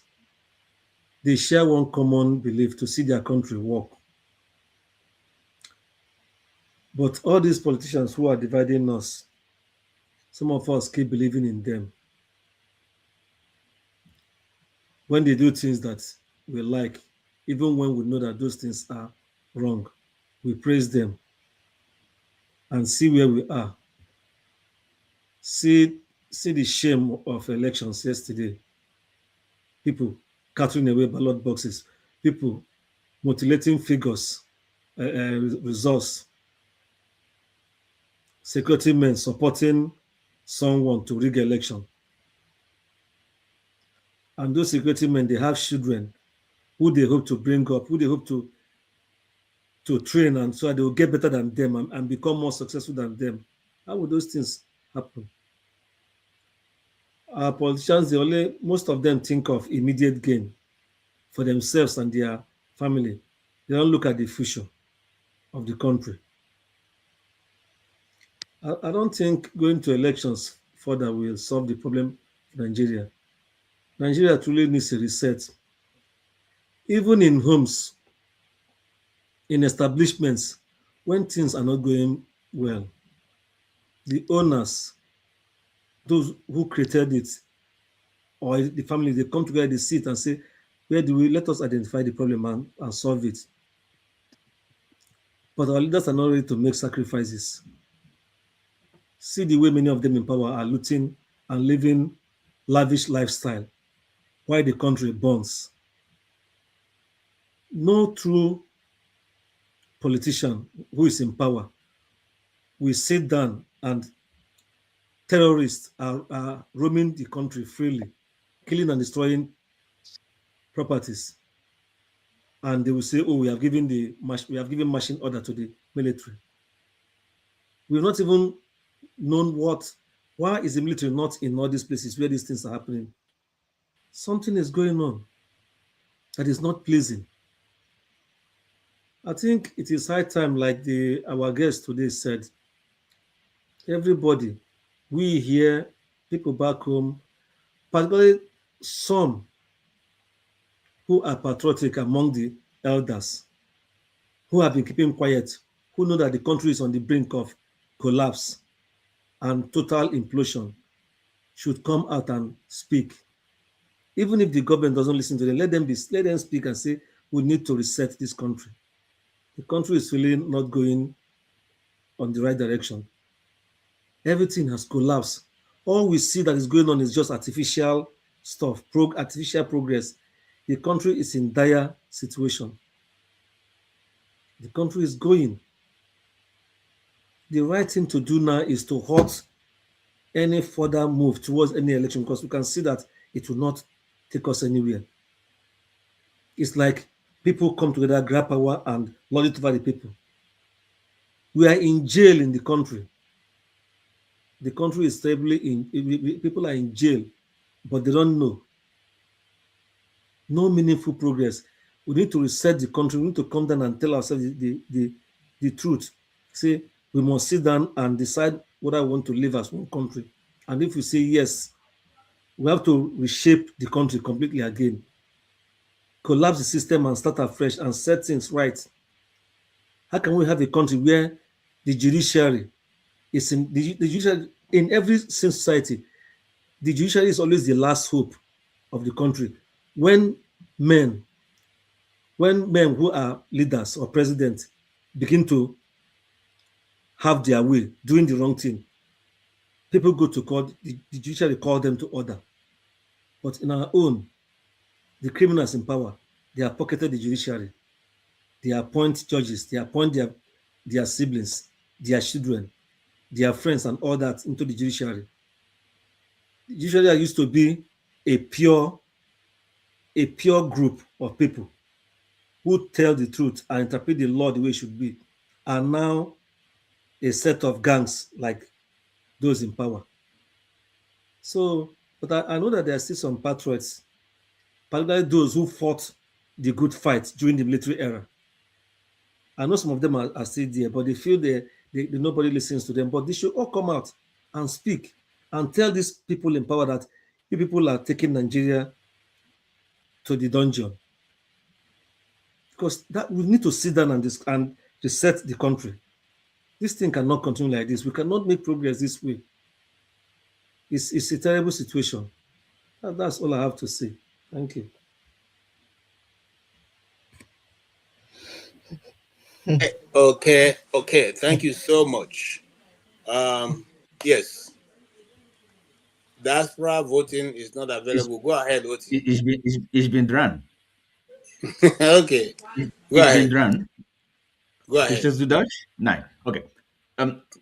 They share one common belief to see their country work. But all these politicians who are dividing us, some of us keep believing in them. When they do things that we like, even when we know that those things are wrong, we praise them and see where we are. See the shame of elections yesterday. People catering away ballot boxes, people mutilating figures, results, security men supporting someone to rig election. And those security men, they have children who they hope to bring up, who they hope to train, and so they will get better than them and become more successful than them. How would those things happen? Our politicians, most of them think of immediate gain for themselves and their family. They don't look at the future of the country. I don't think going to elections further will solve the problem of Nigeria. Nigeria truly needs a reset. Even in homes, in establishments, when things are not going well, the owners, those who created it, or the family, they come together, they sit and say, let us identify the problem and solve it. But our leaders are not ready to make sacrifices. See the way many of them in power are looting and living lavish lifestyle while the country burns. No true politician who is in power will sit down and terrorists are roaming the country freely, killing and destroying properties. And they will say, oh, we have given marching order to the military. We've not even known why is the military not in all these places where these things are happening? Something is going on that is not pleasing. I think it is high time, like our guest today said, everybody, we here, people back home, particularly some who are patriotic among the elders, who have been keeping quiet, who know that the country is on the brink of collapse and total implosion, should come out and speak. Even if the government doesn't listen to them, let them speak and say, we need to reset this country. The country is really not going on the right direction. Everything has collapsed. All we see that is going on is just artificial stuff, artificial progress. The country is in dire situation. The country is going. The right thing to do now is to halt any further move towards any election because we can see that it will not take us anywhere. It's like people come together, grab power, and lord it over the people. We are in jail in the country. The country is stably people are in jail, but they don't know. No meaningful progress. We need to reset the country. We need to come down and tell ourselves the truth. Say we must sit down and decide whether we want to live as one country. And if we say yes, we have to reshape the country completely again. Collapse the system and start afresh and set things right. How can we have a country where the judiciary is in the judiciary in every society? The judiciary is always the last hope of the country. When men who are leaders or presidents begin to have their way, doing the wrong thing, people go to court, the judiciary call them to order. But in our own, the criminals in power, they have pocketed the judiciary. They appoint judges, they appoint their siblings, their children, their friends, and all that into the judiciary. The judiciary used to be a pure group of people who tell the truth and interpret the law the way it should be, are now a set of gangs like those in power. So, but I know that there are still some patriots, particularly those who fought the good fight during the military era. I know some of them are still there, but they feel nobody listens to them. But they should all come out and speak and tell these people in power that you people are taking Nigeria to the dungeon. Because that we need to sit down and reset the country. This thing cannot continue like this. We cannot make progress this way. It's a terrible situation. That's all I have to say. Thank you. Okay. Thank you so much. Yes. Diaspora voting is not available. Go ahead, Oti. It's been run. Okay. Go ahead. Been run. Go ahead. Is this Dutch? No. Okay.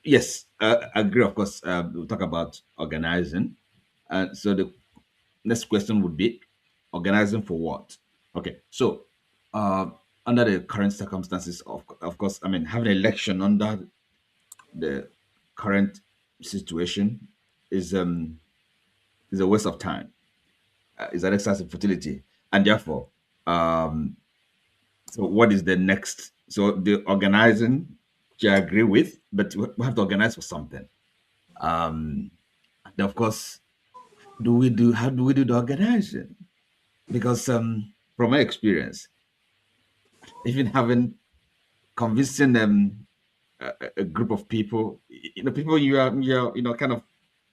Yes, I agree. Of course, we'll talk about organizing. So the next question would be organizing for what? Okay. So, under the current circumstances, of course, I mean, having an election under the current situation is a waste of time. Is an exercise of futility, and therefore, so what is the next? So the organizing, which I agree with, but we have to organize for something. And of course, how do we do the organizing? Because from my experience, even having convincing them a group of people, people you kind of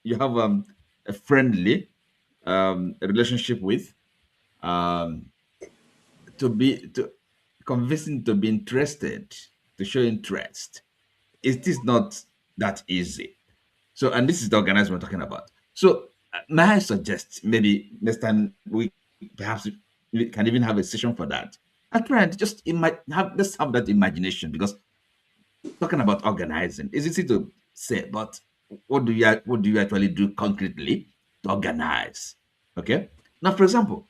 you have a friendly a relationship with, to convincing to be interested, to show interest, it is not that easy. So, and this is the organization we're talking about. So, may I suggest maybe next time we perhaps we can even have a session for that. I try and just let's have that imagination, because talking about organizing is easy to say, but what do you actually do concretely to organize? Okay. Now, for example,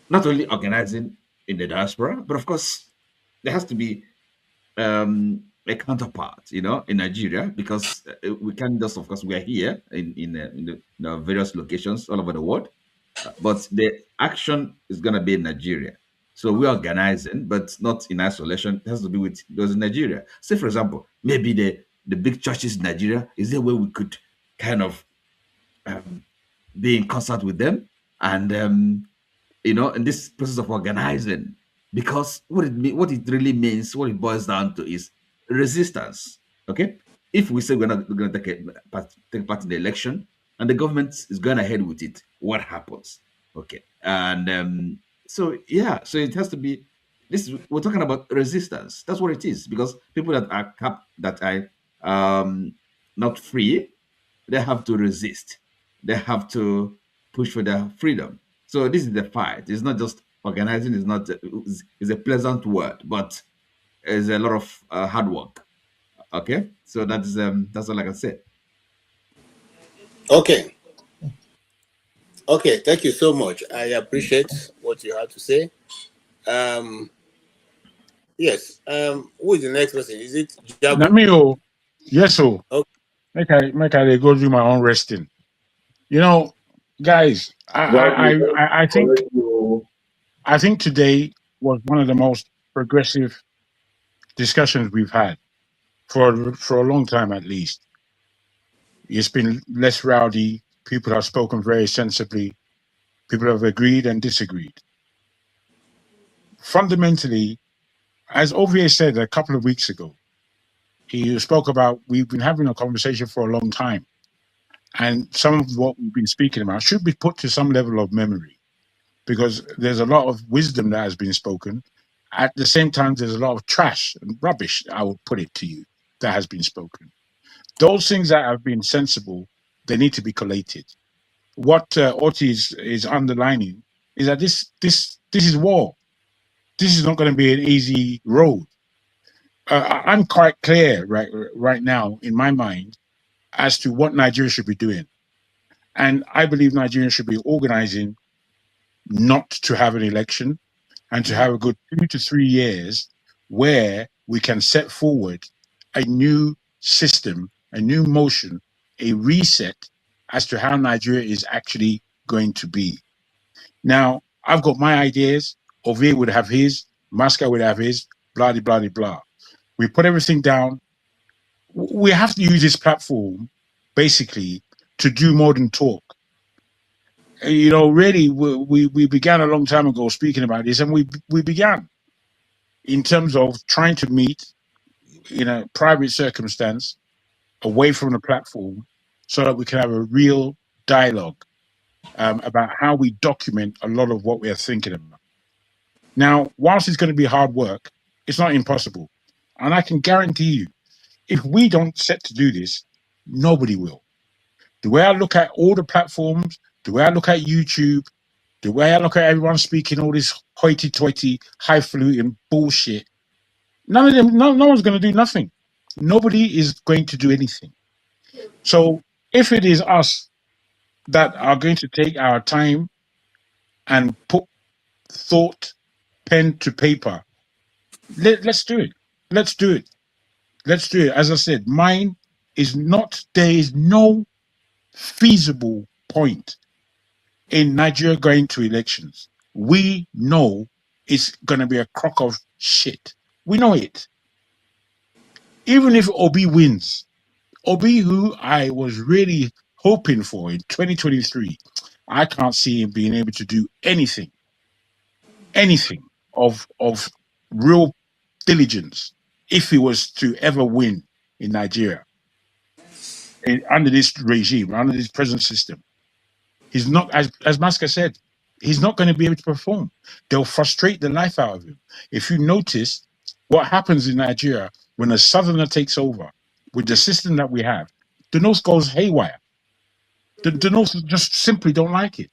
not only organizing in the diaspora, but of course there has to be a counterpart, in Nigeria, because we can't just, of course, we are here in the various locations all over the world, but the action is going to be in Nigeria. So we're organizing, but not in isolation. It has to be with those in Nigeria. Say, for example, maybe the big churches in Nigeria, is there a way we could kind of be in concert with them and in this process of organizing? Because what it really means, what it boils down to is resistance. Okay, if we say we're going to take part in the election and the government is going ahead with it, what happens? Okay, and so it has to be this. We're talking about resistance. That's what it is, because people that are not free, they have to resist. They have to push for their freedom. So this is the fight. It's not just organizing. It's a pleasant word, but it's a lot of hard work. Okay, so that's all I can say. Okay. Okay. Thank you so much. I appreciate what you had to say. Um. Yes. Who is the next person? Is it Let Jabu? me oh yes oh Okay. make I go do my own resting. You know, guys, I think today was one of the most progressive discussions we've had for a long time at least. It's been less rowdy. People have spoken very sensibly. People have agreed and disagreed. Fundamentally, as Ovier said a couple of weeks ago, he spoke about we've been having a conversation for a long time. And some of what we've been speaking about should be put to some level of memory because there's a lot of wisdom that has been spoken. At the same time, there's a lot of trash and rubbish, I would put it to you, that has been spoken. Those things that have been sensible, they need to be collated. What Oti is underlining is that this is war. This is not going to be an easy road. I'm quite clear right now in my mind as to what Nigeria should be doing. And I believe Nigeria should be organizing not to have an election and to have a good 2 to 3 years where we can set forward a new system, a new motion, a reset as to how Nigeria is actually going to be. Now, I've got my ideas. Ovie would have his. Masca would have his. Blah, blah, blah, blah. We put everything down. We have to use this platform basically to do more than talk. You know, really, we began a long time ago speaking about this, and we began in terms of trying to meet in a private circumstance away from the platform so that we can have a real dialogue about how we document a lot of what we are thinking about. Now, whilst it's going to be hard work, it's not impossible. And I can guarantee you, if we don't set to do this, nobody will. The way I look at all the platforms, the way I look at YouTube, the way I look at everyone speaking all this hoity-toity, highfalutin bullshit, none of them, no one's going to do nothing. Nobody is going to do anything. So if it is us that are going to take our time and put thought, pen to paper, let's do it. Let's do it. Let's do it. As I said, mine is not, there is no feasible point in Nigeria going to elections. We know it's going to be a crock of shit. We know it. Even if Obi wins, Obi, who I was really hoping for in 2023, I can't see him being able to do anything of real diligence if he was to ever win in Nigeria under this regime, under this present system. He's not, as Masca said, he's not going to be able to perform. They'll frustrate the life out of him. If you notice what happens in Nigeria when a southerner takes over with the system that we have, the North goes haywire. The North just simply don't like it.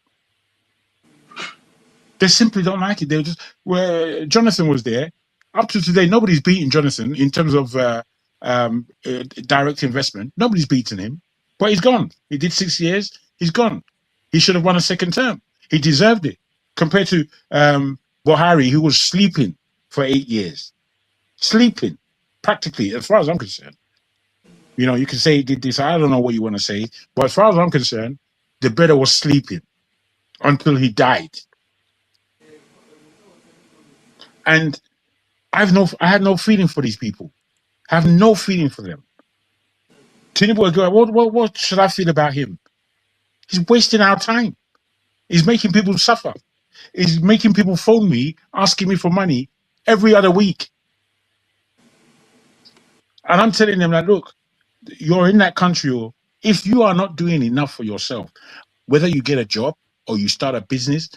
They simply don't like it. They just, where Jonathan was there, up to today, nobody's beaten Jonathan in terms of direct investment. Nobody's beaten him, but he's gone. He did 6 years. He's gone. He should have won a second term. He deserved it. Compared to Buhari, who was sleeping for 8 years, sleeping practically, as far as I'm concerned. You know, you can say he did this. I don't know what you want to say, but as far as I'm concerned, the brother was sleeping until he died. And I had no feeling for these people. I have no feeling for them. Tinubu, what should I feel about him? He's wasting our time. He's making people suffer. He's making people phone me, asking me for money every other week. And I'm telling them that, look, you're in that country, or if you are not doing enough for yourself, whether you get a job or you start a business,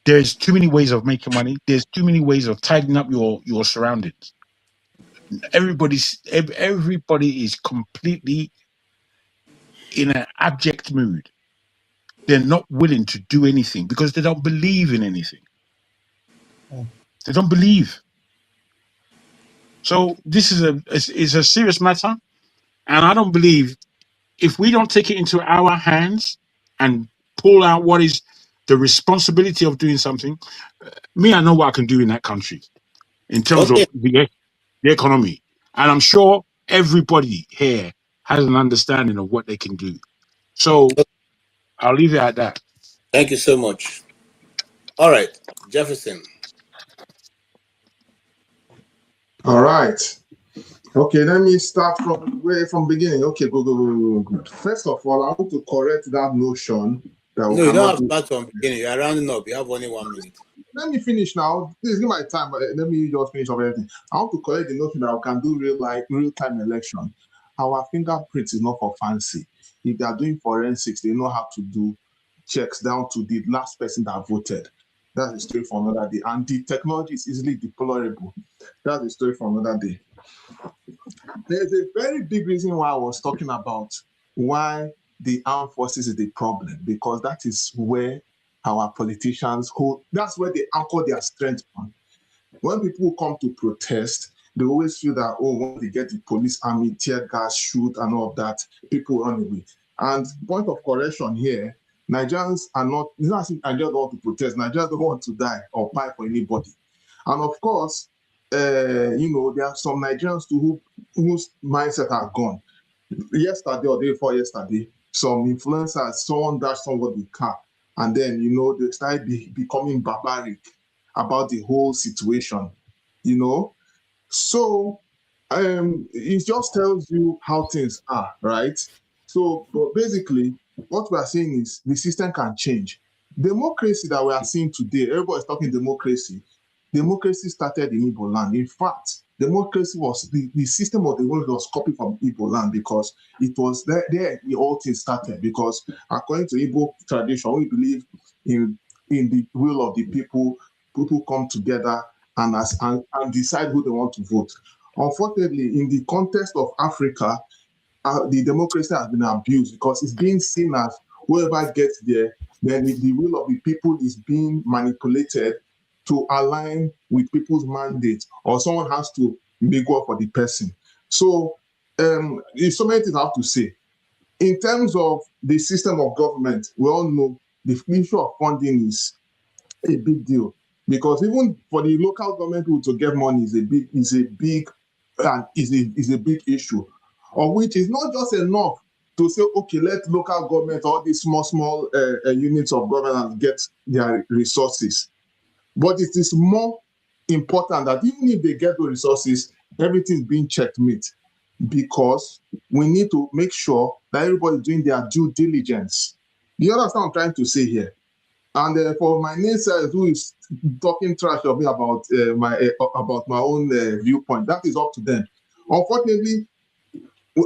there's too many ways of making money. There's too many ways of tidying up your surroundings. Everybody is completely in an abject mood. They're not willing to do anything because they don't believe in anything. They don't believe. So this is a serious matter, and I don't believe if we don't take it into our hands and pull out what is the responsibility of doing something, I know what I can do in that country in terms Okay. of the economy. And I'm sure everybody here has an understanding of what they can do. So I'll leave it at that. Thank you so much. All right, Jefferson. All right. Okay, let me start from beginning. Okay, go. First of all, I want to correct that notion that we No, you don't cannot have to start from beginning. You are rounding up. You have only 1 minute. Let me finish now. This is my time. Let me just finish up everything. I want to correct the notion that we can do real-time election. Our fingerprint is not for fancy. If they are doing forensics, they know how to do checks down to the last person that voted. That's a story for another day. And the technology is easily deployable. That's a story for another day. There's a very big reason why I was talking about why the armed forces is the problem, because that is where our politicians that's where they anchor their strength on. When people come to protest, they always feel that, when they get the police army, tear gas, shoot, and all of that, people run away. And point of correction here, Nigerians are not, it's not as if Nigerians don't want to protest, Nigerians don't want to die or fight for anybody. And of course, there are some Nigerians too whose mindset are gone. Yesterday or day before yesterday, some influencers, someone dashed somebody's car, and then they started becoming barbaric about the whole situation. So it just tells you how things are, right? So but basically, what we are saying is the system can change. Democracy that we are seeing today, everybody's talking democracy. Democracy started in Igbo land. In fact, democracy was the system of the world was copied from Igbo land, because it was there the whole thing started. Because according to Igbo tradition, we believe in the will of the people. People come together and decide who they want to vote. Unfortunately, in the context of Africa, the democracy has been abused, because it's being seen as whoever gets there, then the will of the people is being manipulated to align with people's mandate, or someone has to make work for the person. So there's so many things I have to say. In terms of the system of government, we all know the issue of funding is a big deal, because even for the local government to get money is a big issue, of which is not just enough to say, okay, let local government, all these small units of governance get their resources. But it is more important that even if they get the resources, everything is being checkmate, because we need to make sure that everybody is doing their due diligence. You understand what I'm trying to say here? And for my neighbor who is talking trash of me about my own viewpoint, that is up to them. Unfortunately,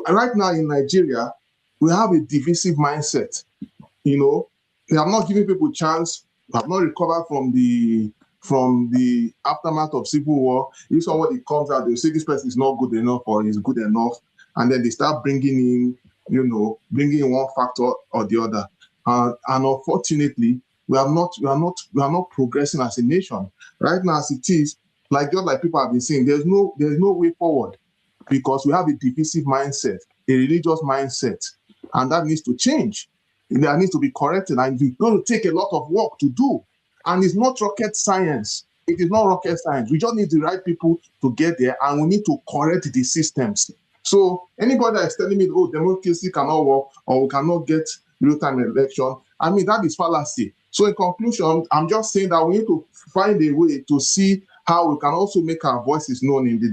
right now in Nigeria, we have a divisive mindset. They are not giving people chance. We have not recovered from the aftermath of civil war. If somebody comes out, they say this person is not good enough or is good enough, and then they start bringing in one factor or the other. And unfortunately, we are not progressing as a nation right now. As it is, just like people have been saying, there's no way forward, because we have a divisive mindset, a religious mindset, and that needs to change. That needs to be corrected, and it's going to take a lot of work to do. And it's not rocket science. It is not rocket science. We just need the right people to get there, and we need to correct the systems. So anybody that is telling me, democracy cannot work, or we cannot get real-time election, that is fallacy. So in conclusion, I'm just saying that we need to find a way to see how we can also make our voices known in the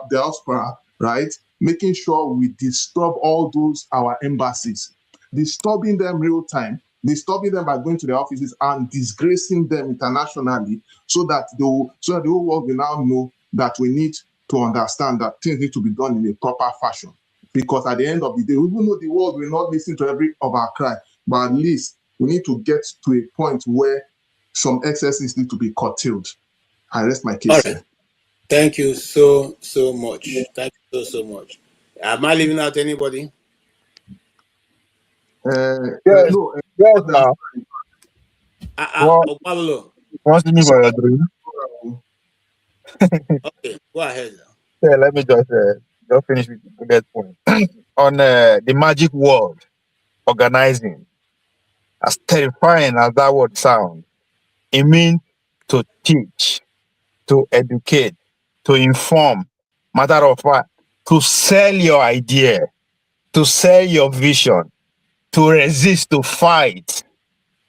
diaspora, right? Making sure we disturb all those, our embassies, disturbing them real time, disturbing them by going to their offices and disgracing them internationally, so that the whole world will now know that we need to understand that things need to be done in a proper fashion. Because at the end of the day, even though the world will not listen to every of our cry, but at least we need to get to a point where some excesses need to be curtailed. I rest my case here. Thank you so much. Thank you so much. Am I leaving out anybody? Yes, no. Yes, now. Pablo. Want me for your dream? Okay, go ahead. Yeah, let me just finish with that point. on the magic word, organizing. As terrifying as that word sounds, it means to teach, to educate, to inform, matter of fact, to sell your idea, to sell your vision, to resist, to fight.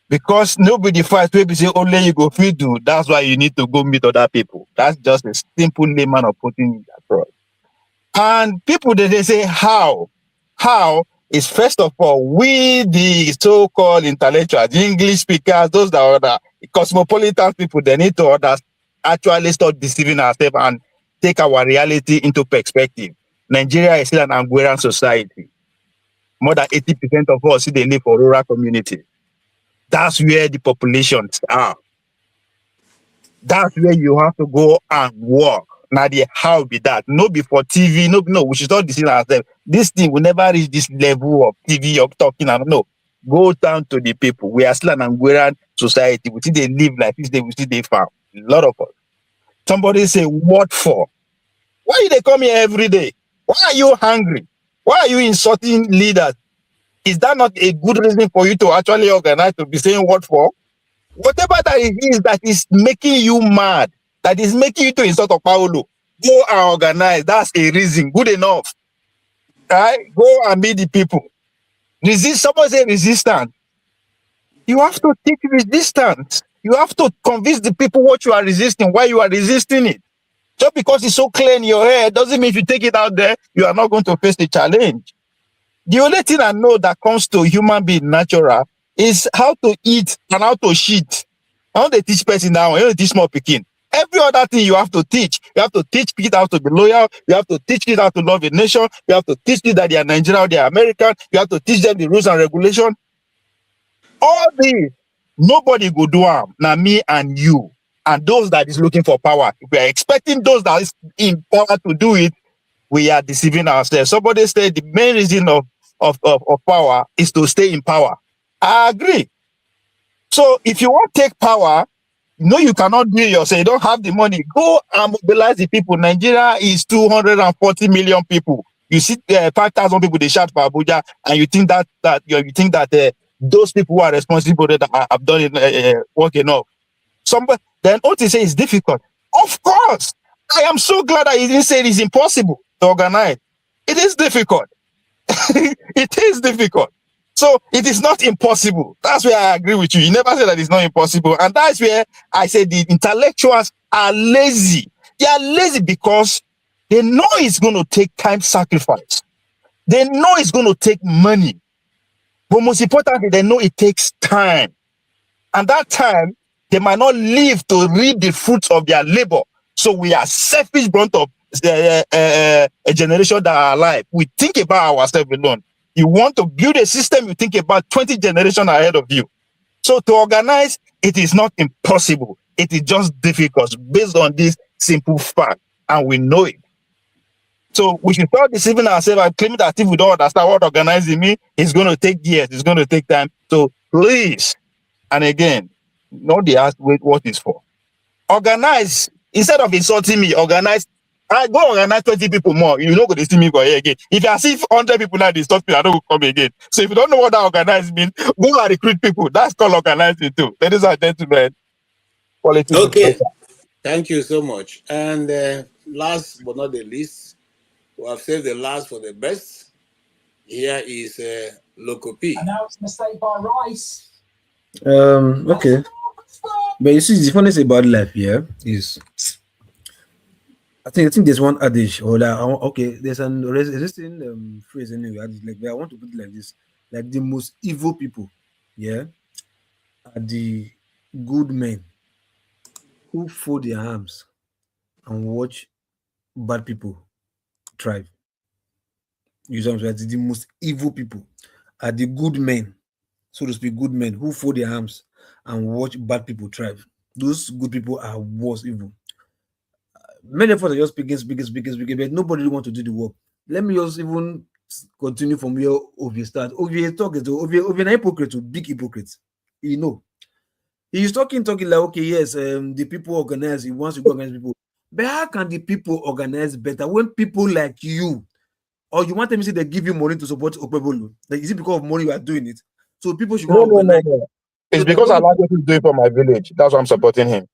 Because nobody fights, maybe say only you go feel do. That's why you need to go meet other people. That's just a simple layman of putting it across. And people they say how? How is first of all, we the so-called intellectuals, the English speakers, those that are the cosmopolitan people, they need to actually start deceiving ourselves and take our reality into perspective. Nigeria is still an agrarian society. More than 80% of us they live for rural communities. That's where the populations are. That's where you have to go and work. Now, the how be that? No, before TV, no, we should not deceive ourselves. This thing will never reach this level of TV of talking. And no, go down to the people. We are still an agrarian society. We see they live like this, we see they farm. A lot of us. Somebody say, what for? Why they come here every day? Why are you hungry? Why are you insulting leaders? Is that not a good reason for you to actually organize to be saying what for? Whatever that it is that is making you mad, that is making you to insult of Paulo, go and organize. That's a reason. Good enough. Right? Go and meet the people. Resist. Someone say resistance. You have to take resistance. You have to convince the people what you are resisting, why you are resisting it. Just because it's so clear in your head doesn't mean if you take it out there, you are not going to face the challenge. The only thing I know that comes to human being natural is how to eat and how to shit. I want to teach person now, you want to teach small picking. Every other thing you have to teach. You have to teach people how to be loyal. You have to teach people how to love a nation. You have to teach people that they are Nigerian or they are American. You have to teach them the rules and regulations. All these, nobody go do them. Now me and you. And those that is looking for power. If we are expecting those that is in power to do it, we are deceiving ourselves. Somebody said the main reason of power is to stay in power. I agree. So if you want to take power, you cannot do it yourself. You don't have the money. Go and mobilize the people. Nigeria is 240 million people. You see 5,000 people they shout for Abuja, and you think that those people who are responsible that have done it work enough. Then Oti say it's difficult. Of course, I am so glad that he didn't say it is impossible to organize. It is difficult. It is difficult. So it is not impossible. That's where I agree with you. You never said that it's not impossible. And that's where I say the intellectuals are lazy. They are lazy because they know it's going to take time sacrifice. They know it's going to take money. But most importantly, they know it takes time. And that time, they might not live to reap the fruits of their labor. So we are selfish brunt of a generation that are alive. We think about ourselves alone. You want to build a system, you think about 20 generations ahead of you. So to organize, it is not impossible. It is just difficult based on this simple fact. And we know it. So we should start deceiving ourselves and claiming that if we don't understand what organizing means, it's going to take years, it's going to take time. So please, and again, not the ask wait what is for. Organize. Instead of insulting me, organize. I go organize 20 people more. You're not going to see me go here again. If I see 100 people like this, stop me, I don't come again. So if you don't know what that organize means, go and recruit people. That's called organizing too. Ladies and gentlemen, politics. Okay. Thank you so much. And last but not the least, we have saved the last for the best. Here is Lokopi. Announced mistake by Rice. Okay. But you see, the funny thing about life here is, I think there's one adage or that. Okay, there's an existing phrase anyway. Like, I want to put it like this: like the most evil people, yeah, are the good men who fold their arms and watch bad people thrive. You know what I'm saying? The most evil people are the good men, so to speak, good men who fold their arms and watch bad people thrive. Those good people are worse evil. Many of us are just speaking, but nobody really want to do the work. Let me just even continue from where Ovie start. Ovie talking to Ovie an hypocrite, a big hypocrite. You know, he's talking like, okay, yes, the people organize. He wants to go organize people, but how can the people organize better when people like you Or you want them to say they give you money to support Okpebholo? Like, is it because of money you are doing it? So people should go No, and no, no, organize. no. It's So the because I only like what he's doing for my village. That's why I'm supporting him.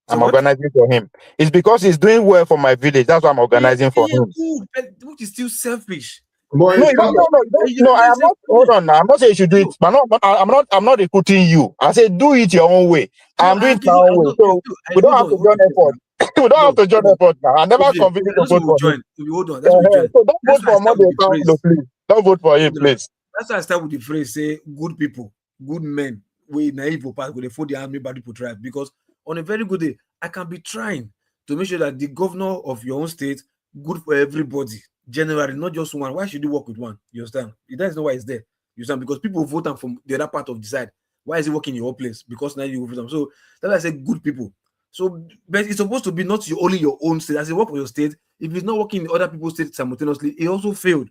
so I'm what? organizing for him. It's because he's doing well for my village. That's why I'm organizing for him. Good, but which is still selfish. But No, it's you don't. part of No, no, you don't, no. I'm not. Hold on now. I'm not saying you should do it. But I'm not recruiting you. I say do it your own way. No, I'm I doing it agree. my No, own I way. know. So we don't Hold have on, to hold join on, first effort. now. We don't have No, to join hold on. effort now. I never Okay, convinced you to that's what vote we'll for him. join. Hold on, that's what we join. So don't That's vote why I for start Monday with the phrase. please. Don't vote for him, Hold on. please. That's why I start with the phrase, say, good people, good men, we naive or pass, they fold the army body to tribe. Because on a very good day, I can be trying to make sure that the governor of your own state, good for everybody, generally, not just one. Why should you work with one? You understand? That is not why it's there. You understand? Because people vote and from the other part of the side. Why is it working in your place? Because now you vote them. So that's why I say good people. So, but it's supposed to be not only your own state. As you work for your state, if it's not working in other people's states simultaneously, it also failed.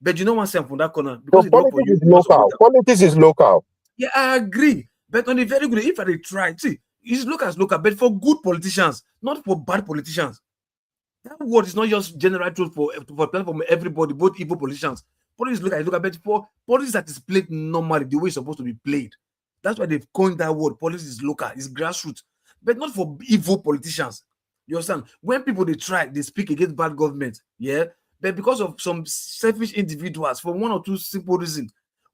But you know one thing from that corner, So because it work for politics you, is you also support local. them. Politics is local. Yeah, I agree. But on a very good, if I try, see, it's local as local, but for good politicians, not for bad politicians. That word is not just general truth for platform everybody, both evil politicians. Politics look at local, but for politics that is played normally, the way it's supposed to be played. That's why they've coined that word. Politics is local, it's grassroots, but not for evil politicians. You understand? When people they try, they speak against bad government, yeah. But because of some selfish individuals, for one or two simple reasons,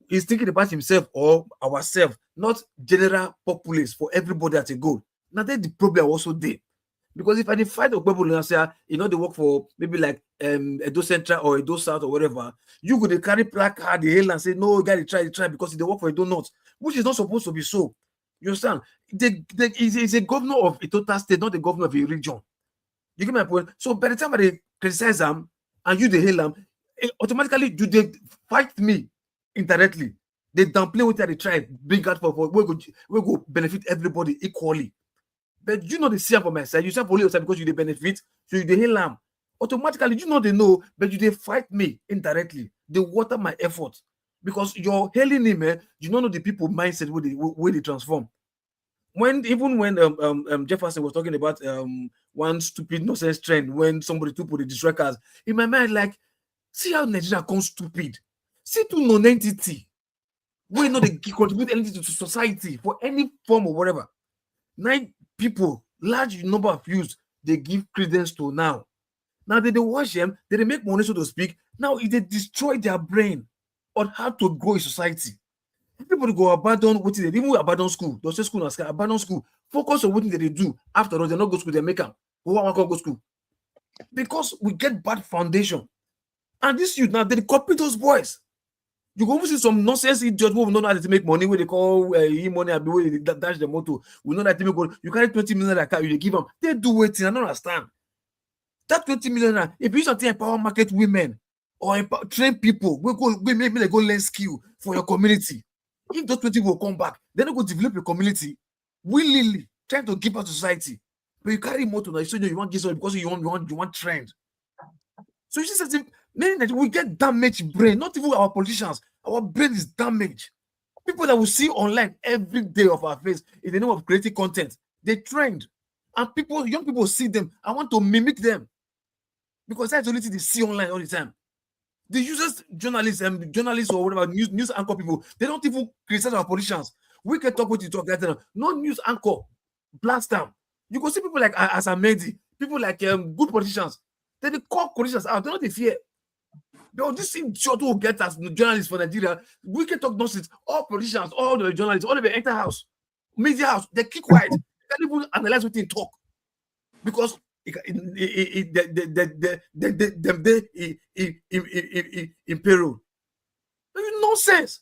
he's thinking about himself or ourselves, not general populace for everybody at a goal. Now then the problem also there. Because if I did fight Okpebholo and say, they work for maybe like Edo Central or Edo South or whatever, you could carry placard the hail and say, no, you gotta try because they work for Edo North, which is not supposed to be so. You understand? He's a governor of a total state, not a governor of a region. You get my point? So by the time they criticize them and you the hail them, automatically do they fight me indirectly. They downplay what they try, bring out for we go benefit everybody equally. But you know they see for my side, you say for yourself because you they benefit, so you they hail them. Automatically, you know they know, but you they fight me indirectly. They water my effort. Because you're hailing him, you don't know the people mindset where they transform. When Jefferson was talking about one stupid nonsense trend when somebody took for the distractors, in my mind, like, see how Nigeria comes stupid. See to non-entity. We know they contribute anything to society for any form or whatever. 9 people, large number of youths, they give credence to now. Now they watch them, they make money, so to speak. Now if they destroy their brain on how to grow in society. People go abandon what they even abandon school. They'll say school and abandon school. Focus on what they do. After all, they not go to school, they make them. Who want to go to school? Because we get bad foundation. And this youth now, they copy those boys. You go see some nonsense idiots who know how to make money, where they call money, where they dash the motor. We know that you carry 20 million like you give them. They do waiting. I don't understand. That 20 million, if you something empower market women or train people, we make them go learn skill for your community. If those 20 will come back, then they go develop a community willingly, trying to give back to society. But you carry motor now, you want to get because you want trend. So you see something, many that we get damaged brain, not even our politicians. Our brain is damaged. People that we see online every day of our face in the name of creating content, they trend. And young people see them. I want to mimic them. Because that's the only thing they see online all the time. The users, journalists or whatever, news anchor people, they don't even criticize our politicians. We can talk what you talk. No news anchor, blast them. You go see people like Asamedi, people like good politicians. They call politicians out. They don't fear. This idiot will get us journalists for Nigeria. We can talk nonsense. All politicians, all the journalists, all the enter house, media house, they keep quiet. They can't even analyze what they talk. Because in Peru. Nonsense.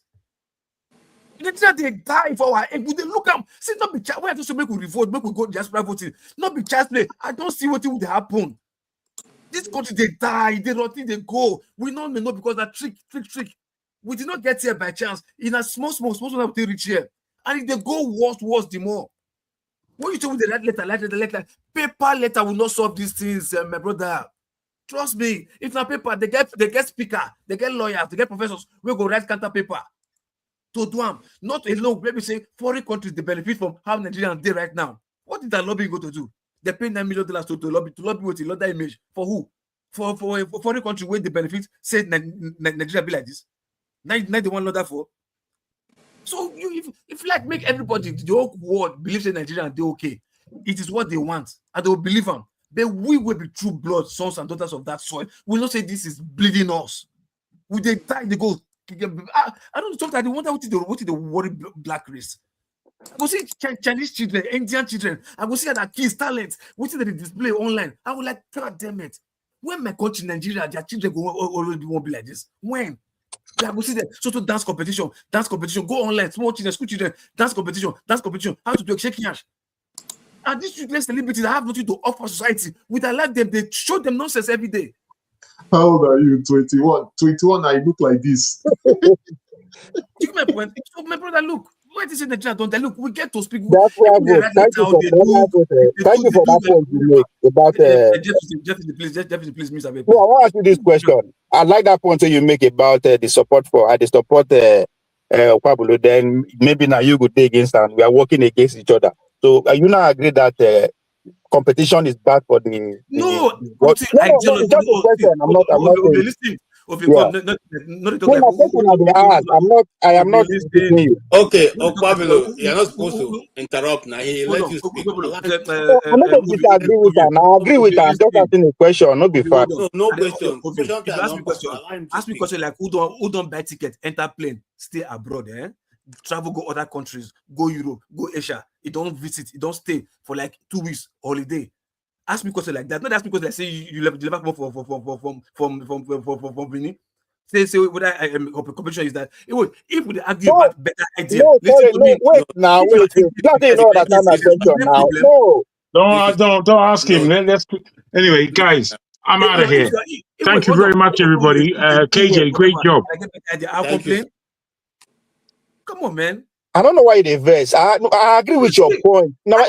They die for our egg. They look at see not be child. Why just make we revolt, make we go diaspora voting? Not be child's play. I don't see what would happen. This country they die, they rot, they go. We don't know because that trick. We did not get here by chance. In a small they reach here. And if they go worse, the more. When you tell me the letter, paper letter will not solve these things, my brother. Trust me. If not paper, they get speaker, they get lawyers, they get professors. We go write counter paper to do them. Not alone. Maybe say foreign countries they benefit from how Nigerians they right now. What did that lobby go to do? They pay $9 million to lobby with a lot image for who? for a foreign country where the benefit said Nigeria be like this. 91 not that for. So if you like make everybody, the whole world believes in Nigeria and they're okay, it is what they want and they will believe them. But we will be true blood sons and daughters of that soil. We will not say this is bleeding us. We they die, they go. I don't talk that they wonder what is the worry black race. I go see Chinese children, Indian children. I go see that kids talent. What is they display online? I will like, God damn it. When my country Nigeria, their children go already won't be like this. When? I go see them. So to dance competition, go online, small children, school children, dance competition, how to do a shaking hands. And these useless celebrities that have nothing to offer society, with I like them, they show them nonsense every day. How old are you? 21. 21, I look like this. You get my point. So my brother, look, what is in the chat? Don't they look? We get to speak. That's why thank you for that point you make about Jeff, please, Mr. No, I want to ask you this question. I like that point that you make about the support for the support Pablo. Then maybe now you could take against and we are working against each other. So you now agree that competition is bad for the no, it's just a question. I'm not listening. Okay, yeah. I am not listening you. Okay, Pablo, you're not supposed to interrupt now. He let you speak. I'm not disagree with her. I agree with her. I'm just asking a question, not be fast. No question. Ask me question like who don't buy ticket, enter plane, stay abroad, travel, go other countries, go Europe, go Asia. You don't visit, you don't stay for like 2 weeks holiday. Ask me question like that. Not ask me question like say you left from Benin. Say whether competition is that. If we argue about better idea, wait now. Nothing know that I'm question now. No. Don't ask him. Let's anyway, guys. I'm out of here. Thank you very much, everybody. KJ, great job. Come on, man. I don't know why they verse. I agree with your point. Now, I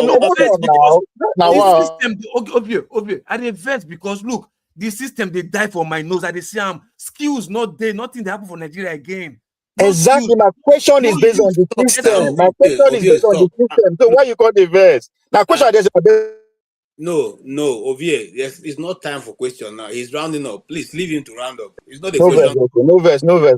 dey verse because look, the system they die for my nose. I dey see skills not there, nothing they happen for Nigeria again. Exactly. My question is based on the system. My question is based on the system. So why you call the verse? Now, question is No, Ovie, yes, it's not time for question now. He's rounding up. Please leave him to round up. It's not a question. No verse. Hold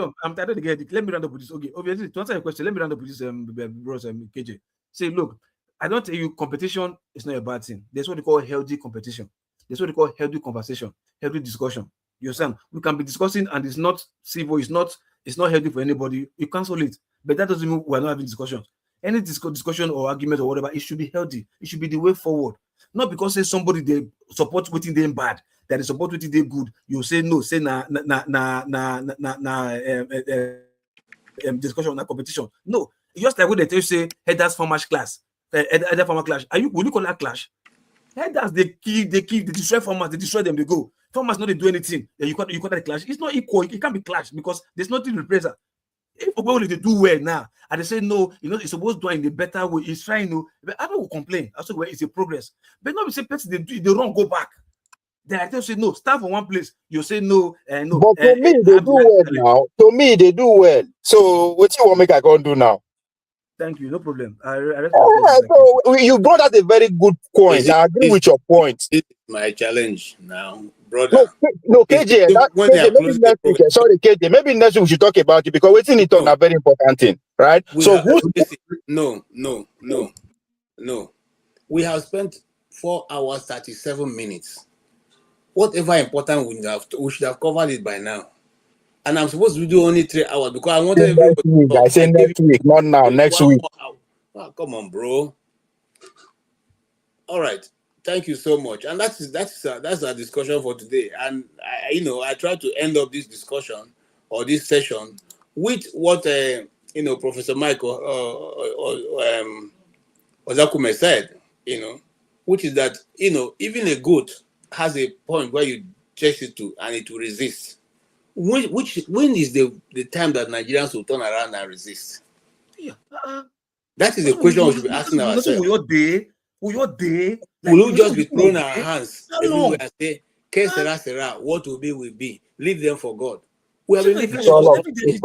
on. I'm tired of getting it. Let me round up with this. Okay, obviously, to answer your question, let me round up with this, bros, KJ. Say, look, I don't tell you competition is not a bad thing. There's what they call healthy competition. There's what they call healthy conversation, healthy discussion. You understand? We can be discussing and it's not civil, it's not healthy for anybody. You cancel it. But that doesn't mean we're not having discussions. Any discussion or argument or whatever, it should be healthy. It should be the way forward. Not because say somebody they support what they bad, that they support what they good. You say no, say discussion, na competition. No, just like when they tell you say headers farmers clash. Header farmer clash. Will you call that clash? Headers they kill, they destroy farmers, they destroy them, they go. Farmers not they do anything. You call that clash. It's not equal. It can't be clash because there's nothing to replace that. If probably they do well now, and they say no, it's supposed to do in a better way. It's trying to, but I don't complain. I say well, it's a progress. But not be say person they don't go back. They actually say no, start from one place. You say no, no. But to me, they do well now. To me, they do well. So what you want make I go do now? Thank you, no problem. So you brought out a very good point. I agree with your point. This is my challenge now, brother. No, KJ, maybe next week. Sorry, KJ. Maybe next week we should talk about it because waiting it on a very important thing, right? No. We have spent 4 hours 37 minutes. Whatever important we should have covered it by now. And I'm supposed to do only 3 hours because I wanted everybody. I say next week, not now. Next week. Oh, come on, bro. All right. Thank you so much. And that's our discussion for today. And I try to end up this discussion or this session with what Professor Michael Ozakume said. Which is that even a goat has a point where you chase it to and it will resist. When is the time that Nigerians will turn around and resist? Yeah. That is a question we should be asking ourselves. Will we just be throwing our hands everywhere and say, Sera, what will be? Leave them for God. We have been living it's all organizing.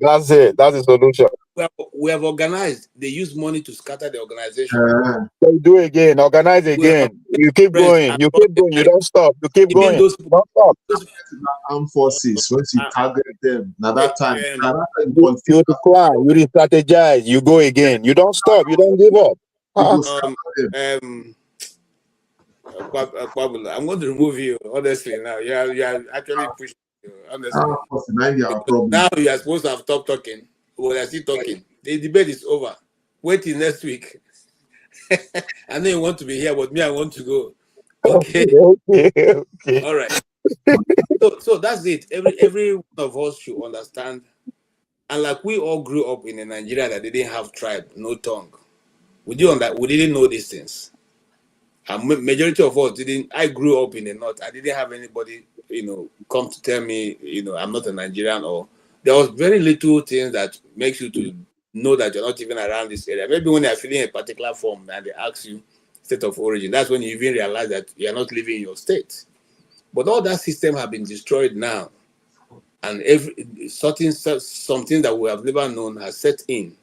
That's it. That's the solution. We have organized. They use money to scatter the organization. They do again. Organize again. You keep going. You keep going. You don't stop. You keep going. Those, Don't stop. Armed forces, once you target them, now that time, You decline. You re-strategize. You go again. You don't stop. You don't give up. I'm going to remove you, honestly, now. You are actually pushing you, honestly. Now you are supposed to have stopped talking. Well, I still talking. The debate is over. Wait till next week. I know you want to be here, but me, I want to go. Okay. Okay. All right. So that's it. Every one of us should understand. And like we all grew up in a Nigeria that didn't have tribe, no tongue. We didn't know these things. And majority of us didn't. I grew up in the north. I didn't have anybody, come to tell me, I'm not a Nigerian, or there was very little things that makes you to know that you're not even around this area. Maybe when you're filling a particular form and they ask you state of origin, that's when you even realize that you're not living in your state. But all that system have been destroyed now, and something that we have never known has set in,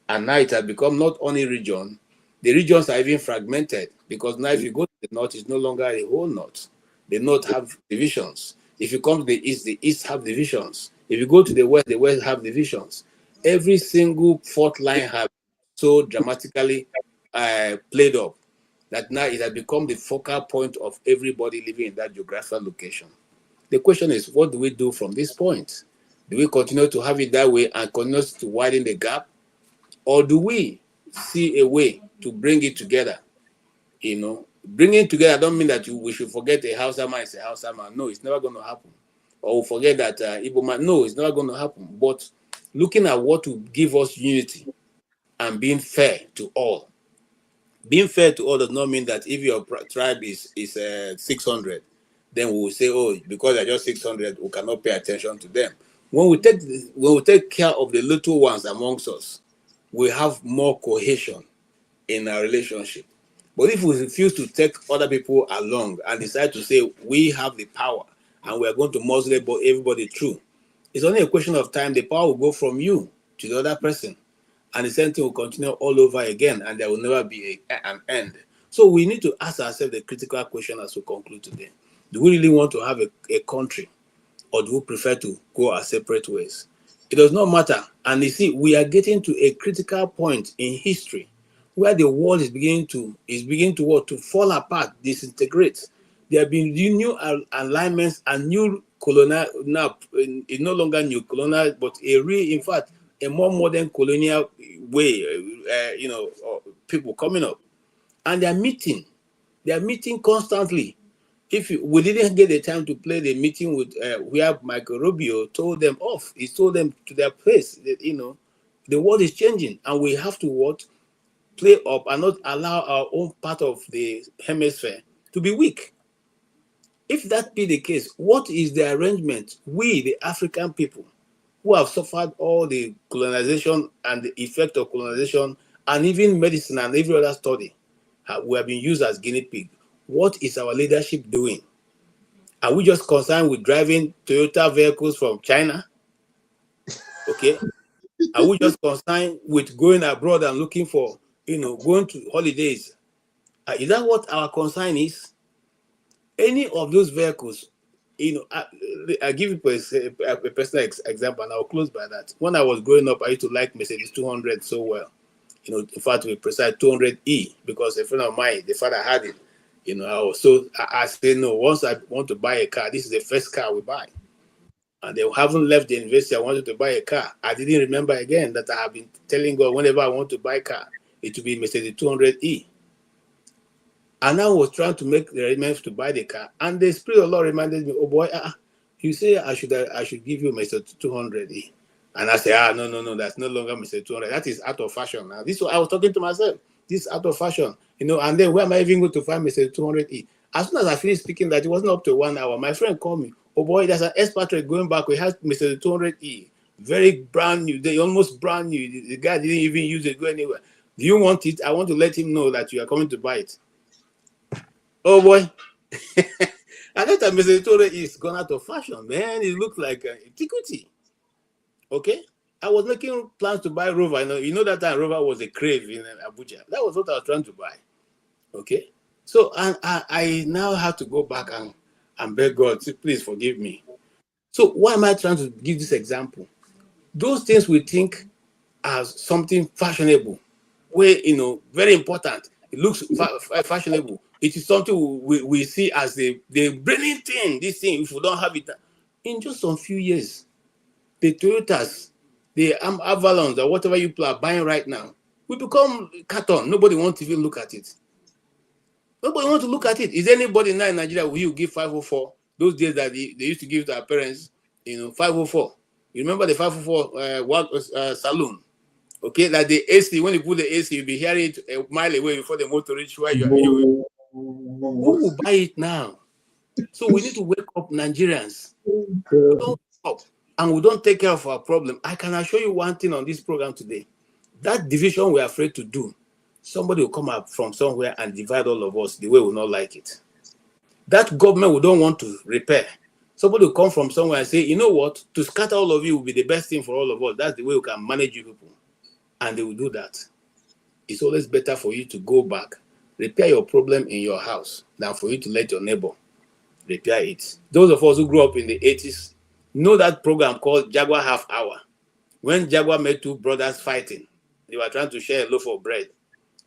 and now it has become not only region. The regions are even fragmented, because now if you go to the north, it's no longer a whole north. The north have divisions. If you come to the east have divisions. If you go to the west have divisions. Every single fault line has so dramatically played up that now it has become the focal point of everybody living in that geographical location. The question is, what do we do from this point? Do we continue to have it that way and continue to widen the gap? Or do we see a way to bring it together? Bringing it together don't mean that we should forget a Hausa man is a Hausa man. No, it's never going to happen. Or we forget that Igbo man. No, it's never going to happen. But looking at what will give us unity and being fair to all. Being fair to all does not mean that if your tribe is 600, then we will say, oh, because they're just 600, we cannot pay attention to them. When we take care of the little ones amongst us, we have more cohesion in our relationship. But if we refuse to take other people along and decide to say we have the power and we are going to muzzle everybody through, it's only a question of time. The power will go from you to the other person, and the same thing will continue all over again, and there will never be an end. So we need to ask ourselves the critical question as we conclude today. Do we really want to have a country, or do we prefer to go our separate ways? It does not matter. And you see, we are getting to a critical point in history where the world is beginning to fall apart, disintegrate. There have been new alignments and new colonial, now it's no longer new colonial, but in fact, a more modern colonial way, people coming up. And they are meeting constantly. We didn't get the time to play the meeting with where Michael Rubio told them off. He told them to their place that, the world is changing and we have to play up and not allow our own part of the hemisphere to be weak. If that be the case, what is the arrangement we, the African people, who have suffered all the colonization and the effect of colonization and even medicine and every other study, we have been used as guinea pig. What is our leadership doing? Are we just concerned with driving Toyota vehicles from China? Okay. Are we just concerned with going abroad and looking for, going to holidays? Is that what our concern is? Any of those vehicles, I give you a personal example, and I'll close by that. When I was growing up, I used to like Mercedes 200 so well. In fact, to be precise, 200E, because a friend of mine, the father had it. I said, no, once I want to buy a car, this is the first car we buy. And they haven't left the university. I wanted to buy a car. I didn't remember again that I have been telling God whenever I want to buy a car, it will be Mercedes 200E. And I was trying to make the arrangements to buy the car. And the Spirit of the Lord reminded me, oh boy, you say I should give you Mercedes 200E. And I said, no, that's no longer Mercedes 200. That is out of fashion now. This I was talking to myself. This is out of fashion. And then where am I even going to find Mercedes 200E? As soon as I finished speaking that, it wasn't up to 1 hour. My friend called me. Oh boy, there's an expatriate going back. We have Mercedes 200E. Very brand new. They almost brand new. The guy didn't even use it, go anywhere. Do you want it? I want to let him know that you are coming to buy it. Oh boy. I thought that Mercedes 200E is gone out of fashion, man. It looks like antiquity. Okay? I was making plans to buy Rover. You know that time Rover was a crave in Abuja. That was what I was trying to buy. Okay? So I now have to go back and beg God, please forgive me. So why am I trying to give this example? Those things we think as something fashionable, where, very important. It looks fashionable. It is something we see as the brilliant thing. This thing, if we don't have it, in just some few years, the Toyotas, the Avalons, or whatever you are buying right now, will become carton. Nobody wants to even look at it. Nobody wants to look at it. Is anybody now in Nigeria will you give 504? Those days that they used to give to our parents, 504. You remember the 504 saloon? Okay, like the AC, when you put the AC, you'll be hearing it a mile away before the motor reach where you are. Who will buy it now? So we need to wake up, Nigerians. We don't stop and we don't take care of our problem. I can assure you one thing on this program today. That division we're afraid to do, somebody will come up from somewhere and divide all of us the way we not like it. That government we don't want to repair. Somebody will come from somewhere and say, you know what, to scatter all of you will be the best thing for all of us. That's the way we can manage you people. And they will do that. It's always better for you to go back, repair your problem in your house, than for you to let your neighbor repair it. Those of us who grew up in the 80s know that program called Jaguar Half Hour. When Jaguar met two brothers fighting, they were trying to share a loaf of bread,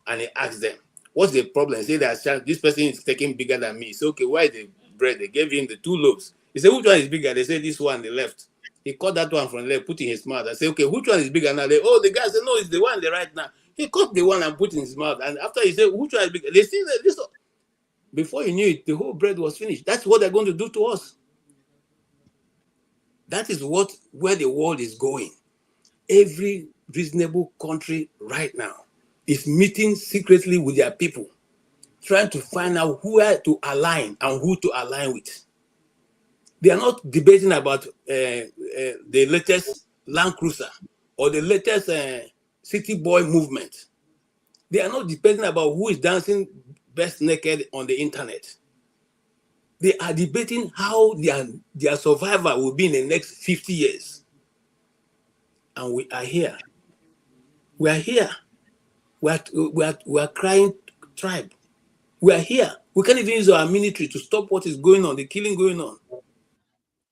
and he asked them, what's the problem? He said, this person is taking bigger than me. He said, okay, why is the bread? They gave him the two loaves. He said, which one is bigger? They said, this one on the left. He cut that one from the left, put in his mouth. I said, okay, which one is bigger now? The guy said, no, it's the one on the right now. He cut the one and put in his mouth. And after he said, which one is bigger? They said, this. Before you knew it, the whole bread was finished. That's what they're going to do to us. That is where the world is going. Every reasonable country right now is meeting secretly with their people, trying to find out where to align and who to align with. They are not debating about the latest Land Cruiser or the latest City Boy movement. They are not debating about who is dancing best naked on the internet. They are debating how their survival will be in the next 50 years. And we are here. We are here. We are crying tribe. We are here. We can't even use our military to stop what is going on, the killing going on.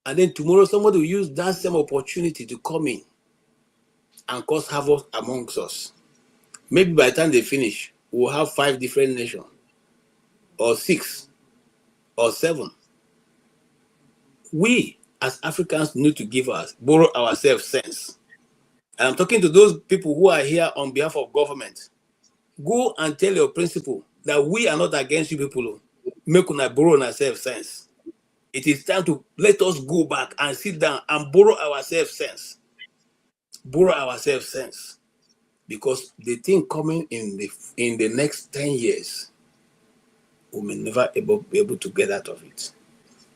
And then tomorrow somebody will use that same opportunity to come in and cause havoc amongst us. Maybe by the time they finish, we'll have 5 different nations, or 6, or 7. We as Africans need to borrow ourselves sense. And I'm talking to those people who are here on behalf of government. Go and tell your principal that we are not against you people. Make una borrow ourselves sense. It is time to let us go back and sit down and borrow ourselves sense. Borrow ourselves sense. Because the thing coming in the next 10 years, we may never be able to get out of it.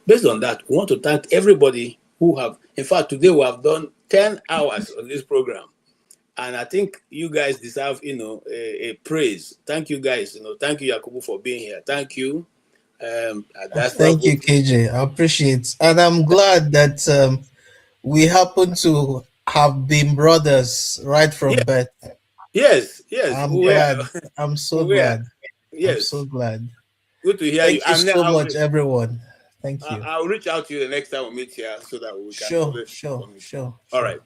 Based on that, we want to thank everybody who have, in fact, today we have done 10 hours on this program. And I think you guys deserve, a praise. Thank you guys. Thank you, Yakubu, for being here. Thank you. Thank you, KJ. I appreciate, and I'm glad that we happen to have been brothers right from birth. Yes. I'm glad. I'm so glad. Yes. I'm so glad. Good to hear you. Thank you so much, everyone. Thank you. I'll reach out to you the next time we meet here so that we can. Sure. All right.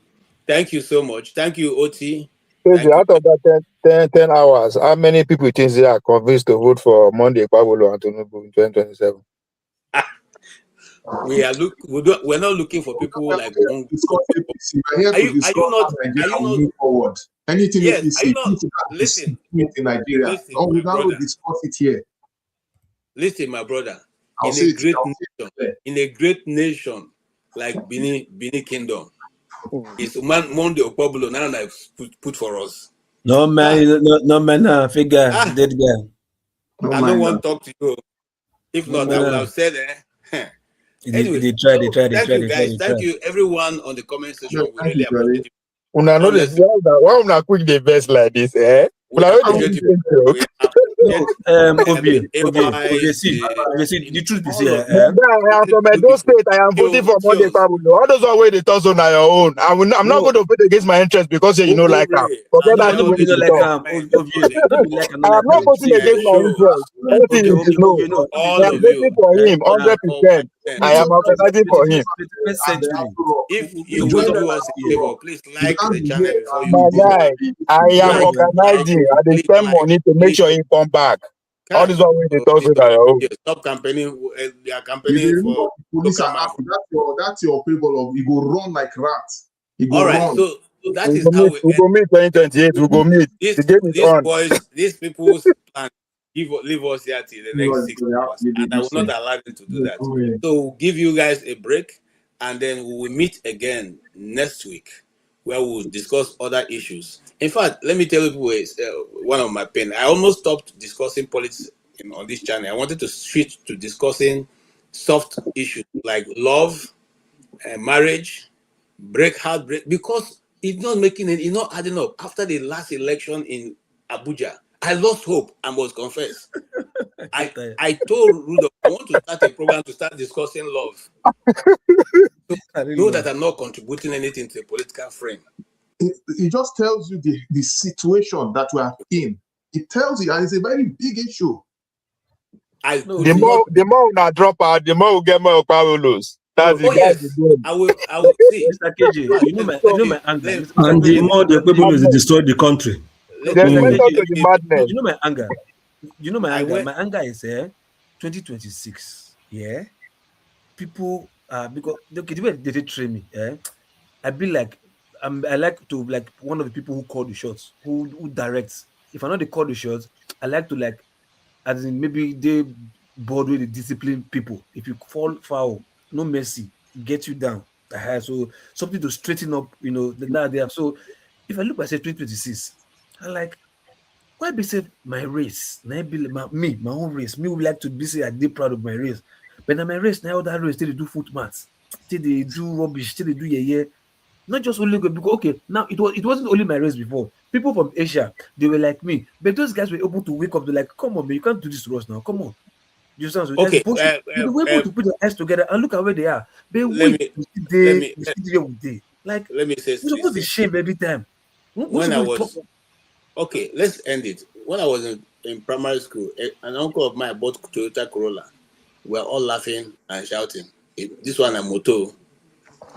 Thank you so much. Thank you, Oti. Out of that 10 hours, how many people think they are convinced to vote for Monday Pablo and Tinubu in 2027? We're not looking for people like one. We're here to discuss how Nigeria will move forward. Anything listen in Nigeria. We now discuss it here. Listen, my brother. In a great nation like Benin Kingdom, it's Monday Pablo now that put for us. No man, figure dead guy. I don't want to talk to you. If not, I would have said anyway, they tried. Thank you guys. Thank you everyone on the comment section. We really appreciate it. Una know this. Why una quick the best like this, eh? The truth is all here. of I am from Edo State. I am voting for Monday Pablo. All those are where they talk on your own. I'm not No. going to vote against my interest because you know like that. Forget that thing when you talk. I am not voting against my interest. That thing you should know. I am voting for him 100%. I am organizing for him. If you will do us a favor, please like the channel before you My go. guy, I am organizing. I dey spend money to make sure he come back. All this one way they talk with your own. Stop campaigning. They are campaigning for police are happy. That's your people of you go run like rats. All right, so that we is go how meet, we go meet 2028. We go meet. The game is these on. boys, these people's plan leave us here till the next 6 hours, and I will not allow them to do that. So we'll give you guys a break, and then we will meet again next week, where we'll discuss other issues. In fact, let me tell you one of my pain. I almost stopped discussing politics on this channel. I wanted to switch to discussing soft issues like love, marriage, heartbreak, because it's not making it, it's not adding up. After the last election in Abuja, I lost hope, I must confess. I told Rudolph I want to start a program to start discussing love. So know that I'm not contributing anything to the political frame. It just tells you the situation that we are in. It tells you, and it's a very big issue. The more we drop out, the more we get more power lose. That's the I will see. Mr. KJ, you know my anger. And the more the people is destroy the country. There's a method to the madness. You know my anger. You know my anger. My anger is 2026. Yeah, people because the way they train me. I be like I like to like one of the people who call the shots, who directs. If I know they call the shots, I like to like, as in maybe they board with the disciplined people. If you fall foul, no mercy, get you down. So something to straighten up, that they have. So if I look at say 2026, I like, why be say my race? Now be my own race. Me would like to be say I did proud of my race. But now my race, now that race, still they do foot maths, still they do rubbish, still they do yeah. Not just only because okay, now it wasn't only my race before. People from Asia, they were like me, but those guys were able to wake up. They're like, come on, man, you can't do this to us now. Come on. You understand? So Okay. they were able to put their eyes together and look at where they are. But let me say it's supposed to shame every time. Okay, let's end it. When I was in primary school, an uncle of mine bought Toyota Corolla. We were all laughing and shouting. This one a moto.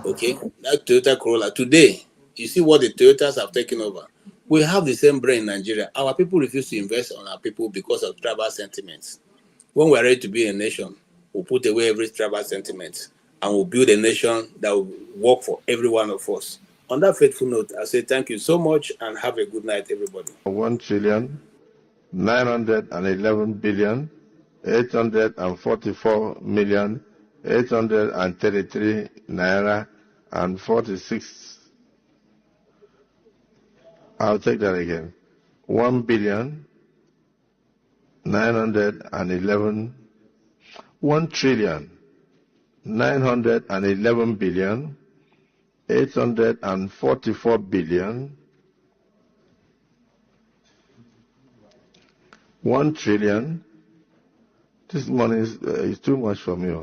Okay, that Toyota Corolla. Today, you see what the Toyotas have taken over. We have the same brain in Nigeria. Our people refuse to invest on our people because of tribal sentiments. When we are ready to be a nation, we'll put away every tribal sentiment and we'll build a nation that will work for every one of us. On that faithful note, I say thank you so much and have a good night, everybody. 1,911,844,833 naira and 46. I'll take that again. 1,911,000,000 1,911,844,000,000 1 trillion. This money is too much for me.